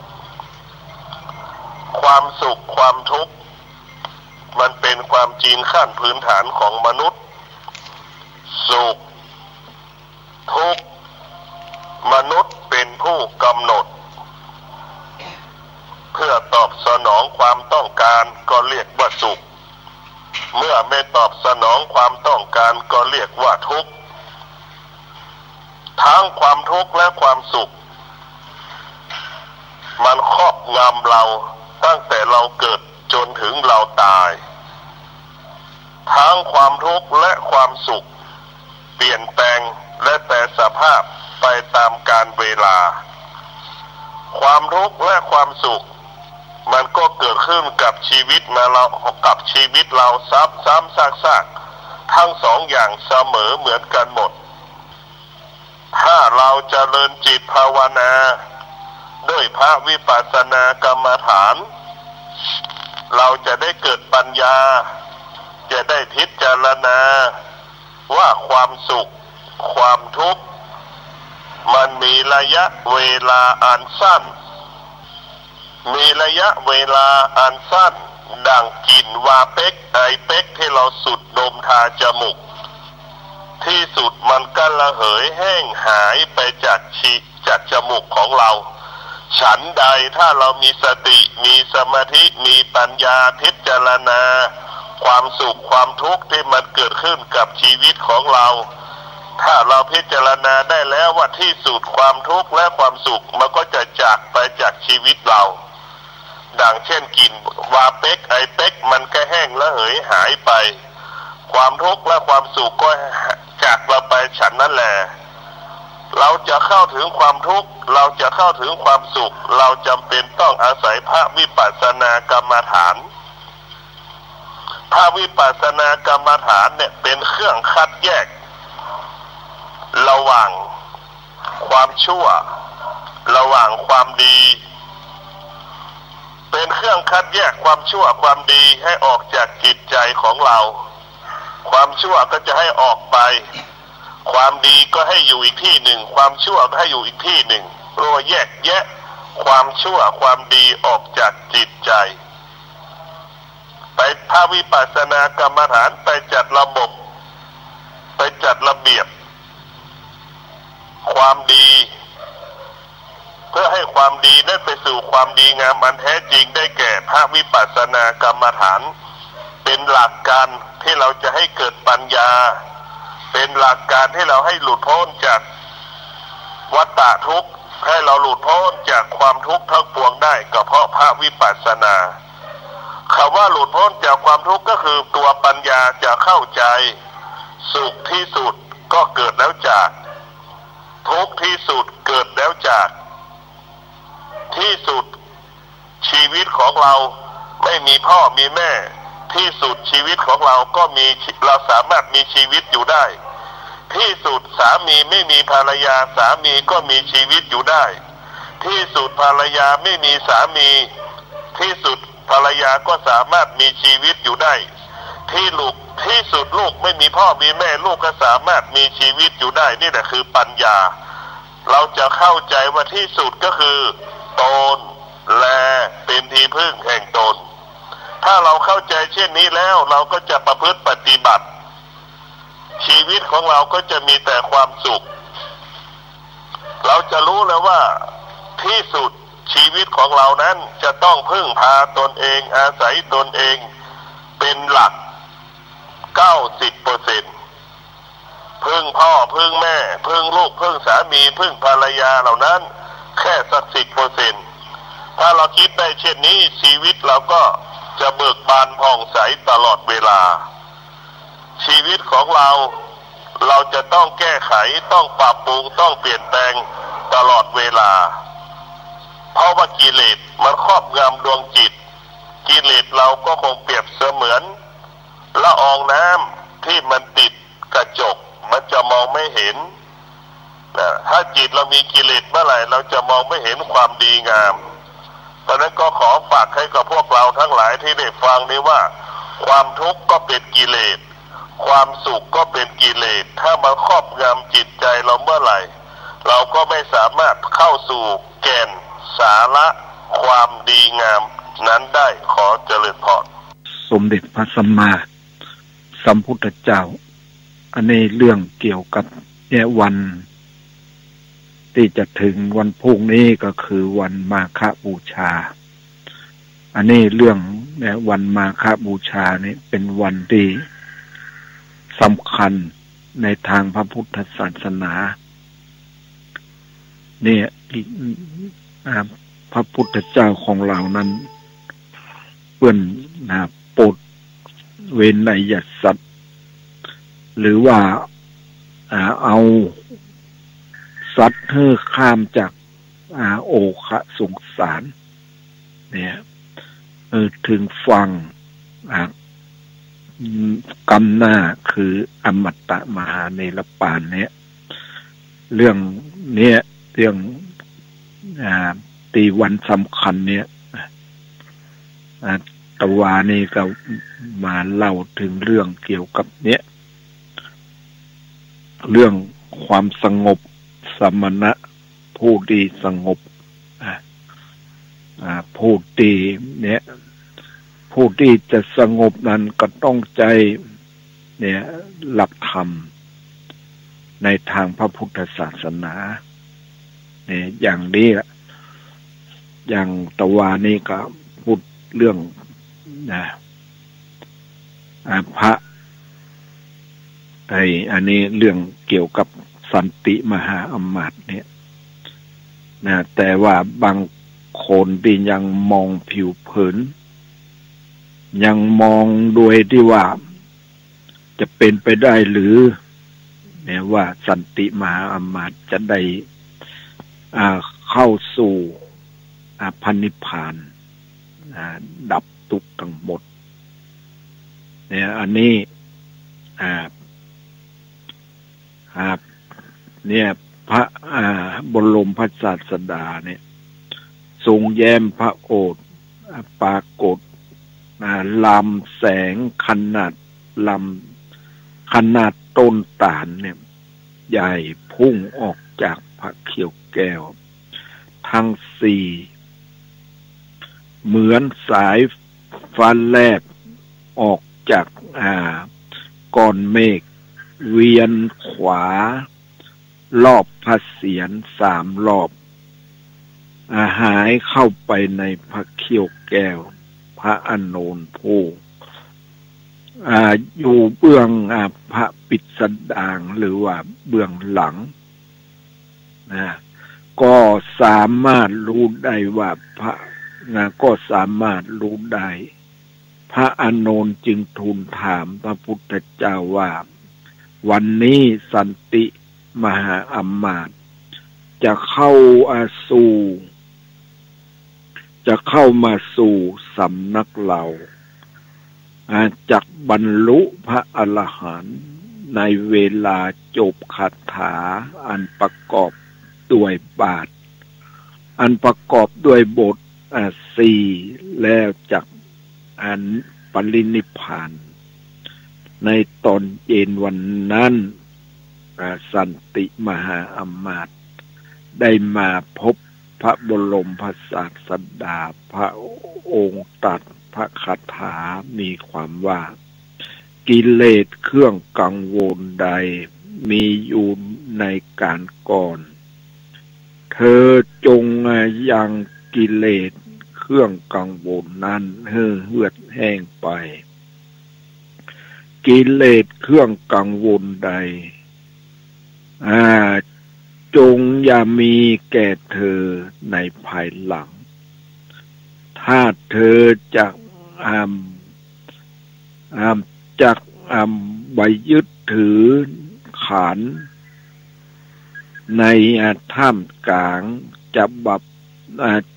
ความสุขความทุกข์มันเป็นความจริงขั้นพื้นฐานของมนุษย์สุขทุกข์มนุษย์เป็นผู้กำหนดเพื่อตอบสนองความต้องการก็เรียกว่าสุขเมื่อไม่ตอบสนองความต้องการก็เรียกว่าทุกข์ทั้งความทุกข์และความสุขมันครอบงำเราตั้งแต่เราเกิดจนถึงเราตายทั้งความทุกข์และความสุขเปลี่ยนแปลงและแปรสภาพไปตามกาลเวลาความทุกข์และความสุขมันก็เกิดขึ้นกับชีวิตเราซ้ำซากทั้งสองอย่างเสมอเหมือนกันหมดถ้าเราเจริญจิตภาวนาด้วยพระวิปัสสนากรรมฐานเราจะได้เกิดปัญญาจะได้พิจารณาว่าความสุขความทุกข์มันมีระยะเวลาอันสั้นมีระยะเวลาอันสั้นดังกลิ่นวาเป็กไอเป็กที่เราสูดดมทาจมูกที่สุดมันก็ระเหยแห้งหายไปจากจมูกของเราฉันใดถ้าเรามีสติมีสมาธิมีปัญญาพิจารณาความสุขความทุกข์ที่มันเกิดขึ้นกับชีวิตของเราถ้าเราพิจารณาได้แล้วว่าที่สุดความทุกข์และความสุขมันก็จะจากไปจากชีวิตเราดังเช่นกลิ่นวาเป็กไอเป็กมันก็แห้งและเหยหายไปความทุกข์และความสุขก็จากเราไปฉันนั่นแหละเราจะเข้าถึงความทุกข์เราจะเข้าถึงความสุขเราจำเป็นต้องอาศัยพระวิปัสสนากรรมฐานพระวิปัสสนากรรมฐานเนี่ยเป็นเครื่องคัดแยกระหว่างความชั่วระหว่างความดีเป็นเครื่องคัดแยกความชั่วความดีให้ออกจากจิตใจของเราความชั่วก็จะให้ออกไปความดีก็ให้อยู่อีกที่หนึ่งความชั่วก็ให้อยู่อีกที่หนึ่งเราแยกแยะความชั่วความดีออกจากจิตใจไปพระวิปัสสนากรรมฐานไปจัดระบบไปจัดระเบียบความดีเพื่อให้ความดีได้ไปสู่ความดีงามอันแท้จริงได้แก่พระวิปัสสนากรรมฐานเป็นหลักการที่เราจะให้เกิดปัญญาเป็นหลักการที่เราให้หลุดพ้นจากวัฏฏะทุกข์ให้เราหลุดพ้นจากความทุกข์ทั้งปวงได้ก็เพราะพระวิปัสสนาคำว่าหลุดพ้นจากความทุกข์ก็คือตัวปัญญาจะเข้าใจสุขที่สุดก็เกิดแล้วจากทุกข์ที่สุดเกิดแล้วจากที่สุดชีวิตของเราไม่มีพ่อมีแม่ที่สุดชีวิตของเราก็มีเราสามารถมีชีวิตอยู่ได้ที่สุดสามีไม่มีภรรยาสามีก็มีชีวิตอยู่ได้ที่สุดภรรยาไม่มีสามีที่สุดภรรยาก็สามารถมีชีวิตอยู่ได้ที่สุดลูกไม่มีพ่อมีแม่ลูกก็สามารถมีชีวิตอยู่ได้นี่แหละคือปัญญาเราจะเข้าใจว่าที่สุดก็คือตน และเป็นที่พึ่งแห่งตนถ้าเราเข้าใจเช่นนี้แล้วเราก็จะประพฤติปฏิบัติชีวิตของเราก็จะมีแต่ความสุขเราจะรู้แล้วว่าที่สุดชีวิตของเรานั้นจะต้องพึ่งพาตนเองอาศัยตนเองเป็นหลัก 90% พึ่งพ่อพึ่งแม่พึ่งลูกพึ่งสามีพึ่งภรรยาเหล่านั้นแค่สัก 10% ถ้าเราคิดได้เช่นนี้ชีวิตเราก็จะเบิกบานผ่องใสตลอดเวลาชีวิตของเราจะต้องแก้ไขต้องปรับปรุงต้องเปลี่ยนแปลงตลอดเวลาเพราะว่ากิเลสมันครอบงำดวงจิตกิเลสเราก็คงเปรียบเสมือนละอองน้ำที่มันติดกระจกมันจะมองไม่เห็นนะถ้าจิตเรามีกิเลสเมื่อไหร่เราจะมองไม่เห็นความดีงามเพราะนั้นก็ขอฝากให้กับพวกเราทั้งหลายที่ได้ฟังนี้ว่าความทุกข์ก็เป็นกิเลสความสุขก็เป็นกิเลสถ้ามาครอบงำจิตใจเราเมื่อไหร่เราก็ไม่สามารถเข้าสู่แก่นสาระความดีงามนั้นได้ขอเจริญพรสมเด็จพระสัมมาสัมพุทธเจ้าอันนี้เรื่องเกี่ยวกับเนี่ยวันที่จะถึงวันพรุ่งนี้ก็คือวันมาฆบูชาอันนี้เรื่องเนี่ยวันมาฆบูชานี่เป็นวันที่สำคัญในทางพระพุทธศาสนาเนี่ยพระพุทธเจ้าของเรานั้นเปื้อนโปรดเว้นในยสัตว์หรือว่าเอาสัตว์ให้ข้ามจากโอคะสงสารเนี่ยถึงฟังกรรมหน้าคืออมตะมหาเนรปานเนี่ยเรื่องเนี้ยเรื่องตีวันสำคัญเนี่ยตะวานี่ก็มาเล่าถึงเรื่องเกี่ยวกับเนี้ยเรื่องความสงบสมณะผู้ดีสงบผู้ดีเนี่ยผู้ที่จะสงบนั้นก็ต้องใจเนี่ยหลักธรรมในทางพระพุทธศาสนาเนี่ยอย่างนี้ละอย่างตะวานี่ก็พูดเรื่องพระอันนี้เรื่องเกี่ยวกับสันติมหาอมาตย์เนี่ยนะแต่ว่าบางคนที่ยังมองผิวเผินยังมองโดยที่ว่าจะเป็นไปได้หรือเนี่ยว่าสันติมหาอมาตย์จะได้เข้าสู่พระนิพพานดับทุกข์ทั้งหมดเนี่ยอันนี้เนี่ยพระบรมพระศาสดาเนี่ยทรงแย้มพระโอษฐ์ปรากฏลำแสงขนาดต้นตาลเนี่ยใหญ่พุ่งออกจากพระเขียวแก้วทั้งสี่เหมือนสายฟ้าแลบออกจากก้อนเมฆเวียนขวารอบพระเศียร3 รอบหายเข้าไปในพระเขียวแก้วพระอานนท์ผู้อยู่เบื้องพระปิสดางหรือว่าเบื้องหลังก็สามารถรู้ได้ว่าก็สามารถรู้ได้พระอานนท์จึงทูลถามพระพุทธเจ้าว่าวันนี้สันติมหาอมาตย์จะเข้ามาสู่สำนักเราจักบรรลุพระอรหันต์ในเวลาจบคาถาอันประกอบด้วยบาทอันประกอบด้วยบท4แล้วจักอันปรินิพพานในตอนเย็นวันนั้นสันติมหาอมาตย์ได้มาพบ พระบรมศาสดาพระองค์ตรัสพระคาถามีความว่ากิเลสเครื่องกังวลใดมีอยู่ในการก่อนเธอจงยังกิเลสเครื่องกังวลนั้นเหือดแห้งไปกิเลสเครื่องกังวลใดจงอย่ามีแก่เธอในภายหลังถ้าเธอจะไปยึดถือขันในท่ามกลาง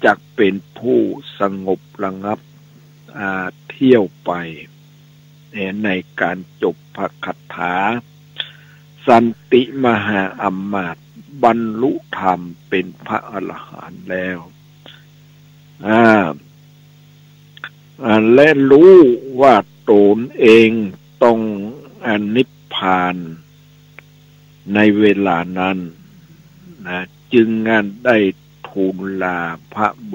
จะเป็นผู้สงบระงับเที่ยวไปในการจบพระคาถาสันติมหาอมาตย์บรรลุธรรมเป็นพระอรหันต์แล้วและรู้ว่าตนเองต้องนิพพานในเวลานั้นจึงได้ทูลลาพระบ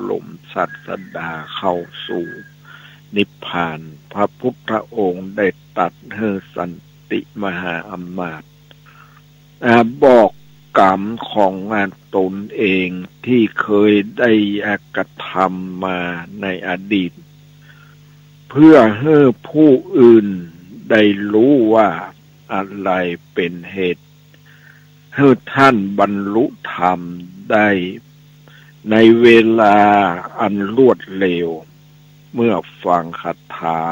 รมศาสดาเข้าสู่นิพพานพระพุทธองค์ได้ตรัสให้สันติมหาอมาตย์บอกกรรมของตนเองที่เคยได้กระทำมาในอดีตเพื่อให้ผู้อื่นได้รู้ว่าอะไรเป็นเหตุให้ท่านบรรลุธรรมได้ในเวลาอันรวดเร็วเมื่อฟังคาถา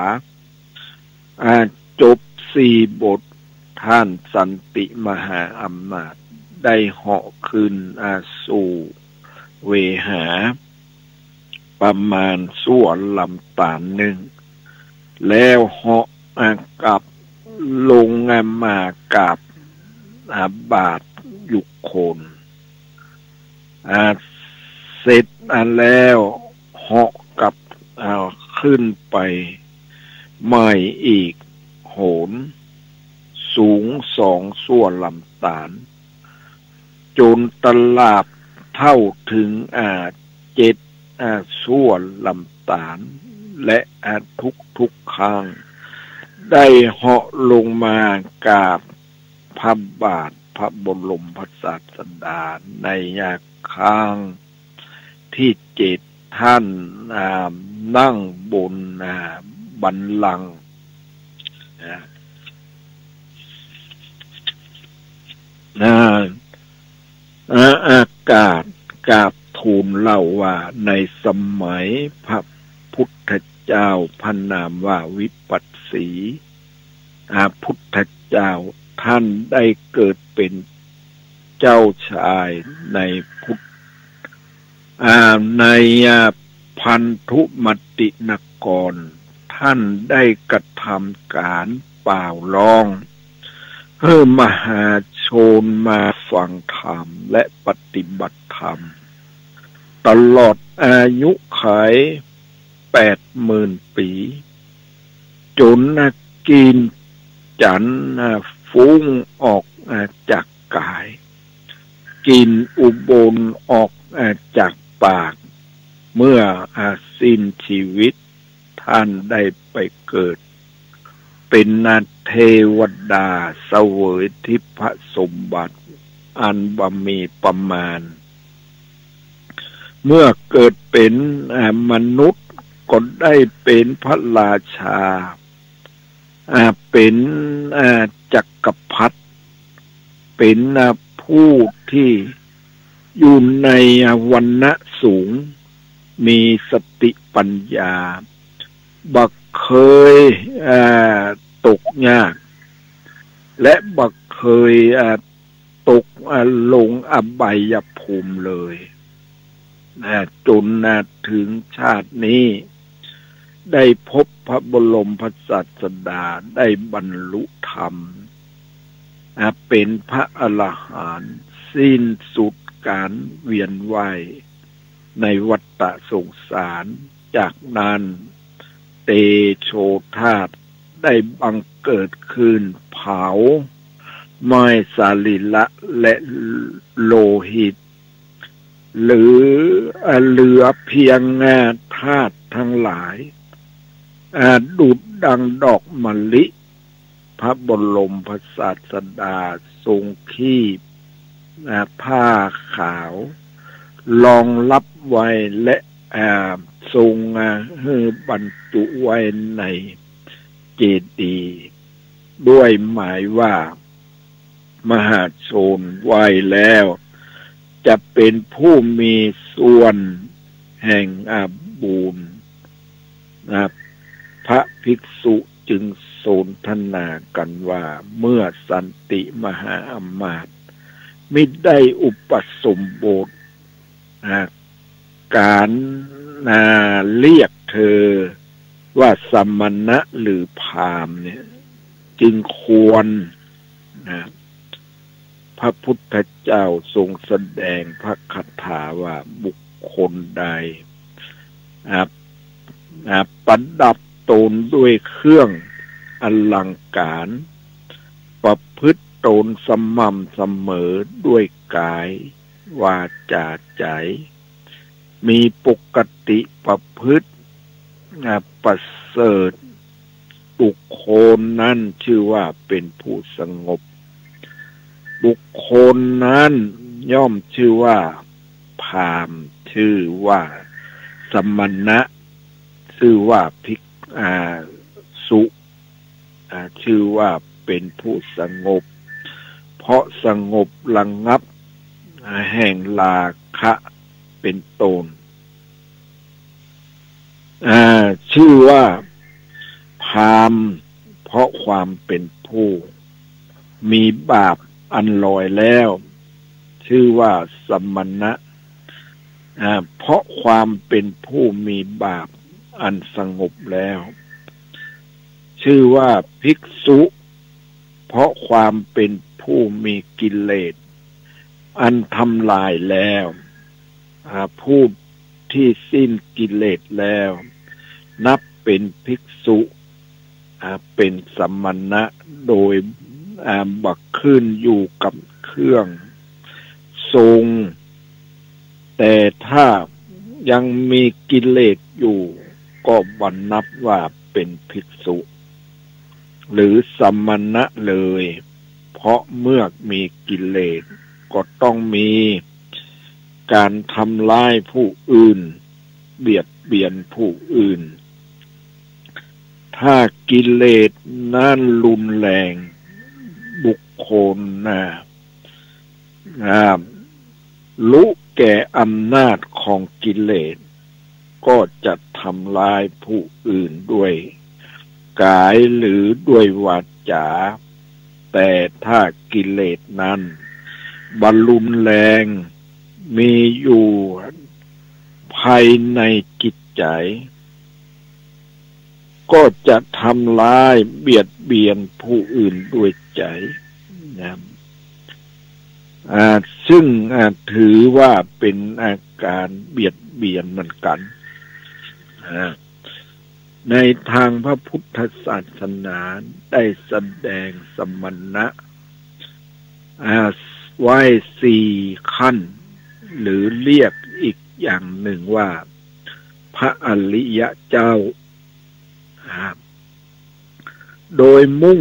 จบ4 บทท่านสันติมหาอมาตย์ได้เหาะขึ้นสู่เวหาประมาณส่วนลำตาลหนึ่งแล้วเหาะกลับลงมากับบาทยุคโคนเสร็จแล้วเหาะกลับขึ้นไปใหม่อีกโหนสูง2 ส่วนลำตาลจนตลาบเท่าถึง7 ส่วนลำตาลและทุกครั้งได้เหาะลงมากราบพระบาทพระบรมศาสดาในครั้งที่7ท่านนั่งบนบัลลังก์อากาศกราบทูลเล่าว่าในสมัยพระพุทธเจ้าพระนามว่าวิปัสสีพุทธเจ้าท่านได้เกิดเป็นเจ้าชายในในพันธุมตินครท่านได้กระทำการเป่าร้องเพื่อมหาชนมาฟังธรรมและปฏิบัติธรรมตลอดอายุขัย80,000 ปีจนกินจันฟุ้งออกจากกายกินอุบลออกจากปากเมื่อสิ้นชีวิตท่านได้ไปเกิดเป็นเทวดาเสวยทิพสมบัติอันบมีประมาณเมื่อเกิดเป็นมนุษย์ก็ได้เป็นพระราชาเป็นจักรพรรดิเป็นผู้ที่อยู่ในวรรณะสูงมีสติปัญญาบักเคยตกยากและบักเคยตกลงอบายภูมิเลยจนถึงชาตินี้ได้พบพระบรมศาสดาได้บรรลุธรรมเป็นพระอรหันต์สิ้นสุดการเวียนว่ายในวัฏสงสารจากนั้นเตโชธาตุได้บังเกิดขึ้นเผาไม้สาลีละและโลหิต หรือเหลือเพียงธาตุทั้งหลายดุจดังดอกมะลิพระบรมศาสดาทรงคีบผ้าขาวรองรับไว้และทรงบรรจุไว้ในเจดีย์ด้วยหมายว่ามหาชนไหว้แล้วจะเป็นผู้มีส่วนแห่งบุญพระภิกษุจึงสนทนากันว่าเมื่อสันติมหาอมาตย์มิได้อุปสมบทการเรียกเธอว่าสมณะหรือพราหมณ์เนี่ยจึงควรพระพุทธเจ้าทรงแสดงพระคาถาว่าบุคคลใดประดับตนด้วยเครื่องอลังการประพฤติตนสม่ำเสมอด้วยกายวาจาใจมีปกติประพฤติประเสริฐบุคคลนั้นชื่อว่าเป็นผู้สงบบุคคลนั้นย่อมชื่อว่าพราหมณ์ชื่อว่าสมณะชื่อว่าภิกษุชื่อว่าเป็นผู้สงบเพราะสงบระงับแห่งราคะเป็นต้นชื่อว่าพราหมณ์เพราะความเป็นผู้มีบาปอันลอยแล้วชื่อว่าสมณะเพราะความเป็นผู้มีบาปอันสงบแล้วชื่อว่าภิกษุเพราะความเป็นผู้มีกิเลสอันทำลายแล้วผู้ที่สิ้นกิเลสแล้วนับเป็นภิกษุเป็นสมณะโดยบักขึ้นอยู่กับเครื่องทรงแต่ถ้ายังมีกิเลสอยู่ก็บันนับว่าเป็นภิกษุหรือสมณะเลยเพราะเมื่อมีกิเลสก็ต้องมีการทำร้ายผู้อื่นเบียดเบียนผู้อื่นถ้ากิเลสนั้นรุนแรงบุคคลรู้แก่อำนาจของกิเลสก็จะทำลายผู้อื่นด้วยกายหรือด้วยวาจาแต่ถ้ากิเลสนั้นบรรลุนแรงมีอยู่ภายในจิตใจก็จะทำลายเบียดเบียนผู้อื่นด้วยใจซึ่งถือว่าเป็นอาการเบียดเบียนเหมือนกันในทางพระพุทธศาสนาได้แสดงสมณะไว้4 ขั้นหรือเรียกอีกอย่างหนึ่งว่าพระอริยเจ้าโดยมุ่ง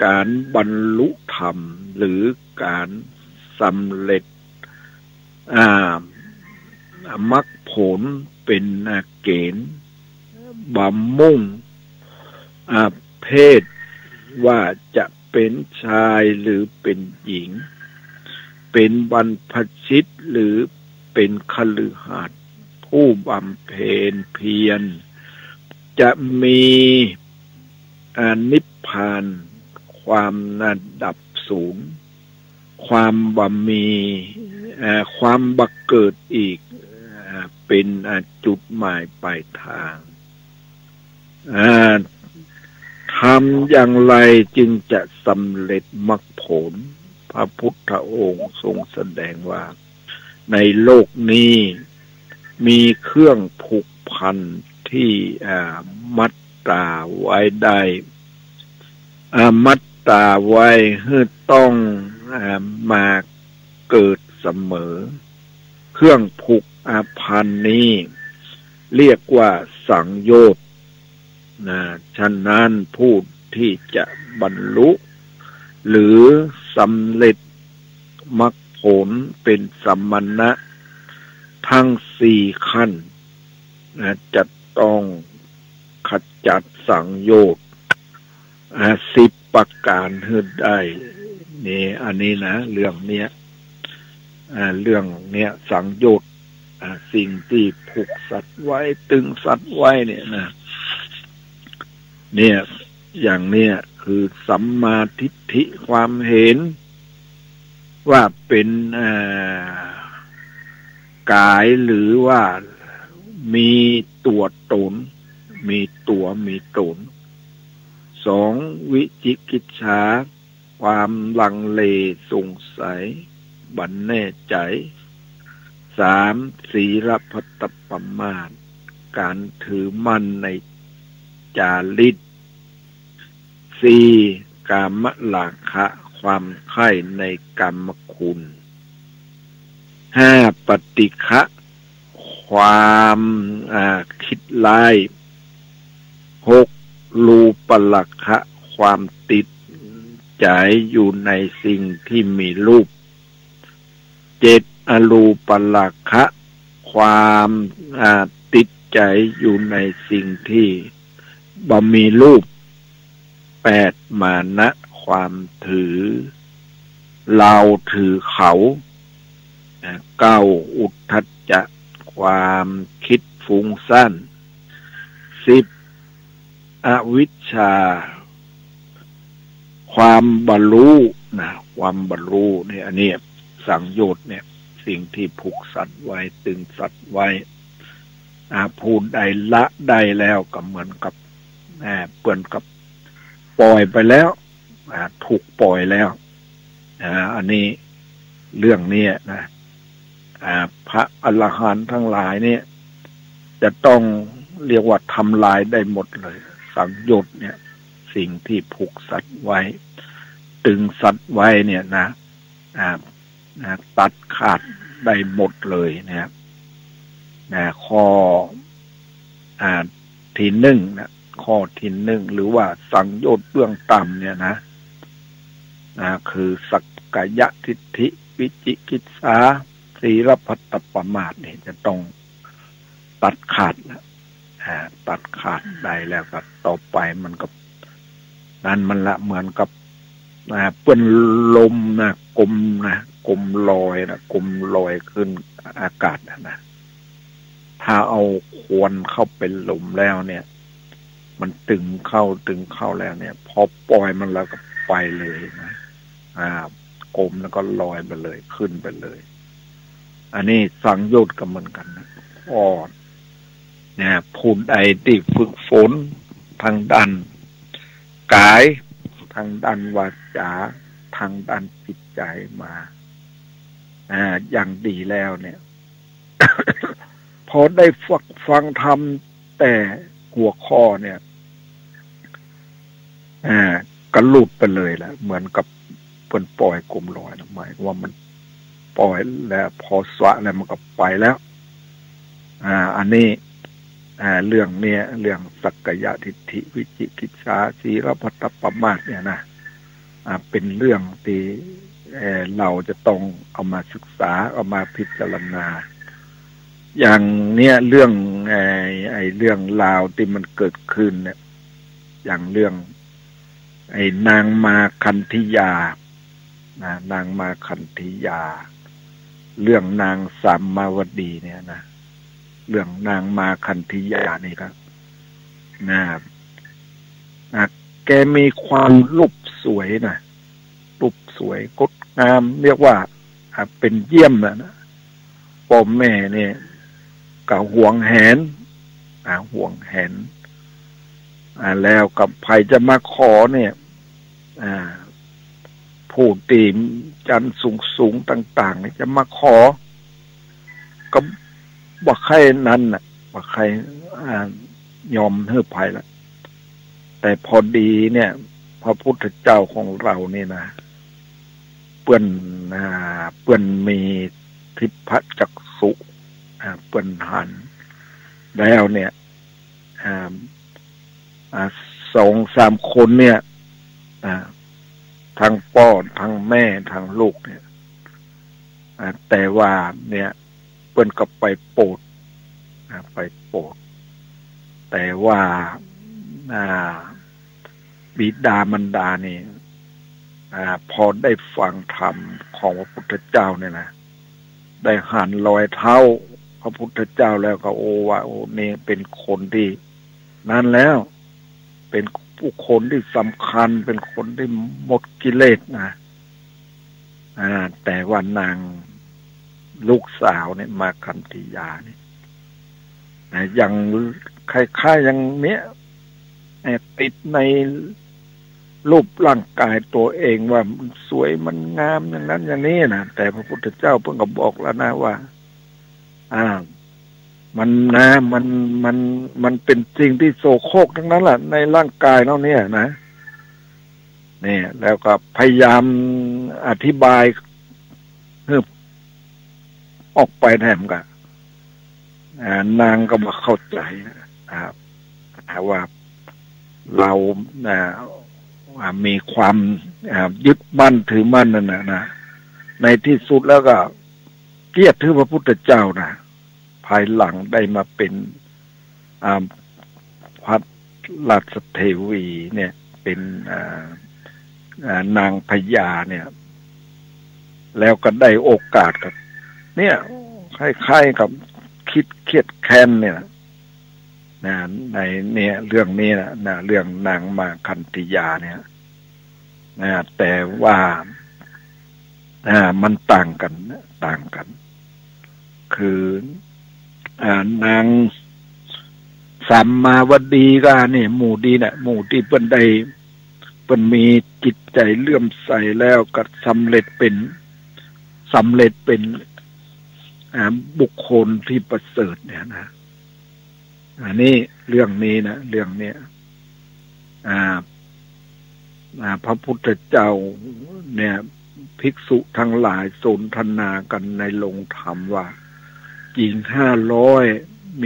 การบรรลุธรรมหรือการสำเร็จมรรคผลเป็นเกณฑ์บำมุ่งเพศว่าจะเป็นชายหรือเป็นหญิงเป็นบรรพชิตหรือเป็นคฤหัสถ์ผู้บำเพ็ญเพียรจะมีนิพพานความดับสูญความความบังเกิดอีกเป็นจุดหมายปลายทางทำอย่างไรจึงจะสำเร็จมรรคผลพระพุทธองค์ทรงแสดงว่าในโลกนี้มีเครื่องผูกพันที่มัดตาไว้ได้มัดตาไว้ให้ต้องมาเกิดเสมอ เครื่องผูกอาภันนี้เรียกว่าสังโยชน์นะฉะนั้นผู้ที่จะบรรลุหรือสำเร็จมรรคผลเป็นสัมมาณะทั้ง4ขั้นนะจะต้องขจัดสังโยชน์10ประการให้ได้นี่อันนี้นะเรื่องเนี้ยสังโยชน์สิ่งที่ผูกสัตว์ไว้ตึงสัตว์ไว้เนี่ยนะเนี่ยอย่างเนี้ยคือสัมมาทิฏฐิความเห็นว่าเป็นกายหรือว่ามีตัวตนมีตัวมีตน2วิจิกิจฉาความลังเลสงสัยบันแน่ใจ3ศีลพัตตปมาสการถือมั่นในจาริต4กามราคะความใคร่ในกามคุณ5ปฏิฆะความคิดร้าย6รูปลักขะความติดใจอยู่ในสิ่งที่มีรูป7อรูปลักขะความติดใจอยู่ในสิ่งที่บ่มีรูป8มานะความถือเราถือเขา9อุทธัจจะความคิดฟุ้งซ่าน10อวิชชาความบรรลุนะความบรรลุเนี่ยอันนี้สังโยชน์เนี่ยสิ่งที่ผูกสัตว์ไว้ตึงสัตว์ไว้พูดใดละได้แล้วก็เหมือนกับเปื่อนกับปล่อยไปแล้วถูกปล่อยแล้วอันนี้เรื่องนี้นะพระอรหันต์ทั้งหลายเนี่ยจะต้องเรียกว่าทำลายได้หมดเลยสังโยชน์เนี่ยสิ่งที่ผูกสัตว์ไว้ตึงสัตว์ไว้เนี่ยนะตัดขาดได้หมดเลยนะครับข้อที่1นะข้อที่1หรือว่าสังโยชน์เบื้องต่ำเนี่ยนะคือสักกายทิฏฐิวิจิกิจฉาศีลพัตตปมาสเนี่ยจะต้องตัดขาดนะตัดขาดได้แล้วก็ต่อไปมันก็นั่นมันละเหมือนกับเปื้อนลมนะกลมลอยนะกลมลอยขึ้นอากาศนะถ้าเอาควนเข้าเป็นลมแล้วเนี่ยมันตึงเข้าแล้วเนี่ยพอปล่อยมันแล้วก็ไปเลยนะกลมแล้วก็ลอยไปเลยขึ้นไปเลยอันนี้สังโยชน์ก็เหมือนกันนะเนี่ยผู้ใดที่ฝึกฝนทางด้านกายทางด้านวาจาทางด้านจิตใจมาอย่างดีแล้วเนี่ย พอได้ฟังธรรมแต่หัวข้อเนี่ยก็หลุดไปเลยแหละเหมือนกับเปิ้นปล่อยกลมลอยนะหมายว่ามันปล่อยแล้วพอสวะแล้วมันก็ไปแล้วอันนี้เรื่องเนี้ยเรื่องสักกายทิฏฐิวิจิกิจฉาศีลพัตตปมาสเนี่ยนะเป็นเรื่องที่เราจะต้องเอามาศึกษาเอามาพิจารณาอย่างเนี้ยเรื่องเรื่องราวที่มันเกิดขึ้นเนี่ยอย่างเรื่องนางมาคันธิยานางมาคันธิยาเรื่องนางสามมาวดีเนี่ยนะเรื่องนางมาคันธิยานี่ครับแกมีความรูปสวยนะรูปสวยงดงามเรียกว่าเป็นเยี่ยมนะพ่อแม่เนี่ยก็ห่วงแหนแล้วกับใครจะมาขอเนี่ยผู้ตีมจันสูงต่างๆเนี่ยจะมาขอก็บ่ใครนั้นน่ะบ่ใครยอมให้ภัยละแต่พอดีเนี่ยพระพุทธเจ้าของเรานี่นะเปื้อนมีทิพจักษุ เปิ้นหันแล้วเนี่ย2-3 คนเนี่ยทั้งพ่อทั้งแม่ทั้งลูกเนี่ยแต่ว่าเนี่ยเปิ้นก็ไปโปรดแต่ว่าบิดามารดานี่พอได้ฟังธรรมของพระพุทธเจ้าเนี่ยนะได้หันรอยเท้าพระพุทธเจ้าแล้วก็ว่านี่เป็นคนที่นั่นแล้วเป็นผู้คนที่สำคัญเป็นคนที่หมดกิเลสนะแต่ว่านางลูกสาวเนี่ยมาคันธิยาเนี่ยยังคล้ายๆอย่างเนี้ยติดในรูปร่างกายตัวเองว่ามันสวยมันงามอย่างนั้นอย่างนี้นะแต่พระพุทธเจ้าเพิ่งก็บอกแล้วนะว่ามันนะมันเป็นสิ่งที่โสโครกทั้งนั้นแหละในร่างกายเราเนี่ยนะนี่แล้วก็พยายามอธิบายออกไปแถมกันนางก็มาเข้าใจว่าเรามีความยึดมั่นถือมั่นนั่นนะในที่สุดแล้วก็เกลียดถือพระพุทธเจ้านะภายหลังได้มาเป็นพระราชเทวีเนี่ยเป็นนางพญาเนี่ยแล้วก็ได้โอกาสกับเนี่ยคล้ายๆกับคิดเครียดแค้นเนี่ยในเนี่ยเรื่องนี้นะเรื่องนางมาคันธิยาเนี่ยแต่ว่ามันต่างกันคือนางสัมมาวดีก็นี่หมู่ดีน่ะหมู่ที่เพิ่นมีจิตใจเลื่อมใสแล้วก็สำเร็จเป็นบุคคลที่ประเสริฐเนี่ยนะอันนี้เรื่องนี้นะเรื่องเนี้ยพระพุทธเจ้าเนี่ยภิกษุทั้งหลายสนทนากันในโรงธรรมว่าหญิง500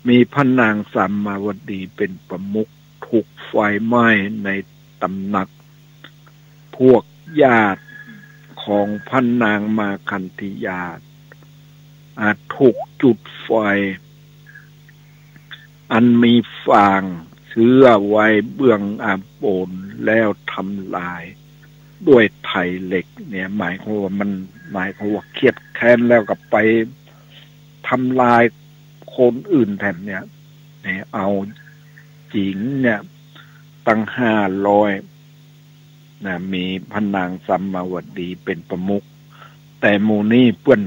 มีพระนางสัมมาวดีเป็นประมุขถูกไฟไหม้ในตำหนักพวกญาติของพระนางมาคันธิยาถูกจุดไฟอันมีฟางเชื้อไว้เบื้องโบนแล้วทำลายด้วยไถเหล็กเนี่ยหมายความว่าเครียดแค้นแล้วก็ไปทำลายคนอื่นแทนเนี่ยเอาหญิงเนี่ยตั้ง500มีพระนางสัมมาวดีเป็นประมุขแต่หมู่นี้เปิ้น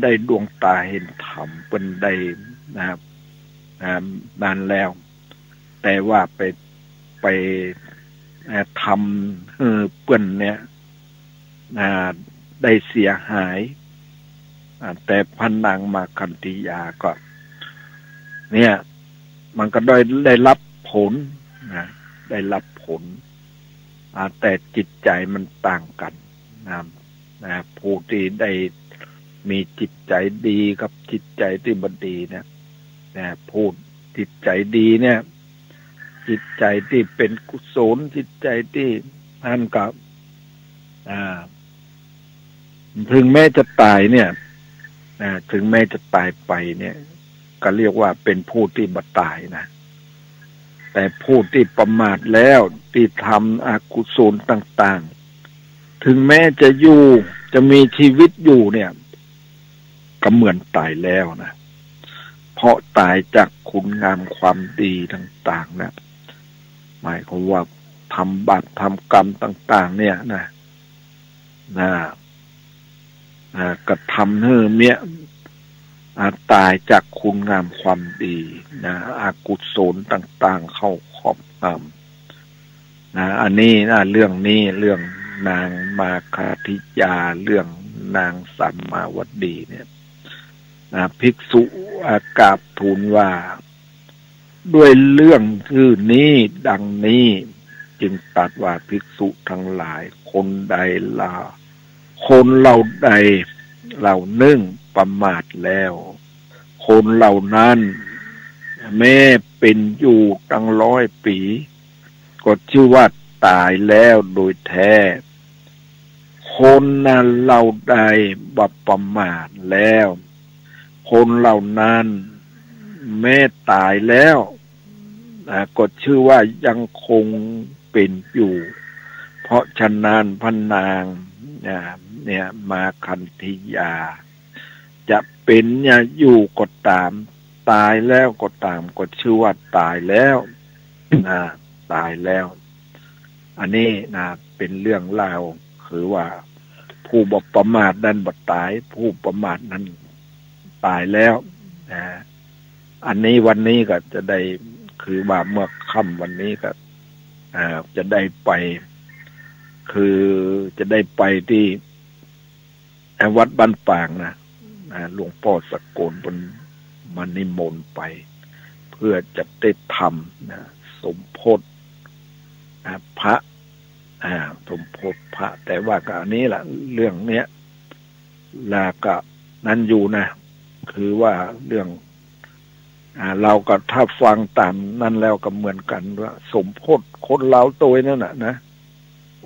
ได้ดวงตาเห็นธรรมเปิ้นได้นานแล้วแต่ว่าไปทำเปิ้นเนี่ยได้เสียหายแต่พระนางมาคันธิยาก็เนี่ยมันก็ได้รับผลได้รับผลแต่จิตใจมันต่างกันผู้ที่ได้มีจิตใจดีกับจิตใจที่บ่ดีเนี่ยพูดจิตใจดีเนี่ยจิตใจที่เป็นกุศลจิตใจที่นั่นกับถึงแม้จะตายเนี่ยถึงแม้จะตายไปเนี่ยก็เรียกว่าเป็นผู้ที่บ่ตายนะแต่ผู้ที่ประมาทแล้วที่ทำอกุศลต่างๆถึงแม้จะอยู่จะมีชีวิตอยู่เนี่ยก็เหมือนตายแล้วนะเพราะตายจากคุณงามความดีต่างๆนะหมายความว่าทำบาปทำกรรมต่างๆเนี่ยนะก็ทำให้เนี่ยตายจากคุณงามความดีนะอกุศลต่างๆเข้าครอบงำอันนี้เรื่องนี้เรื่องนางมาคันธิยาเรื่องนางสัมมาวดีเนี่ยภิกษุกราบทูลว่าด้วยเรื่องชื่อนี้ดังนี้จึงตรัสว่าภิกษุทั้งหลายคนเราใด เราประมาทแล้วคนเหล่านั้นแม้เป็นอยู่ตั้ง100 ปีก็ชื่อว่าตายแล้วโดยแท้คนนั้นเราได้บัประมาทแล้วคนเหล่านั้นแม้ตายแล้วก็ชื่อว่ายังคงเป็นอยู่เพราะฉะนั้นพระนางเนี่ยมาคันธิยาจะเป็นอยู่ก็ตามตายแล้วก็ตามก็ชื่อว่าตายแล้วตายแล้วอันนี้เป็นเรื่องเล่าคือว่าผู้บ่ประมาทนั้นบ่ตายผู้ประมาทนั้นตายแล้วอันนี้วันนี้ก็จะได้คือว่าเมื่อค่ำวันนี้ก็จะได้ไปคือจะได้ไปที่วัดบ้านปางหลวงพ่อสกลบนมานิมนต์ไปเพื่อจะได้ทำสมโภชพระสมโภชพระแต่ว่าก็อันนี้แหละเรื่องเนี้ยแล้วก็นั้นอยู่คือว่าเรื่องเราก็ถ้าฟังตามนั้นแล้วก็เหมือนกันว่าสมโภชคนเราตัวนั่นนะ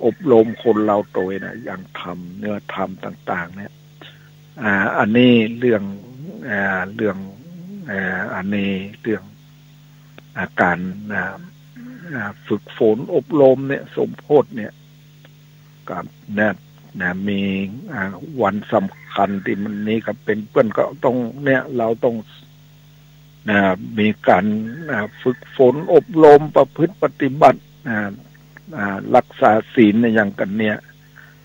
อบรมคนเราตัวอย่างทำเนื้อธรรมต่างๆเนี่ยอันนี้เรื่องอันนี้เรื่องการฝึกฝนอบรมเนี่ยสมโภชเนี่ยกับมีวันสำคัญที่มันนี้ก็เป็นเพื่อนก็ต้องเนี่ยเราต้องมีการฝึกฝนอบรมประพฤติปฏิบัติรักษาศีลอย่างกันเนี่ย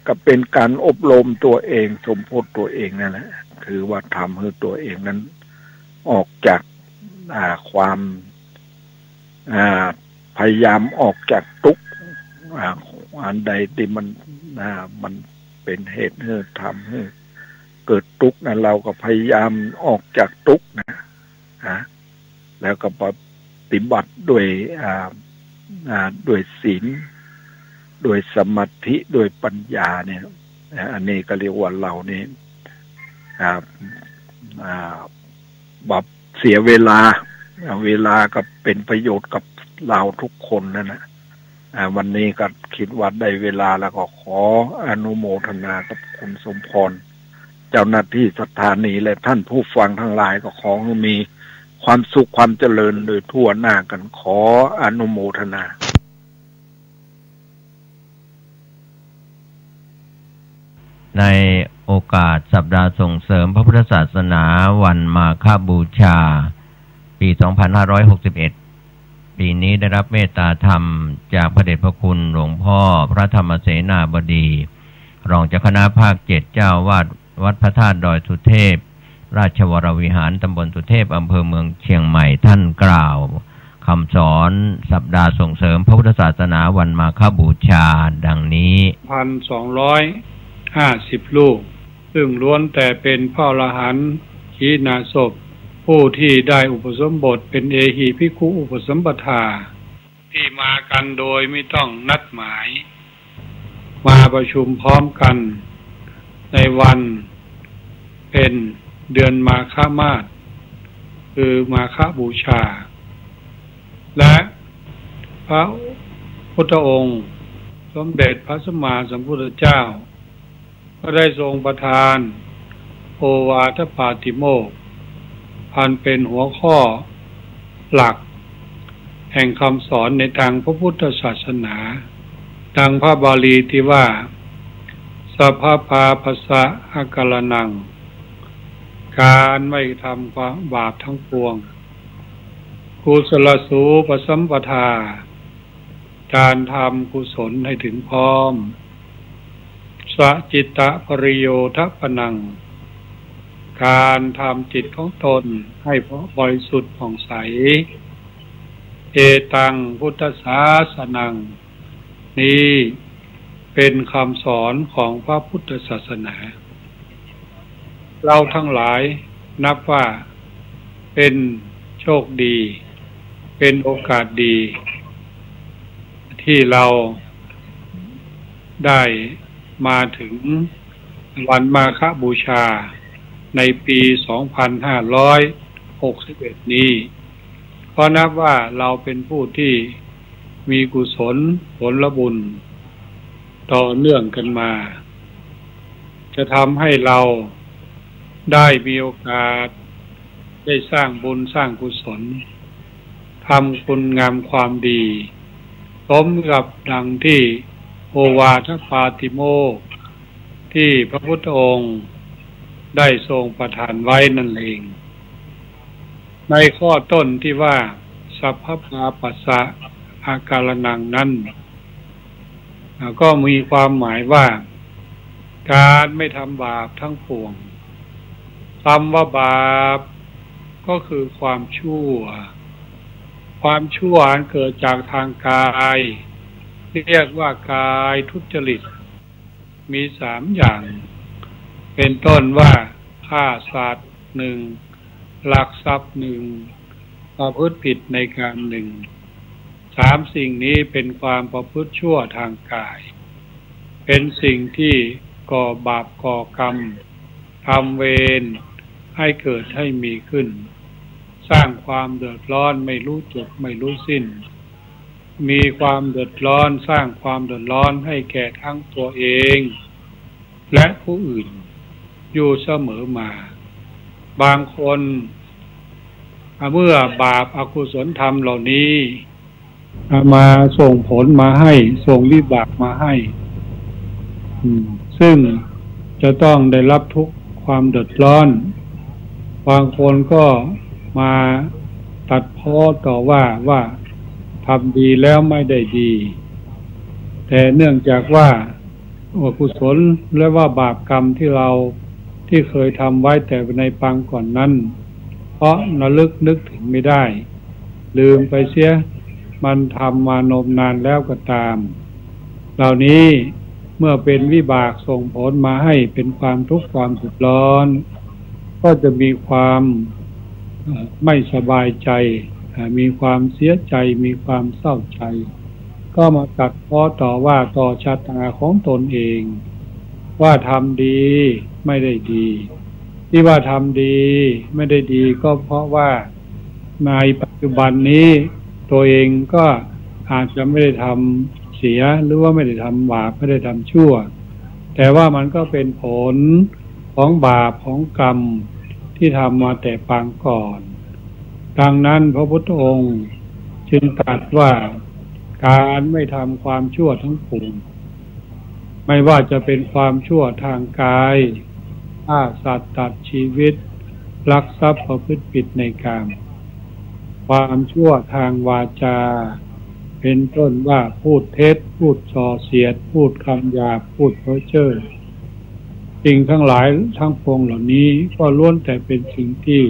ก็เป็นการอบรมตัวเองสมโภชตัวเองนั่นแหละคือว่าทำให้ตัวเองนั้นออกจากความพยายามออกจากทุกข์อันใดที่มันเป็นเหตุให้ทำให้เกิดทุกข์เราก็พยายามออกจากทุกข์แล้วก็ปฏิบัติด้วยศีลด้วยสมาธิด้วยปัญญาเนี่ยอันนี้ก็เรียกว่าเรานี่แบบเสียเวลาก็เป็นประโยชน์กับเราทุกคนนั่นแหละวันนี้ก็คิดว่าได้เวลาแล้วก็ขออนุโมทนากับคุณสมพรเจ้าหน้าที่สถานีและท่านผู้ฟังทั้งหลายก็ขอให้มีความสุขความเจริญโดยทั่วหน้ากันขออนุโมทนาในโอกาสสัปดาห์ส่งเสริมพระพุทธศาสนาวันมาฆบูชาปี 2561 ปีนี้ได้รับเมตตาธรรมจากพระเดชพระคุณหลวงพ่อพระธรรมเสนาบดีรองเจ้าคณะภาค 7เจ้าวาดวัดพระธาตุดอยสุเทพราชวรวิหารตำบลสุเทพอำเภอเมืองเชียงใหม่ท่านกล่าวคำสอนสัปดาห์ส่งเสริมพระพุทธศาสนาวันมาฆบูชาดังนี้ 1,250 ลูกซึ่งล้วนแต่เป็นพระอรหันต์ขีณาสพผู้ที่ได้อุปสมบทเป็นเอหิภิกขุอุปสัมปทาที่มากันโดยไม่ต้องนัดหมายมาประชุมพร้อมกันในวันเป็นเดือนมาฆมาสคือมาฆบูชาและพระพุทธองค์สมเด็จพระสัมมาสัมพุทธเจ้าก็ได้ทรงประทานโอวาทปาติโมกข์อันเป็นหัวข้อหลักแห่งคำสอนในทางพระพุทธศาสนาดังพระบาลีที่ว่าสัพพปาปัสสะอากัลนังการไม่ทำความบาปทั้งปวงกุศลสูปสัมปทาการทำกุศลให้ถึงพร้อมสจิตตปริโยทปนังการทำจิตของตนให้บริสุทธิ์ผ่องใสเอตังพุทธศาสนังนี้เป็นคำสอนของพระพุทธศาสนาเราทั้งหลายนับว่าเป็นโชคดีเป็นโอกาสดีที่เราได้มาถึง วันมาฆบูชาในปี 2561 นี้เพราะนับว่าเราเป็นผู้ที่มีกุศลผลบุญต่อเนื่องกันมาจะทำให้เราได้มีโอกาสได้สร้างบุญสร้างกุศลทำคุณงามความดีสมกับดังที่โอวาทปาติโมกข์ที่พระพุทธองค์ได้ทรงประทานไว้นั่นเองในข้อต้นที่ว่าสัพพปาปัสสะอาการนังนั้นก็มีความหมายว่าการไม่ทำบาปทั้งปวงคำว่าบาปก็คือความชั่วความชั่วอันเกิดจากทางกายเรียกว่ากายทุจริตมี3 อย่างเป็นต้นว่าฆ่าสัตว์1ลักทรัพย์1ประพฤติผิดในการ3สิ่งนี้เป็นความประพฤติชั่วทางกายเป็นสิ่งที่ก่อบาปก่อกรรมทำเวรให้เกิดให้มีขึ้นสร้างความเดือดร้อนไม่รู้จบไม่รู้สิ้นมีความเดือดร้อนสร้างความเดือดร้อนให้แก่ทั้งตัวเองและผู้อื่นอยู่เสมอมาบางคนเมื่อบาปอกุศลธรรมเหล่านี้มาส่งผลมาให้ส่งวิบากมาให้ซึ่งจะต้องได้รับทุกข์ความเดือดร้อนบางคนก็มาตัดพ้อต่อว่าทำดีแล้วไม่ได้ดีแต่เนื่องจากว่าอกุศลและว่าบาปกรรมที่เคยทำไว้แต่ในปางก่อนนั้นเพราะระลึกนึกถึงไม่ได้ลืมไปเสียมันทำมานมนานแล้วก็ตามเหล่านี้เมื่อเป็นวิบากส่งผลมาให้เป็นความทุกข์ความเดือดร้อนก็จะมีความไม่สบายใจมีความเสียใจมีความเศร้าใจก็มาตัดพ้อต่อว่าต่อชะตาของตนเองว่าทำดีไม่ได้ดีที่ว่าทำดีไม่ได้ดีก็เพราะว่าในปัจจุบันนี้ตัวเองก็อาจจะไม่ได้ทำเสียหรือว่าไม่ได้ทำบาปไม่ได้ทำชั่วแต่ว่ามันก็เป็นผลของบาปของกรรมที่ทำมาแต่ปางก่อนดังนั้นพระพุทธองค์จึงตรัสว่าการไม่ทำความชั่วทั้งปวงไม่ว่าจะเป็นความชั่วทางกายฆ่าสัตว์ตัดชีวิตลักทรัพย์ประพฤติผิดในกามความชั่วทางวาจาเป็นต้นว่าพูดเท็จพูดส่อเสียดพูดคำหยาบพูดเพ้อเจ้อสิ่งทั้งหลายทั้งปวงเหล่านี้ก็ล้วนแต่เป็นสิ่งที่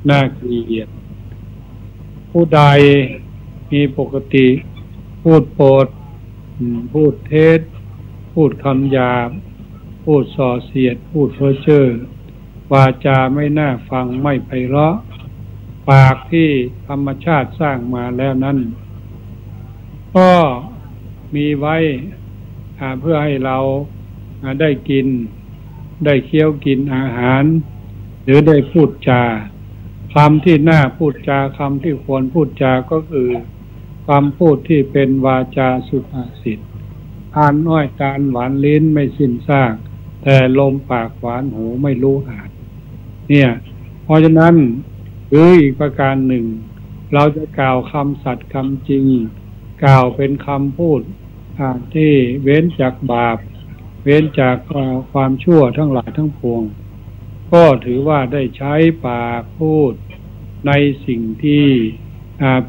น่าเกลียดผู้ใดมีปกติพูดโปดพูดเท็จพูดคำหยาบพูดส่อเสียดพูดเพ้อเจ้อวาจาไม่น่าฟังไม่ไพเราะปากที่ธรรมชาติสร้างมาแล้วนั้นก็มีไว้เพื่อให้เราได้กินได้เคี้ยวกินอาหารหรือได้พูดจาคำที่น่าพูดจาคำที่ควรพูดจาก็คือคำพูดที่เป็นวาจาสุภาษิตทานน้อยตาลหวานลิ้นไม่สิ้นซากแต่ลมปากหวานหูไม่รู้หาดเนี่ยเพราะฉะนั้นหรืออีกประการหนึ่งเราจะกล่าวคำสัตย์คำจริงกล่าวเป็นคำพูดที่เว้นจากบาปเว้นจากความชั่วทั้งหลายทั้งปวงก็ถือว่าได้ใช้ปากพูดในสิ่งที่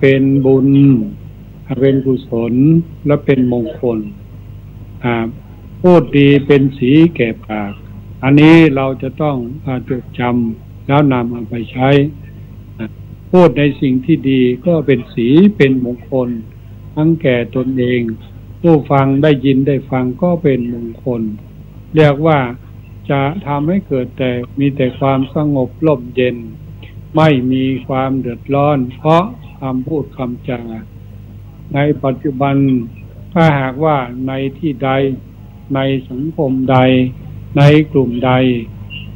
เป็นบุญเป็นกุศลและเป็นมงคลพูดดีเป็นสีแก่ปากอันนี้เราจะต้องจดจำแล้วนำเอาไปใช้พูดในสิ่งที่ดีก็เป็นสีเป็นมงคลทั้งแก่ตนเองผู้ฟังได้ยินได้ฟังก็เป็นมงคลเรียกว่าจะทำให้เกิดแต่มีแต่ความสงบร่มเย็นไม่มีความเดือดร้อนเพราะคำพูดคำจาในปัจจุบันถ้าหากว่าในที่ใดในสังคมใด ในกลุ่มใด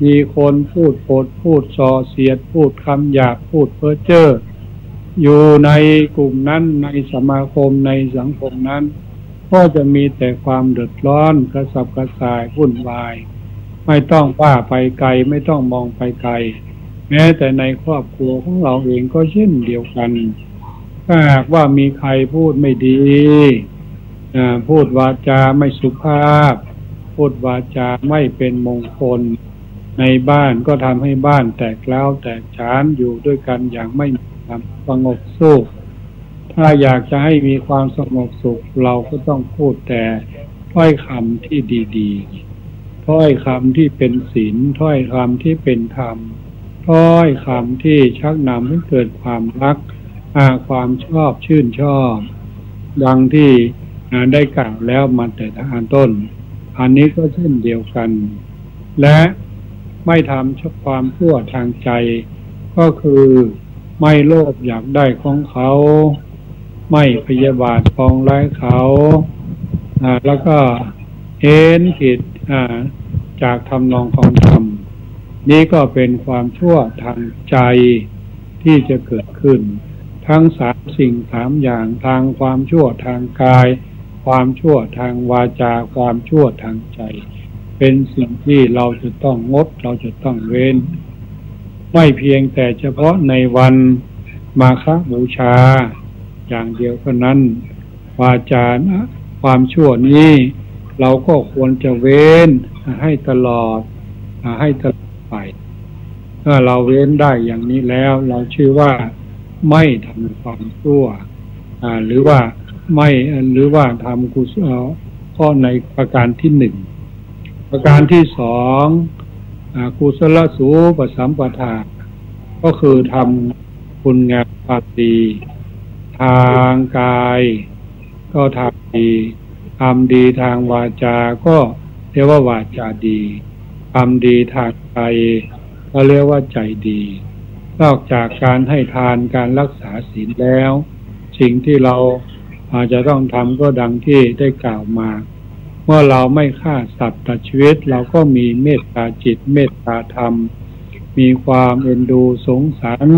มีคนพูดโผดพูดส่อเสียดพูดคำหยาบพูดเพ้อเจ้ออยู่ในกลุ่มนั้นในสมาคมในสังคมนั้นก็จะมีแต่ความเดือดร้อนกระสับกระส่ายวุ่นวายไม่ต้องว่าไปไกลไม่ต้องมองไปไกลแม้แต่ในครอบครัวของเราเองก็เช่นเดียวกันถ้าหากว่ามีใครพูดไม่ดีพูดวาจาไม่สุภาพพูดวาจาไม่เป็นมงคลในบ้านก็ทำให้บ้านแตกร้าวแตกฉานอยู่ด้วยกันอย่างไม่มีความสงบสุขถ้าอยากจะให้มีความสงบสุขเราก็ต้องพูดแต่ถ้อยคำที่ดีๆถ้อยคำที่เป็นศีลถ้อยคำที่เป็นธรรมถ้อยคำที่ชักนำให้เกิดความรักความชอบชื่นชอบดังที่ได้กล่าวแล้วมาแต่ทางต้นอันนี้ก็เช่นเดียวกันและไม่ทำความชั่วทางใจก็คือไม่โลภอยากได้ของเขาไม่พยาบาทปองร้ายเขาแล้วก็เห็นผิดจากทำนองของธรรมนี่ก็เป็นความชั่วทางใจที่จะเกิดขึ้นทั้งสิ่งอย่างทางความชั่วทางกายความชั่วทางวาจาความชั่วทางใจเป็นสิ่งที่เราจะต้องงดเราจะต้องเว้นไม่เพียงแต่เฉพาะในวันมาฆบูชาอย่างเดียวเท่านั้นวาจาความชั่วนี้เราก็ควรจะเว้นให้ตลอดไปเมื่อเราเว้นได้อย่างนี้แล้วเราชื่อว่าไม่ทำความชั่วหรือว่าทำกุศลข้อในประการที่หนึ่งประการที่สองกุศลสูปสัมปทาก็คือทำคุณงามความดีทางกายก็ทำดีทางวาจาก็เรียกว่าวาจาดีทำดีทางใจก็เรียกว่าใจดีนอกจากการให้ทานการรักษาศีลแล้วสิ่งที่เราอาจจะต้องทำก็ดังที่ได้กล่าวมาเมื่อเราไม่ฆ่าสัตว์ตัดชีวิตเราก็มีเมตตาจิตเมตตาธรรมมีความเอ็นดูสงสาร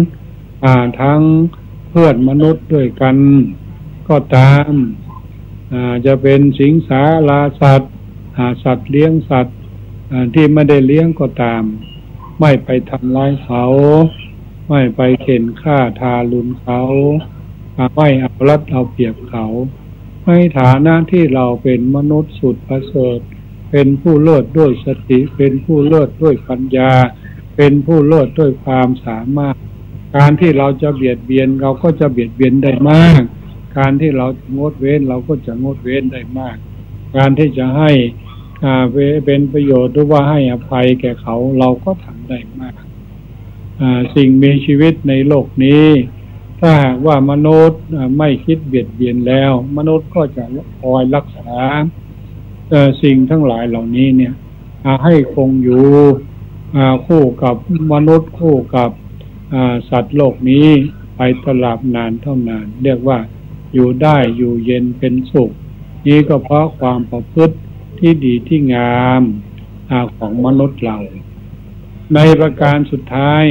ทั้งเพื่อนมนุษย์ด้วยกันก็ตามจะเป็นสิงสาราสัตว์สัตว์เลี้ยงสัตว์ที่ไม่ได้เลี้ยงก็ตามไม่ไปทำร้ายเขาไม่ไปเข็นฆ่าทารุณเขาไม่เอารัดเอาเปรียบเขาในฐานะที่เราเป็นมนุษย์สุดประเสริฐเป็นผู้เลิศด้วยสติเป็นผู้เลิศด้วยปัญญาเป็นผู้เลิศด้วยความสามารถการที่เราจะเบียดเบียนเราก็จะเบียดเบียนได้มากการที่เรางดเว้นเราก็จะงดเว้นได้มากการที่จะให้เป็นประโยชน์หรือว่าให้อภัยแก่เขาเราก็ทำได้มากสิ่งมีชีวิตในโลกนี้ถ้าหากว่ามนุษย์ไม่คิดเบียดเบียนแล้วมนุษย์ก็จะคอยรักษาสิ่งทั้งหลายเหล่านี้เนี่ยให้คงอยู่คู่กับมนุษย์คู่กับสัตว์โลกนี้ไปตลอดนานเท่านานเรียกว่าอยู่ได้อยู่เย็นเป็นสุขนี้ก็เพราะความประพฤติที่ดีที่งามของมนุษย์เราในประการสุดท้าย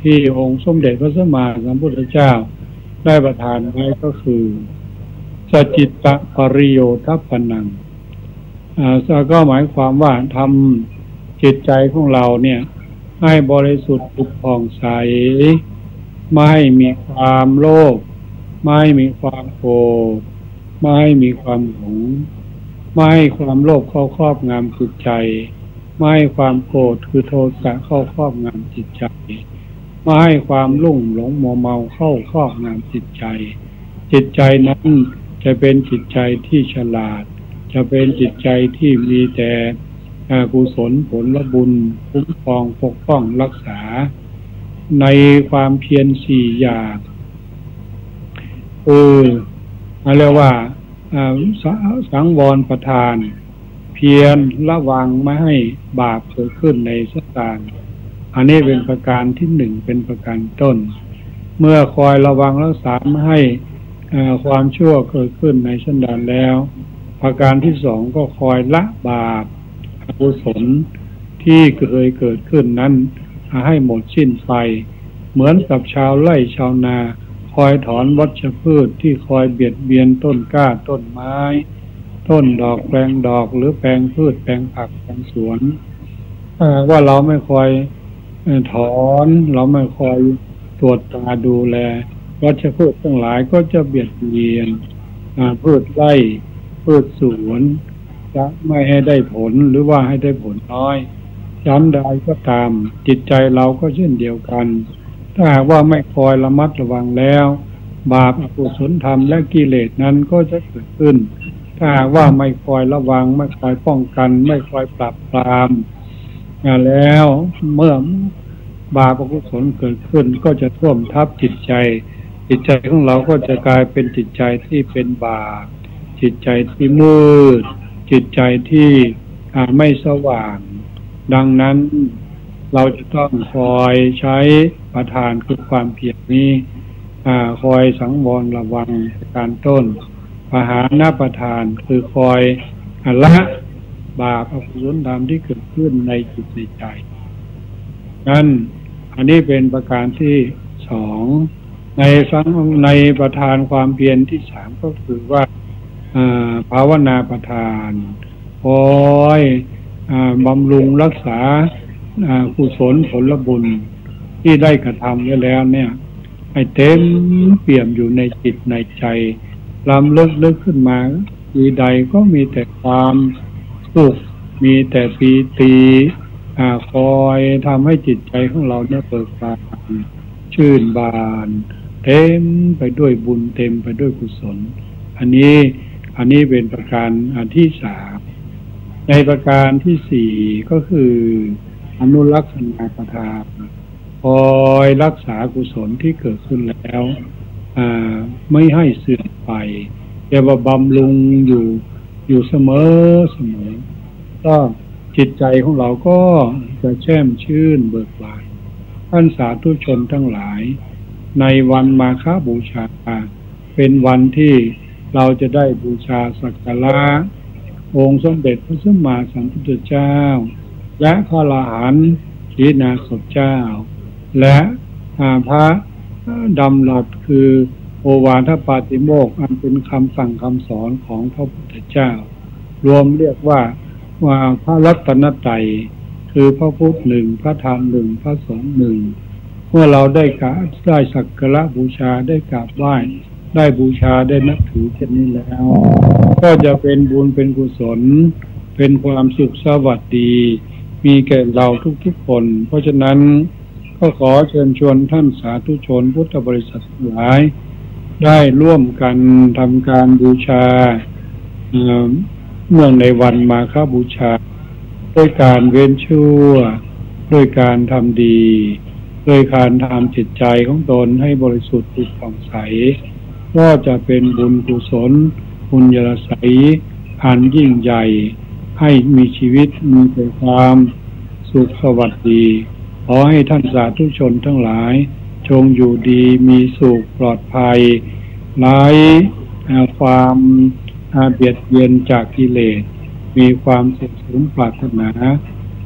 ที่องค์สมเด็จพระสัมมาสัมพุทธเจ้าได้ประทานไว้ก็คือสัจจิตตปริโยทัปปนังก็หมายความว่าทำจิตใจของเราเนี่ยให้บริสุทธิ์ผุดผ่องใสไม่มีความโลภไม่มีความโกรธไม่มีความหลงไม่ให้ความโลภเข้าครอบงำจิตใจไม่ให้ความโกรธคือโทสะเข้าครอบงำจิตใจไม่ให้ความลุ่มหลงมัวเมาเข้าครอบงำจิตใจจิตใจนั้นจะเป็นจิตใจที่ฉลาดจะเป็นจิตใจที่มีแต่กุศลผลบุญคุ้มครองปกป้องรักษาในความเพียรสี่อย่างเรียกว่าสังวรประทานเพียรระวังไม่ให้บาปเกิดขึ้นในสัตว์อันนี้เป็นประการที่หนึ่งเป็นประการต้นเมื่อคอยระวังรักษาไม่ให้ความชั่วเกิดขึ้นในสันดานแล้วประการที่สองก็คอยละบาป กุศลที่เคยเกิดขึ้นนั้นให้หมดสิ้นไปเหมือนกับชาวไร่ชาวนาคอยถอนวัชพืชที่คอยเบียดเบียนต้นกล้าต้นไม้ต้นดอกแปลงดอกหรือแปลงพืชแปลงผักแปลงสวนว่าเราไม่คอยถอนเราไม่คอยตรวจตาดูแลวัชพืชทั้งหลายก็จะเบียดเบียนพืชไร่พืชสวนจะไม่ให้ได้ผลหรือว่าให้ได้ผลน้อยย้ำใดก็ตามจิตใจเราก็เช่นเดียวกันถ้าหากว่าไม่คอยระมัดระวังแล้วบาปอกุศลธรรมและกิเลสนั้นก็จะเกิดขึ้นถ้าหากว่าไม่คอยระวังไม่คอยป้องกันไม่คอยปราบปรามแล้วเมื่อบาปอกุศลเกิดขึ้นก็จะท่วมทับจิตใจของเราก็จะกลายเป็นจิตใจที่เป็นบาปจิตใจที่มืดจิตใจที่ไม่สว่างดังนั้นเราจะต้องคอยใช้ประทานคือความเพียรนี้คอยสังวรระวังการต้นปหานาประทานคือคอยละบาปอกุศลธรรมที่เกิดขึ้นในจิตในใจนั้นอันนี้เป็นประการที่สองในประทานความเพียรที่สามก็คือว่าภาวนาประทานคอยบำรุงรักษากุศลผลบุญที่ได้กระทำไว้แล้วเนี่ยให้เต็มเปี่ยมอยู่ในจิตในใจลำลึกขึ้นมาทีใดก็มีแต่ความสุขมีแต่ปีติคอยทำให้จิตใจของเราเนี่ยเบิกบานชื่นบานเต็มไปด้วยบุญเต็มไปด้วยกุศลอันนี้เป็นประการที่สามในประการที่สี่ก็คืออนุรักษณประทานคอยรักษากุศลที่เกิดขึ้นแล้วไม่ให้เสื่อมไปแต่ว่าบำรุงอยู่เสมอก็จิตใจของเราก็จะแช่มชื่นเบิกบานท่านสาธุชนทั้งหลายในวันมาฆบูชาเป็นวันที่เราจะได้บูชาสักการะองค์สมเด็จพระสัมมาสัมพุทธเจ้าและพระอรหันต์ขีณาสพเจ้าและพระดำรัสคือโอวาทปาติโมกข์อันเป็นคำสั่งคำสอนของพระพุทธเจ้ารวมเรียกว่าพระรัตนตรัยคือพระพุทธหนึ่งพระธรรมหนึ่งพระสงฆ์หนึ่งเมื่อเราได้สักการะบูชาได้กราบไหว้ได้บูชาได้นับถือเช่นนี้แล้วก็จะเป็นบุญเป็นกุศลเป็นความสุขสวัสดีมีแก่เราทุกๆคนเพราะฉะนั้นก็ขอเชิญชวนท่านสาธุชนพุทธบริษัททั้งหลายได้ร่วมกันทำการบูชาเนื่องในวันมาฆบูชาด้วยการเว้นชั่วด้วยการทำดีด้วยการทำจิตใจของตนให้บริสุทธิ์ผ่องใสก็จะเป็นบุญกุศลบุญยศอันยิ่งใหญ่ให้มีชีวิตมีแต่ความสุขสวัสดีขอให้ท่านสาธุชนทั้งหลายจงอยู่ดีมีสุขปลอดภัยไร้ความเบียดเบียนจากกิเลสมีความสุขสมปรารถนา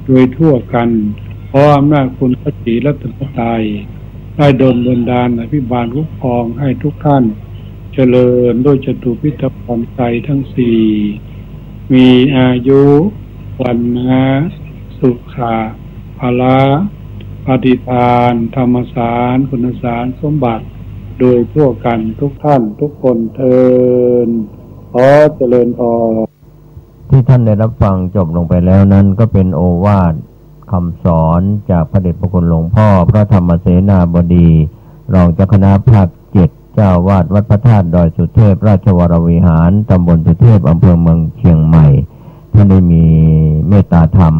โดยทั่วกันเพราะอำนาจคุณพระศรีรัตนตรัยได้ดลบันดาลอภิบาลคุ้มครองให้ทุกท่านเจริญด้วยจตุพิธพรใจทั้งสี่มีอายุวันนะสุขะภละปฏิภาณธรรมสารคุณสารสมบัติโดยทั่วกันทุกท่านทุกคนเทินขอเจริญพรที่ท่านได้รับฟังจบลงไปแล้วนั้นก็เป็นโอวาทคำสอนจากพระเดชพระคุณหลวงพ่อพระธรรมเสนาบดีรองเจ้าคณะภาค 7เจ้าวาดวัดพระธาตุดอยสุเทพราชวรวิหารตำบลสุเทพอำเภอเมืองเชียงใหม่ท่านได้มีเมตตาธรรม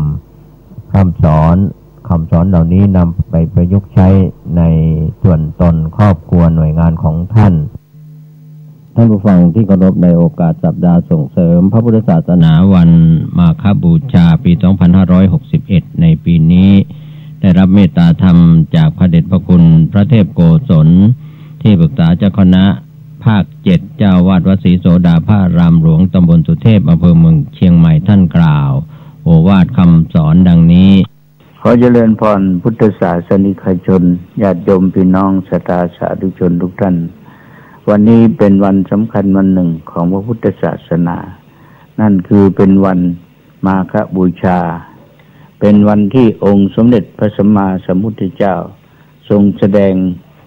คำสอนเหล่านี้นำไปประยุกต์ใช้ในส่วนตนครอบครัวหน่วยงานของท่านผู้ฟังที่เคารพในโอกาสสัปดาห์ส่งเสริมพระพุทธศาสนาวันมาฆบูชาปี 2561 ในปีนี้ได้รับเมตตาธรรมจากพระเดชพระคุณพระเทพโกศลที่ปรึกษาเจ้าคณะภาค 7เจ้าวาดวัดศรีโสดาพระรามหลวงตำบลสุเทพอำเภอเมืองเชียงใหม่ท่านกล่าว โอวาทคำสอนดังนี้ขอเจริญพรพุทธศาสนิกชนญาติโยมพี่น้องศรัทธาสาธุชนทุกท่านวันนี้เป็นวันสำคัญวันหนึ่งของพระพุทธศาสนานั่นคือเป็นวันมาฆบูชาเป็นวันที่องค์สมเด็จพระสัมมาสัมพุทธเจ้าทรงแสดง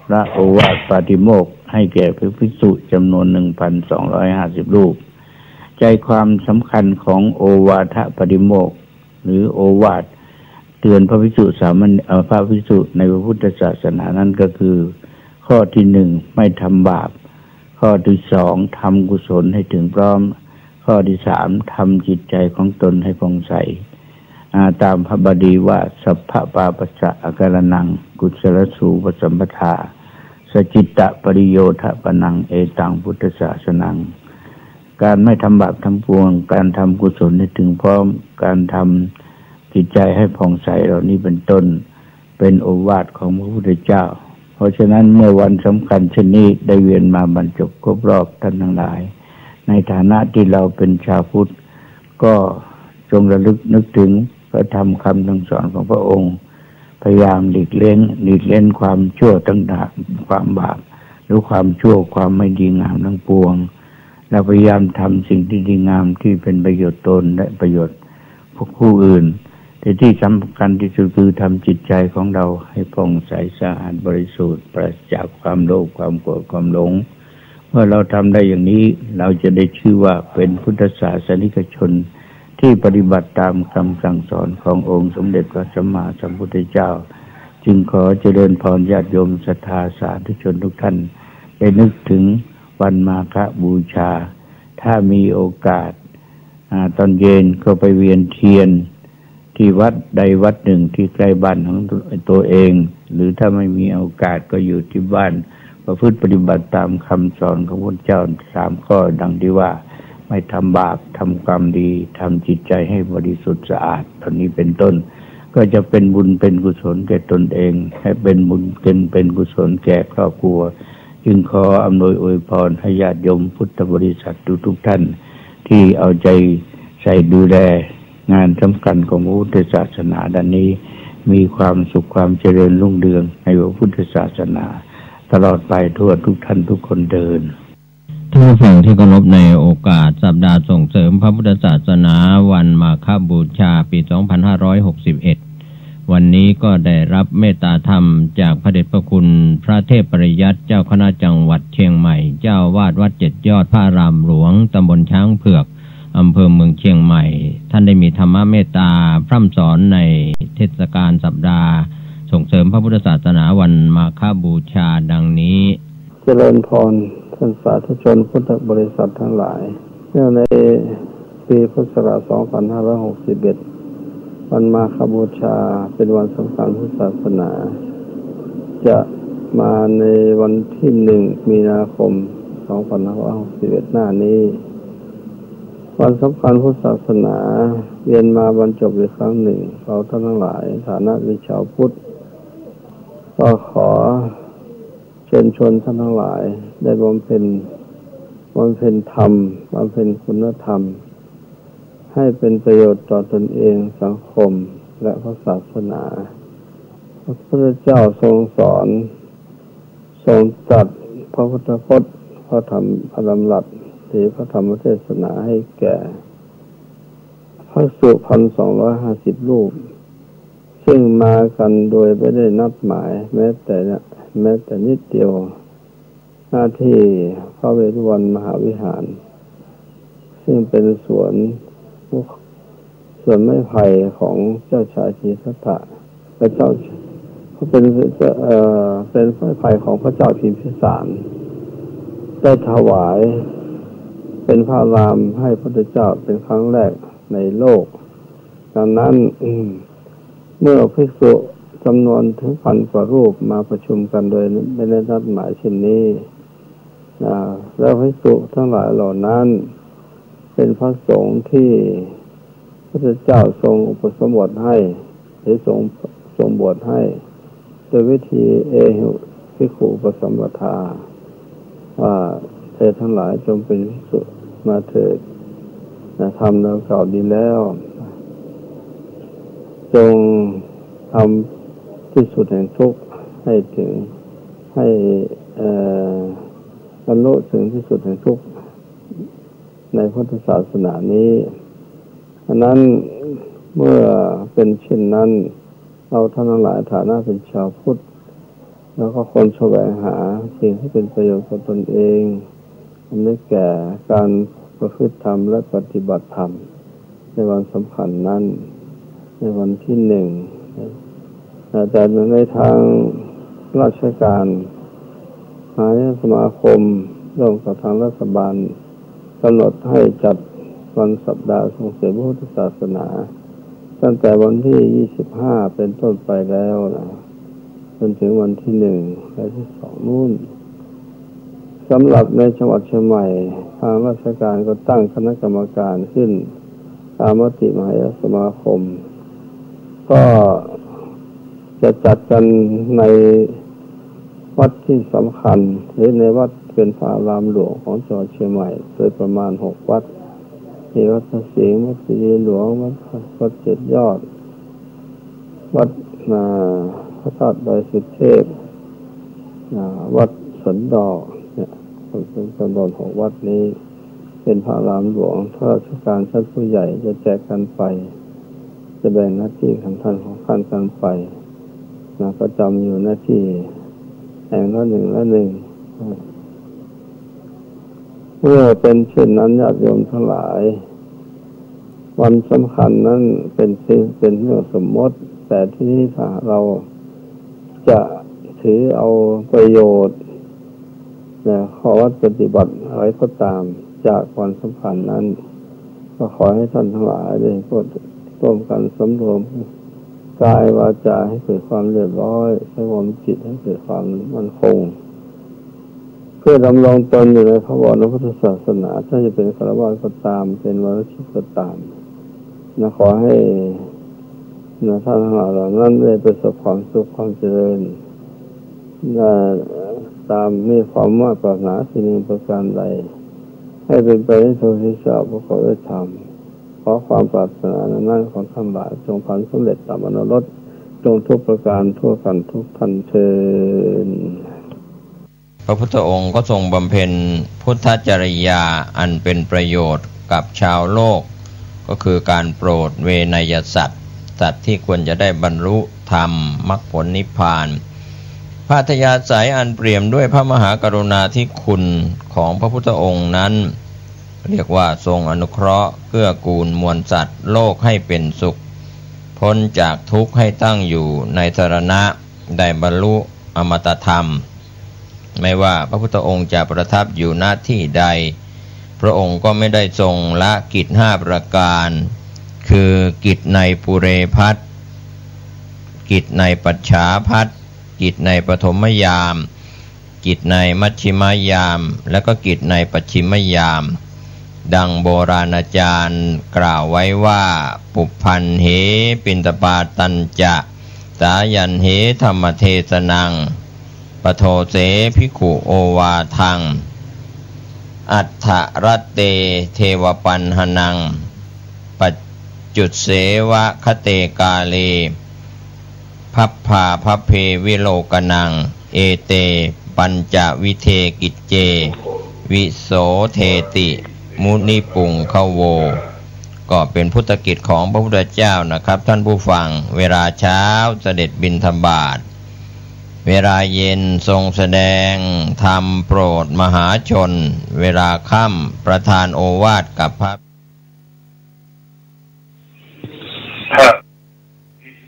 พระโอวาทปาติโมกข์ให้แก่พระภิกษุจำนวน 1,250 รูปใจความสำคัญของโอวาทปาติโมกข์หรือโอวาทเตือนพระภิกษุพระภิกษุในพระพุทธศาสนานั้นก็คือข้อที่ 1ไม่ทำบาปข้อที่ 2ทำกุศลให้ถึงพร้อมข้อที่ 3ทำจิตใจของตนให้ผ่องใสตามพระบาลีว่าสัพพะปาปัสสะอาการนังกุศลสูปสัมปทาสจิตตปริโยทะปนังเอตังพุทธศาสนังการไม่ทำบาปทำปวงการทำกุศลให้ถึงพร้อมการทำจิตใจให้ผ่องใสเหล่านี้เป็นต้นเป็นโอวาทของพระพุทธเจ้าเพราะฉะนั้นเมื่อวันสำคัญเช่นนี้ได้เวียนมาบรรจบครบรอบท่านทั้งหลายในฐานะที่เราเป็นชาวพุทธก็จงระลึกนึกถึงพระธรรมคำสั่งสอนของพระองค์พยายามหลีกเล่นความชั่วต่างๆความบาปหรือความชั่วความไม่ดีงามทั้งปวงและพยายามทำสิ่งที่ดีงามที่เป็นประโยชน์ตนและประโยชน์ผู้อื่นแต่ที่สำคัญที่สุดคือทำจิตใจของเราให้ผ่องใสสะอาดบริสุทธิ์ปราศจากความโลภความโกรธความหลงเมื่อเราทำได้อย่างนี้เราจะได้ชื่อว่าเป็นพุทธศาสนิกชนที่ปฏิบัติตามคำสั่งสอนขององค์สมเด็จพระสัมมาสัมพุทธเจ้าจึงขอเจริญพรญาติโยมศรัทธาสาธุชนทุกท่านได้นึกถึงวันมาฆบูชาถ้ามีโอกาสตอนเย็นก็ไปเวียนเทียนที่วัดใดวัดหนึ่งที่ใกล้บ้านของตัวเองหรือถ้าไม่มีโอกาสก็อยู่ที่บ้านประพฤติปฏิบัติตามคำสอนของพระเจ้า3ข้อดังที่ว่าไม่ทำบาปทำความดีทำจิตใจให้บริสุทธิ์สะอาดตอนนี้เป็นต้นก็จะเป็นบุญเป็นกุศลแก่ตนเองให้เป็นบุญเป็นกุศลแก่ครอบครัวจึงขออำนวยอวยพรให้ญาติโยมพุทธบริษัททุกท่านที่เอาใจใส่ดูแลงานสำคัญของพระพุทธศาสนาด้านนี้มีความสุขความเจริญรุ่งเรืองในพระพุทธศาสนาตลอดไปทั่วทุกท่านทุกคนเดินท่านผู้ฟังที่เคารพในโอกาสสัปดาห์ส่งเสริมพระพุทธศาสนาวันมาฆบูชาปี 2561 วันนี้ก็ได้รับเมตตาธรรมจากพระเดชพระคุณพระเทพปริยัติเจ้าคณะจังหวัดเชียงใหม่เจ้าวาดวัด7 ยอดพระอารามหลวงตำบลช้างเผือกอำเภอเมืองเชียงใหม่ท่านได้มีธรรมเมตตาพร่ำสอนในเทศกาลสัปดาห์ส่งเสริมพระพุทธศาสนาวันมาฆบูชาดังนี้เจริญพรท่านสาธุชนพุทธบริษัททั้งหลายเนื่องในปีพุทธศักราช 2561 วันมาฆบูชาเป็นวันสำคัญพุทธศาสนาจะมาในวันที่ 1 มีนาคม 2561 หน้านี้วันสำคัญพุทธศาสนาเวียนมาบรรจบอีกครั้งหนึ่งเราท่านทั้งหลายฐานะเป็นชาวพุทธก็ขอเชิญชวนท่านทั้งหลายได้บำเพ็ญธรรมบำเพ็ญคุณธรรมให้เป็นประโยชน์ต่อตนเองสังคมและพระศาสนาพระพุทธเจ้าทรงสอนทรงตรัสพระพุทธพจน์พระธรรมพระดำรัสหรือพระธรรมเทศนาให้แก่พระภิกษุ 1,250 รูปซึ่งมากันโดยไม่ได้นัดหมายแม้แต่นิดเดียวหน้าที่พระเวฬุวันมหาวิหารซึ่งเป็นสวนไม้ไผ่ของเจ้าชายสิทธัตถะพระเจ้าเขาเป็นไม้ไผ่ของพระเจ้าพิมพิสารได้ถวายเป็นพระรามให้พระพุทธเจ้าเป็นครั้งแรกในโลกดังนั้นเมื่อภิกษุจำนวนถึง 1,000 กว่ารูปมาประชุมกันโดยไม่ได้นัดหมายเช่นนี้แล้วภิกษุทั้งหลายเหล่านั้นเป็นพระสงฆ์ที่พระพุทธเจ้าทรงอุปสมบทให้หรือทรงบวชให้โดยวิธีเอหิภิกขุอุปสัมปทาว่าเธอทั้งหลายจงเป็นภิกษุมาเถิดทำดังกล่าวดีแล้ว จงทำที่สุดแห่งทุกข์ให้ถึงให้บรรลุถึงที่สุดแห่งทุกข์ในพุทธศาสนานี้ฉะนั้นเมื่อเป็นเช่นนั้นเราท่านทั้งหลายฐานะเป็นชาวพุทธแล้วก็คนแสวงหาสิ่งที่เป็นประโยชน์กับตนเองอันนี้แก่การประพฤติธรรมและปฏิบัติธรรมในวันสำคัญนั้นในวันที่หนึ่งแต่ในทางราชการมหาสมาคมร่วมกับทางรัฐบาลกำหนดให้จัดวันสัปดาห์ส่งเสริมพุทธศาสนาตั้งแต่วันที่25เป็นต้นไปแล้วนะจนถึงวันที่1และที่2นู่นสำหรับในจังหวัดเชียงใหม่ทางราชการก็ตั้งคณะกรรมการขึ้นตามมติมหาสมาคมก็จะจัดกันในวัดที่สำคัญหรือในวัดเป็นพระอารามหลวงของจังหวัดเชียงใหม่โดยประมาณ6วัดมีวัดพระสิงห์วัดศรีหลวงวัดเจ็ดยอดวัดพระธาตุดอยสุเทพวัดสวนดอกเนี่ยเป็นจำนวน6วัดนี้เป็นพระอารามหลวงข้าราชการชั้นผู้ใหญ่จะแจกกันไปจะแบ่งหน้าที่ของท่านกันไปประจำอยู่หน้าที่แห่งละหนึ่งเมื่อเป็นเช่นนั้นญาติโยมทั้งหลายวันสำคัญนั้นเป็นเรื่องสมมติแต่ที่ถ้าเราจะถือเอาประโยชน์ข้อวัดปฏิบัติอะไรก็ตามจากวันสำคัญนั้นก็ขอให้ท่านทั้งหลายได้ร่วมกันสำรวมกายวาจาให้เกิดความเรียบร้อยสงบจิตให้เกิดความมั่นคงเพื่อดำรงตนอยู่ในพระวรพุทธศาสนาถ้าจะเป็นฆราวาสก็ตามเป็นวรชิตก็ตามขอให้ท่านทั้งหลายเหล่านั้นได้ประสบความสุขความเจริญตามมีความมุ่งปรารถนาสิ่งหนึ่งประการใดให้เป็นไปในทางที่ชอบประกอบด้วยธรรมขอความปรารถนานั้นของท่านหลายจงพันสำเร็จตามอนุรสจงทุกประการทั่วกันทุกท่านเชิญพระพุทธองค์ก็ทรงบำเพ็ญพุทธจริยาอันเป็นประโยชน์กับชาวโลกก็คือการโปรดเวนยสัตว์ที่ควรจะได้บรรลุธรรมมรรคผลนิพพานพระอัธยาศัยอันเปี่ยมด้วยพระมหากรุณาธิคุณของพระพุทธองค์นั้นเรียกว่าทรงอนุเคราะห์เกื้อกูลมวลสัตว์โลกให้เป็นสุขพ้นจากทุกข์ให้ตั้งอยู่ในสรณะได้บรรลุอมตธรรมไม่ว่าพระพุทธองค์จะประทับอยู่ณที่ใดพระองค์ก็ไม่ได้ทรงละกิจ5ประการคือกิจในปุเรพัทกิจในปัจฉาพัทกิจในปฐมยามกิจในมัชชิมยามและก็กิจในปัจฉิมยามดังโบราณอาจารย์กล่าวไว้ว่าปุพพันเหปินตปาตัญจะสายันเหธรรมเทศนังปโทเสภิกขุโอวาทังอัฏฐรัตเตเทวปันหนังปัจจุเสวะคเตกาเลพัพพาพัพเพวิโลกนังเอเตปัญจวิเทกิจเจวิโสเทติมุนิปุงขโวก็เป็นพุทธกิจของพระพุทธเจ้านะครับท่านผู้ฟังเวลาเช้าเสด็จบิณฑบาตเวลาเย็นทรงแสดงธรรมโปรดมหาชนเวลาค่ำประทานโอวาทกับพระ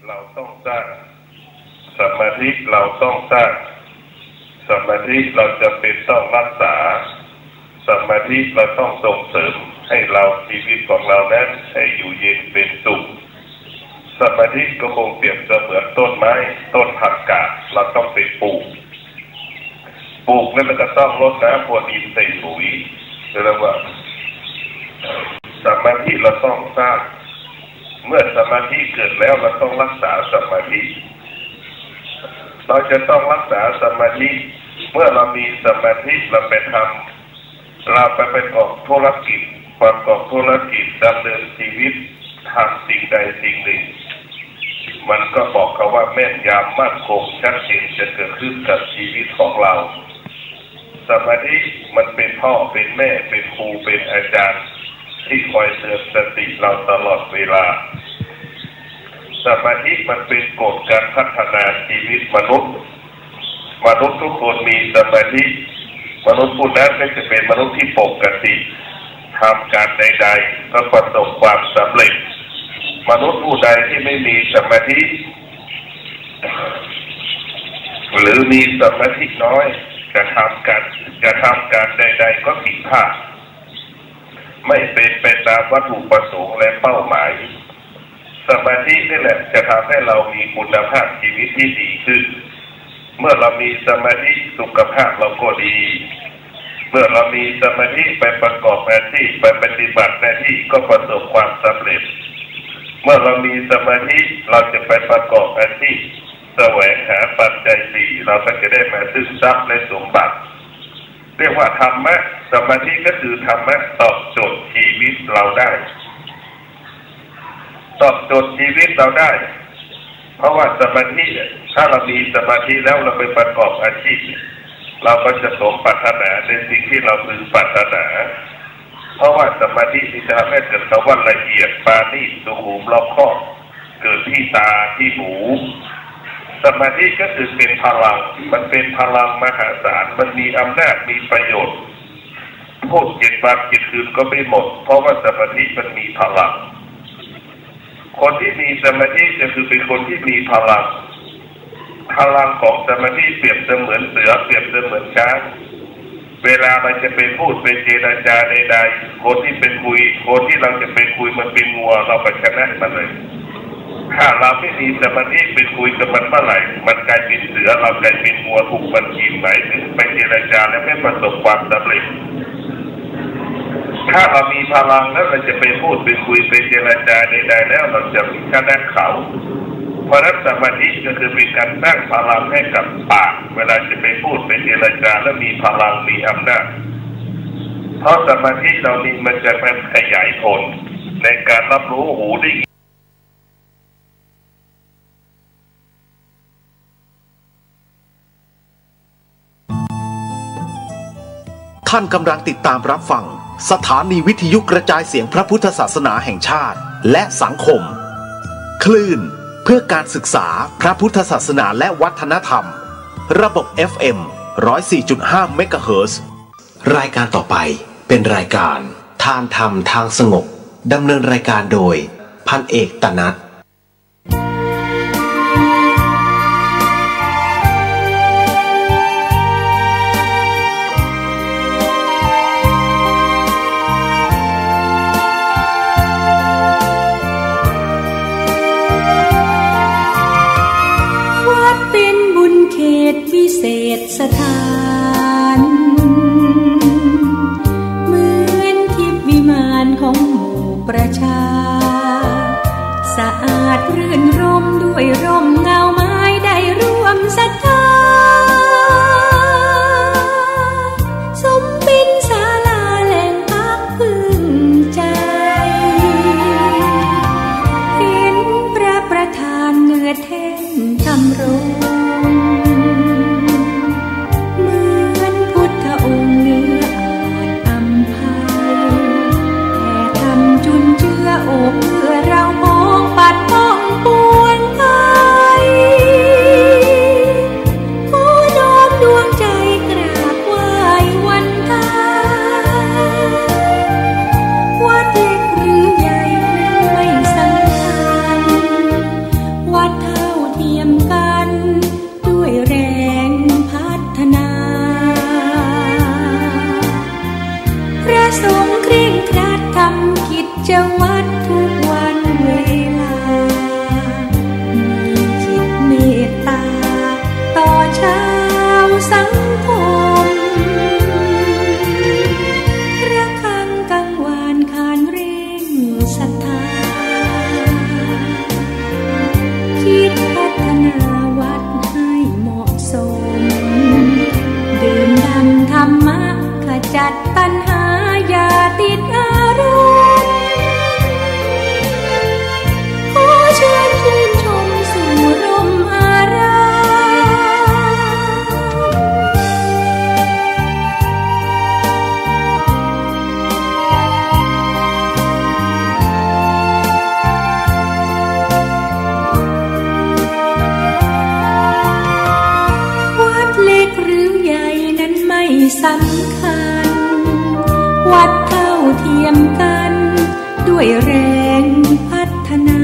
เราต้องสร้างสมาธิเราต้องสร้างสมาธิเราจะเป็นต้องรักษาสมาธิเราต้องส่งเสริมให้เราชีวิตของเรานั้นให้อยู่เย็นเป็นสุขสมาธิก็คงเปรียบเสมือนต้นไม้ต้นผักกาดเราต้องไปปลูกแล้วมันก็ต้องรดน้ำพรวนดินใส่ปุ๋ยเรียกว่าสมาธิเราต้องสร้างเมื่อสมาธิเกิดแล้วเราต้องรักษาสมาธิเราจะต้องรักษาสมาธิเมื่อเรามีสมาธิเราไปทำเราไปประกอบธุรกิจประกอบธุรกิจดำเนินชีวิตทำสิ่งใดสิ่งหนึ่ง มันก็บอกเขาว่าแม่นยำมั่นคงชัดเจนจะเกิดขึ้นกับชีวิตของเราสมาธิมันเป็นพ่อเป็นแม่เป็นครูเป็นอาจารย์ที่คอยเตือนสติเราตลอดเวลาสมาธิมันเป็นกฎการพัฒนาชีวิตมนุษย์ทุกคนมีสมาธิมนุษย์ผู้นั้นก็จะเป็นมนุษย์ที่ปกติทำการใดๆก็ประสบความสำเร็จมนุษย์ผู้ใดที่ไม่มีสมาธิหรือมีสมาธิน้อยจะทำการใดๆก็ผิดพลาดไม่เป็นไปตามวัตถุประสงค์และเป้าหมายสมาธินี่แหละจะทำให้เรามีคุณภาพชีวิตที่ดีขึ้นเมื่อเรามีสมาธิสุขภาพเราก็ดีเมื่อเรามีสมาธิไปประกอบหน้าที่ไปปฏิบัติหน้าที่ก็ประสบความสำเร็จเมื่อเรามีสมาธิเราจะไปประกอบหน้าที่แสวงหาปัจจัยสี่เราก็จะได้มาซึ่งทรัพย์และสมบัติเรียกว่าธรรมะสมาธิก็คือธรรมะตอบโจทย์ชีวิตเราได้ตอบโจทย์ชีวิตเราได้เพราะว่าสมาธิถ้าเรามีสมาธิแล้วเราไปประกอบอาชีพเราก็จะสมปรารถนาในสิ่งที่เราพึงปรารถนาเพราะว่าสมาธิที่จะทำให้เกิดคำว่าละเอียดปราณีตสุขุมรอบคอบเกิดที่ตาที่หูสมาธิก็คือเป็นพลังมันเป็นพลังมหาศาลมันมีอำนาจมีประโยชน์พูด7 วัน 7 คืนก็ไม่หมดเพราะว่าสมาธิมันมีพลังคนที่มีสมาธิจะคือเป็นคนที่มีพลังของสมาธิเปรียบเสมือนเสือเปรียบเสมือนช้างเวลาเราจะไปพูดไปเจรจาใดๆคนที่เราจะไปคุยมันเป็นงัวเราก็ชนะมันเลยถ้าเราไม่มีสมาธิไปคุยกับมันเมื่อไหร่มันกลายเป็นเสือเรากลายเป็นงัวถูกมันกินหมายถึงไปเจรจาแล้วไม่ประสบความสำเร็จถ้าเรามีพลังแล้วเราจะไปพูดไปคุยไปเจรจาใดๆแล้วเราจะชนะเขาเพราะนั้นสมาธิก็คือเป็นการสร้างพลังให้กับปากเวลาจะไปพูดไปเจรจาแล้วมีพลังมีอำนาจเพราะสมาธิเรานี้มันจะเป็นขยายผลในการรับรู้หูได้ท่านกำลังติดตามรับฟังสถานีวิทยุกระจายเสียงพระพุทธศาสนาแห่งชาติและสังคมคลื่นเพื่อการศึกษาพระพุทธศาสนาและวัฒนธรรมระบบ FM 104.5 เมกะเฮิรตซ์รายการต่อไปเป็นรายการทานธรรมทางสงบดำเนินรายการโดยพันเอกตนัทวิเศษสถานเหมือนทิพย์วิมานของหมู่ประชาสะอาดรื่นรมด้วยร่มเงาไม้ได้ร่วมศรัทธาสมเป็นศาลาแหล่งพักพึ่งใจเห็นพระประธานเหนือแท่นทำรงโอบเพื่อเรามองปัดป้องปวงไทยผู้น้อมดวงใจกราบไหว้วันตาวัดเล็กหรือใหญ่ไม่สำคัญวัดเท่าเทียมกันด้วยแรงพัฒนาพระสงฆ์เคร่งครัดทำกิจวัตรทุกวันเวลามีจิตเมตตาต่อชาวสังคมระฆังกังวานขานเร่งศรัทธาคิดพัฒนาวัดให้เหมาะสมดื่มด่ำธรรมะขจัดตัณหาอย่าติดอารมณ์ วัดเท่าเทียมกันด้วยแรงพัฒนา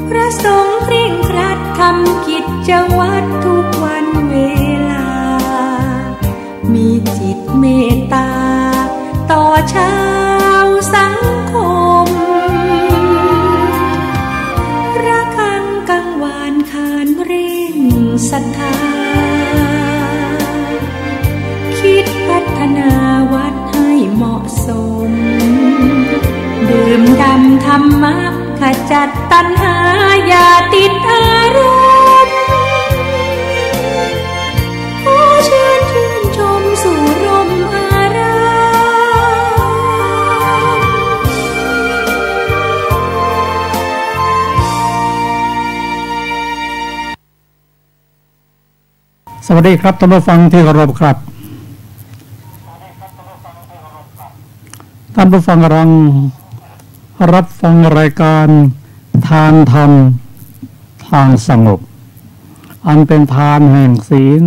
พระสงฆ์เคร่งครัดทำกิจวัตรทุกวันเวลามีจิตเมตตาต่อชาวสังคมระฆังกังวานขานเร่งศรัทธาคิดพัฒนาวัดให้เหมาะสมดื่มดำธรรมะขจัดตัณหาอย่าติดอารมณ์ขอเชิญชื่นชมสู่ร่มอารามสวัสดีครับท่านผู้ฟังที่เคารพครับท่านผู้ฟังกำลังรับฟังรายการทานธรรมทางสงบอันเป็นทานแห่งศีล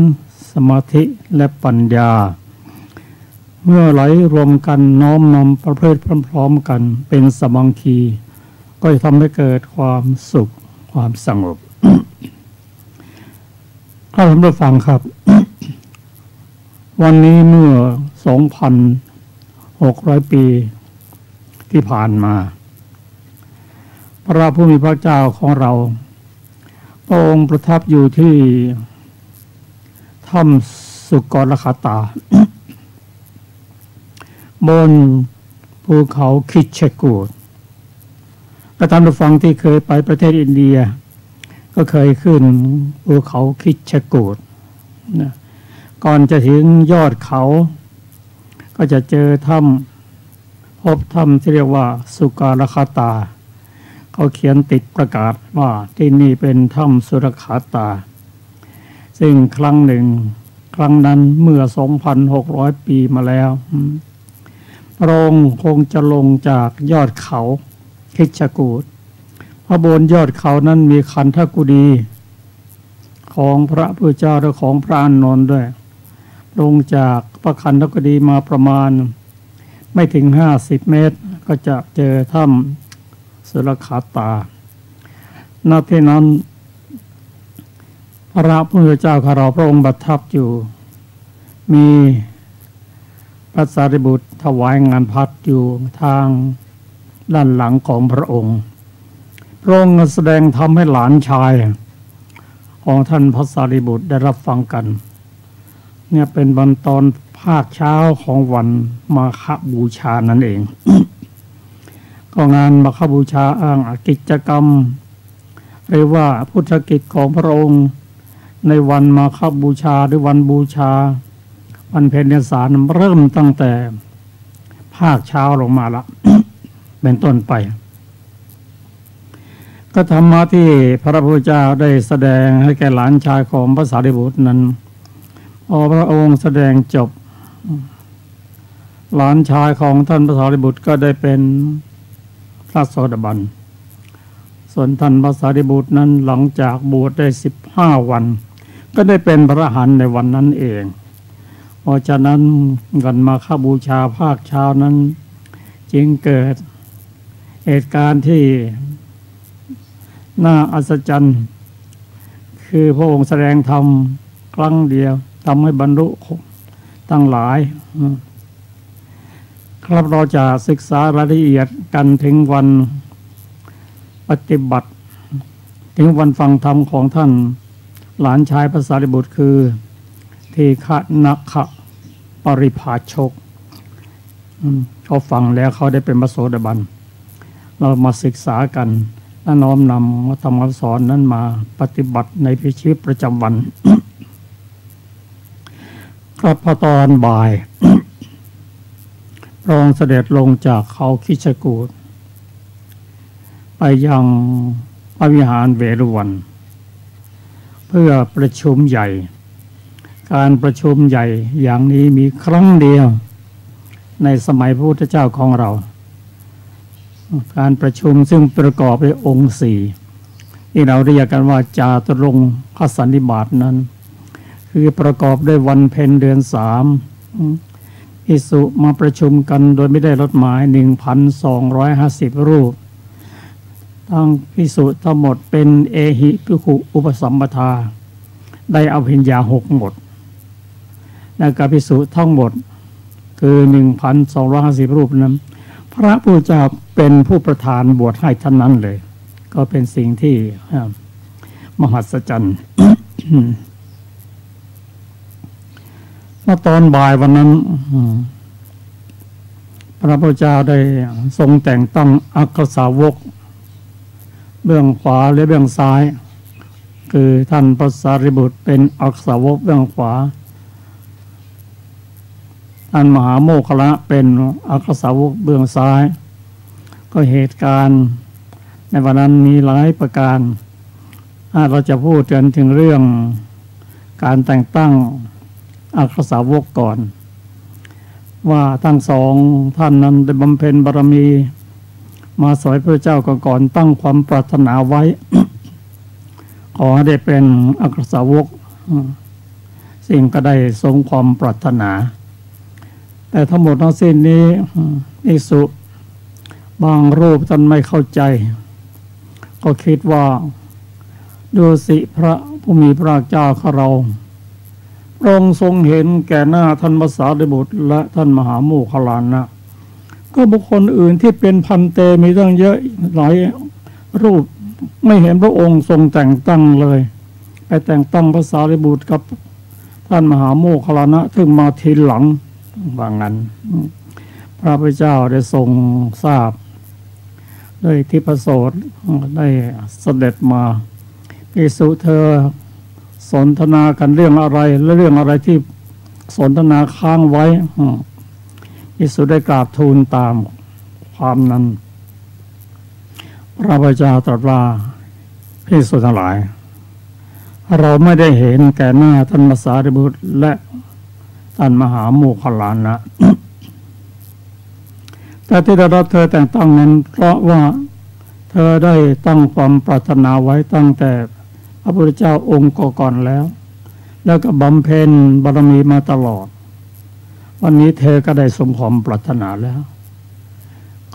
สมาธิและปัญญาเมื่อไหลรวมกันน้อมนำประพฤติพร้อมๆกันเป็นสมังคีก็จะทำให้เกิดความสุขความสงบ ท่านผู้ฟังครับ วันนี้เมื่อ 2,600 ปีที่ผ่านมาพระผู้มีพระเจ้าของเราพระองค์ประทับอยู่ที่ถ้ำสุกรคตา บนภูเขาคิชกูดและท่านผู้ฟังที่เคยไปประเทศอินเดียก็เคยขึ้นภูเขาคิชกูดนะก่อนจะถึงยอดเขาก็จะเจอถ้ำพบถ้ำที่เรียกว่าสุกรคตาเขาเขียนติดประกาศว่าที่นี่เป็นถ้ำสุรคตาซึ่งครั้งหนึ่งครั้งนั้นเมื่อ 2,600 ปีมาแล้วพระองค์คงจะลงจากยอดเขาคิชกูดพระบนยอดเขานั้นมีขันธกุฎีของพระพุทธเจ้าและของพระอานนท์ด้วยลงจากพระขันธกุฎีมาประมาณไม่ถึง50 เมตรก็จะเจอถ้ำสุรคตาณที่นั้นพระพุทธเจ้าของเราพระองค์ประทับอยู่มีพระสารีบุตรถวายงานพัดอยู่ทางด้านหลังของพระองค์พระองค์แสดงธรรมให้หลานชายของท่านพระสารีบุตรได้รับฟังกันเนี่ยเป็นวันตอนภาคเช้าของวันมาฆบูชานั่นเอง ก็งานมาฆบูชาอ้างกิจกรรมเรียกว่าพุทธกิจของพระองค์ในวันมาฆบูชาหรือวันบูชาวันเพ็ญเดือนสารเริ่มตั้งแต่ภาคเช้าลงมาละ เป็นต้นไปก็ธรรมะที่พระพุทธเจ้าได้แสดงให้แก่หลานชายของพระสารีบุตรนั้นพอพระองค์แสดงจบหลานชายของท่านพระสารีบุตรก็ได้เป็นพระโสดาบันส่วนท่านพระสารีบุตรนั้นหลังจากบวชได้15 วันก็ได้เป็นพระอรหันต์ในวันนั้นเองเพราะฉะนั้นกันมาฆบูชาภาคเช้านั้นจึงเกิดเหตุการณ์ที่น่าอัศจรรย์คือพระองค์แสดงธรรมครั้งเดียวทำให้บรรลุตั้งหลายครับเราจะศึกษารายละเอียดกันถึงวันปฏิบัติถึงวันฟังธรรมของท่านหลานชายพระสารีบุตรคือทีฆนัคคะปริภาชกเขาฟังแล้วเขาได้เป็นพระโสดาบันเรามาศึกษากันและน้อมนำธรรมคำสอนนั้นมาปฏิบัติในชีวิตประจำวัน ครับพอตอนบ่าย พระองค์เสด็จลงจากเขาคิชกูฏไปยังพระวิหารเวรุวันเพื่อประชุมใหญ่การประชุมใหญ่อย่างนี้มีครั้งเดียวในสมัยพระพุทธเจ้าของเราการประชุมซึ่งประกอบด้วยองค์4ที่เราเรียกกันว่าจาตุรงคสันนิบาตนั้น คือประกอบด้วยวันเพ็ญเดือน3ภิกษุมาประชุมกันโดยไม่ได้ลดหมาย 1,250 รูปทั้งภิกษุทั้งหมดเป็นเอหิภิกขุอุปสัมปทาได้อภิญญา6หมดและกับภิกษุทั้งหมดคือ 1,250 รูปนั้นพระพุทธเจ้าเป็นผู้ประธานบวชให้ท่านนั้นเลยก็เป็นสิ่งที่มหัศจรรย์ เมื่อตอนบ่ายวันนั้นพระพุทธเจ้าได้ทรงแต่งตั้งอัครสาวกเบื้องขวาและเบื้องซ้ายคือท่านพระสารีบุตรเป็นอัครสาวกเบื้องขวาท่านมหาโมคคัลลานะเป็นอัครสาวกเบื้องซ้ายก็เหตุการณ์ในวันนั้นมีหลายประการเราจะพูดกันถึงเรื่องการแต่งตั้งอัครสาวกก่อนว่าทั้งสองท่านนั้นได้บำเพ็ญบารมีมาสอยพระเจ้าก่อนตั้งความปรารถนาไว้ ขอให้ได้เป็นอัครสาวกสิ่งก็ได้ทรงความปรารถนาแต่ทั้งหมดทั้งสิ้นนี้ภิกษุบางรูปท่านไม่เข้าใจก็คิดว่าดูสิพระผู้มีพระเจ้าของเราพระองค์ทรงเห็นแก่หน้าท่านพระสารีบุตรและท่านมหาโมคคัลลานะก็บุคคลอื่นที่เป็นพันเตมีตั้งเยอะหลายรูปไม่เห็นพระองค์ทรงแต่งตั้งเลยไปแต่งตั้งพระสารีบุตรกับท่านมหาโมคคัลลานะถึงมาทีหลังว่างั้นพระพุทธเจ้าได้ทรงทราบด้วยทิพโสตได้เสด็จมาภิกษุเธอสนทนากันเรื่องอะไรและเรื่องอะไรที่สนทนาค้างไว้ภิกษุได้กราบทูลตามความนั้นพระพุทธเจ้าตรัสว่าภิกษุทั้งหลายเราไม่ได้เห็นแก่หน้าท่านพระสารีบุตรและท่านมหาโมคคัลลานะ แต่ที่ได้รับเธอแต่งตั้งนั้นเพราะว่าเธอได้ตั้งความปรารถนาไว้ตั้งแต่พระพุทธเจ้าองค์ก่อนแล้วก็บำเพ็ญบารมีมาตลอดวันนี้เธอก็ได้สมความปรารถนาแล้ว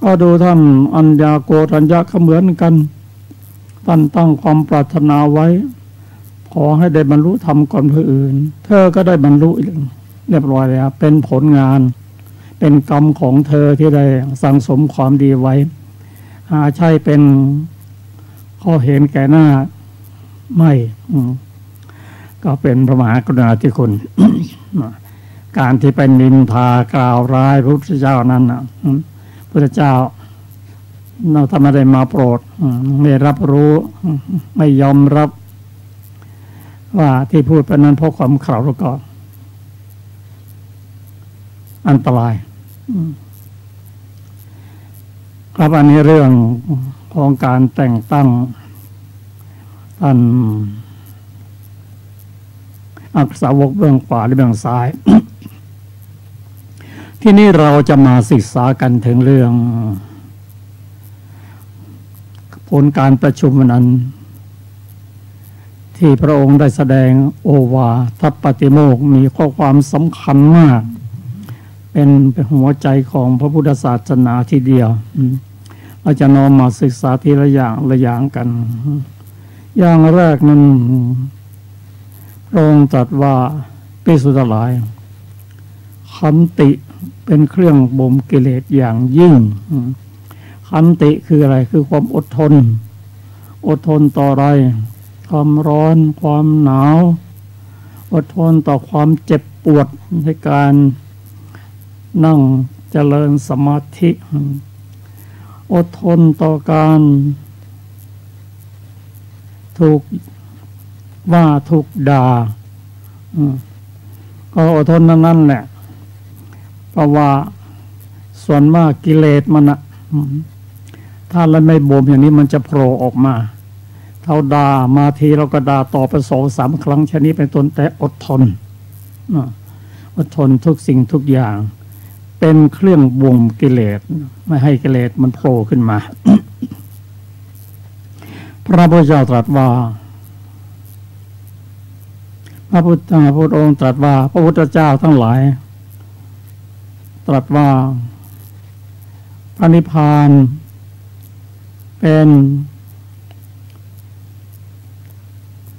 ก็ดูท่านอัญญาโกฏัญญะก็เหมือนกันท่านตั้งความปรารถนาไว้ขอให้ได้บรรลุธรรมก่อนผู้อื่นเธอก็ได้บรรลุเรียบร้อยแล้วเป็นผลงานเป็นกรรมของเธอที่ได้สั่งสมความดีไว้หาใช่เป็นข้อเห็นแก่หน้าไม่ก็เป็นพระมหากรุณาธิคุณ การที่เป็นนินทากล่าวร้ายพระพุทธเจ้านั้นพระพุทธเจ้าเราทำไมได้มาโปรดไม่รับรู้ไม่ยอมรับว่าที่พูดไปนั้นเพราะความเขลาแล้วก็อันตรายครับอันนี้เรื่องของการแต่งตั้งท่านอักษาวกเบื้องขวาหรือเบื้องซ้าย ที่นี่เราจะมาศึกษากันถึงเรื่องผลการประชุมนั้นที่พระองค์ได้แสดงโอวาทปฏิโมกข์มีข้อความสำคัญมากเป็นหัวใจของพระพุทธศาสนาทีเดียวเราจะนำมาศึกษาทีละอย่างกันอย่างแรกนั้นพระองค์ตรัสว่าภิกษุทั้งหลายขันติเป็นเครื่องบ่มกิเลสอย่างยิ่งขันติคืออะไรคือความอดทนต่ออะไรความร้อนความหนาวอดทนต่อความเจ็บปวดในการนั่งเจริญสมาธิอดทนต่อการถูกว่าถูกด่าก็อดทนนั่นแหละเพราะว่าส่วนมากกิเลสมันถ้าเราไม่บ่มอย่างนี้มันจะโผล่ออกมาเท่าด่ามาทีเราก็ด่าต่อไป2-3 ครั้งชนิดเป็นต้นแต่อดทนทุกสิ่งทุกอย่างเป็นเครื่องบ่มกิเลสไม่ให้กิเลสมันโผล่ขึ้นมา พระพุทธเจ้าตรัสว่า พระพุทธองค์ตรัสว่าพระพุทธเจ้าทั้งหลายตรัสว่าพระนิพพานเป็น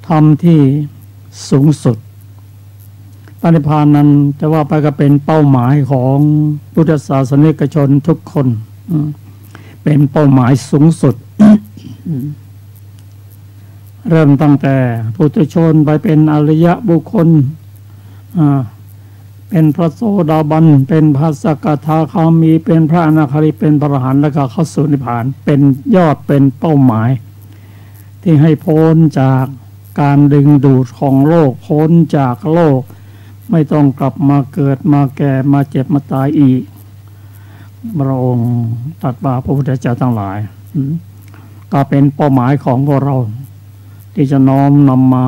ธรรมที่สูงสุดพระนิพพานนั้นจะว่าไปก็เป็นเป้าหมายของพุทธศาสนิกชนทุกคนเป็นเป้าหมายสูงสุด เริ่มตั้งแต่ปุถุชนไปเป็นอริยบุคคลเป็นพระโสดาบันเป็นพระสกทาคามีเป็นพระอนาคามีเป็นพระอรหันต์แล้วก็เข้าสู่นิพพานเป็นยอดเป็นเป้าหมายที่ให้พ้นจากการดึงดูดของโลกพ้นจากโลกไม่ต้องกลับมาเกิดมาแก่มาเจ็บมาตายอีกพระองค์ตรัสว่าพระพุทธเจ้าทั้งหลายก็เป็นเป้าหมายของพวกเราที่จะน้อมนำมา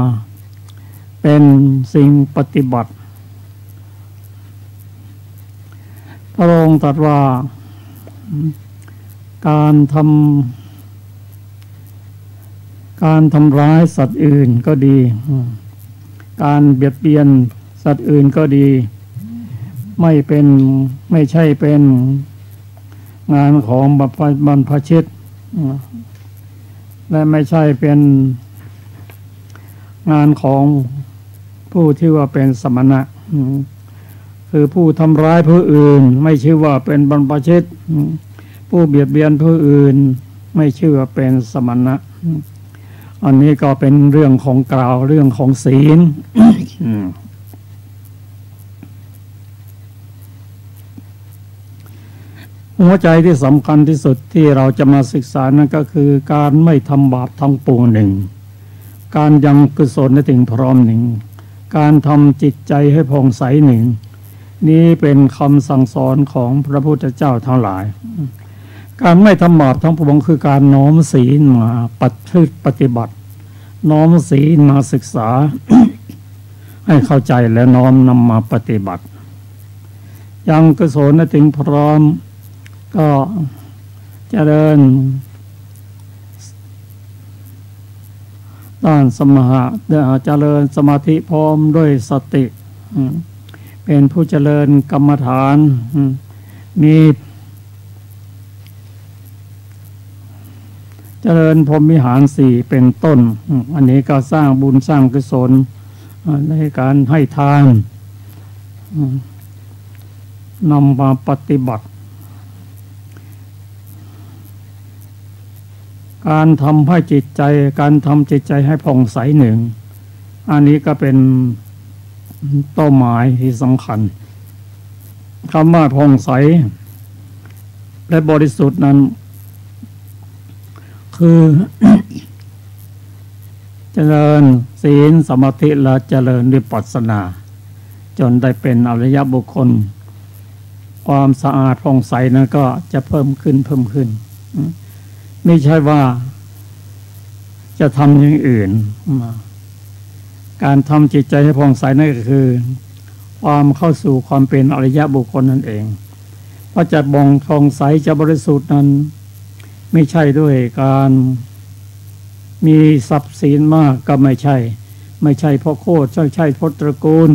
เป็นสิ่งปฏิบัติพระองค์ตรัสว่าการทำร้ายสัตว์อื่นก็ดีการเบียดเบียนสัตว์อื่นก็ดีไม่ใช่เป็นงานของบรรพชิตและไม่ใช่เป็นงานของผู้ที่ว่าเป็นสมณะคือผู้ทำร้ายผู้อื่นไม่ชื่อว่าเป็นบรรพชิตผู้เบียดเบียนผู้อื่นไม่ชื่อว่าเป็นสมณะอันนี้ก็เป็นเรื่องของกล่าวเรื่องของศีล หัวใจที่สำคัญที่สุดที่เราจะมาศึกษานั่นก็คือการไม่ทำบาปทั้งปวงหนึ่งการยังกุศลให้ถึงพร้อมหนึ่งการทำจิตใจให้ผ่องใสหนึ่งนี้เป็นคำสั่งสอนของพระพุทธเจ้าทั้งหลายการไม่ทำบาปทั้งปวงคือการน้อมศีลมาปฏิบัติน้อมศีลมาศึกษา ให้เข้าใจและน้อมนำมาปฏิบัติยังกุศลให้ถึงพร้อมก็เจริญด้านสมถะเจริญสมาธิพร้อมด้วยสติเป็นผู้เจริญกรรมฐานมีเจริญพรหมวิหารสี่เป็นต้นอันนี้ก็สร้างบุญสร้างกุศลในการให้ทานนำมาปฏิบัติการทำให้จิตใจการทำจิตใจให้ผ่องใสหนึ่งอันนี้ก็เป็นเป้าหมายที่สำคัญคำว่าผ่องใสและบริสุทธิ์นั้นคือ เจริญศีลสมาธิและเจริญวิปัสสนาจนได้เป็นอริยบุคคลความสะอาดผ่องใสนั้นก็จะเพิ่มขึ้นไม่ใช่ว่าจะทำอย่างอื่นการทำจิตใจให้ผ่องใสนั่นก็คือความเข้าสู่ความเป็นอริยบุคคลนั่นเองเพราะจะผ่องใสจะบริสุทธิ์นั้นไม่ใช่ด้วยการมีทรัพย์สินมากก็ไม่ใช่เพราะโคตรไม่ใช่เพราะตระกูล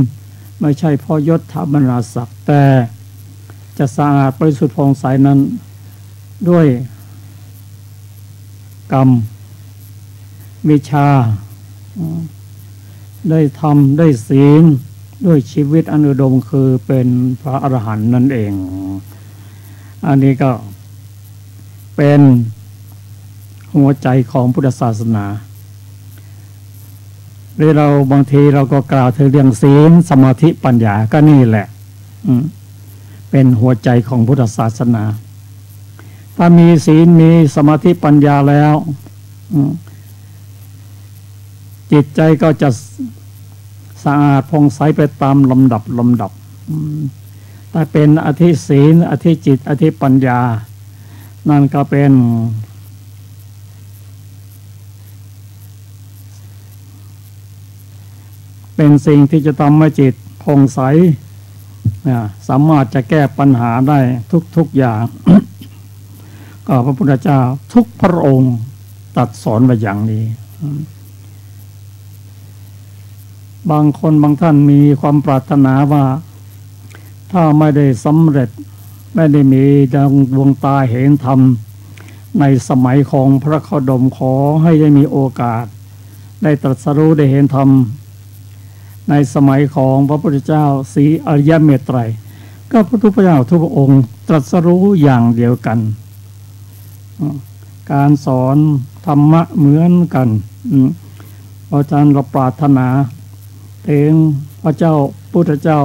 ไม่ใช่เพราะยศถาบรรดาศักดิ์แต่จะสะอาดบริสุทธิ์ผ่องใสนั้นด้วยกรรมวิชาได้ทำได้ศีลด้วยชีวิตอันอุดมคือเป็นพระอรหันต์นั่นเองอันนี้ก็เป็นหัวใจของพุทธศาสนาเราบางทีเราก็กล่าวถึงเรื่องศีลสมาธิปัญญาก็นี่แหละเป็นหัวใจของพุทธศาสนาถ้ามีศีลมีสมาธิปัญญาแล้วจิตใจก็จะสะอาดผ่องใสไปตามลำดับแต่เป็นอธิศีลอธิจิตอธิปัญญานั่นก็เป็นสิ่งที่จะทำให้จิตผ่องใสสามารถจะแก้ปัญหาได้ทุกอย่าง ก็พระพุทธเจ้าทุกพระองค์ตรัสสอนไว้อย่างนี้ บางคนบางท่านมีความปรารถนาว่าถ้าไม่ได้สำเร็จไม่ได้มีดวงตาเห็นธรรมในสมัยของพระโคดมขอให้ได้มีโอกาสได้ตรัสรู้ได้เห็นธรรมในสมัยของพระพุทธเจ้าศรีอริยเมตไตรก็พระพุทธเจ้าทุกองค์ตรัสรู้อย่างเดียวกันการสอนธรรมะเหมือนกันเพราะฉะนั้นเราปรารถนาถึงพระเจ้าพุทธเจ้า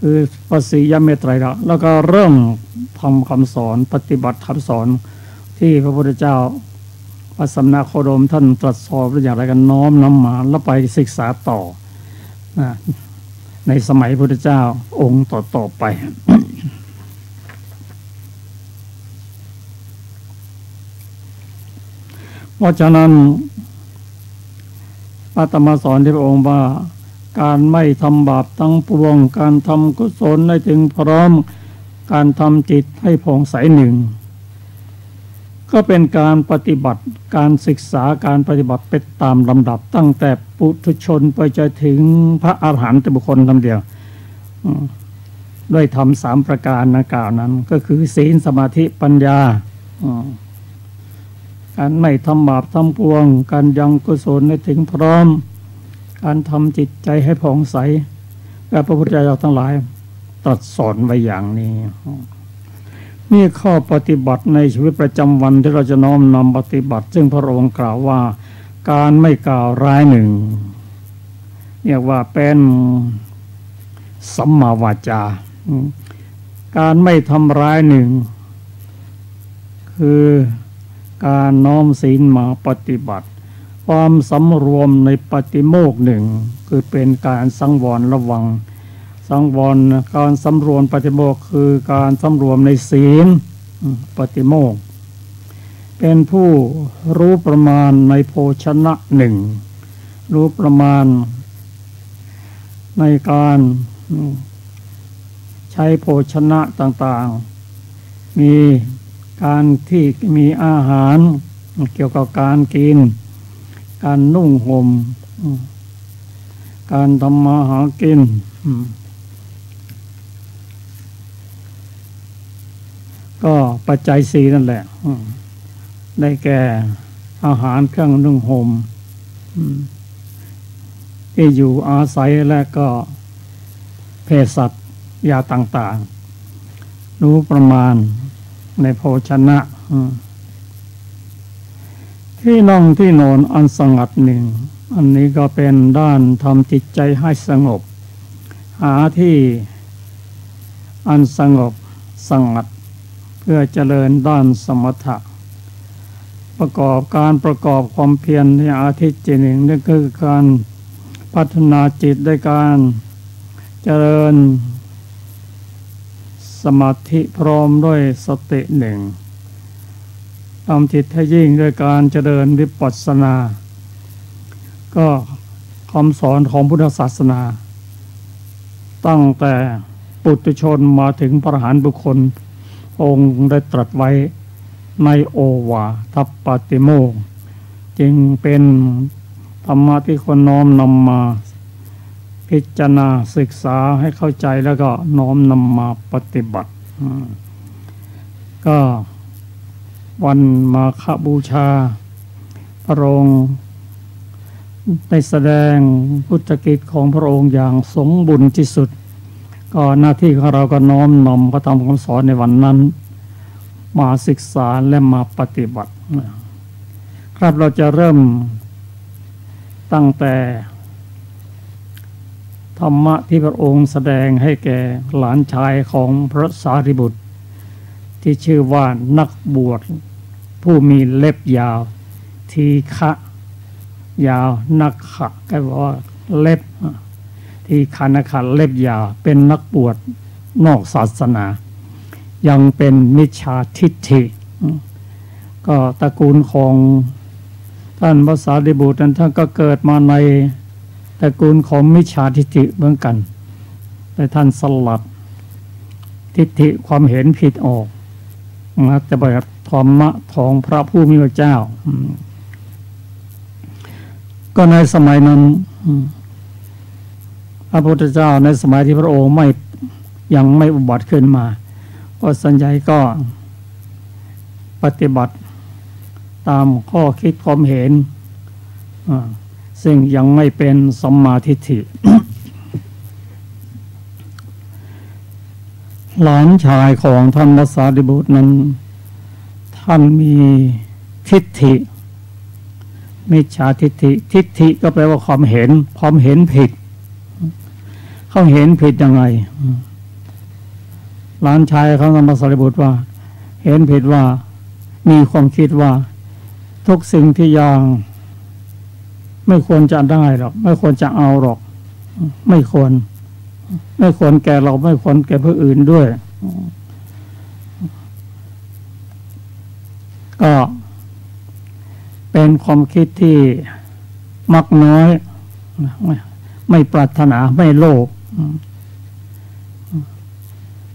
คือพระศรีอริยเมตไตรแล้วก็เริ่มทำคำสอนปฏิบัติคำสอนที่พระพุทธเจ้าพระสัมมาโคดมท่านตรัสสอนอย่างไรกันน้อมนำมาแล้วไปศึกษาต่อในสมัยพุทธเจ้าองค์ต่อไป เพราะฉะนั้นพระธรรมสอนที่พระองค์ว่าการไม่ทำบาปทั้งปวงการทำกุศลให้ถึงพร้อมการทำจิตให้ผ่องใสหนึ่งก็เป็นการปฏิบัติการศึกษาการปฏิบัติเป็นตามลำดับตั้งแต่ปุถุชนไปจนถึงพระอรหันตบุคคลคำเดียวด้วยธรรม3ประการดังกล่าวนั้นก็คือศีลสมาธิปัญญาการไม่ทำบาปทำปวงการยังกุศลให้ถึงพร้อมการทำจิตใจให้ผ่องใสและพระพุทธเจ้าทั้งหลายตรัสสอนไว้อย่างนี้นี่ข้อปฏิบัติในชีวิตประจำวันที่เราจะน้อมนำปฏิบัติซึ่งพระองค์กล่าวว่าการไม่กล่าวร้ายหนึ่งเรียกว่าเป็นสัมมาวาจาการไม่ทำร้ายหนึ่งคือการน้อมศีลมาปฏิบัติความสำรวมในปฏิโมกข์หนึ่งคือเป็นการสังวรระวังสังวรการสำรวมปฏิโมกข์คือการสำรวมในศีลปฏิโมกข์เป็นผู้รู้ประมาณในโภชนะหนึ่งรู้ประมาณในการใช้โภชนะต่างๆมีการที่มีอาหารเกี่ยวกับการกินการนุ่งห่มการทำมาหากินก็ปัจจัย4นั่นแหละได้แก่อาหารเครื่องนุ่งห่มที่อยู่อาศัยและก็เภสัชยาต่างๆรู้ประมาณในโภชนะที่นั่งที่นอนอันสงัดหนึ่งอันนี้ก็เป็นด้านทำจิตใจให้สงบหาที่อันสงบสงัดเพื่อเจริญด้านสมถะประกอบความเพียรในอาทิตย์หนึ่งนั่นคือการพัฒนาจิตด้วยการเจริญสมาธิพร้อมด้วยสติหนึ่งทำจิตให้ยิ่งด้วยการเจริญวิปัสสนาก็คำสอนของพุทธศาสนาตั้งแต่ปุถุชนมาถึงพระอรหันต์บุคคลองค์ได้ตรัสไว้ในโอวาทปาติโมกข์จึงเป็นธรรมะที่คนน้อมนำมาพิจารณาศึกษาให้เข้าใจแล้วก็น้อมนำมาปฏิบัติก็วันมาฆบูชาพระองค์ได้แสดงพุทธกิจของพระองค์อย่างสมบูรณ์ที่สุดก็หน้าที่ของเราก็น้อมนำพระธรรมคำสอนในวันนั้นมาศึกษาและมาปฏิบัติครับเราจะเริ่มตั้งแต่ธรรมะที่พระองค์แสดงให้แก่หลานชายของพระสารีบุตรที่ชื่อว่านักบวชผู้มีเล็บยาวทีฆะยาวนักขะก็บอกว่าเล็บทีฆะนักขะเล็บยาวเป็นนักบวชนอกศาสนายังเป็นมิจฉาทิฏฐิก็ตระกูลของท่านพระสารีบุตรนั้นท่านก็เกิดมาในตระกูลของมิจฉาทิฏฐิเหมือนกันแต่ท่านสลัดทิฏฐิความเห็นผิดออกมาจะปฏิบัติธรรมะของพระผู้มีพระเจ้าก็ในสมัยนั้น พระพุทธเจ้าในสมัยที่พระองค์ยังไม่อุบัติขึ้นมาก็ส่วนใหญ่ก็ปฏิบัติตามข้อคิดความเห็นซึ่งยังไม่เป็นสัมมาทิฏฐิ หลานชายของท่านพระสารีบุตรนั้นท่านมีทิฏฐิมิจฉาทิฏฐิทิฏฐิก็แปลว่าความเห็นผิดเขาเห็นผิดยังไงหลานชายของท่านพระสารีบุตรว่าเห็นผิดว่ามีความคิดว่าทุกสิ่งที่ยังไม่ควรจะได้หรอกไม่ควรจะเอาหรอกไม่ควรแก่เราไม่ควรแก่ผู้อื่นด้วยก็เป็นความคิดที่มักน้อยไม่ปรารถนาไม่โลภ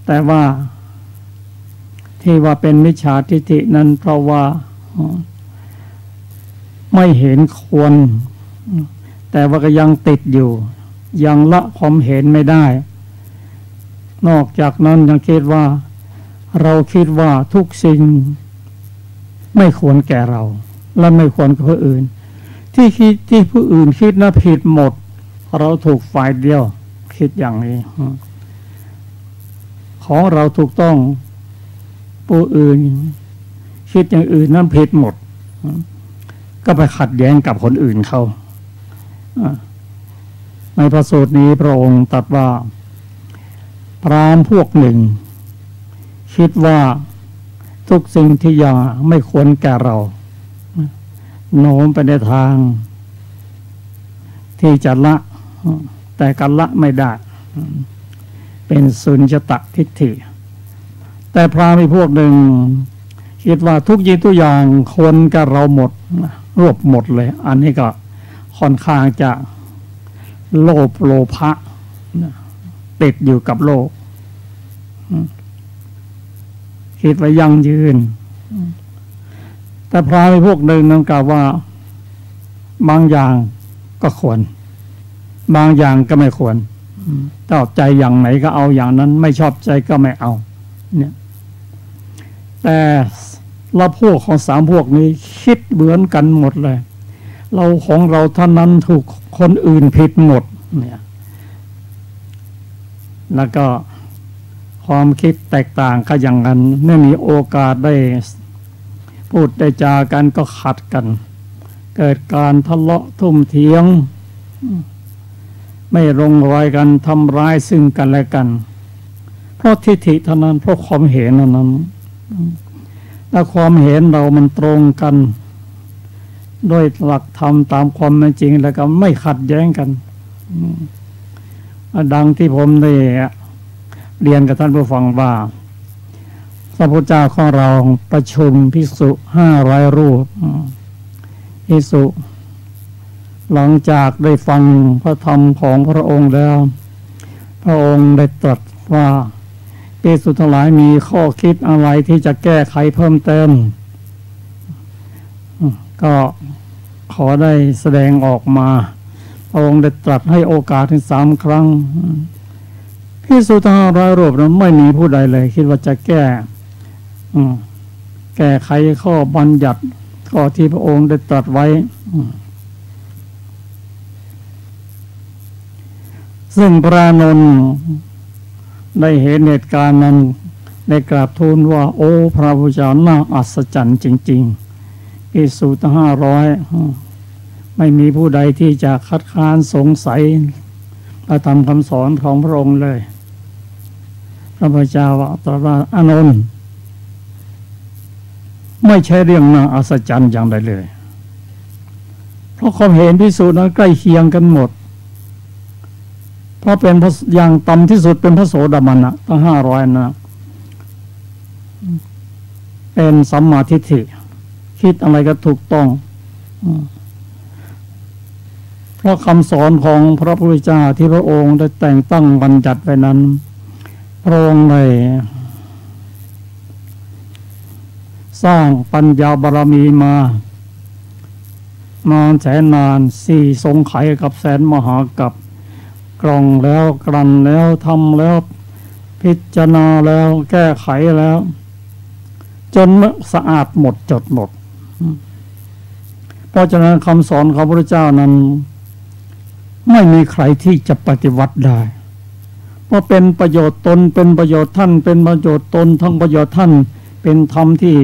แต่ว่าที่ว่าเป็นมิจฉาทิฏฐินั้นเพราะว่าไม่เห็นควรแต่ว่าก็ยังติดอยู่ยังละความเห็นไม่ได้นอกจากนั้นยังคิดว่าเราคิดว่าทุกสิ่งไม่ควรแก่เราและไม่ควรกับผู้อื่นที่ผู้อื่นคิดนะผิดหมดเราถูกฝ่ายเดียวคิดอย่างนี้ของเราถูกต้องผู้อื่นคิดอย่างอื่นนั้นผิดหมดก็ไปขัดแย้งกับคนอื่นเขาในพระสูตรนี้พระองค์ตรัสว่าพราหมณ์พวกหนึ่งคิดว่าทุกสิ่งที่ยังไม่ควรแก่เราโน้มไปในทางที่จะละแต่กันละไม่ได้เป็นสุญญตทิฏฐิแต่พราหมณ์อีกพวกหนึ่งคิดว่าทุกยิ่งทุกอย่างควรแก่เราหมดรวบหมดเลยอันนี้ก็ค่อนข้างจะโลภโลภะติดอยู่กับโลกคิดว่ายั่งยืนแต่พราหมณ์พวกหนึ่งนั้นกล่าวว่าบางอย่างก็ควรบางอย่างก็ไม่ควรชอบใจอย่างไหนก็เอาอย่างนั้นไม่ชอบใจก็ไม่เอาเนี่ยแต่ละพวกของสามพวกนี้คิดเหมือนกันหมดเลยเราของเราเท่านั้นถูกคนอื่นผิดหมดเนี่ยแล้วก็ความคิดแตกต่างก็อย่างนั้นไม่มีโอกาสได้พูดได้จากันก็ขัดกันเกิดการทะเลาะทุ่มเถียงไม่ลงรอยกันทำร้ายซึ่งกันและกันเพราะทิฏฐิเท่านั้นเพราะความเห็นนั้นถ้าความเห็นเรามันตรงกันด้วยหลักธรรมตามความเป็นจริงแล้วก็ไม่ขัดแย้งกันดังที่ผมได้เรียนกับท่านผู้ฟังว่าพระพุทธเจ้าของเราประชุมภิกษุ500 รูปภิกษุหลังจากได้ฟังพระธรรมของพระองค์แล้วพระองค์ได้ตรัสว่าภิกษุทั้งหลายมีข้อคิดอะไรที่จะแก้ไขเพิ่มเติมก็ขอได้แสดงออกมาพระองค์ได้ตรัสให้โอกาสถึง3 ครั้งภิกษุทั้ง500 รูปนั้นไม่มีผู้ใดเลยคิดว่าจะแก้ไขข้อบัญญัติข้อที่พระองค์ได้ตรัสไว้ซึ่งพระอานนท์ได้เห็นเหตุการณ์นั้นได้กราบทูลว่าโอ้พระพุทธเจ้าน่าอัศจรรย์จริงๆภิกษุทั้ง500ไม่มีผู้ใดที่จะคัดค้านสงสัยพระธรรมคำสอนของพระองค์เลยพระพุทธเจ้าตรัสว่าอานนท์ไม่ใช่เรื่องน่าอัศจรรย์อย่างใดเลยเพราะความเห็นภิกษุนั้นใกล้เคียงกันหมดเพราะเป็นอย่างต่ำที่สุดเป็นพระโสดาบันนะตั้ง500นะเป็นสัมมาทิฏฐิคิดอะไรก็ถูกต้องเพราะคำสอนของพระพุทธเจ้าที่พระองค์ได้แต่งตั้งบัญญัติไว้นั้นพระองค์ได้สร้างปัญญาบารมีมานานแสนนาน4 สงไขยกับแสนมหากัป กรองแล้วกลั่นแล้วทำแล้วพิจารณาแล้วแก้ไขแล้วจนสะอาดหมดจดหมดเพราะฉะนั้นคำสอนของพระพุทธเจ้านั้นไม่มีใครที่จะปฏิวัติได้เพราะเป็นประโยชน์ตนเป็นประโยชน์ท่านเป็นประโยชน์ตนทั้งประโยชน์ท่านเป็นธรรมที่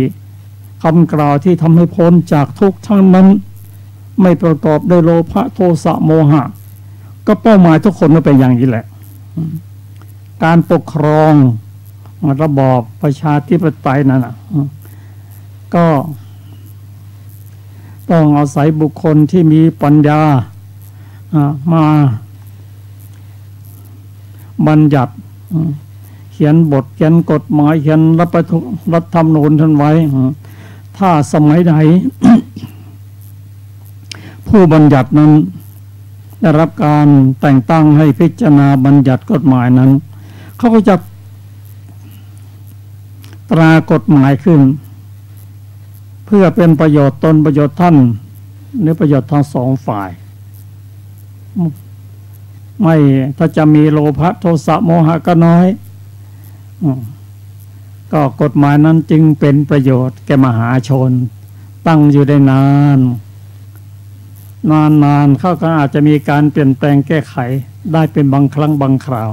คำกล่าวที่ทำให้พ้นจากทุกข์ทั้งนั้นไม่ประกอบด้วยโลภะโทสะโมหะก็เป้าหมายทุกคนก็เป็นอย่างนี้แหละการปกครองระบอบประชาธิปไตยนั่นก็ต้องอาศัยบุคคลที่มีปัญญามาบัญญัติเขียนบทเขียนกฎหมายเขียนรัฐธรรมนูญท่านไว้ถ้าสมัยใด ผู้บัญญัตินั้นได้รับการแต่งตั้งให้พิจารณาบัญญัติกฎหมายนั้นเขาก็จะตรากฎหมายขึ้นเพื่อเป็นประโยชน์ตนประโยชน์ท่านหรือประโยชน์ทั้งสองฝ่ายไม่ถ้าจะมีโลภะโทสะโมหะก็น้อยก็กฎหมายนั้นจึงเป็นประโยชน์แก่มหาชนตั้งอยู่ได้นานเขาก็อาจจะมีการเปลี่ยนแปลงแก้ไขได้เป็นบางครั้งบางคราว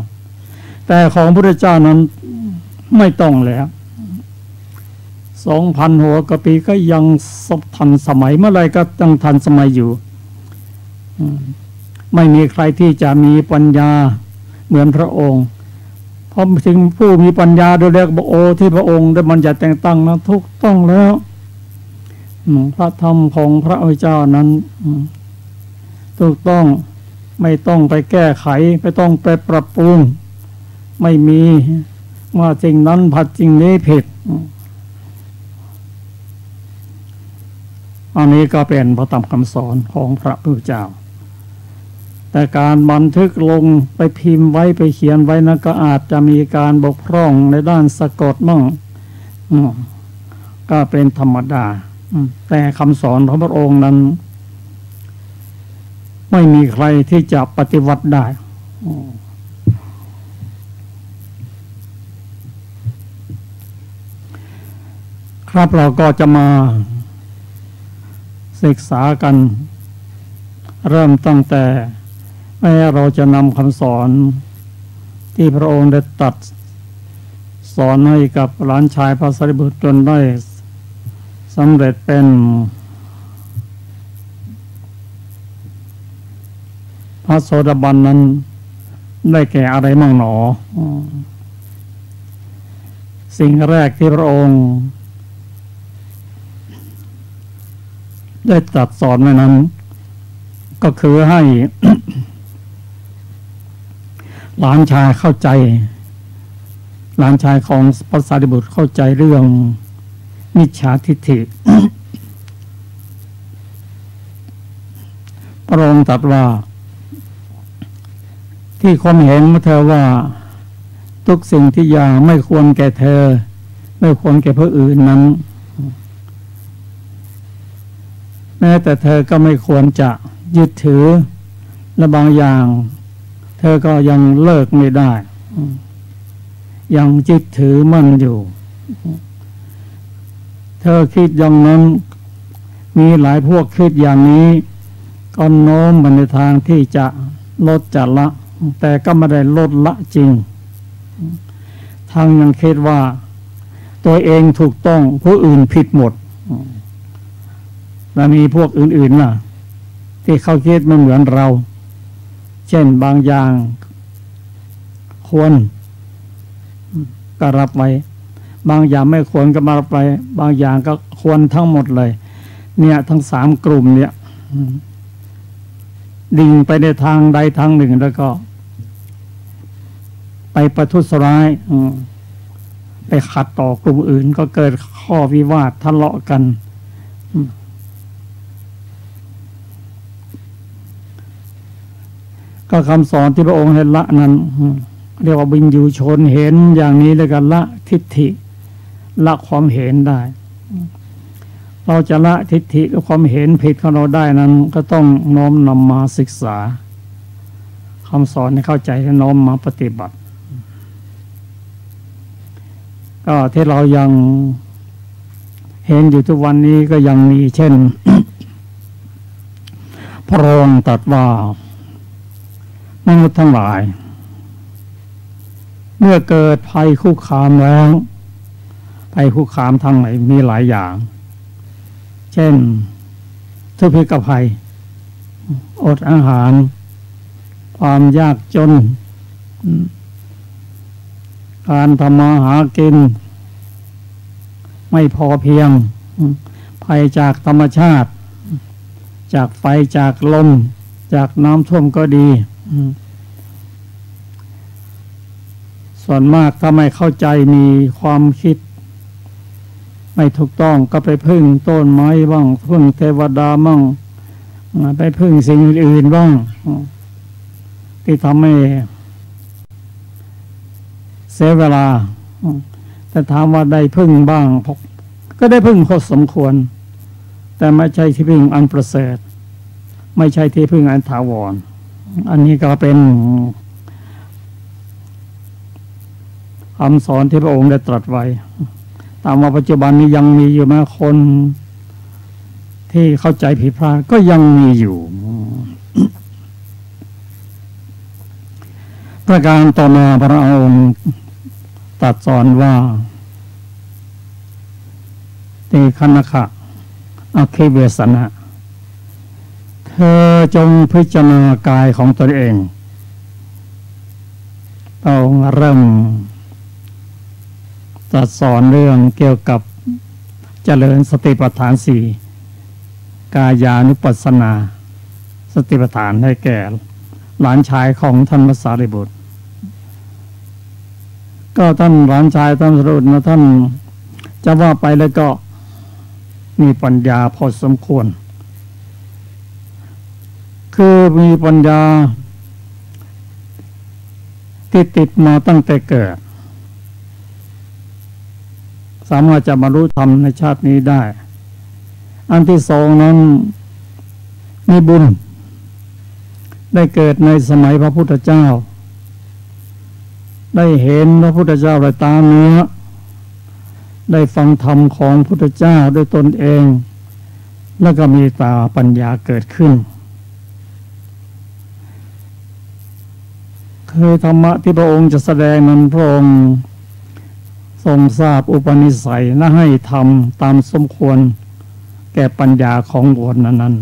แต่ของพระพุทธเจ้านั้นไม่ต้องแล้ว 2,000 หัวกะปีก็ยังทันสมัยเมื่อไรก็ยังทันสมัยอยู่ไม่มีใครที่จะมีปัญญาเหมือนพระองค์เพราะถึงผู้มีปัญญาโดยเรียกว่าโอที่พระองค์ได้บัญญัติแต่งตั้งนั้นถูกต้องแล้วพระธรรมของพระเจ้านั้นถูกต้องไม่ต้องไปแก้ไขไม่ต้องไปปรับปรุงไม่มีว่าสิ่งนั้นผิดสิ่งนี้ผิดอันนี้ก็เป็นพระธรรมคำสอนของพระพุทธเจ้าแต่การบันทึกลงไปพิมพ์ไว้ไปเขียนไว้นั้นก็อาจจะมีการบกพร่องในด้านสะกดมั่งก็เป็นธรรมดาแต่คำสอนของพระองค์นั้นไม่มีใครที่จะปฏิวัติได้ครับเราก็จะมาศึกษากันเริ่มตั้งแต่เราจะนำคำสอนที่พระองค์ได้ตรัสสอนให้กับหลานชายพระสารีบุตรจนได้สำเร็จเป็นพระโสดาบันนั้นได้แก่อะไรมั่งหนอสิ่งแรกที่พระองค์ได้ตรัสสอนไว้นั้นก็คือให้ หลานชายเข้าใจหลานชายของพระสารีบุตรเข้าใจเรื่องมิจฉาทิฏฐิ พระองค์ตรัสว่าที่ความเห็นของเธอว่าทุกสิ่งที่อย่างไม่ควรแก่เธอไม่ควรแก่ผู้อื่นนั้นแม้แต่เธอก็ไม่ควรจะยึดถือและบางอย่างเธอก็ยังเลิกไม่ได้ยังยึดถือมั่นอยู่เธอคิดอย่างนั้นมีหลายพวกคิดอย่างนี้ก็โน้มไปในทางที่จะลดจะละแต่ก็ไม่ได้ลดละจริงทางยังคิดว่าตัวเองถูกต้องผู้อื่นผิดหมดแล้วมีพวกอื่นๆล่ะที่เขาคิดไม่เหมือนเราเช่นบางอย่างควรก็รับไว้บางอย่างไม่ควรก็มารับไปบางอย่างก็ควรทั้งหมดเลยเนี่ยทั้ง3กลุ่มเนี่ยดิ่งไปในทางใดทางหนึ่งแล้วก็ไปประทุษร้ายไปขัดต่อกลุ่มอื่นก็เกิดข้อวิวาททะเลาะกันก็คำสอนที่พระองค์ให้ละนั้นเรียกว่าวินยูชนเห็นอย่างนี้แล้วกันละทิฏฐิละความเห็นได้เราจะละทิฏฐิกับความเห็นผิดของเราได้นั้นก็ต้องน้อมนำมาศึกษา คำสอนให้เข้าใจและน้อมมาปฏิบัติก็ที่เรายังเห็นอยู่ทุกวันนี้ก็ยังมีเช่น พระองค์ตรัสว่ามนุษย์ทั้งหลายเมื่อเกิดภัยคุกคามแล้วภัยคุกคามทางไหนมีหลายอย่างเช่นทุพพิกภัยอดอาหารความยากจนการทำมาหากินไม่พอเพียงภัยจากธรรมชาติจากไฟจากลมจากน้ำท่วมก็ดีส่วนมากถ้าไม่เข้าใจมีความคิดไม่ถูกต้องก็ไปพึ่งต้นไม้บ้างพึ่งเทวดาบ้างไปพึ่งสิ่งอื่นบ้างที่ทำให้เสียเวลาแต่ถามว่าได้พึ่งบ้างก็ได้พึ่งพอสมควรแต่ไม่ใช่ที่พึ่งอันประเสริฐไม่ใช่ที่พึ่งอันถาวรอันนี้ก็เป็นคำสอนที่พระองค์ได้ตรัสไว้ตามว่าปัจจุบันนี้ยังมีอยู่แม้คนที่เข้าใจผิดพลาดก็ยังมีอยู่ประการต่อมาพระองค์ตรัสสอนว่าเตคณคะอคิเวสนะเธอจงพิจารณากายของตนเองต้องเริ่มตรัสสอนเรื่องเกี่ยวกับเจริญสติปัฏฐานสี่กายานุปัสสนาสติปัฏฐานให้แก่หลานชายของท่านพระสารีบุตรก็ท่านหลานชายท่านสารีบุตรนะท่านจะว่าไปแล้วก็มีปัญญาพอสมควรคือมีปัญญาที่ติดมาตั้งแต่เกิดสามารถจะบรรลุธรรมในชาตินี้ได้อันที่สองนั้นมีบุญได้เกิดในสมัยพระพุทธเจ้าได้เห็นพระพุทธเจ้าด้วยตาเนื้อได้ฟังธรรมของพระพุทธเจ้าด้วยตนเองแล้วก็มีตาปัญญาเกิดขึ้นคือธรรมะที่พระองค์จะแสดงนั้นพระองค์ทรงทราบอุปนิสัยและให้ทำตามสมควรแก่ปัญญาของบุคคลนั้น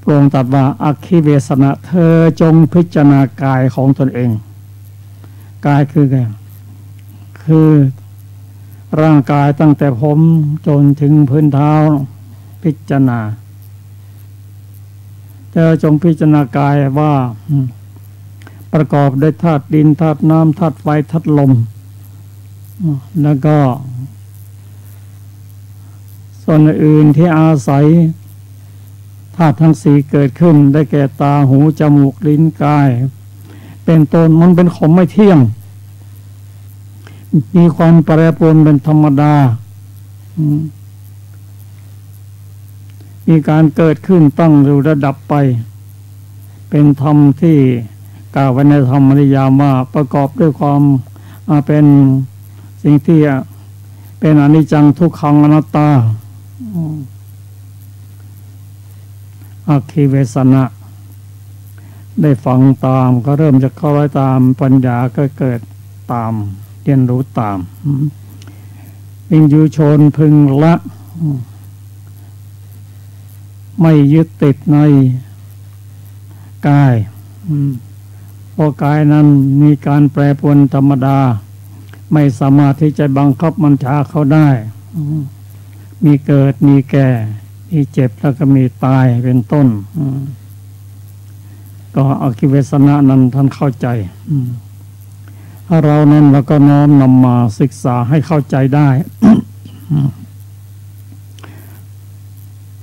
พระองค์ตรัสว่าอคิเวสนะเธอจงพิจารณากายของตนเองกายคือไงคือร่างกายตั้งแต่ผมจนถึงพื้นเท้าพิจารณาเธอจงพิจารณากายว่าประกอบด้วยธาตุดินธาตุน้ำธาตุไฟธาตุลมแล้วก็ส่วนอื่นที่อาศัยธาตุทั้งสี่เกิดขึ้นได้แก่ตาหูจมูกลิ้นกายเป็นต้นมันเป็นของไม่เที่ยงมีความแปรปรวนเป็นธรรมดามีการเกิดขึ้นตั้งอยู่ระดับไปเป็นธรรมที่กล่าวไว้ในธรรมนิยามว่าประกอบด้วยความเป็นสิ่งที่เป็นอนิจจังทุกขังอนัตตาอคิเวสนะได้ฟังตามก็เริ่มจะเข้าไว้ตามปัญญาก็เกิดตามเรียนรู้ตามวิญญูชนพึงละไม่ยึดติดในกายเพราะกายนั้นมีการแปรปรวนธรรมดาไม่สามารถที่จะบังคับบัญชาเขาได้มีเกิดมีแก่มีเจ็บแล้วก็มีตายเป็นต้นก็อคิเวสนะนั้นท่านเข้าใจถ้าเรานั้นเราก็น้อมนำมาศึกษาให้เข้าใจได้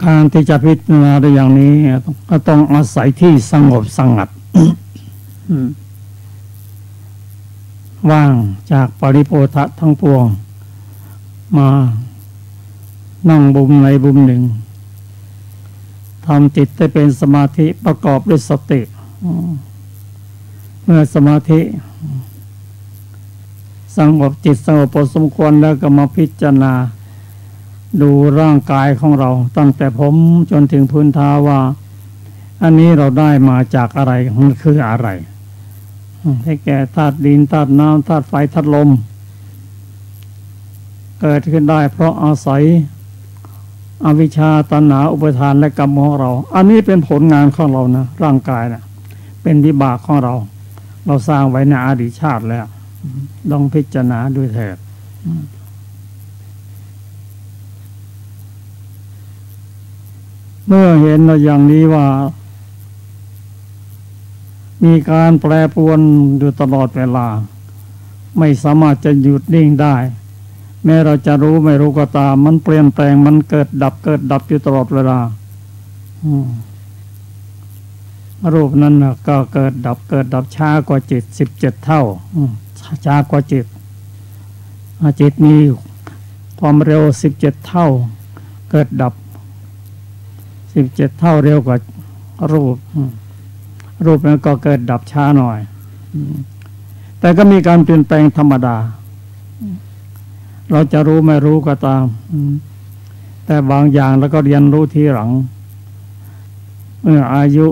การที่จะพิจารณาได้อย่างนี้ก็ต้องอาศัยที่สงบสงัด ว่างจากปริโภทะทั้งปวงมานั่งบุมในบุมหนึ่งทำจิตให้เป็นสมาธิประกอบด้วยสติ เมื่อสมาธิสงบจิตสงบพอสมควรแล้วก็มาพิจารณาดูร่างกายของเราตั้งแต่ผมจนถึงพื้นเท้าว่าอันนี้เราได้มาจากอะไรมันคืออะไรให้แก่ธาตุดินธาตุน้ำธาตุไฟธาตุลมเกิดขึ้นได้เพราะอาศัยอวิชชาตัณหาอุปทานและกรรมของเราอันนี้เป็นผลงานของเรานะร่างกายนะเป็นวิบากของเราสร้างไว้ในอดีตชาติแล้วลองพิจารณาด้วยเถิดเมื่อเห็นอย่างนี้ว่ามีการแปรปรวนอยู่ตลอดเวลาไม่สามารถจะหยุดนิ่งได้แม้เราจะรู้ไม่รู้ก็ตามมันเปลี่ยนแปลงมันเกิดดับอยู่ตลอดเวลารูปนั้นก็เกิดดับช้ากว่าจิต17 เท่าช้ากว่าจิตมีความเร็ว17 เท่าเกิดดับ17 เท่าเร็วกว่ารูปนั้นก็เกิดดับช้าหน่อยแต่ก็มีการเปลี่ยนแปลงธรรมดาเราจะรู้ไม่รู้ก็ตามแต่บางอย่างเราก็เรียนรู้ทีหลังเมื่ออายุ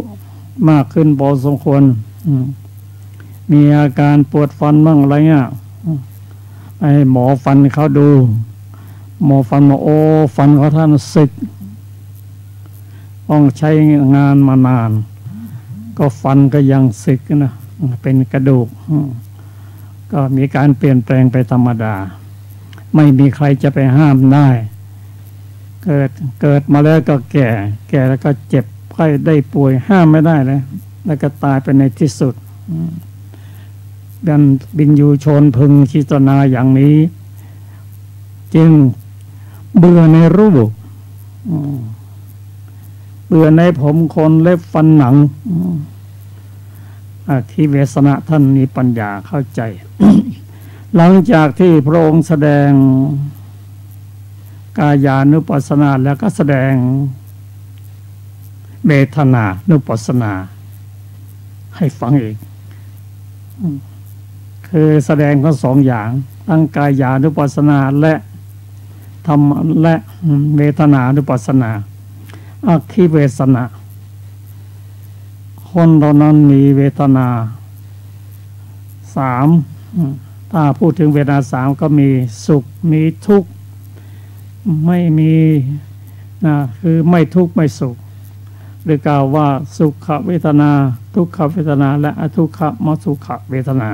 มากขึ้นพอสมควรมีอาการปวดฟันบ้างอะไรเงี้ยไอ้หมอฟันเขาดูหมอฟันบอกโอ้ฟันของท่านสึกต้องใช้งานมานานก็ฟันก็ยังสึกนะเป็นกระดูกก็มีการเปลี่ยนแปลงไปธรรมดาไม่มีใครจะไปห้ามได้เกิดมาแล้วก็แก่แล้วก็เจ็บไข้ได้ป่วยห้ามไม่ได้เลยแล้วก็ตายไปในที่สุดกันบินอยู่ชนพึงคิดนาอย่างนี้จึงเบื่อในรูปเบื่อในผมขนเล็บฟันหนังที่เวสนะท่านมีปัญญาเข้าใจ หลังจากที่พระองค์แสดงกายานุปัสสนาแล้วก็แสดงเวทนานุปัสสนาให้ฟังอีกคือแสดงทั้งสองอย่างทั้งกายานุปัสสนาและธรรมและเวทนานุปัสสนาอัคคิเวสนะคนเรานั้นมีเวทนา3ถ้าพูดถึงเวทนา3ก็มีสุขมีทุกข์ไม่มีคือไม่ทุกข์ไม่สุขหรือกล่าวว่าสุขเวทนาทุกขเวทนาและอทุกขมสุขเวทนา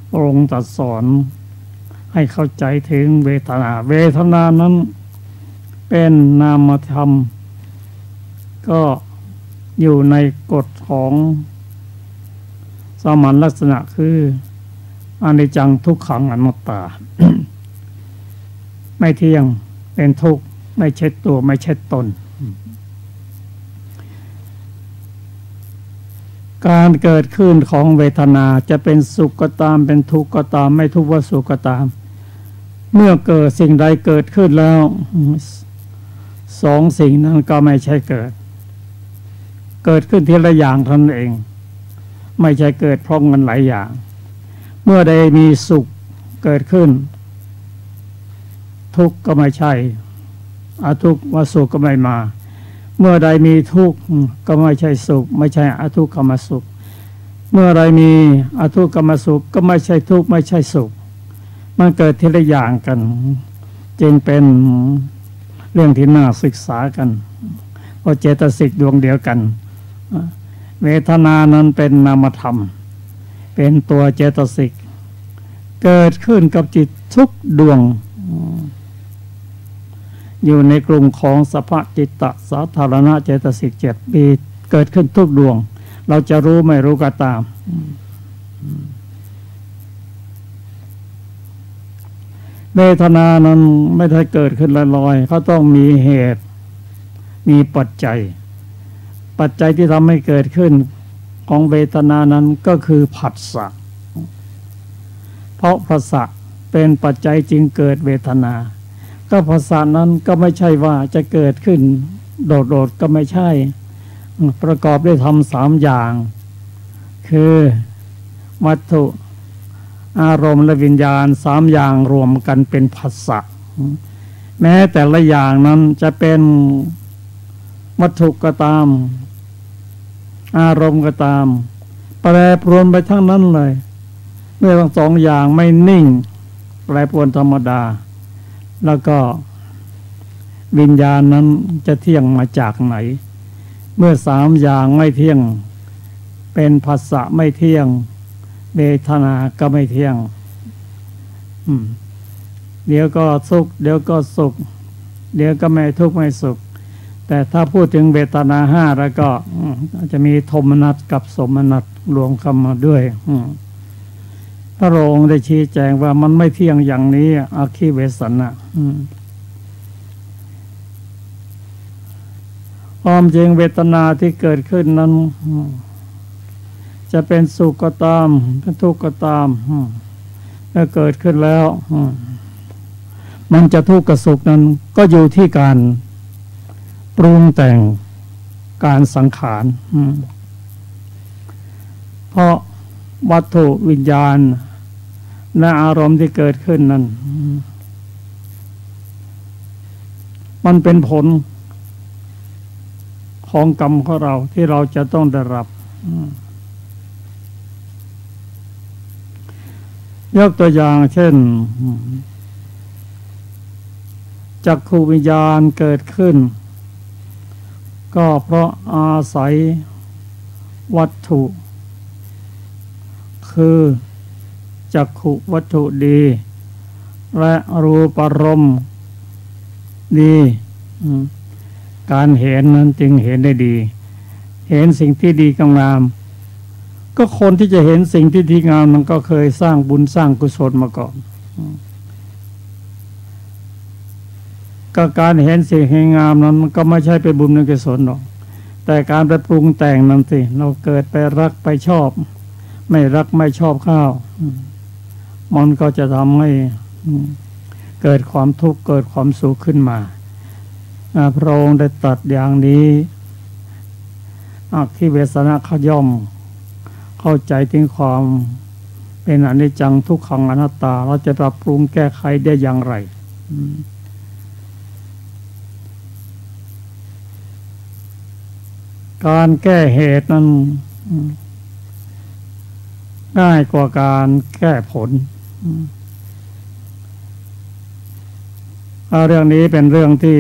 พระองค์ตรัสสอนให้เข้าใจถึงเวทนานั้นเป็นนามธรรมก็อยู่ในกฎของสามัญลักษณะคืออนิจจังทุกขังอนัตตา ไม่เที่ยงเป็นทุกข์ไม่ใช่ตัวไม่ใช่ตนการเกิดขึ้นของเวทนาจะเป็นสุขก็ตามเป็นทุกข์ก็ตามไม่ทุกข์ว่าสุขก็ตามเมื่อเกิดสิ่งใดเกิดขึ้นแล้ว2 สิ่งนั้นก็ไม่ใช่เกิดขึ้นทีละอย่างเท่านั้นเองไม่ใช่เกิดพร้อมกันหลายอย่างเมื่อใดมีสุขเกิดขึ้นทุกข์ก็ไม่ใช่อทุกขว่าสุขก็ไม่มาเมื่อใดมีทุกข์ก็ไม่ใช่สุขไม่ใช่อทุกขมสุขเมื่อใดมีอทุกขมสุขก็ไม่ใช่ทุกข์ไม่ใช่สุขมันเกิดทีละอย่างกันจึงเป็นเรื่องที่น่าศึกษากันเพราะเจตสิกดวงเดียวกันเวทนานั้นเป็นนามธรรมเป็นตัวเจตสิกเกิดขึ้นกับจิตทุกดวงอยู่ในกลุ่มของสัพพจิตตสาธารณเจตสิก7มีเกิดขึ้นทุกดวงเราจะรู้ไม่รู้ก็ตามเวทนานั้นไม่ได้เกิดขึ้นลอยๆเขาต้องมีเหตุมีปัจจัยที่ทำให้เกิดขึ้นของเวทนานั้นก็คือผัสสะเพราะผัสสะเป็นปัจจัยจึงเกิดเวทนาก็ผัสสะนั้นก็ไม่ใช่ว่าจะเกิดขึ้นโดดๆก็ไม่ใช่ประกอบด้วยธรรม3 อย่างคือ วัตถุอารมณ์และวิญญาณสามอย่างรวมกันเป็นผัสสะแม้แต่ละอย่างนั้นจะเป็นวัตถุก็ตามอารมณ์ก็ตามแปรปรวนไปทั้งนั้นเลยเมื่อทั้งสองอย่างไม่นิ่งแปรปรวนธรรมดาแล้วก็วิญญาณนั้นจะเที่ยงมาจากไหนเมื่อสามอย่างไม่เที่ยงเป็นผัสสะไม่เที่ยงเวทนาก็ไม่เที่ยงเดี๋ยวก็สุขเดี๋ยวก็สุขเดี๋ยวก็ไม่ทุกข์ไม่สุขแต่ถ้าพูดถึงเวทนาห้าแล้วก็จะมีโทมนัสกับสมนัสรวมเข้ามาด้วยพระองค์ได้ชี้แจงว่ามันไม่เที่ยงอย่างนี้อาคิเวสนะความจริงเวทนาที่เกิดขึ้นนั้นจะเป็นสุขก็ตามเป็นทุกข์ก็ตามเมื่อเกิดขึ้นแล้วมันจะทุกข์กับสุขนั้นก็อยู่ที่การปรุงแต่งการสังขารเพราะวัตถุวิญญาณและอารมณ์ที่เกิดขึ้นนั้นมันเป็นผลของกรรมของเราที่เราจะต้องได้รับยกตัวอย่างเช่นจักขุวิญญาณเกิดขึ้นก็เพราะอาศัยวัตถุคือจักขุวัตถุดีและรูปารมณ์ดีการเห็นนั้นจึงเห็นได้ดีเห็นสิ่งที่ดีงามก็คนที่จะเห็นสิ่งที่ดีงามมันก็เคยสร้างบุญสร้างกุศลมาก่อนก็การเห็นสิ่งงามนั้นมันก็ไม่ใช่เป็นบุญกุศลหรอกแต่การไปปรุงแต่งนั้นสิเราเกิดไปรักไปชอบไม่รักไม่ชอบข้าวมันก็จะทำให้เกิดความทุกข์เกิดความสุขขึ้นมาพระองค์ได้ตรัสอย่างนี้อคิเวสนะขย่อมเข้าใจถึงความเป็นอนิจจังทุกขังอนัตตาเราจะปรับปรุงแก้ไขได้อย่างไรการแก้เหตุนั้นง่ายกว่าการแก้ผลเรื่องนี้เป็นเรื่องที่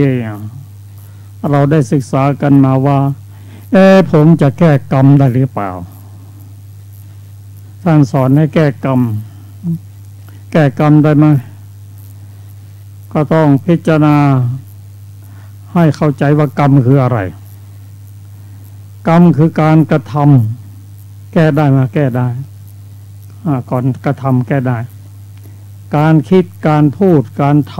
เราได้ศึกษากันมาว่าผมจะแก้กรรมได้หรือเปล่าท่านสอนให้แก้กรรมได้ไหมก็ต้องพิจารณาให้เข้าใจว่ากรรมคืออะไรกรรมคือการกระทำแก้ได้มาแก้ได้ก่อนกระทำแก้ได้การคิดการพูดการท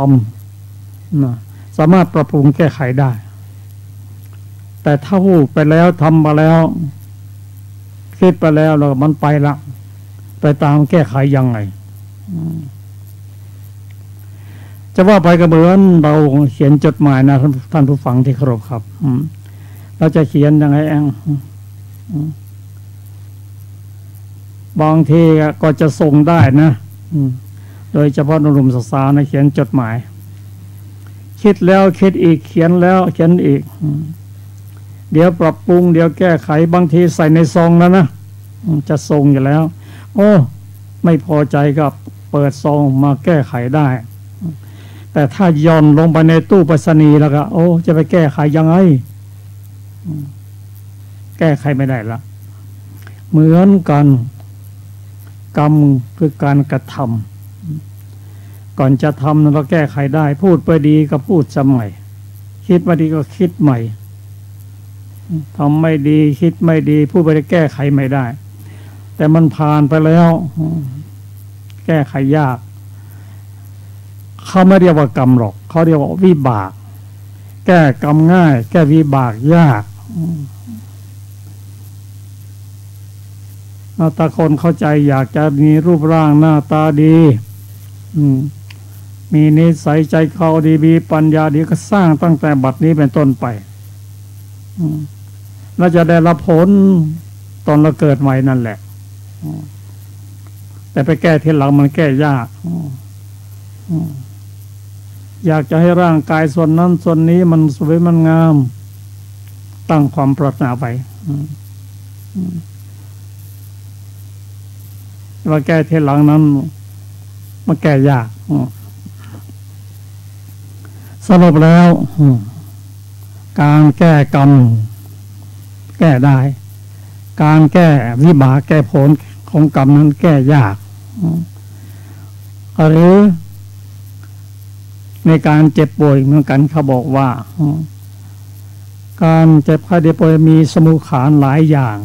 ำสามารถปรับปรุงแก้ไขได้แต่ถ้าพูดไปแล้วทำมาแล้วคิดไปแล้วแล้วมันไปละไปตามแก้ไขยังไงจะว่าไปก็เหมือนเราเขียนจดหมายนะท่านผู้ฟังที่เคารพครับเราจะเขียนยังไงบางทีก็จะส่งได้นะโดยเฉพาะหนุ่มสาวๆนะเขียนจดหมายคิดแล้วคิดอีกเขียนแล้วเขียนอีกเดี๋ยวปรับปรุงเดี๋ยวแก้ไขบางทีใส่ในซองแล้วนะจะส่งอยู่แล้วโอ้ไม่พอใจก็เปิดซองมาแก้ไขได้แต่ถ้าย่อนลงไปในตู้ไปรษณีย์แล้วก็โอ้จะไปแก้ไขยังไงแก้ไขไม่ได้ละเหมือนกันกรรมคือการกระทำก่อนจะทำเราแก้ไขได้พูดไปดีก็พูดซ้ำใหม่คิดไม่ดีก็คิดใหม่ทำไม่ดีคิดไม่ดีพูดไปแก้ไขไม่ได้แต่มันผ่านไปแล้วแก้ไขยากเขาไม่เรียกว่ากรรมหรอกเขาเรียกว่าวิบากแก้กรรมง่ายแก้วิบากยากถ้าคนเข้าใจอยากจะมีรูปร่างหน้าตาดีมีนิสัยใจคอดีมีปัญญาดีก็สร้างตั้งแต่บัดนี้เป็นต้นไปเราจะได้รับผลตอนเราเกิดใหม่นั่นแหละ แต่ไปแก้ทีหลังมันแก้ยากอยากจะให้ร่างกายส่วนนั้นส่วนนี้มันสวยมันงามตั้งความปรารถนาไปว่าแก้ทีหลังนั้นมันแก้ยากสรุปแล้วการแก้กรรมแก้ได้การแก้วิบากแก้ผลของกรรมนั้นแก้ยากหรือในการเจ็บป่วยเหมือนกันเขาบอกว่าการเจ็บไข้ได้ป่วยมีสมุขฐานหลายอย่าง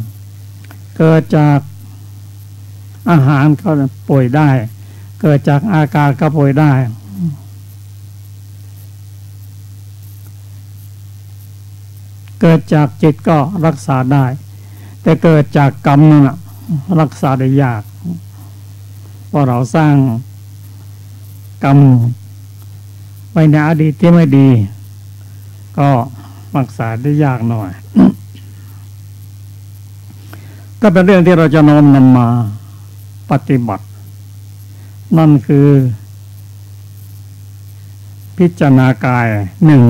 เกิดจากอาหารก็ป่วยได้เกิดจากอากาศก็ป่วยได้เกิดจากจิตก็รักษาได้แต่เกิดจากกรรมนั่นรักษาได้ยากเพราะเราสร้างกรรมไว้ในอดีตที่ไม่ดีก็รักษาได้ยากหน่อย ก็เป็นเรื่องที่เราจะน้อมนำมาปฏิบัตินั่นคือพิจารณากายหนึ่ง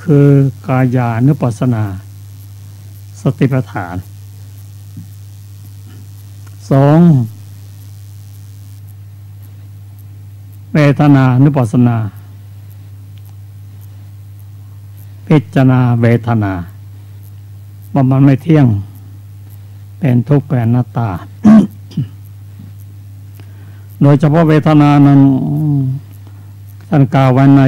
คือกายานุปัสสนาสติปัฏฐานสองเวทนานุปัสสนาพิจารณาเวทนาว่ามันไม่เที่ยงเป็นทุกข์เป็นอนัตตา โดยเฉพาะเวทนานั้นท่านกล่าวไว้ใน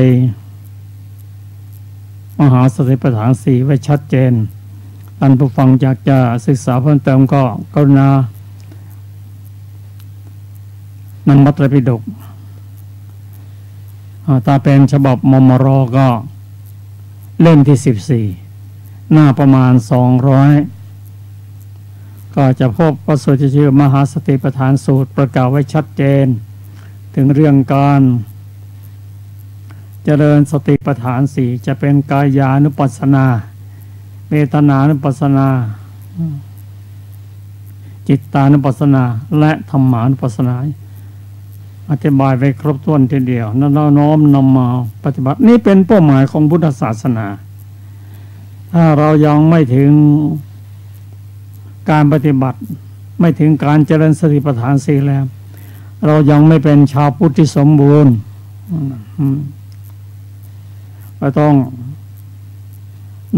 มหาสติปัฏฐาน4ไว้ชัดเจนท่านผู้ฟังอยากจะศึกษาเพิ่มเติมก็กรุณานำมัตตปิฎกถ้าเป็นฉบับมมร.ก็เล่มที่14หน้าประมาณ200ก็จะพบพระสูตรที่ชื่อมหาสติปัฏฐานสูตรประกาศไว้ชัดเจนถึงเรื่องการเจริญสติปัฏฐาน4จะเป็นกายานุปัสสนาเวทนานุปัสสนาจิตตานุปัสสนาและธรรมานุปัสสนาอธิบายไว้ครบถ้วนทีเดียวนั้นเราน้อมนำมาปฏิบัตินี่เป็นเป้าหมายของพุทธศาสนาถ้าเรายังไม่ถึงการปฏิบัติไม่ถึงการเจริญสติปัฏฐาน4แล้วเรายังไม่เป็นชาวพุทธที่สมบูรณ์เราต้อง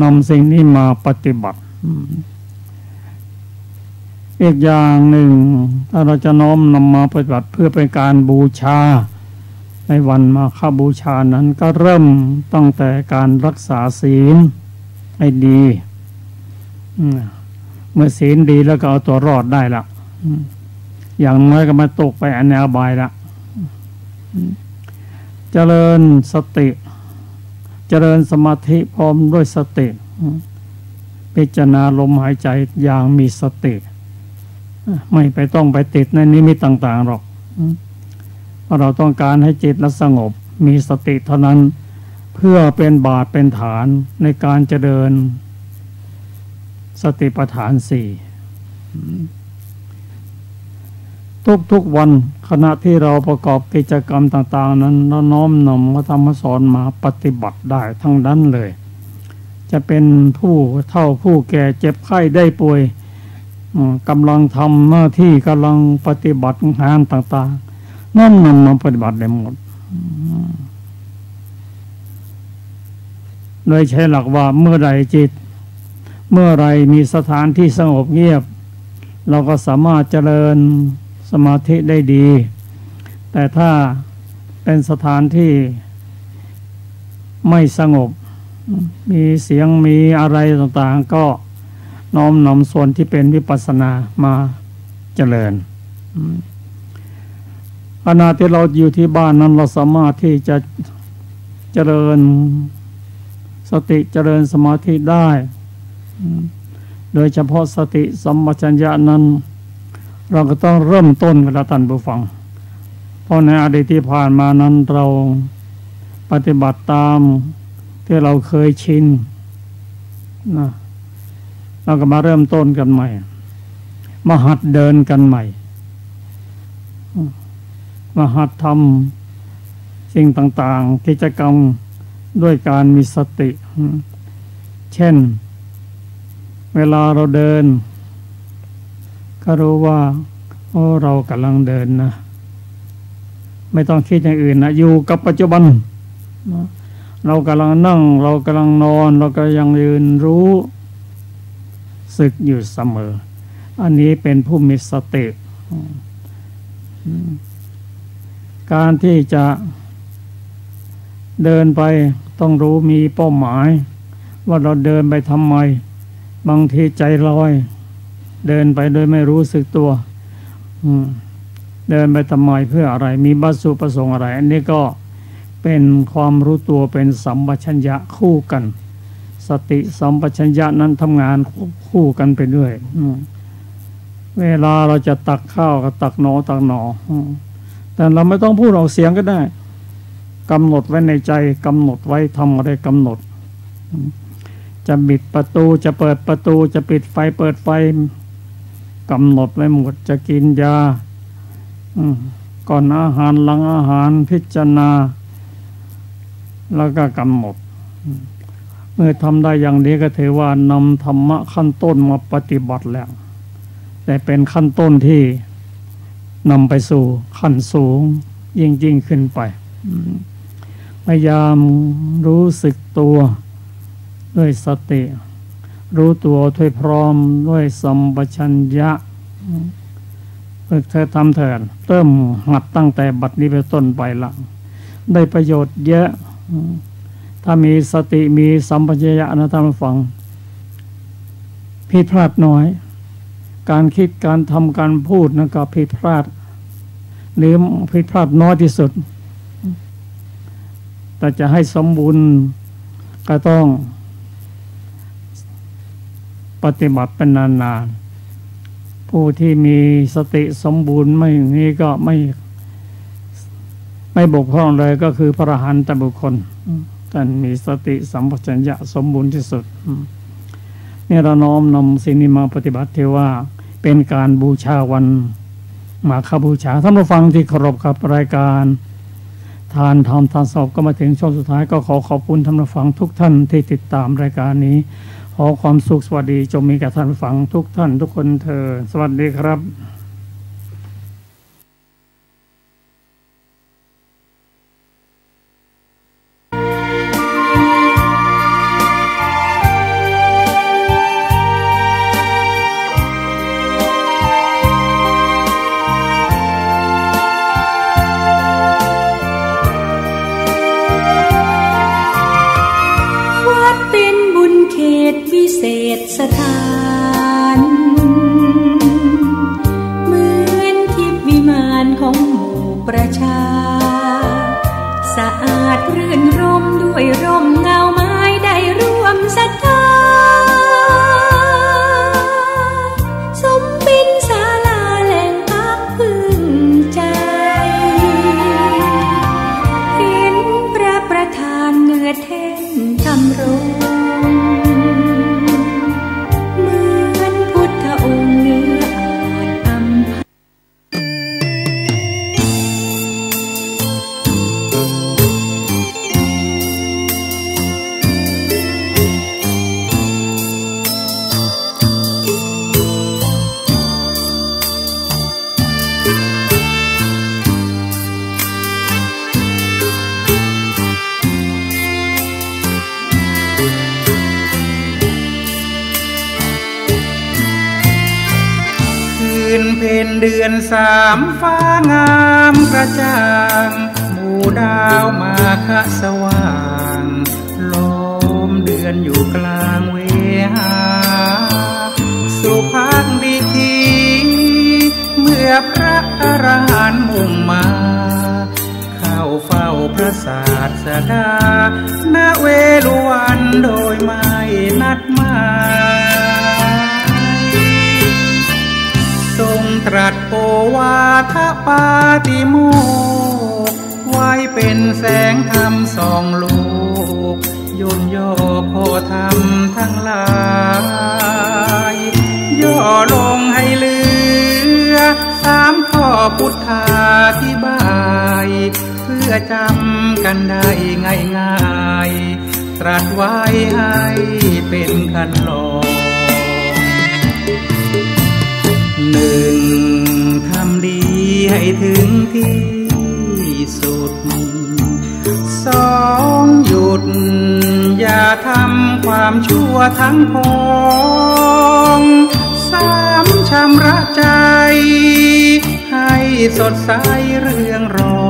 นำสิ่งนี้มาปฏิบัติอีกอย่างหนึ่งถ้าเราจะน้อมนำมาปฏิบัติเพื่อเป็นการบูชาในวันมาฆบูชานั้นก็เริ่มตั้งแต่การรักษาศีลให้ดีเมื่อศีลดีแล้วก็เอาตัวรอดได้ละอย่างน้อยก็มาตกไปอันแนวบายละเจริญสติเจริญสมาธิพร้อมด้วยสติพิจารณาลมหายใจอย่างมีสติไม่ไปต้องไปติดในนิมิตต่างๆหรอกเพราะเราต้องการให้จิตและสงบมีสติเท่านั้นเพื่อเป็นบาทเป็นฐานในการเจริญสติปัฏฐาน4ทุกๆวันขณะที่เราประกอบกิจกรรมต่างๆนั้นเราน้อมนำพระธรรมสอนมาปฏิบัติได้ทั้งนั้นเลยจะเป็นผู้เฒ่าผู้แก่เจ็บไข้ได้ป่วยกำลังทำหน้าที่กำลังปฏิบัติงานต่างๆน้อมนำมาปฏิบัติได้หมดโดยใช้หลักว่าเมื่อใดจิตเมื่อไรมีสถานที่สงบเงียบเราก็สามารถเจริญสมาธิได้ดีแต่ถ้าเป็นสถานที่ไม่สงบมีเสียงมีอะไรต่างๆก็น้อมนำส่วนที่เป็นวิปัสสนามาเจริญขณะที่เราอยู่ที่บ้านนั้นเราสามารถที่จะเจริญสติเจริญสมาธิได้โดยเฉพาะสติสัมปชัญญะนั้นเราก็ต้องเริ่มต้นกับท่านผู้ฟังเพราะในอดีตที่ผ่านมานั้นเราปฏิบัติตามที่เราเคยชินนะเราก็มาเริ่มต้นกันใหม่มาหัดเดินกันใหม่ มหัตถ์ทำสิ่งต่างๆกิจกรรมด้วยการมีสติเช่นเวลาเราเดินก็รู้ว่าเรากำลังเดินนะไม่ต้องคิดอย่างอื่นนะอยู่กับปัจจุบันเรากำลังนั่งเรากำลังนอนเราก็ยังยืนรู้สึกอยู่เสมออันนี้เป็นผู้มีสติการที่จะเดินไปต้องรู้มีเป้าหมายว่าเราเดินไปทำไมบางทีใจลอยเดินไปโดยไม่รู้สึกตัวเดินไปทำไมเพื่ออะไรมีวัตถุประสงค์อะไรอันนี้ก็เป็นความรู้ตัวเป็นสัมปชัญญะคู่กันสติสัมปชัญญะนั้นทำงานคู่กันไปด้วยเวลาเราจะตักข้าวก็ตักหนอแต่เราไม่ต้องพูดออกเสียงก็ได้กำหนดไว้ในใจกำหนดไว้ทำอะไรกำหนดจะปิดประตูจะเปิดประตูจะปิดไฟเปิดไฟกำหนดไว้หมดจะกินยาก่อนอาหารหลังอาหารพิจารณาแล้วก็กำหนดเมื่อทำได้อย่างนี้ก็ถือว่านำธรรมะขั้นต้นมาปฏิบัติแล้วแต่เป็นขั้นต้นที่นำไปสู่ขั้นสูงยิ่งขึ้นไปพยายามรู้สึกตัวด้วยสติรู้ตัวด้วยพร้อมด้วยสัมปชัญญะฝึกเธอทำเถิดเริ่มหัดตั้งแต่บัดนี้เป็นต้นไปละได้ประโยชน์เยอะถ้ามีสติมีสัมปชัญญะนะท่านผู้ฟังผิดพลาดน้อยการคิดการทำการพูดนั่นก็ผิดพลาดหรือผิดพลาดน้อยที่สุดแต่จะให้สมบูรณ์ก็ต้องปฏิบัติเป็นนานๆผู้ที่มีสติสมบูรณ์ไม่นี้ก็ไม่บกพร่องเลยก็คือพระอรหันตบุคคลท่านมีสติสัมปชัญญะสมบูรณ์ที่สุดนี่เราน้อมนำสิ่งนี้มาปฏิบัติถือว่าเป็นการบูชาวันมาฆบูชาท่านผู้ฟังที่เคารพครับรายการทานธรรมทานสอบก็มาถึงช่วงสุดท้ายก็ขอขอบคุณท่านผู้ฟังทุกท่านที่ติดตามรายการนี้ขอความสุขสวัสดีจงมีแก่ท่านผู้ฟังทุกท่านทุกคนเถิดสวัสดีครับวิเศษสถานเหมือนทิพย์วิมานของหมู่ประชาสะอาดรื่นรมด้วยร่มเงาไม้ได้ร่วมศรัทธาสมเป็นศาลาแหล่งพักพึ่งใจเห็นพระประธานเหงื่อแท่นทำรงเป็นเดือนสามฟ้างามกระจ่างหมู่ดาวมาคะสว่างลมเดือนอยู่กลางเวหาสุภักดิทีเมื่อพระอรหันต์มุ่งมาเข้าเฝ้าพระศาสดาณเวฬุวันโดยไม่นัดหมายทรงตรัสโอวาทปาติโมกข์ไว้เป็นแสงธรรมส่องโลกย่นย่อขอธรรมทั้งหลายย่อลงให้เหลือสามข้อพุทธาธิบาย กันได้ง่ายๆตรัสไว้ให้เป็นคันลองหนึ่งทำดีให้ถึงที่สุดสองหยุดอย่าทำความชั่วทั้งพองสามชำระใจให้สดใสเรื่องรอ